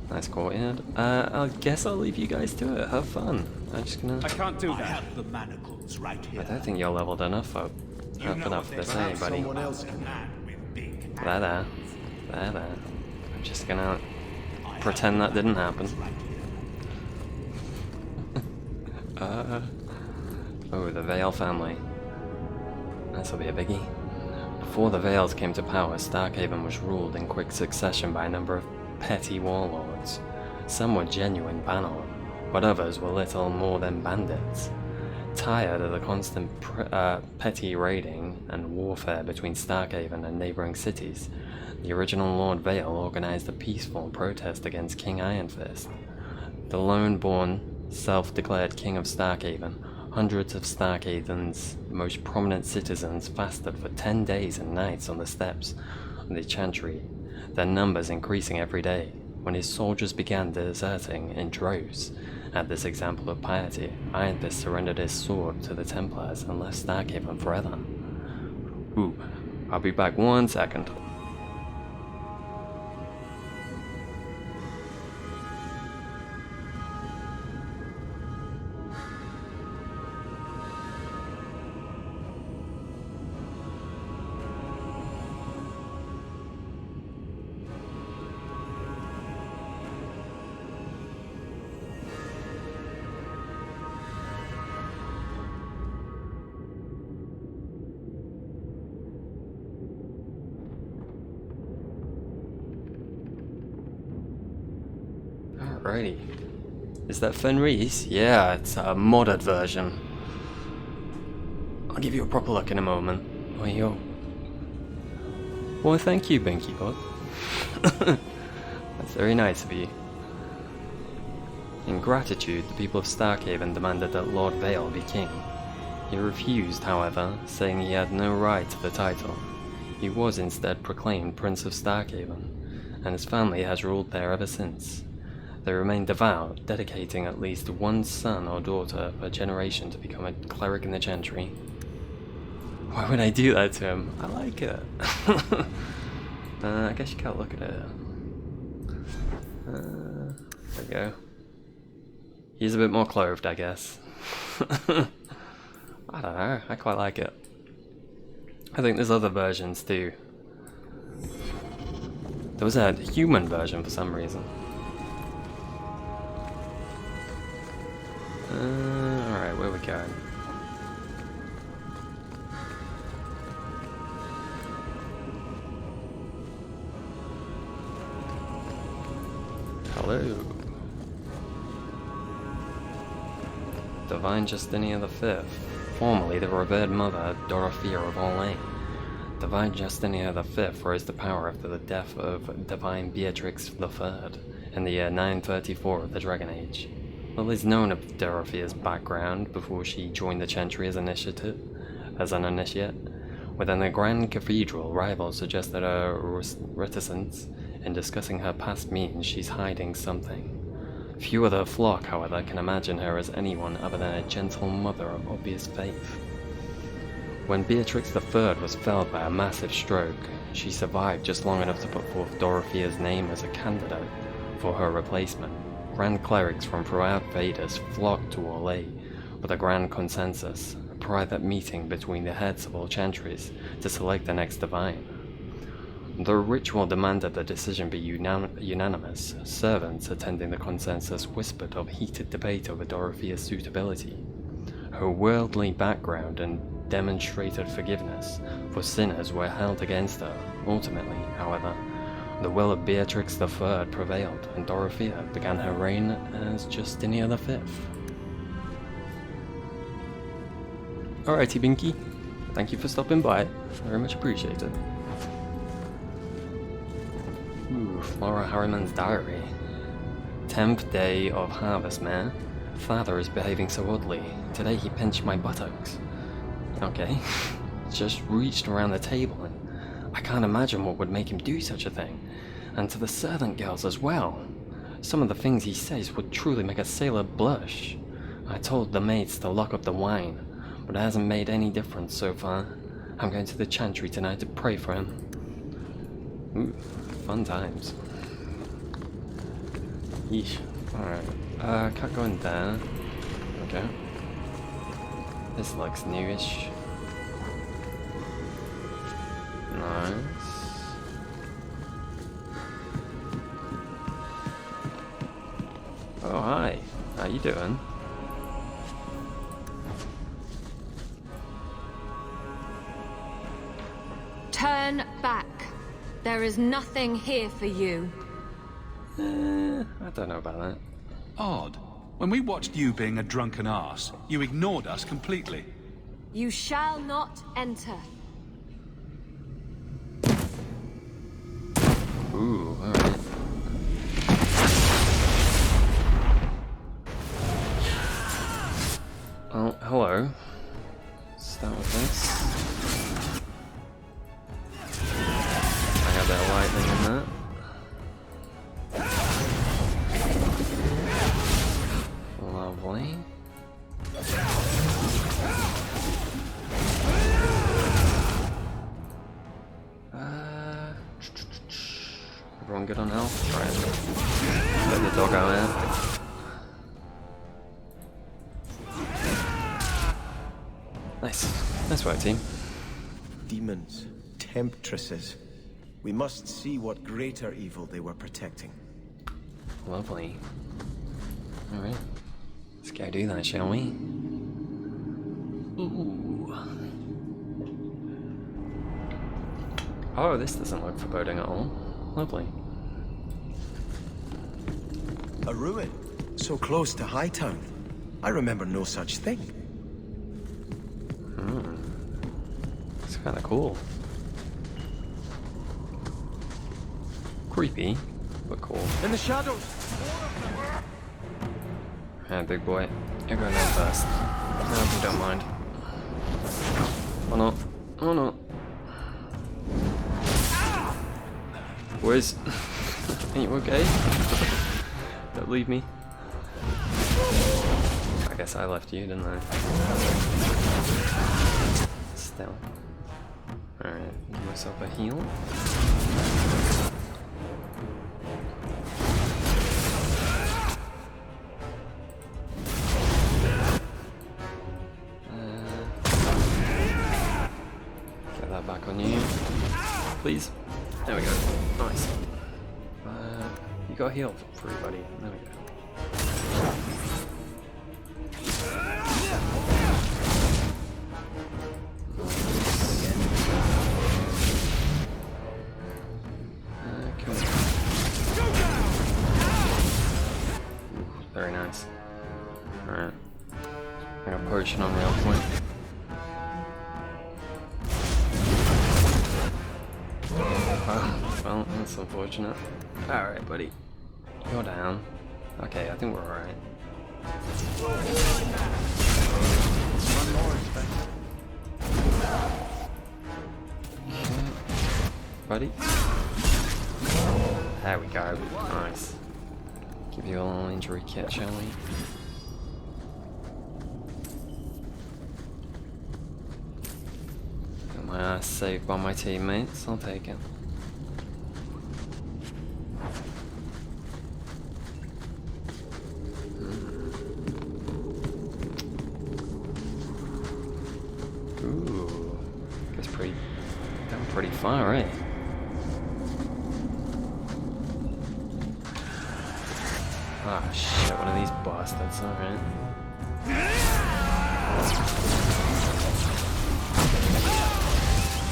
Nice courtyard. I guess I'll leave you guys to it. Have fun. I'm just gonna... I can't do I that. have the manacles right here. I don't think you're leveled enough up enough for this, eh, buddy? Someone else can. With big There. I'm just gonna pretend that didn't happen. Oh, the Vale family. This'll be a biggie. Before the Vales came to power, Starkhaven was ruled in quick succession by a number of petty warlords. Some were genuine banal, but others were little more than bandits. Tired of the constant petty raiding and warfare between Starkhaven and neighboring cities, the original Lord Vale organized a peaceful protest against King Ironfist. The lone-born, self-declared King of Starkhaven, hundreds of Starkhaven's most prominent citizens fasted for 10 days and nights on the steps of the Chantry, their numbers increasing every day. When his soldiers began deserting in droves, at this example of piety, Ironfist surrendered his sword to the Templars and left Starkhaven forever. Ooh, I'll be back 1 second. Alrighty. Is that Fenris? Yeah, it's a modded version. I'll give you a proper look in a moment. Oh, yo. Well, thank you, Binky Bot. That's very nice of you. In gratitude, the people of Starkhaven demanded that Lord Vale be king. He refused, however, saying he had no right to the title. He was instead proclaimed Prince of Starkhaven, and his family has ruled there ever since. They remain devout, dedicating at least one son or daughter per generation to become a cleric in the Chantry. Why would I do that to him? I like it. I guess you can't look at it. There we go. He's a bit more clothed, I guess. I don't know, I quite like it. I think there's other versions too. There was a human version for some reason. Alright, where we going? Hello. Divine Justinia V, formerly the revered mother Dorothea of Orleans. Divine Justinia V rose to power after the death of Divine Beatrix III in the year 934 of the Dragon Age. Little is known of Dorothea's background before she joined the Chantry as an initiate. Within the Grand Cathedral, rivals suggest that her reticence in discussing her past means she's hiding something. Few of the flock, however, can imagine her as anyone other than a gentle mother of obvious faith. When Beatrix III was felled by a massive stroke, she survived just long enough to put forth Dorothea's name as a candidate for her replacement. Grand clerics from throughout Vedas flocked to Orlais with a grand consensus, a private meeting between the heads of all chantries to select the next divine. The ritual demanded the decision be unanimous. Servants attending the consensus whispered of heated debate over Dorothea's suitability. Her worldly background and demonstrated forgiveness for sinners were held against her. Ultimately, however, the will of Beatrix III prevailed, and Dorothea began her reign as Justinia V. Alrighty, Binky. Thank you for stopping by. Very much appreciated. Ooh, Flora Harriman's diary. 10th day of harvest, man. Father is behaving so oddly. Today he pinched my buttocks. Okay. Just reached around the table, and I can't imagine what would make him do such a thing. And to the servant girls as well. Some of the things he says would truly make a sailor blush. I told the maids to lock up the wine, but it hasn't made any difference so far. I'm going to the chantry tonight to pray for him. Ooh, fun times. Yeesh. Alright. Can't go in there. Okay. This looks newish. Nice. Oh, hi. How you doing? Turn back. There is nothing here for you. I don't know about that. Odd. When we watched you being a drunken arse, you ignored us completely. You shall not enter. Ooh, alright. Oh, hello. Start with this. I got that lightning in that. Lovely. Everyone good on health? Right. Let the dog out there. Nice. Nice work, team. Demons. Temptresses. We must see what greater evil they were protecting. Lovely. Alright. Let's go do that, shall we? Ooh. Oh, this doesn't look foreboding at all. Lovely. A ruin? So close to Hightown. I remember no such thing. It's kinda cool. Creepy, but cool. In the shadows! Yeah, big boy. You're going down first. I hope you don't mind. Oh no. Oh no. Boys, are you okay? Don't leave me. I guess I left you, didn't I? Still. Alright, give myself a heal. Get that back on you. Please. There we go. Nice. You got healed for everybody. There we go. Cool. Very nice. Alright. I got a potion on real point. Well, that's unfortunate. Alright, buddy. You're down. Okay, I think we're alright. Buddy. There we go. Nice. Give you a little injury kit, shall we? Got my ass saved by my teammates. I'll take it. Ooh, that's pretty far, eh? Ah, shit, one of these bastards, alright.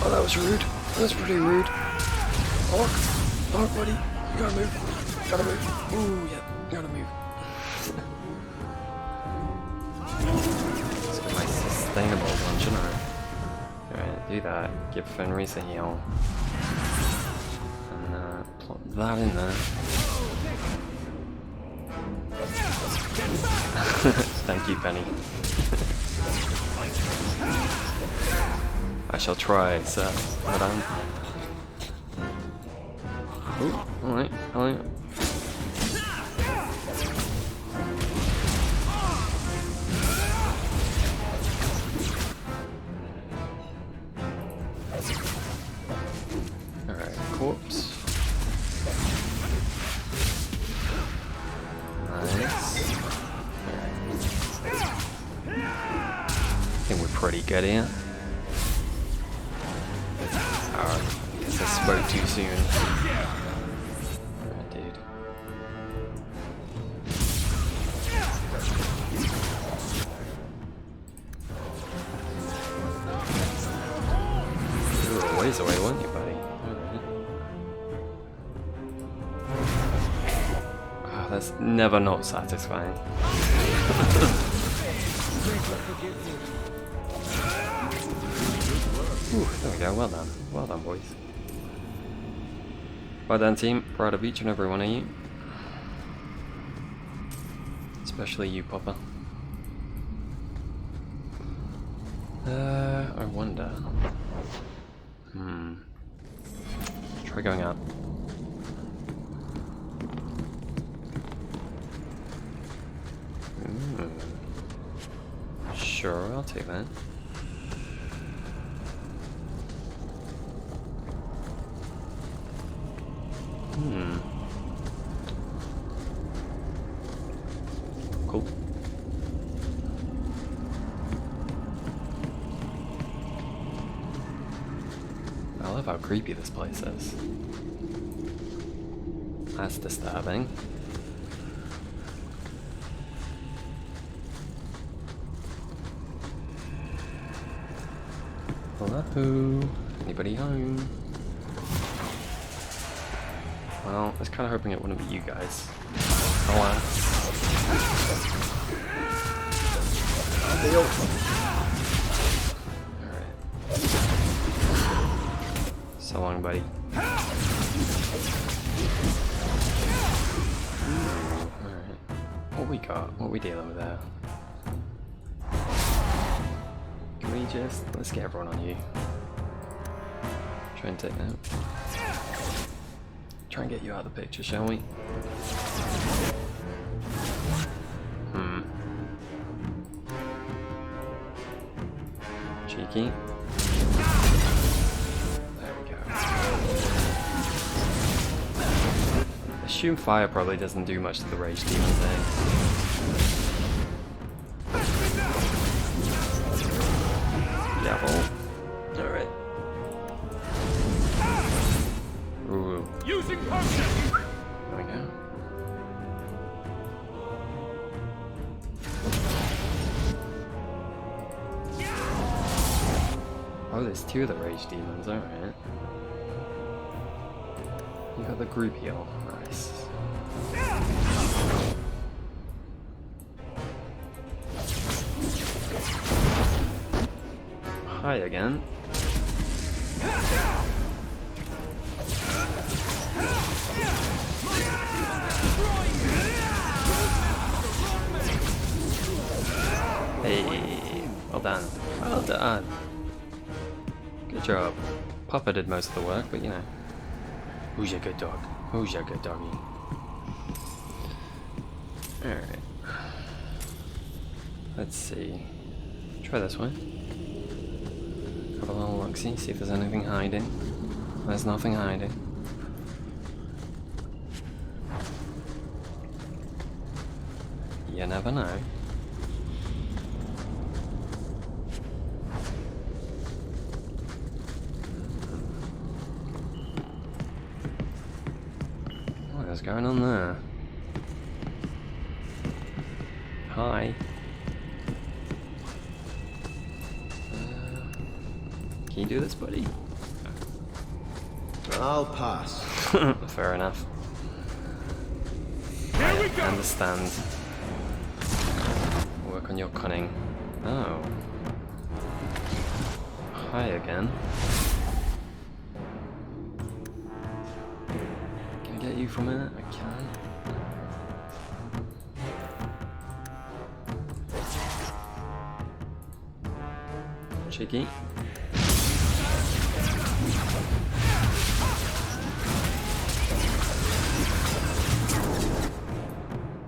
Oh, that was rude. That was pretty rude. Oh, buddy. You gotta move. Gotta move. Ooh, yeah, gotta move. Let's get my sustainable one, shouldn't I? Alright, do that. Give Fenris a heal. And plop that in there. Thank you, Penny. I shall try, sir. Well done. Ooh, alright, alright. Alright, corpse. Nice. I think we're pretty good here. Oh, I guess I spoke too soon. Alright, dude. You were a ways away, weren't you, buddy? Oh, that's never not satisfying. Ooh, there we go, well done. Well done, boys. Well done, team. Proud of each and every one of you. Especially you, Popper. I wonder. Try going up. Sure, I'll take that. Cool. I love how creepy this place is. That's disturbing. Hello? Anybody home? Well, I was kind of hoping it wouldn't be you guys. Alas. Alright. So long, buddy. Alright. What we got? What we dealing with there? Can we just... let's get everyone on you. Try and take that. Try and get you out of the picture, shall we? Cheeky. There we go. Assume fire probably doesn't do much to the rage demons, eh? Devil. Alright. Ooh. Using potion. There we go. Oh, there's two of the rage demons, alright. You got the group heal, nice. Hi again. Hey, well done. Well done. Good job. Papa did most of the work, but you know. Who's your good dog? Who's your good doggy? Alright. Let's see. Try this way. Have a little look-see, see if there's anything hiding. There's nothing hiding. You never know. What's going on there? Hi. Can you do this, buddy? I'll pass. Fair enough. Here we go. Understand. Work on your cunning. Oh. Hi again. Can I get you for a minute? I can. Cheeky.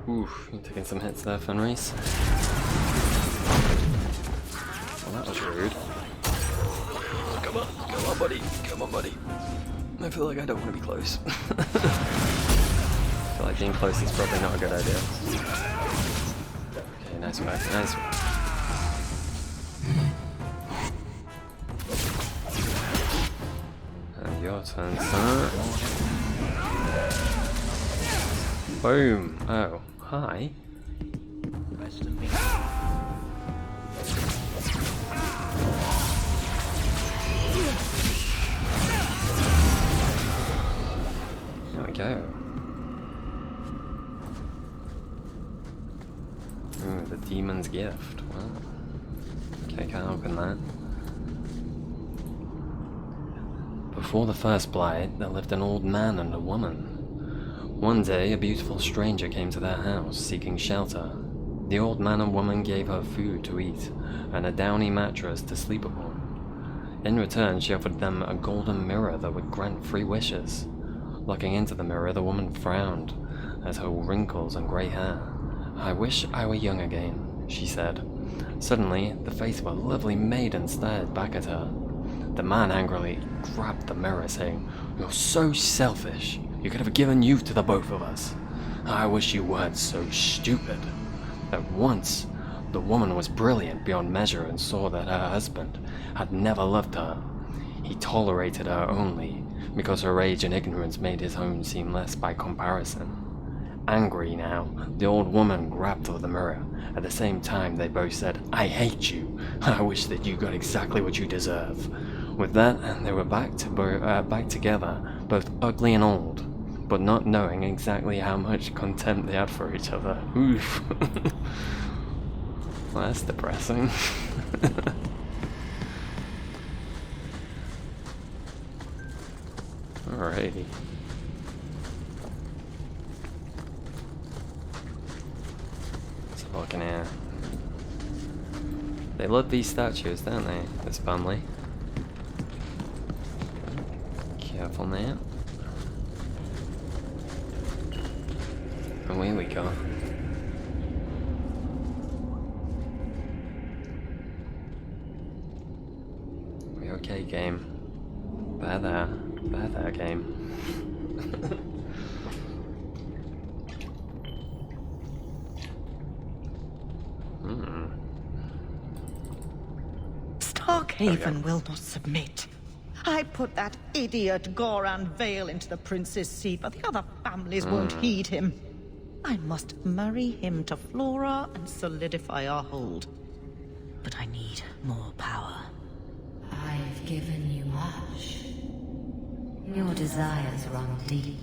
Oof, you're taking some hits there, Fenris. Well, that was rude. Come on, buddy. Come on, buddy. I feel like I don't want to be close. I feel like being close is probably not a good idea. Okay, nice work, nice work. And your turn, sir. Boom. Oh, hi. Rest in peace. There we go. Ooh, the demon's gift. Wow. Okay, can't open that. Before the first blight, there lived an old man and a woman. One day, a beautiful stranger came to their house, seeking shelter. The old man and woman gave her food to eat, and a downy mattress to sleep upon. In return, she offered them a golden mirror that would grant 3 wishes. Looking into the mirror, the woman frowned at her wrinkles and grey hair. "I wish I were young again," she said. Suddenly, the face of a lovely maiden stared back at her. The man angrily grabbed the mirror, saying, "You're so selfish. You could have given youth to the both of us. I wish you weren't so stupid." At once, the woman was brilliant beyond measure and saw that her husband had never loved her. He tolerated her only because her age and ignorance made his home seem less by comparison. Angry now, the old woman grabbed for the mirror. At the same time, they both said, "I hate you. I wish that you got exactly what you deserve." With that, they were back together, both ugly and old, but not knowing exactly how much contempt they had for each other. Oof. Well, that's depressing. Alrighty. Let's have a look in here. They love these statues, don't they? This family. Careful now. Away we go. We okay, game? There, there. There, there, game. Starkhaven will not submit. I put that idiot Goran Vale into the prince's seat, but the other families won't heed him. I must marry him to Flora and solidify our hold. But I need more power. I've given you much. Your desires run deep.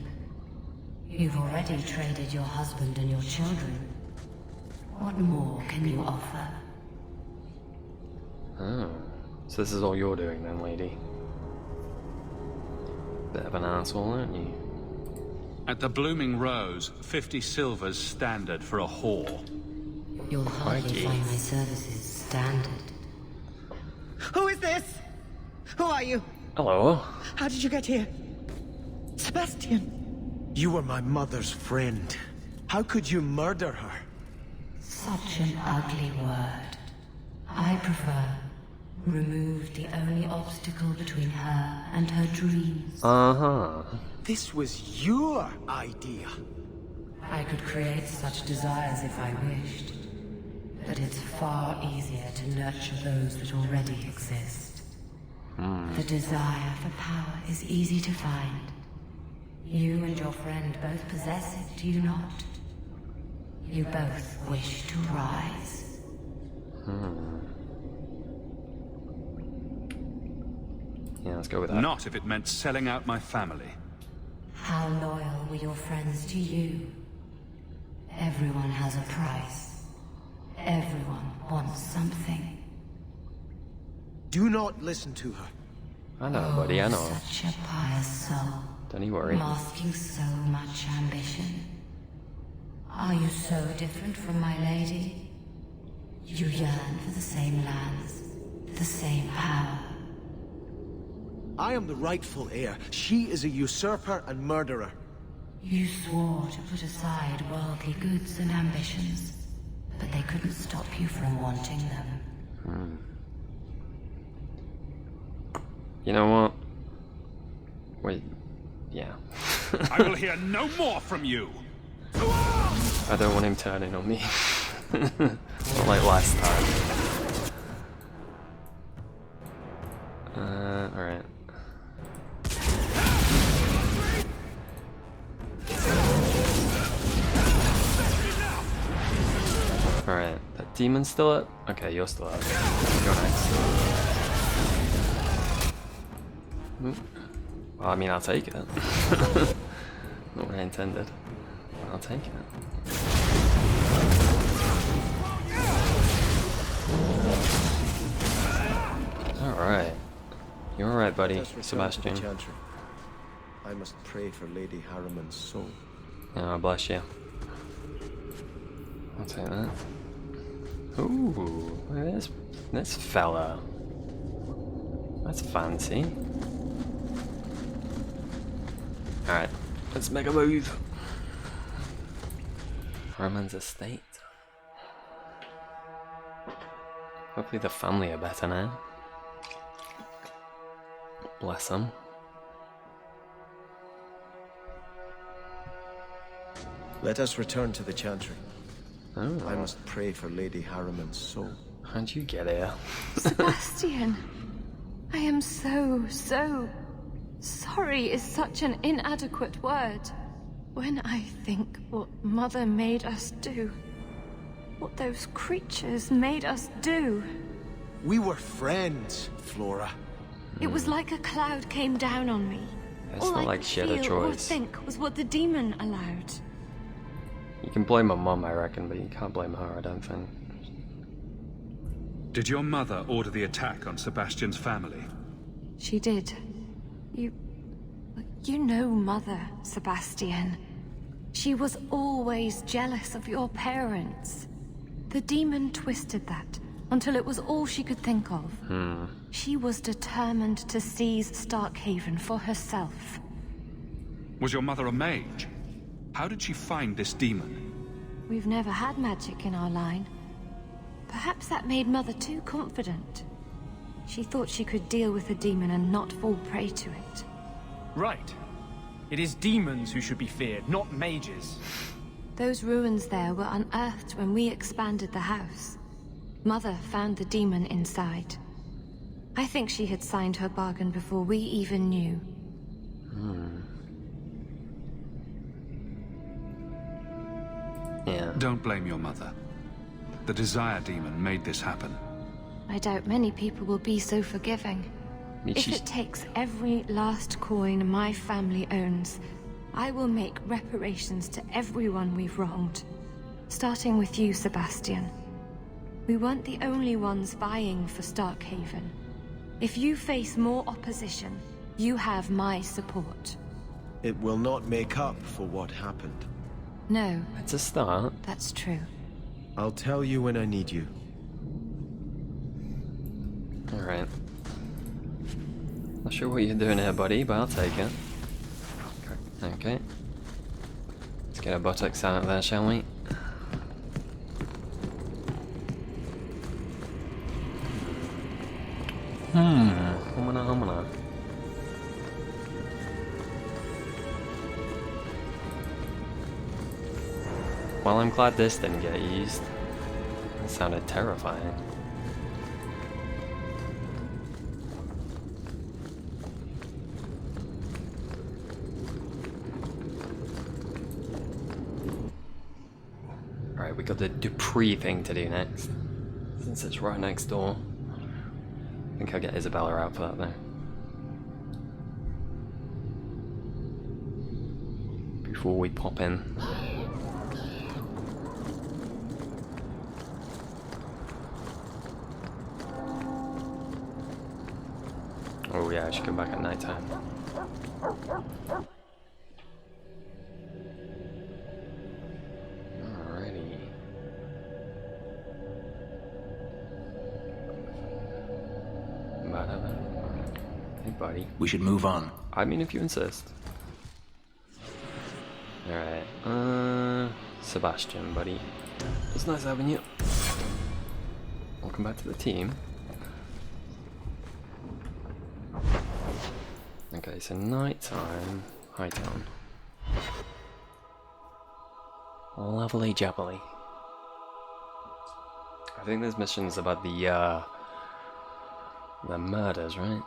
You've already traded your husband and your children. What more can you offer? Oh. So this is all you're doing then, lady? Bit of an asshole, aren't you? At the Blooming Rose, 50 silver's standard for a whore. You'll hardly find my services standard. Who is this? Who are you? Hello. How did you get here? Sebastian. You were my mother's friend. How could you murder her? Such an ugly word. I prefer remove the only obstacle between her and her dreams. This was your idea. I could create such desires if I wished, but it's far easier to nurture those that already exist. The desire for power is easy to find. You and your friend both possess it, do you not? You both wish to rise. Yeah, let's go with that. Not if it meant selling out my family. How loyal were your friends to you? Everyone has a price. Everyone wants something. Do not listen to her. I know, buddy, I know. Such a pious soul. Don't you worry. Masking so much ambition. Are you so different from my lady? You yearn for the same lands, the same power. I am the rightful heir. She is a usurper and murderer. You swore to put aside worldly goods and ambitions, but they couldn't stop you from wanting them. You know what? Wait, yeah. I will hear no more from you. I don't want him turning on me. Not like last time. Alright. Alright, that demon's still up? Okay, you're still up. You're next. Well, I mean, I'll take it. Not what I intended. But I'll take it. Alright. You're alright, buddy, Sebastian. I must pray for Lady Harriman's soul. Oh, bless you. I'll take that. Ooh, look at this fella. That's fancy. Alright, let's make a move. Harriman's estate. Hopefully the family are better now. Bless them. Let us return to the Chantry. Oh. I must pray for Lady Harriman's soul. How'd you get here? Sebastian, I am so sorry is such an inadequate word. When I think what Mother made us do, what those creatures made us do. We were friends, Flora. It was like a cloud came down on me. It's All not I like could she had a feel or choice. think was what the demon allowed. You can blame my mum, I reckon, but you can't blame her, I don't think. Did your mother order the attack on Sebastian's family? She did. You know Mother, Sebastian. She was always jealous of your parents. The demon twisted that until it was all she could think of. She was determined to seize Starkhaven for herself. Was your mother a mage? How did she find this demon? We've never had magic in our line. Perhaps that made Mother too confident. She thought she could deal with the demon and not fall prey to it. Right. It is demons who should be feared, not mages. Those ruins there were unearthed when we expanded the house. Mother found the demon inside. I think she had signed her bargain before we even knew. Yeah. Don't blame your mother. The desire demon made this happen. I doubt many people will be so forgiving. If it takes every last coin my family owns, I will make reparations to everyone we've wronged. Starting with you, Sebastian. We weren't the only ones vying for Starkhaven. If you face more opposition, you have my support. It will not make up for what happened. No. It's a start. That's true. I'll tell you when I need you. Alright. Not sure what you're doing here, buddy, but I'll take it. Okay. Let's get our buttocks out of there, shall we? Homina. Well, I'm glad this didn't get used. That sounded terrifying. Right, we got the Dupree thing to do next. Since it's right next door. I think I'll get Isabella out for that though. Before we pop in. Oh yeah, I should come back at night time. Alrighty. Hey buddy. We should move on. I mean, if you insist. Alright, Sebastian, buddy. It's nice having you. Welcome back to the team. Okay, so nighttime, Hightown. Lovely jubbly. I think there's missions about the murders, right?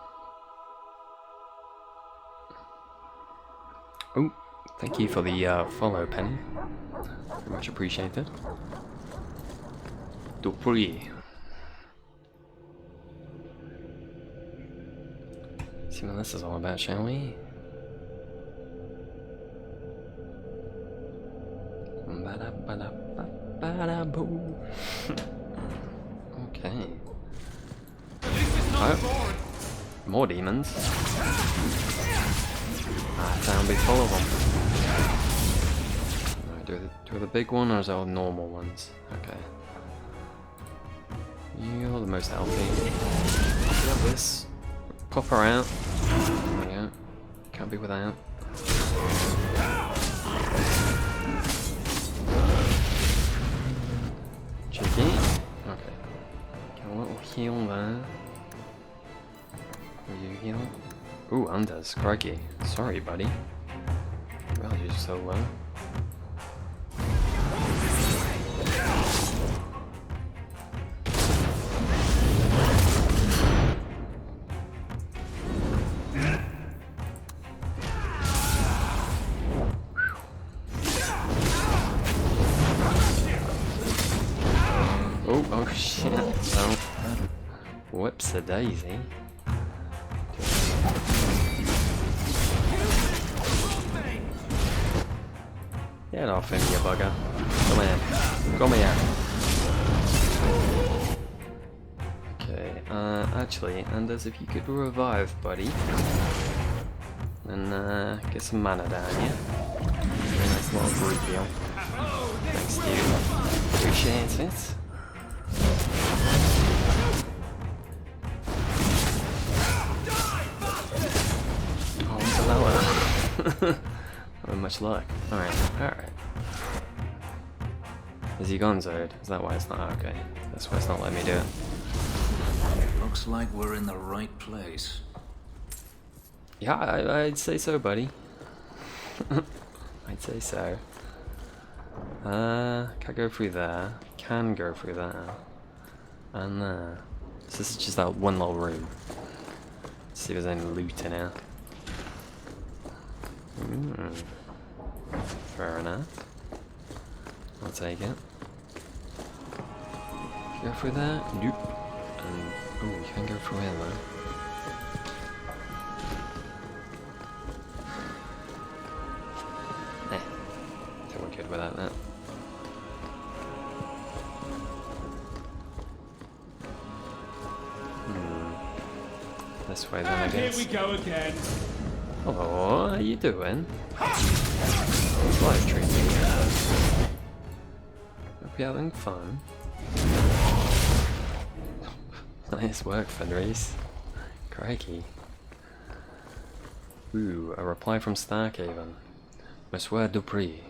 Oh, thank you for the follow, Penny. Very much appreciated. Dupree. See what this is all about, shall we? Okay. Oh, more demons. Town be full of them. Right, do the big one or is it all normal ones? Okay. You're the most healthy. Get this. Pop her out. There we go. Can't be without. Cheeky. Okay. Get a little heal there. Will you heal? Ooh, Anders, crikey. Sorry, buddy. Well, you're so low. Oh shit. Oh. Whoops-a-daisy. Get off him, you bugger. Come here. Come here. Okay, actually, Anders, if you could revive, buddy. And, get some mana down here. Very nice little group deal. Thanks, dude. Appreciate it. Oh, Isabella. Much luck. Alright. Is he gonzoed? Is that why it's not okay? That's why it's not letting me do it. Looks like we're in the right place. Yeah, I'd say so, buddy. I'd say so. Can't go through there. Can go through there. And there. So this is just that one little room. Let's see if there's any loot in here. Fair enough. I'll take it. Go through there? Nope. Oh, you can go through here though. I think we're good without that. This way then, I guess. Here we go again. Hello, how you doing? Live streaming. Hope you're having fun. Nice work, Fenris. Crikey. Ooh, a reply from Starkhaven. Monsieur Dupree.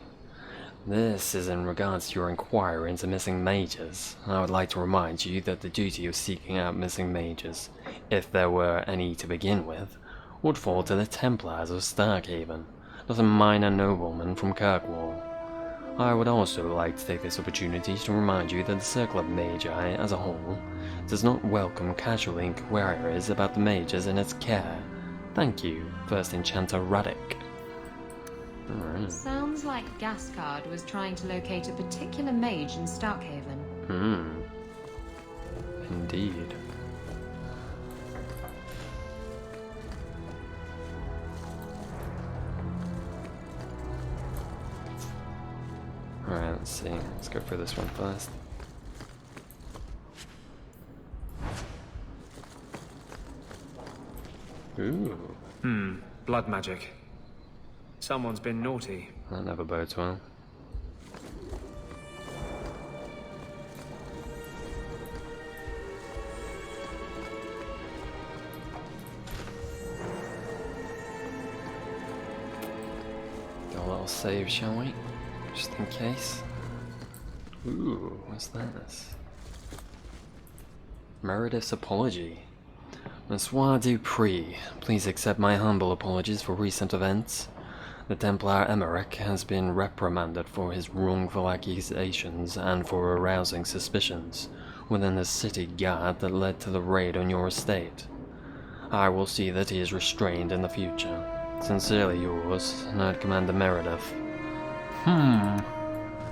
This is in regards to your inquiry into missing mages. I would like to remind you that the duty of seeking out missing mages, if there were any to begin with, would fall to the Templars of Starkhaven, not a minor nobleman from Kirkwall. I would also like to take this opportunity to remind you that the Circle of Magi, as a whole, does not welcome casual inquiries about the mages in its care. Thank you, First Enchanter Ruddick. Alright. Sounds like Gascard was trying to locate a particular mage in Starkhaven. Indeed. Alright, let's see. Let's go for this one first. Ooh. Blood magic. Someone's been naughty. That never bodes well. Do a little save, shall we? Just in case. Ooh, what's this? Meredith's apology. Monsieur Dupree, please accept my humble apologies for recent events. The Templar Emmerich has been reprimanded for his wrongful accusations and for arousing suspicions within the city guard that led to the raid on your estate. I will see that he is restrained in the future. Sincerely yours, Knight Commander Meredith.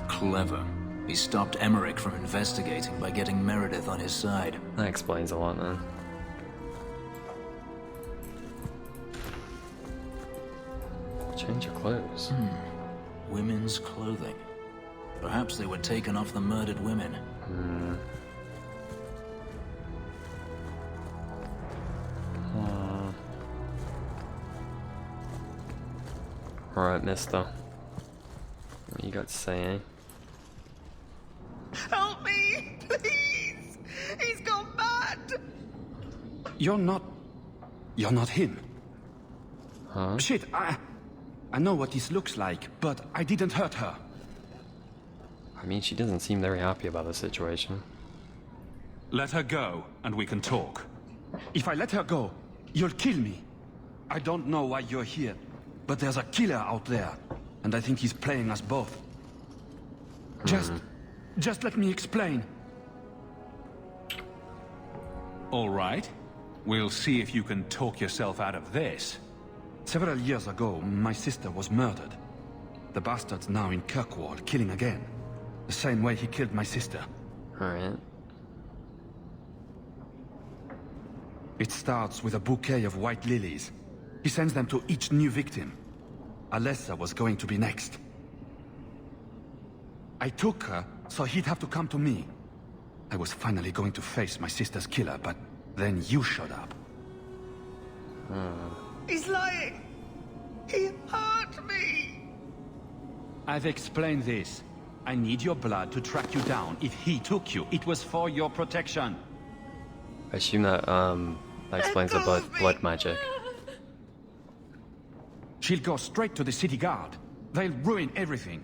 Clever. He stopped Emmerich from investigating by getting Meredith on his side. That explains a lot, then. Change your clothes. Women's clothing. Perhaps they were taken off the murdered women. Alright, mister. What you got to say, eh? Help me, please! He's gone mad! You're not him. Huh? Shit, I know what this looks like, but I didn't hurt her. I mean, she doesn't seem very happy about the situation. Let her go, and we can talk. If I let her go, you'll kill me. I don't know why you're here, but there's a killer out there, and I think he's playing us both. Just let me explain. All right. We'll see if you can talk yourself out of this. Several years ago, my sister was murdered. The bastard's now in Kirkwall, killing again. The same way he killed my sister. Alright. It starts with a bouquet of white lilies. He sends them to each new victim. Alessa was going to be next. I took her, so he'd have to come to me. I was finally going to face my sister's killer, but then you showed up. He's lying! He hurt me! I've explained this. I need your blood to track you down. If he took you, it was for your protection. I assume that, that explains the blood magic. She'll go straight to the city guard. They'll ruin everything.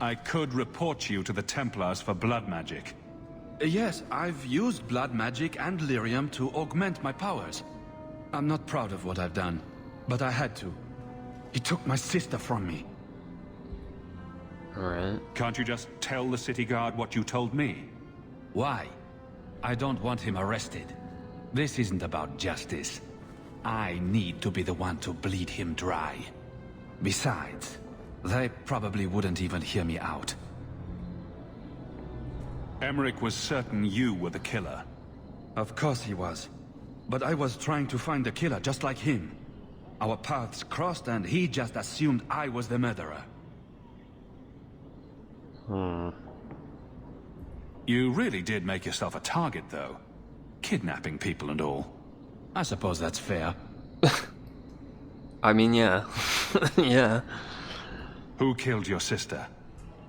I could report you to the Templars for blood magic. Yes, I've used blood magic and lyrium to augment my powers. I'm not proud of what I've done, but I had to. He took my sister from me. Alright. Can't you just tell the city guard what you told me? Why? I don't want him arrested. This isn't about justice. I need to be the one to bleed him dry. Besides, they probably wouldn't even hear me out. Emmerich was certain you were the killer. Of course he was. But I was trying to find the killer just like him. Our paths crossed and he just assumed I was the murderer. You really did make yourself a target, though. Kidnapping people and all. I suppose that's fair. I mean, yeah. Yeah. Who killed your sister?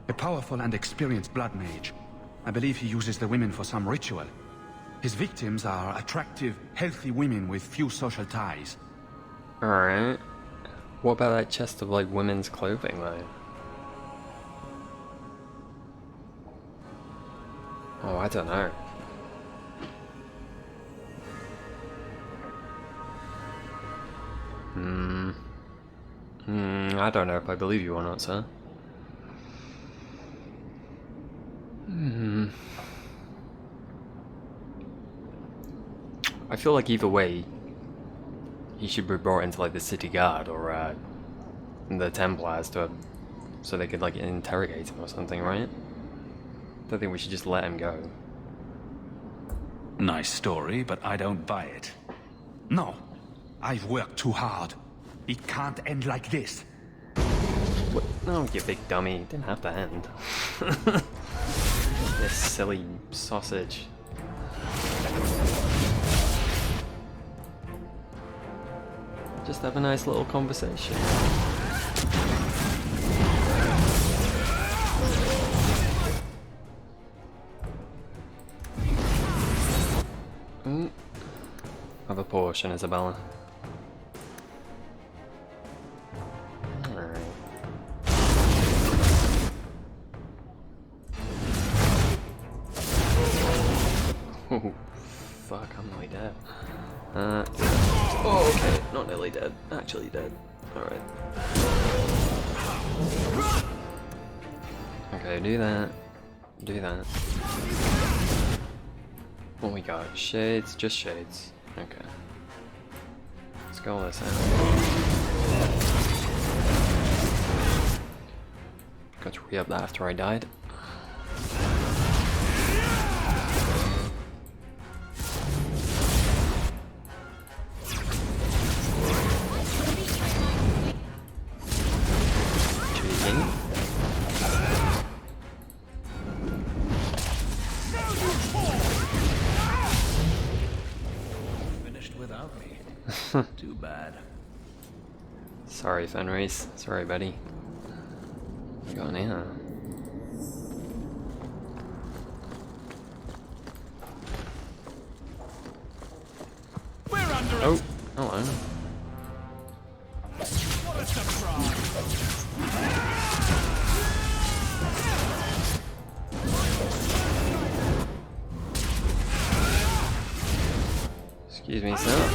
A powerful and experienced blood mage. I believe he uses the women for some ritual. His victims are attractive, healthy women with few social ties. Alright. What about that chest of, like, women's clothing, though? Oh, I don't know. I don't know if I believe you or not, sir. I feel like either way, he should be brought into, like, the city guard or the Templars so they could, like, interrogate him or something, right? I don't think we should just let him go. Nice story, but I don't buy it. No, I've worked too hard. It can't end like this. What? No, you big dummy. It didn't have to end. This silly sausage. Just have a nice little conversation. Have a portion, Isabella. Alright. Oh, fuck, I'm nearly dead. Oh, okay, not nearly dead. Actually dead. Alright. Okay, do that. Do that. What we got? Shades? Just shades. Okay. Let's go this out. Got to re-up that after I died. Too bad. Sorry, Fenris. Sorry, buddy. What's going on? We're under Oh, hello. What a surprise! Excuse me, sir.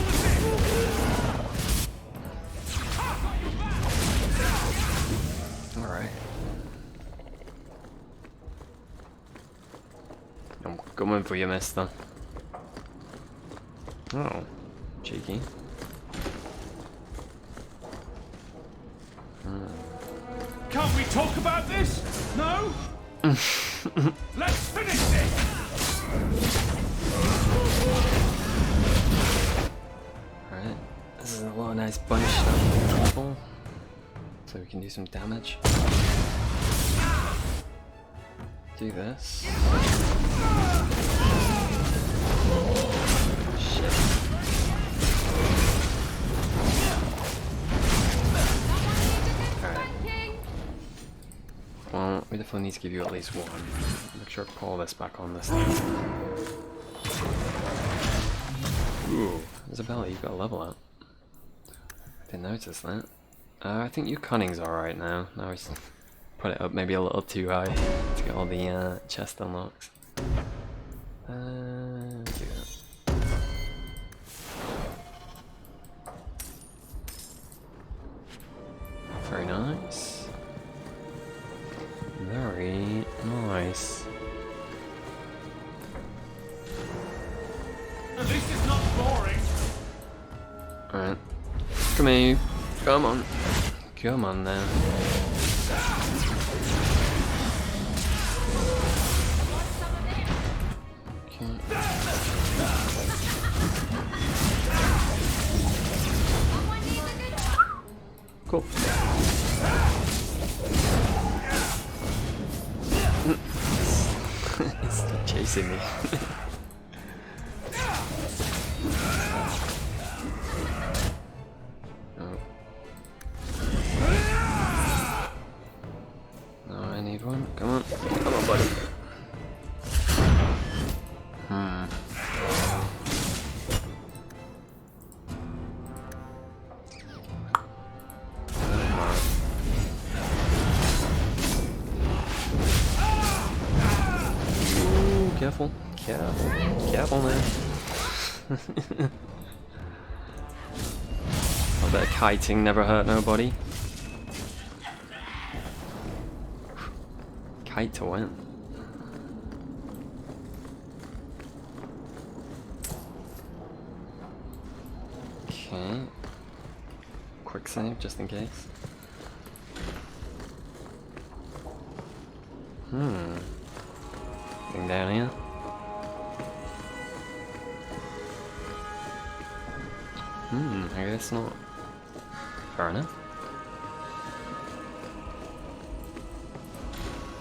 Alright. I'm coming for you, mister. Oh, cheeky. Can't we talk about this? No? Let's finish this! Alright, this is a lot of nice bunch stuff people, so we can do some damage. Do this. Shit. Alright. Well, we definitely need to give you at least one. Make sure to call this back on this thing. Ooh, Isabella, you've got a level up. Didn't notice that. I think your cunning's alright now. Now we just put it up maybe a little too high to get all the chest unlocks. Do that. Very nice. Very nice. At least it's not boring. Alright. Come here. Come on. Come on now. Okay. Cool. It's still chasing me. Need one. Come on. Come on, buddy. Ooh, careful. Careful. Careful, man. I bet kiting never hurt nobody. Kite to win. Okay. Quick save just in case. Anything down here? I guess not. Fair enough.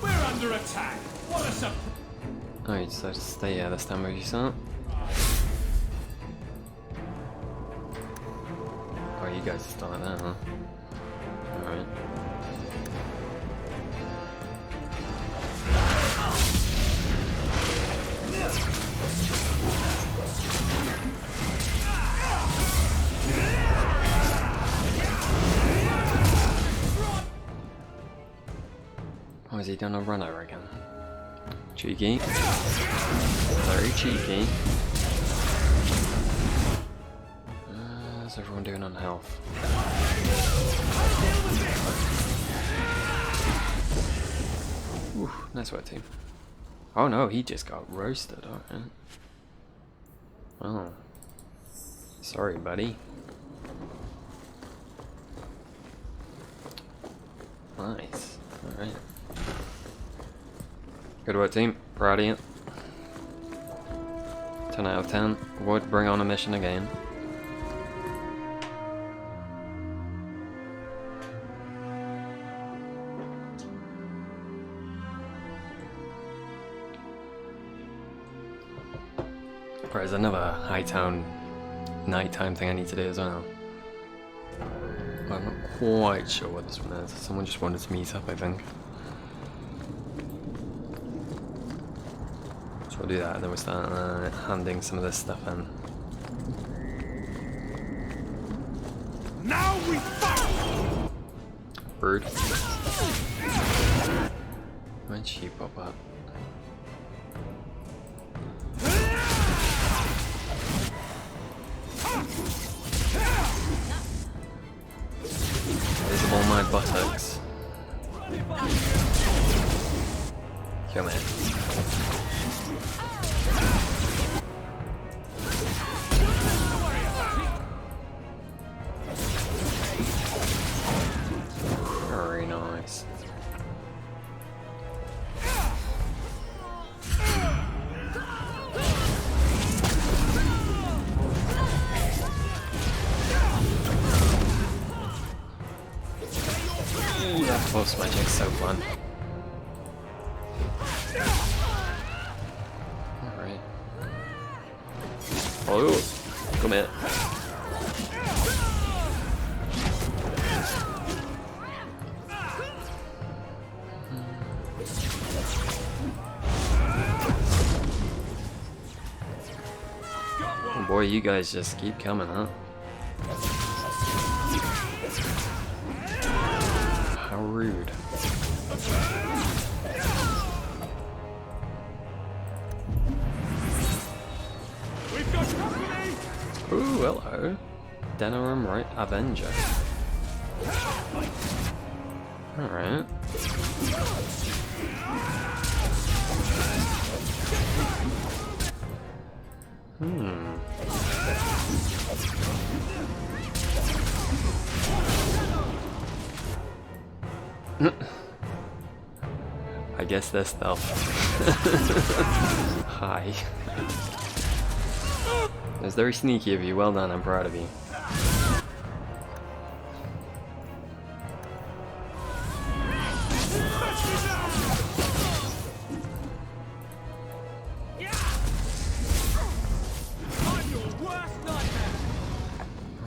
We're under attack. What a surprise! Oh, you decided to stay here this time, have you, son? Oh, you guys are still like that, huh? Alright. Oh, is he done a runner again? Cheeky. Very cheeky. How's everyone doing on health? Ooh, nice work, team. Oh no, he just got roasted, alright. Oh. Sorry, buddy. Nice. Alright. Good work, team. Proud of you. 10 out of 10. Would bring on a mission again. Right, there's another Hightown nighttime thing I need to do as well. I'm not quite sure what this one is. Someone just wanted to meet up, I think. So we'll do that, and then we'll start handing some of this stuff in. Now we fight! Rude. Where'd she pop up? Visible my buttocks. Come in. Very nice. Ooh, that force magic's so fun. Alright. Oh, come here. Oh boy, you guys just keep coming, huh? How rude. We've got company! Ooh, hello. Denerim, right? Avenger. Alright. I guess they're stealth. Hi. That's very sneaky of you. Well done, I'm proud of you.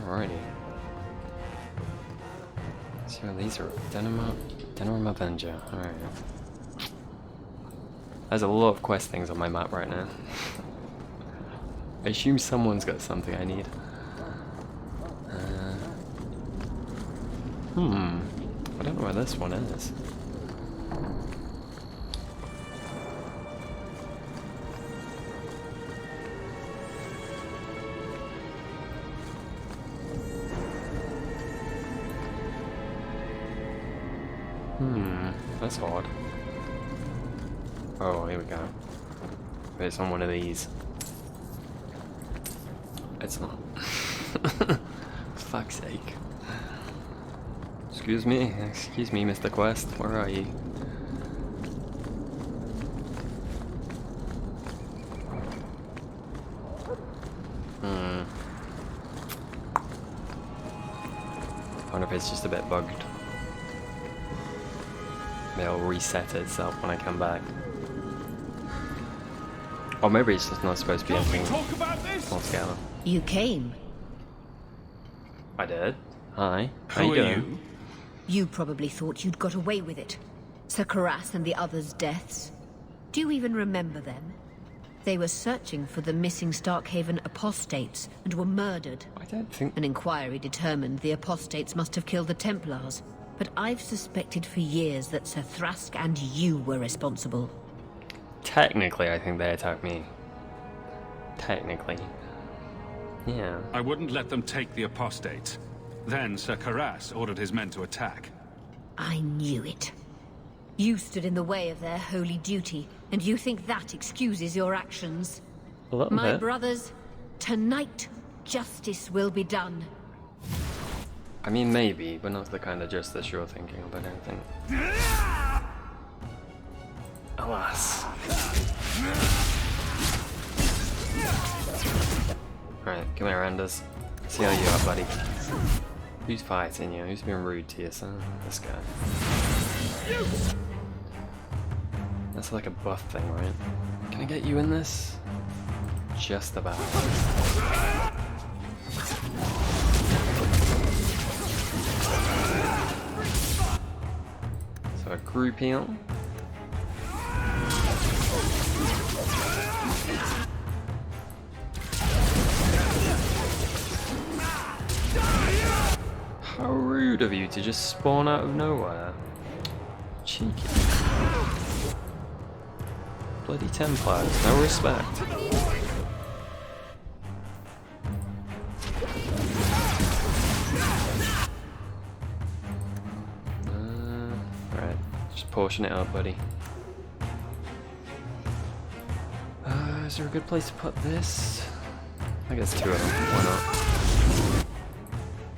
Alrighty. So these are Denerim Avenger. Alright. There's a lot of quest things on my map right now. I assume someone's got something I need. I don't know where this one is. That's odd. Oh, here we go. It's on one of these. It's not. Fuck's sake. Excuse me, Mr. Quest, where are you? I wonder if it's just a bit bugged. Maybe it'll reset itself when I come back. Or maybe it's just not supposed to be anything altogether. You came. I did. Hi. How you doing? You probably thought you'd got away with it. Sir Karas and the others' deaths. Do you even remember them? They were searching for the missing Starkhaven apostates and were murdered. I don't think... An inquiry determined the apostates must have killed the Templars. But I've suspected for years that Sir Thrask and you were responsible. Technically, I think they attacked me. Technically. Yeah. I wouldn't let them take the apostates. Then Sir Karas ordered his men to attack. I knew it. You stood in the way of their holy duty, and you think that excuses your actions. A little My bit. brothers, tonight justice will be done. I mean, maybe, but not the kind of justice you're thinking of, I don't think. Alas. Alright, come here, Anders. See how you are, buddy. Who's fighting you? Who's being rude to you, son? This guy. That's like a buff thing, right? Can I get you in this? Just about. So a group heal. How rude of you to just spawn out of nowhere. Cheeky. Bloody Templars, no respect. Right, just portion it up, buddy. Is there a good place to put this? I guess two of them, why not?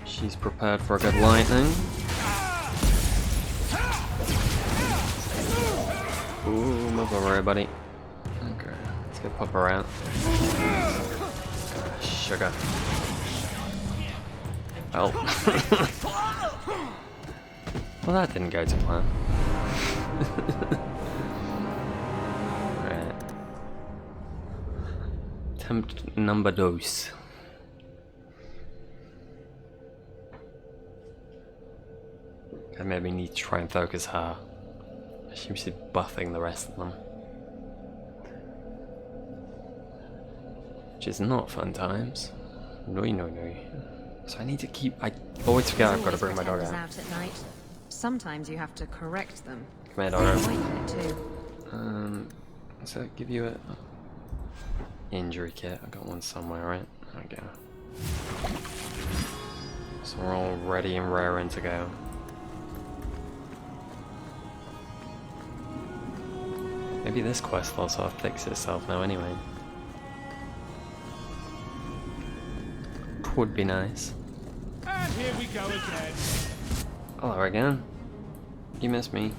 She's prepared for a good lightning. Ooh, move over here, buddy. Okay, let's go pop her out. Sugar. Oh. Well, that didn't go to plan. Right. Attempt number dos. I maybe need to try and focus her. She seems to be buffing the rest of them. Which is not fun times. No. So I need to keep... I always forget I've got to bring my dog out. At night. Sometimes you have to correct them. Come here, dog. Too. So give you a injury kit. I got one somewhere, right? There we go. So we're all ready and raring to go. Maybe this quest will sort of fix itself now anyway. Would be nice. And here we go again. Hello again. You missed me.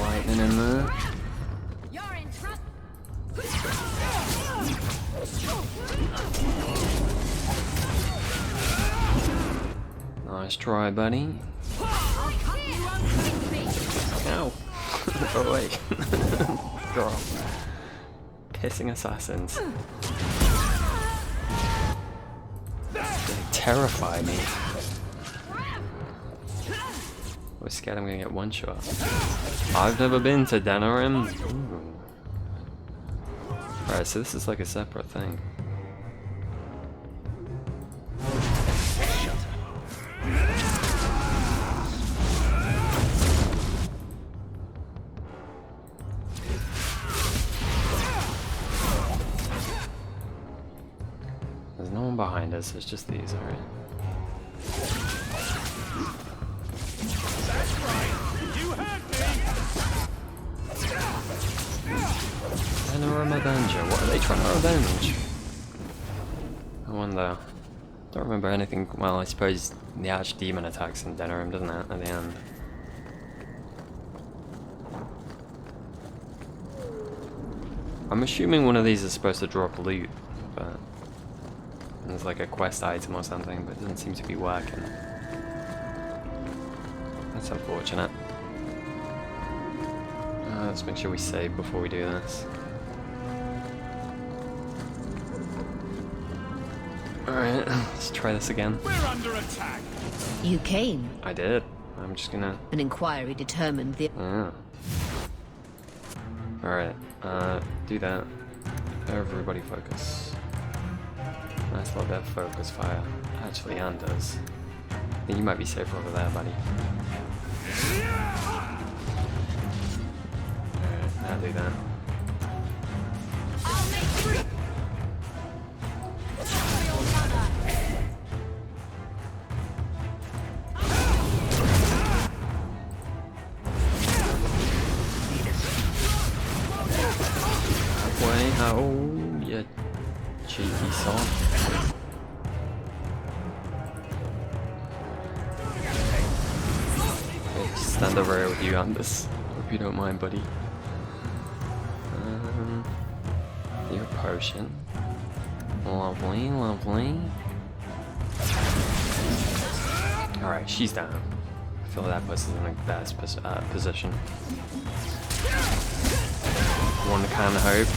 Lightning in there. Nice try, buddy. Ow. Go away. Girl. Pissing assassins. They terrify me. I was scared I'm gonna get one shot. I've never been to Denerim. Alright, so this is like a separate thing. There's no one behind us, it's just these, alright. That's right. You heard me. Denerim Avenger. What are they trying to avenge? I wonder. Don't remember anything. Well, I suppose the archdemon attacks in Denerim, doesn't it? At the end. I'm assuming one of these is supposed to drop loot, but there's like a quest item or something, but it doesn't seem to be working. That's unfortunate. Let's make sure we save before we do this. Alright, let's try this again. We're under attack. You came. I did. I'm just gonna... An inquiry determined the... Yeah. Alright, do that. Everybody focus. Nice little bit of focus fire. Actually, Anne does. I think you might be safer over there, buddy. Alright, now do that. Oh, you cheeky son. Okay, stand over here with you, Anders. Hope you don't mind, buddy. Your potion. Lovely, lovely. Alright, she's down. I feel like that puts us in the best position. One can hope.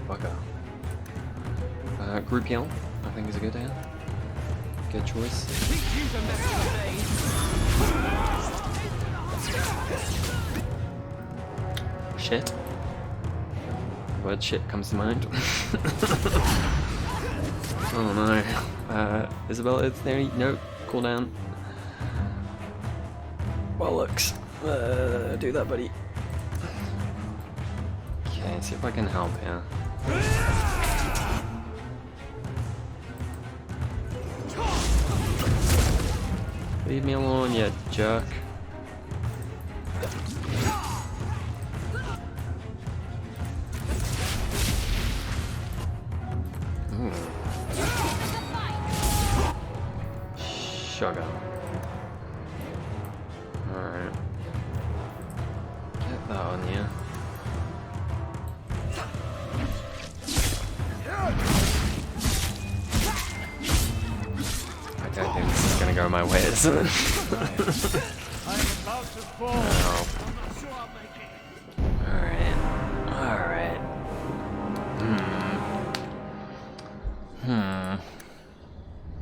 Bugger. Group heal, I think is a good idea. Good choice. Shit. Word shit comes to mind. Oh no. Isabella, it's there. No, cool down. Bollocks. Do that, buddy. Okay, see if I can help here. Leave me alone, you jerk. Sugar. Alright. Get that on you. I don't think this is gonna go my way, is it? I'm about to fall. No. I'm not sure I'll make it. Alright. Alright.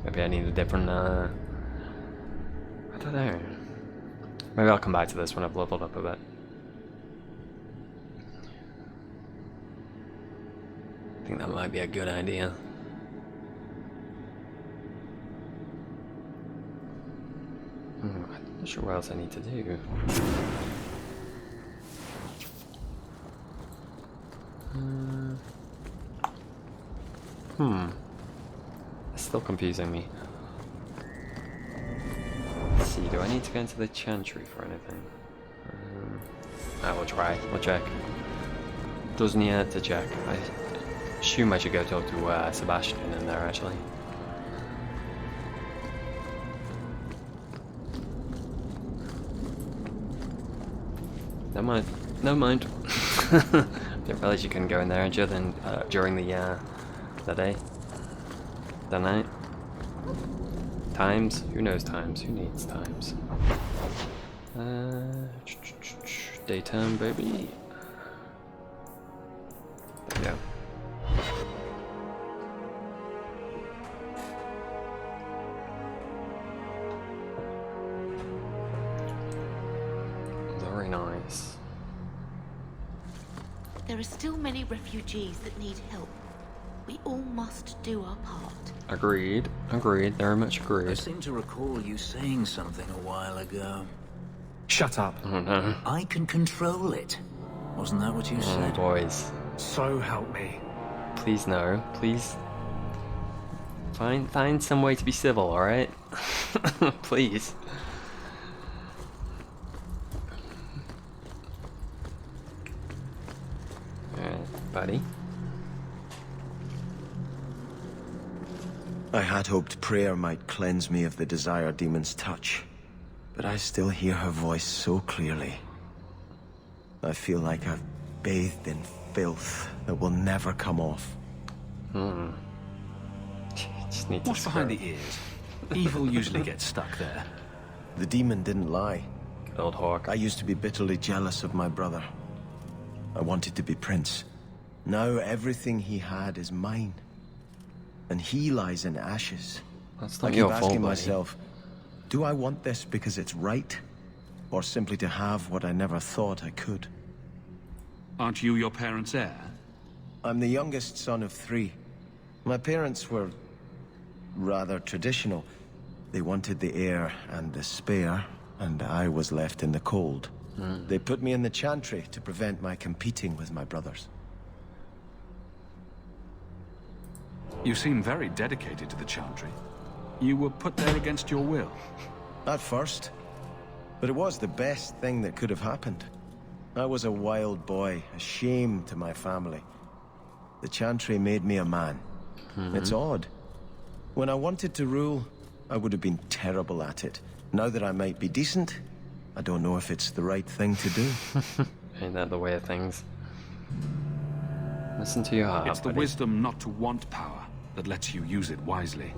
Maybe I need a different, I don't know. Maybe I'll come back to this when I've leveled up a bit. I think that might be a good idea. I'm not sure what else I need to do. It's still confusing me. Let's see, do I need to go into the Chantry for anything? We'll try. We'll check. Doesn't need to check. I assume I should go talk to Sebastian in there, actually. Never mind. Never mind. Didn't realize you couldn't go in there during the day. Dunno. Times? Who knows times? Who needs times? Daytime, baby. There we go. Very nice. There are still many refugees that need help. We all must do our part. Agreed. Agreed. Very much agreed. I seem to recall you saying something a while ago. Shut up. Oh no. I can control it. Wasn't that what you said? Boys. So help me. Please no. Please. Find some way to be civil, alright? Please. Alright, buddy. I had hoped prayer might cleanse me of the Desire Demon's touch, but I still hear her voice so clearly. I feel like I've bathed in filth that will never come off. Just need to What's behind the ears? Evil usually gets stuck there. The demon didn't lie. Old Hawk. I used to be bitterly jealous of my brother. I wanted to be prince. Now everything he had is mine. And he lies in ashes. That's I not keep your fault, asking buddy. myself, do I want this because it's right? Or simply to have what I never thought I could? Aren't you your parents' heir? I'm the youngest son of 3. My parents were rather traditional. They wanted the heir and the spare, and I was left in the cold. They put me in the chantry to prevent my competing with my brothers. You seem very dedicated to the Chantry. You were put there against your will. At first. But it was the best thing that could have happened. I was a wild boy, a shame to my family. The Chantry made me a man. It's odd. When I wanted to rule, I would have been terrible at it. Now that I might be decent, I don't know if it's the right thing to do. Ain't that the way of things? Listen to your heart, It's the buddy. wisdom not to want power that lets you use it wisely.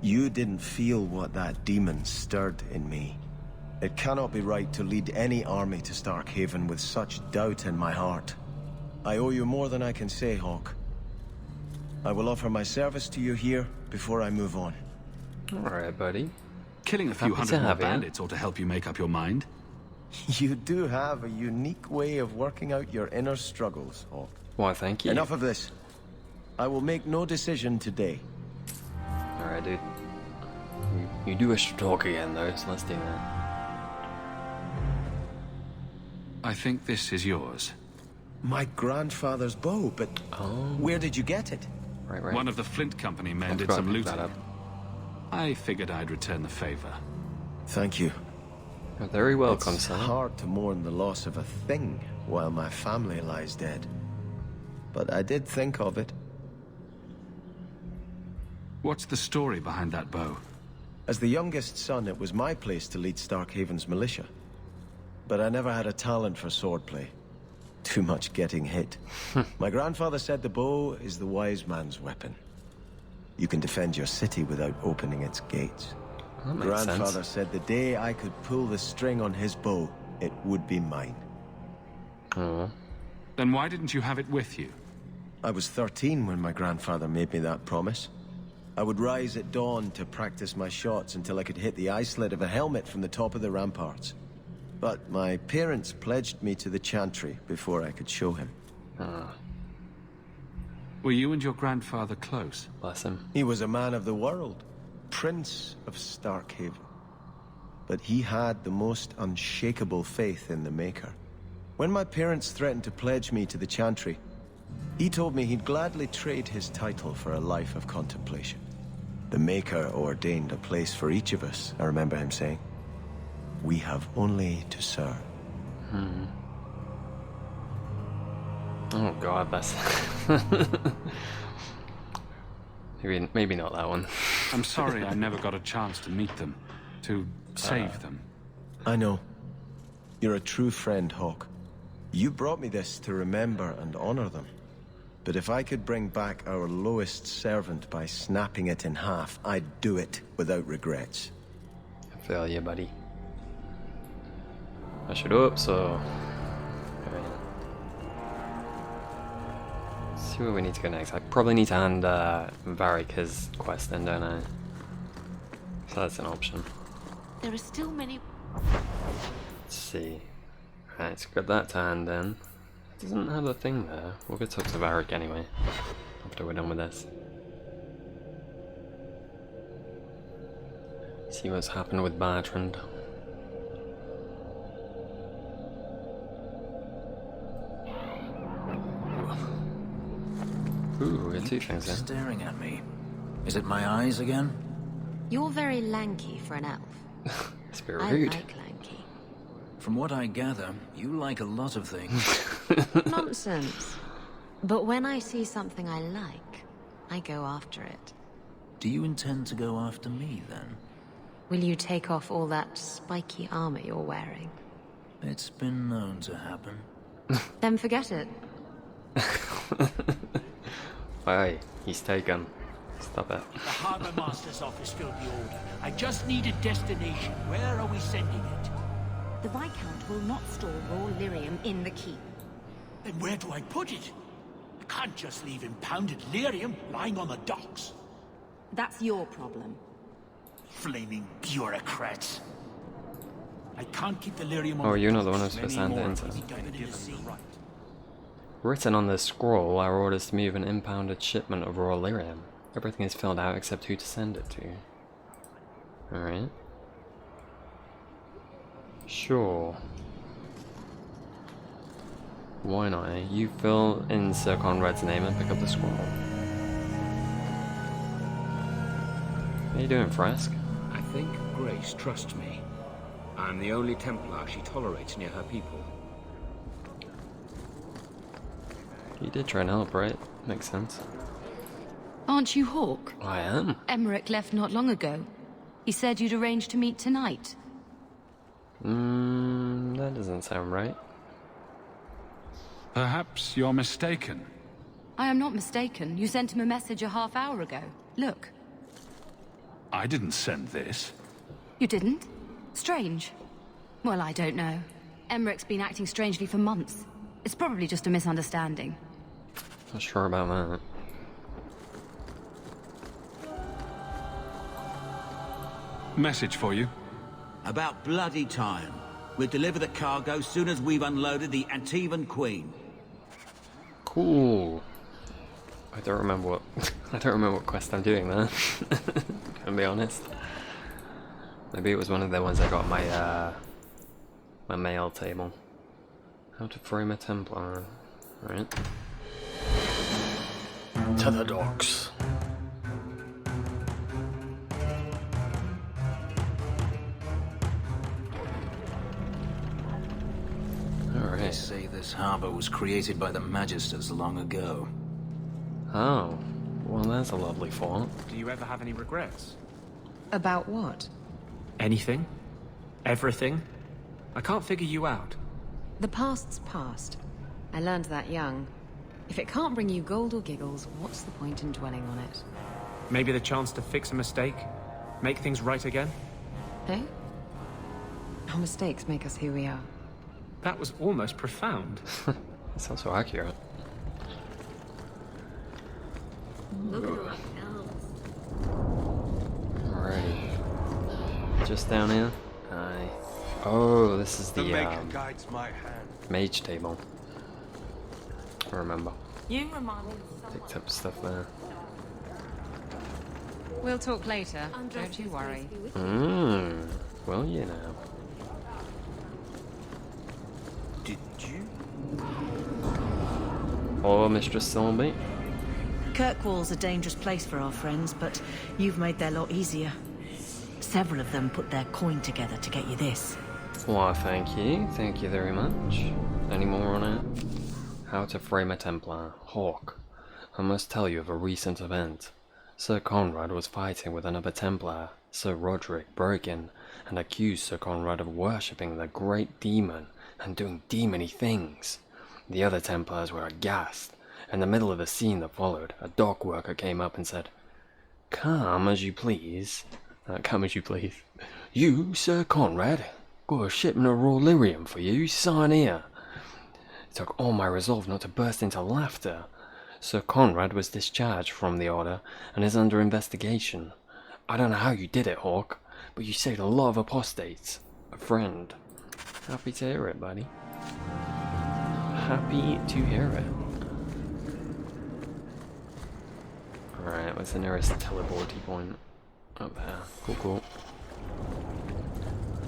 You didn't feel what that demon stirred in me. It cannot be right to lead any army to Starkhaven with such doubt in my heart. I owe you more than I can say, Hawk. I will offer my service to you here before I move on. Alright, buddy. Killing a few Happy to hundred more have you. bandits ought to help you make up your mind. You do have a unique way of working out your inner struggles, Hawk. Why, thank you. Enough of this. I will make no decision today. Alright, dude. You do wish to talk again, though, so let's do that. I think this is yours. My grandfather's bow, but where did you get it? Right. One of the Flint Company men I did forgot some to pick that looting. I figured I'd return the favor. Thank you. You're very welcome, It's son. hard to mourn the loss of a thing while my family lies dead. But I did think of it. What's the story behind that bow? As the youngest son, it was my place to lead Starkhaven's militia. But I never had a talent for swordplay. Too much getting hit. My grandfather said the bow is the wise man's weapon. You can defend your city without opening its gates. That makes Grandfather sense. said the day I could pull the string on his bow, it would be mine. Then why didn't you have it with you? I was 13 when my grandfather made me that promise. I would rise at dawn to practice my shots until I could hit the eye slit of a helmet from the top of the ramparts. But my parents pledged me to the Chantry before I could show him. Were you and your grandfather close? Bless him. He was a man of the world, Prince of Starkhaven. But he had the most unshakable faith in the Maker. When my parents threatened to pledge me to the Chantry, he told me he'd gladly trade his title for a life of contemplation. The Maker ordained a place for each of us, I remember him saying. We have only to serve. Oh god, that's... maybe not that one. I'm sorry I never got a chance to meet them, to save them. I know. You're a true friend, Hawk. You brought me this to remember and honor them. But if I could bring back our lowest servant by snapping it in half, I'd do it without regrets. I feel you, buddy. I should hope so. Okay. Let's see where we need to go next. I probably need to hand Varric his quest in, don't I? So that's an option. There are still many... Let's see. Right, it's got that to hand in. It doesn't have a thing there. We'll go talk to Varric anyway, after we're done with this. See what's happened with Bertrand. Ooh, we got two things there. Staring at me. Is it my eyes again? You're very lanky for an elf. It's very I rude. like lanky. From what I gather, you like a lot of things. Nonsense. But when I see something I like, I go after it. Do you intend to go after me, then? Will you take off all that spiky armor you're wearing? It's been known to happen. Then forget it. Aye, he's taken. Stop it. The Harbour Master's office filled the order. I just need a destination. Where are we sending it? The Viscount will not store raw lyrium in the keep. Then where do I put it? I can't just leave impounded lyrium lying on the docks. That's your problem. Flaming bureaucrats. I can't keep the lyrium on Oh, the you're not the one docks. who's supposed to hand it into. Be dumping in the sea. Written on the scroll are orders to move an impounded shipment of raw lyrium. Everything is filled out except who to send it to. Alright. Sure. Why not, eh? You fill in Sir Conrad's name and pick up the scroll. What are you doing, Frask? I think Grace trusts me. I'm the only Templar she tolerates near her people. You did try and help, right? Makes sense. Aren't you Hawk? I am. Emmerich left not long ago. He said you'd arranged to meet tonight. That doesn't sound right. Perhaps you're mistaken. I am not mistaken. You sent him a message a half hour ago. Look. I didn't send this. You didn't? Strange. Well, I don't know. Emmerich's been acting strangely for months. It's probably just a misunderstanding. Not sure about that. Message for you. About bloody time. We'll deliver the cargo soon as we've unloaded the Antivan Queen. Cool. I don't remember what I don't remember what quest I'm doing there. Gonna be honest. Maybe it was one of the ones I got my my mail table. How to frame a Templar. Right. To the docks. They say this harbor was created by the Magisters long ago. Oh, well that's a lovely thought. Do you ever have any regrets? About what? Anything? Everything? I can't figure you out. The past's past. I learned that young. If it can't bring you gold or giggles, what's the point in dwelling on it? Maybe the chance to fix a mistake? Make things right again? Eh? Our mistakes make us who we are. That was almost profound. That's also accurate. Alrighty. Just down here. Aye. Oh, this is the Maker guides my hand. mage table. I remember. You remind me. Picked up stuff there. We'll talk later. Don't you worry. Well, you know. Did you? Oh, Mistress Silby. Kirkwall's a dangerous place for our friends, but you've made their lot easier. Several of them put their coin together to get you this. Why, thank you. Thank you very much. Any more on it? How to frame a Templar. Hawk. I must tell you of a recent event. Sir Conrad was fighting with another Templar. Sir Roderick broke in and accused Sir Conrad of worshipping the great demon and doing demony things. The other Templars were aghast In the middle of the scene that followed, a dock worker came up and said, Come as you please. Come as you please. You, Sir Conrad, got a shipment of raw lyrium for you. Sign here. It took all my resolve not to burst into laughter. Sir Conrad was discharged from the order and is under investigation. I don't know how you did it, Hawk, but you saved a lot of apostates. A friend. Happy to hear it, buddy. Happy to hear it. Alright, what's the nearest teleporty point? Up there. Cool, cool.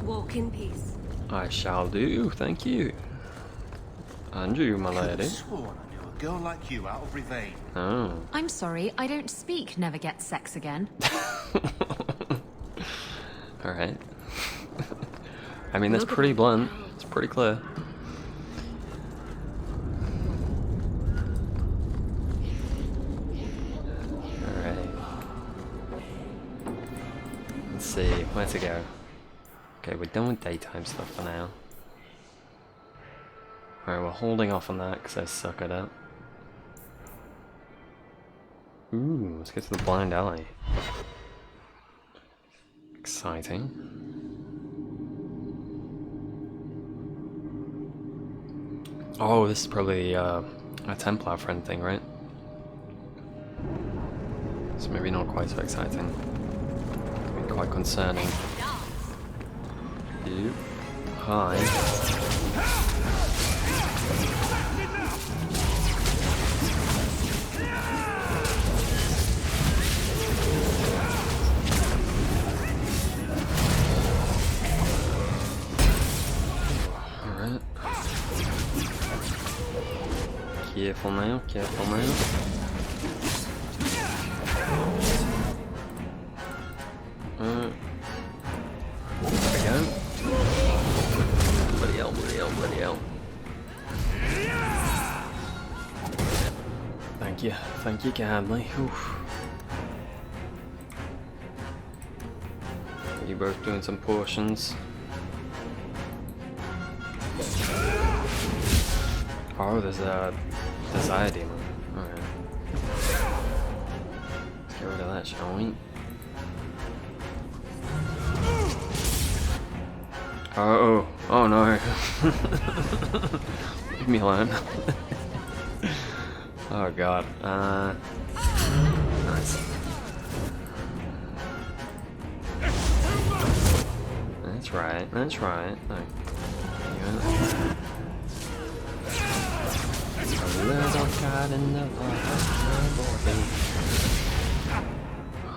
Walk in peace. I shall do, thank you. And you, my lady. Sworn I knew a girl like you out of Rivain. Oh. I'm sorry, I don't speak never get sex again. Alright. I mean, that's pretty blunt. It's pretty clear. Alright. Let's see, where to go? Okay, we're done with daytime stuff for now. Alright, we're holding off on that because I suck at it. Ooh, let's get to the blind alley. Exciting. Oh, this is probably a Templar friend thing, right? It's maybe not quite so exciting. Could be quite concerning. You. Hi. Alright. Careful now, careful now. There we go. Bloody hell, bloody hell, bloody hell. Thank you kindly. Oof. You both doing some portions. Oh, there's a desire demon. Alright. Let's get rid of that, shall we? Oh, oh no. Leave me alone. Oh god. Nice. That's right, that's right. No. A little cat in the body.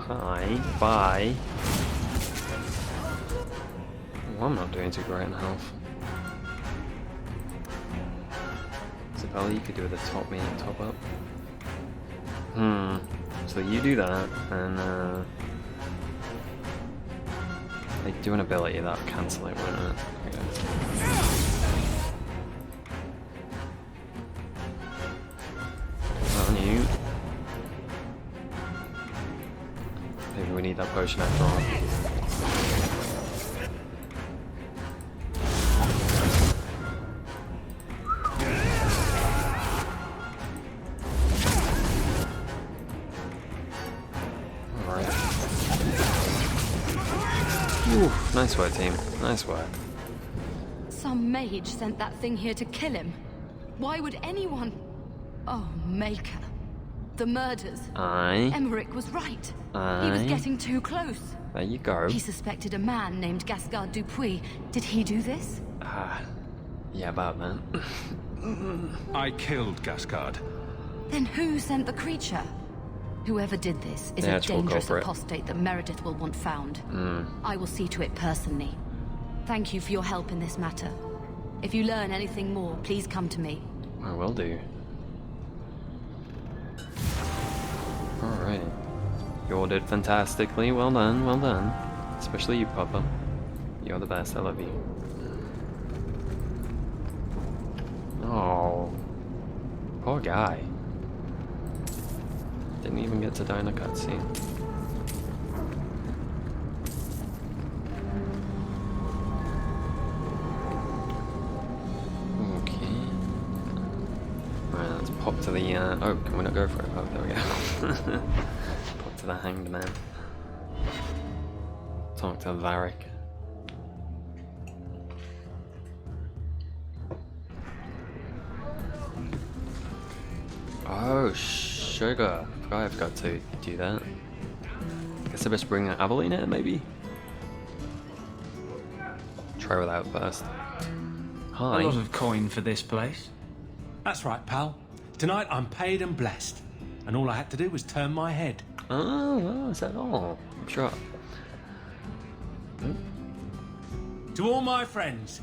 Hi, bye. Well, I'm not doing too great in health. Isabella, you could do with a top me and top up. So you do that, and they do an ability that'll cancel it, won't it? On you. Maybe we need that potion after all. Oof, nice work, team. Nice work. Some mage sent that thing here to kill him. Why would anyone... Oh, Maker. The murders. Aye. Emmerich was right. Aye. He was getting too close. There you go. He suspected a man named Gascard Dupuis. Did he do this? Yeah, about that. I killed Gascard. Then who sent the creature? Whoever did this is a dangerous apostate that Meredith will want found. I will see to it personally. Thank you for your help in this matter. If you learn anything more, please come to me. I will do. Alright. You all did fantastically. Well done, well done. Especially you, Papa. You're the best. I love you. Oh. Poor guy. Didn't even get to die in a cutscene. Okay. Alright, let's pop to the man. Oh, can we not go for it? Oh, there we go. Talk to the hanged man. Talk to Varric. Oh, sugar. I forgot I forgot to do that. Guess I best bring Aveline in, maybe? Try without first. Hi. A lot of coin for this place. That's right, pal. Tonight I'm paid and blessed. And all I had to do was turn my head. Oh, well, is that all? I'm sure. To all my friends.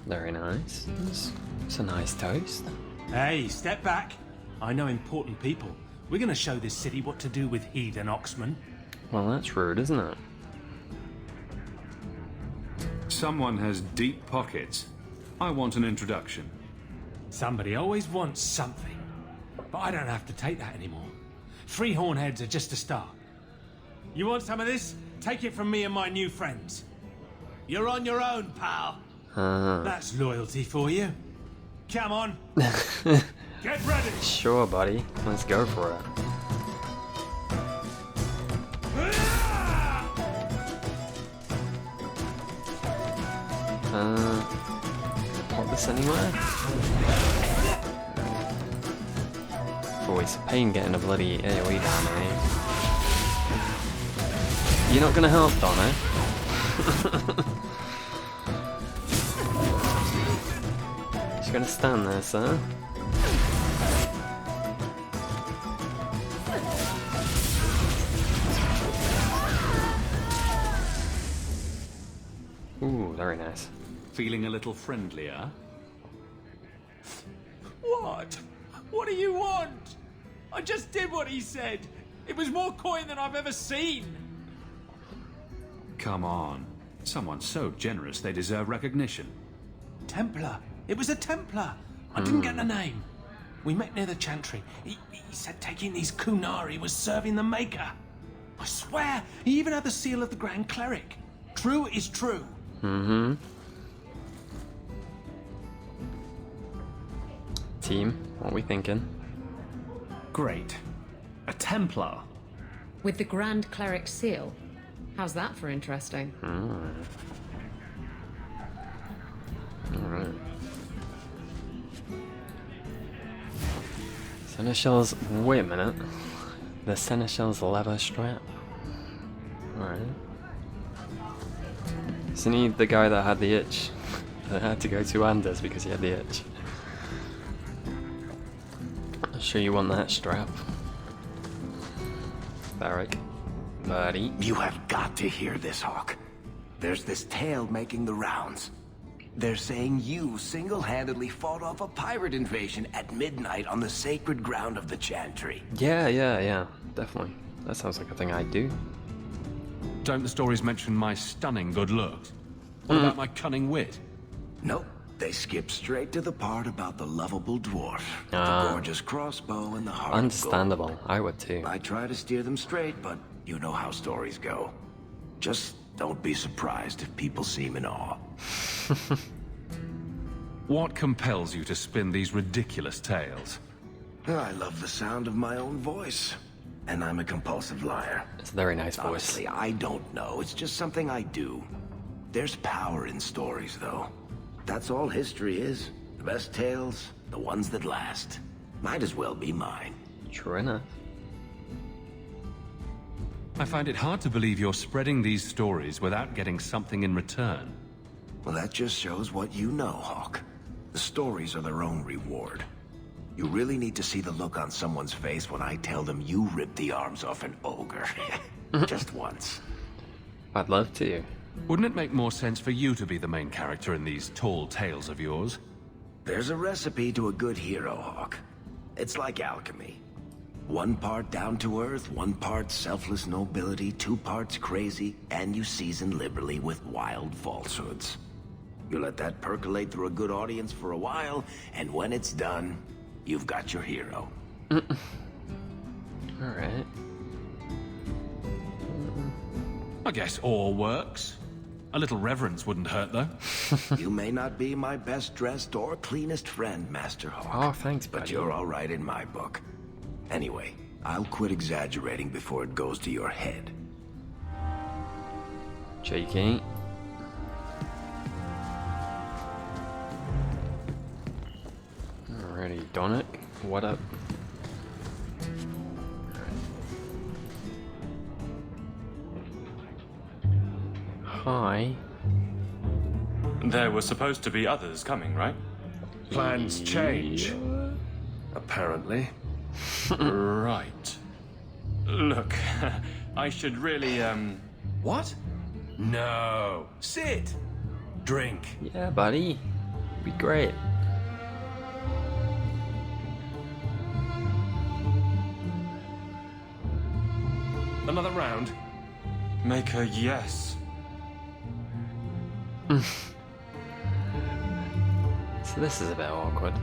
Very nice. It's a nice toast. Hey, step back. I know important people. We're going to show this city what to do with heathen oxmen. Well, that's rude, isn't it? Someone has deep pockets. I want an introduction. Somebody always wants something. But I don't have to take that anymore. 3 hornheads are just a start. You want some of this? Take it from me and my new friends. You're on your own, pal. That's loyalty for you. Come on. Get ready. Sure, buddy. Let's go for it. Pop this anywhere? Always a pain getting a bloody AoE down, eh? You're not gonna help, Donna? She's gonna stand there, sir. Ooh, very nice. Feeling a little friendlier? What? What do you want? I just did what he said. It was more coin than I've ever seen. Come on. Someone so generous they deserve recognition. Templar. It was a Templar. I didn't get the name. We met near the Chantry. He said taking these Kunari was serving the Maker. I swear, he even had the seal of the Grand Cleric. True is true. Mm-hmm. Team, what are we thinking? Great. A Templar. With the Grand Cleric seal? How's that for interesting? Alright. Seneschal's... Wait a minute. The Seneschal's leather strap? Alright. Isn't he the guy that had the itch? That had to go to Anders because he had the itch. I'm sure you want that strap. Varric. Buddy. You have got to hear this, Hawk. There's this tale making the rounds. They're saying you single-handedly fought off a pirate invasion at midnight on the sacred ground of the Chantry. Yeah, definitely. That sounds like a thing I'd do. Don't the stories mention my stunning good looks? What about my cunning wit? Nope. They skip straight to the part about the lovable dwarf, the gorgeous crossbow, and the heart Understandable. of gold. I would too. I try to steer them straight, but you know how stories go. Just don't be surprised if people seem in awe. What compels you to spin these ridiculous tales? I love the sound of my own voice, and I'm a compulsive liar. It's a very nice voice. Honestly, I don't know. It's just something I do. There's power in stories, though. That's all history is. The best tales, the ones that last. Might as well be mine. True enough. I find it hard to believe you're spreading these stories without getting something in return. Well, that just shows what you know, Hawk. The stories are their own reward. You really need to see the look on someone's face when I tell them you ripped the arms off an ogre. Just once. I'd love to. Wouldn't it make more sense for you to be the main character in these tall tales of yours? There's a recipe to a good hero, Hawk. It's like alchemy. 1 part down to earth, 1 part selfless nobility, 2 parts crazy, and you season liberally with wild falsehoods. You let that percolate through a good audience for a while, and when it's done, you've got your hero. Alright. I guess all works. A little reverence wouldn't hurt, though. You may not be my best dressed or cleanest friend, Master Hawk. Oh, thanks, buddy. But you're all right in my book. Anyway, I'll quit exaggerating before it goes to your head. Cheeky. Alrighty, Donick, what up? Hi. There were supposed to be others coming, right? Plans change. Apparently. Right. Look, I should really, What? No. Sit. Drink. Yeah, buddy. Be great. Another round? Make a yes. So this is a bit awkward.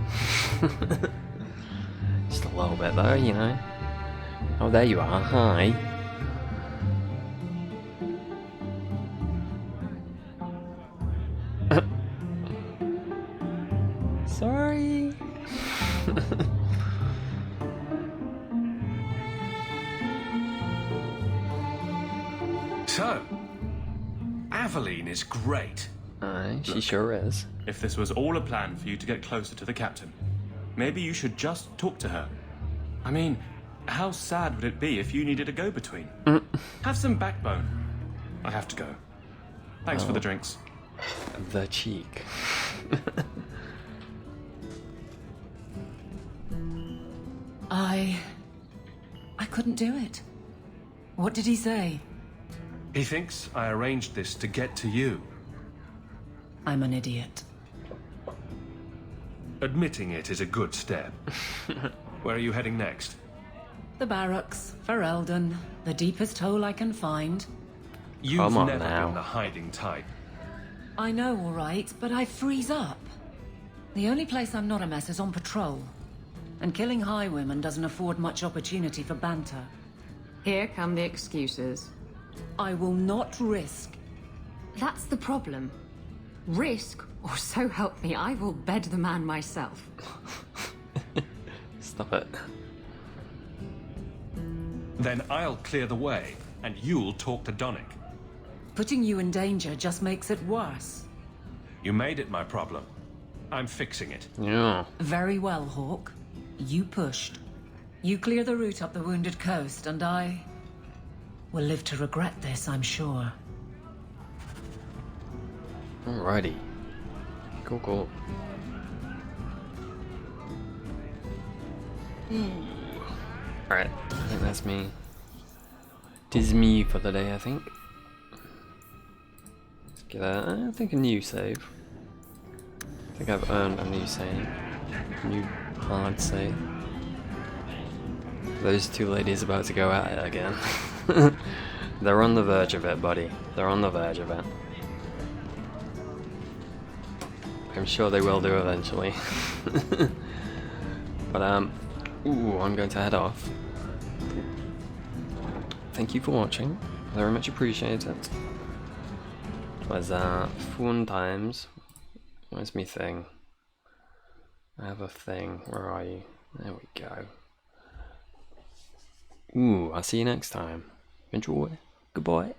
Just a little bit though, you know. Oh, there you are. Hi. Sorry. So, Aveline is great. Aye, she sure is. If this was all a plan for you to get closer to the captain, maybe you should just talk to her. I mean, how sad would it be if you needed a go-between? Have some backbone. I have to go. Thanks for the drinks. The cheek. I couldn't do it. What did he say? He thinks I arranged this to get to you. I'm an idiot. Admitting it is a good step. Where are you heading next? The barracks, for Eldon, the deepest hole I can find. You've never been the hiding type. I know, all right, but I freeze up. The only place I'm not a mess is on patrol. And killing highwaymen doesn't afford much opportunity for banter. Here come the excuses. I will not risk. That's the problem. Risk, or so help me, I will bed the man myself. Stop it. Then I'll clear the way, and you'll talk to Donick. Putting you in danger just makes it worse. You made it my problem. I'm fixing it. Yeah. Very well, Hawk. You pushed. You clear the route up the Wounded Coast, and I will live to regret this, I'm sure. Alrighty. Cool, cool. Alright, I think that's me. Tis me for the day, I think. Let's get I think a new save. I think I've earned a new save. New hard save. Those two ladies about to go at it again. They're on the verge of it, buddy. They're on the verge of it. I'm sure they will do eventually. But ooh, I'm going to head off. Thank you for watching. Very much appreciated. It was fun times. Where's me thing? I have a thing. Where are you? There we go. Ooh, I'll see you next time. Enjoy. Goodbye.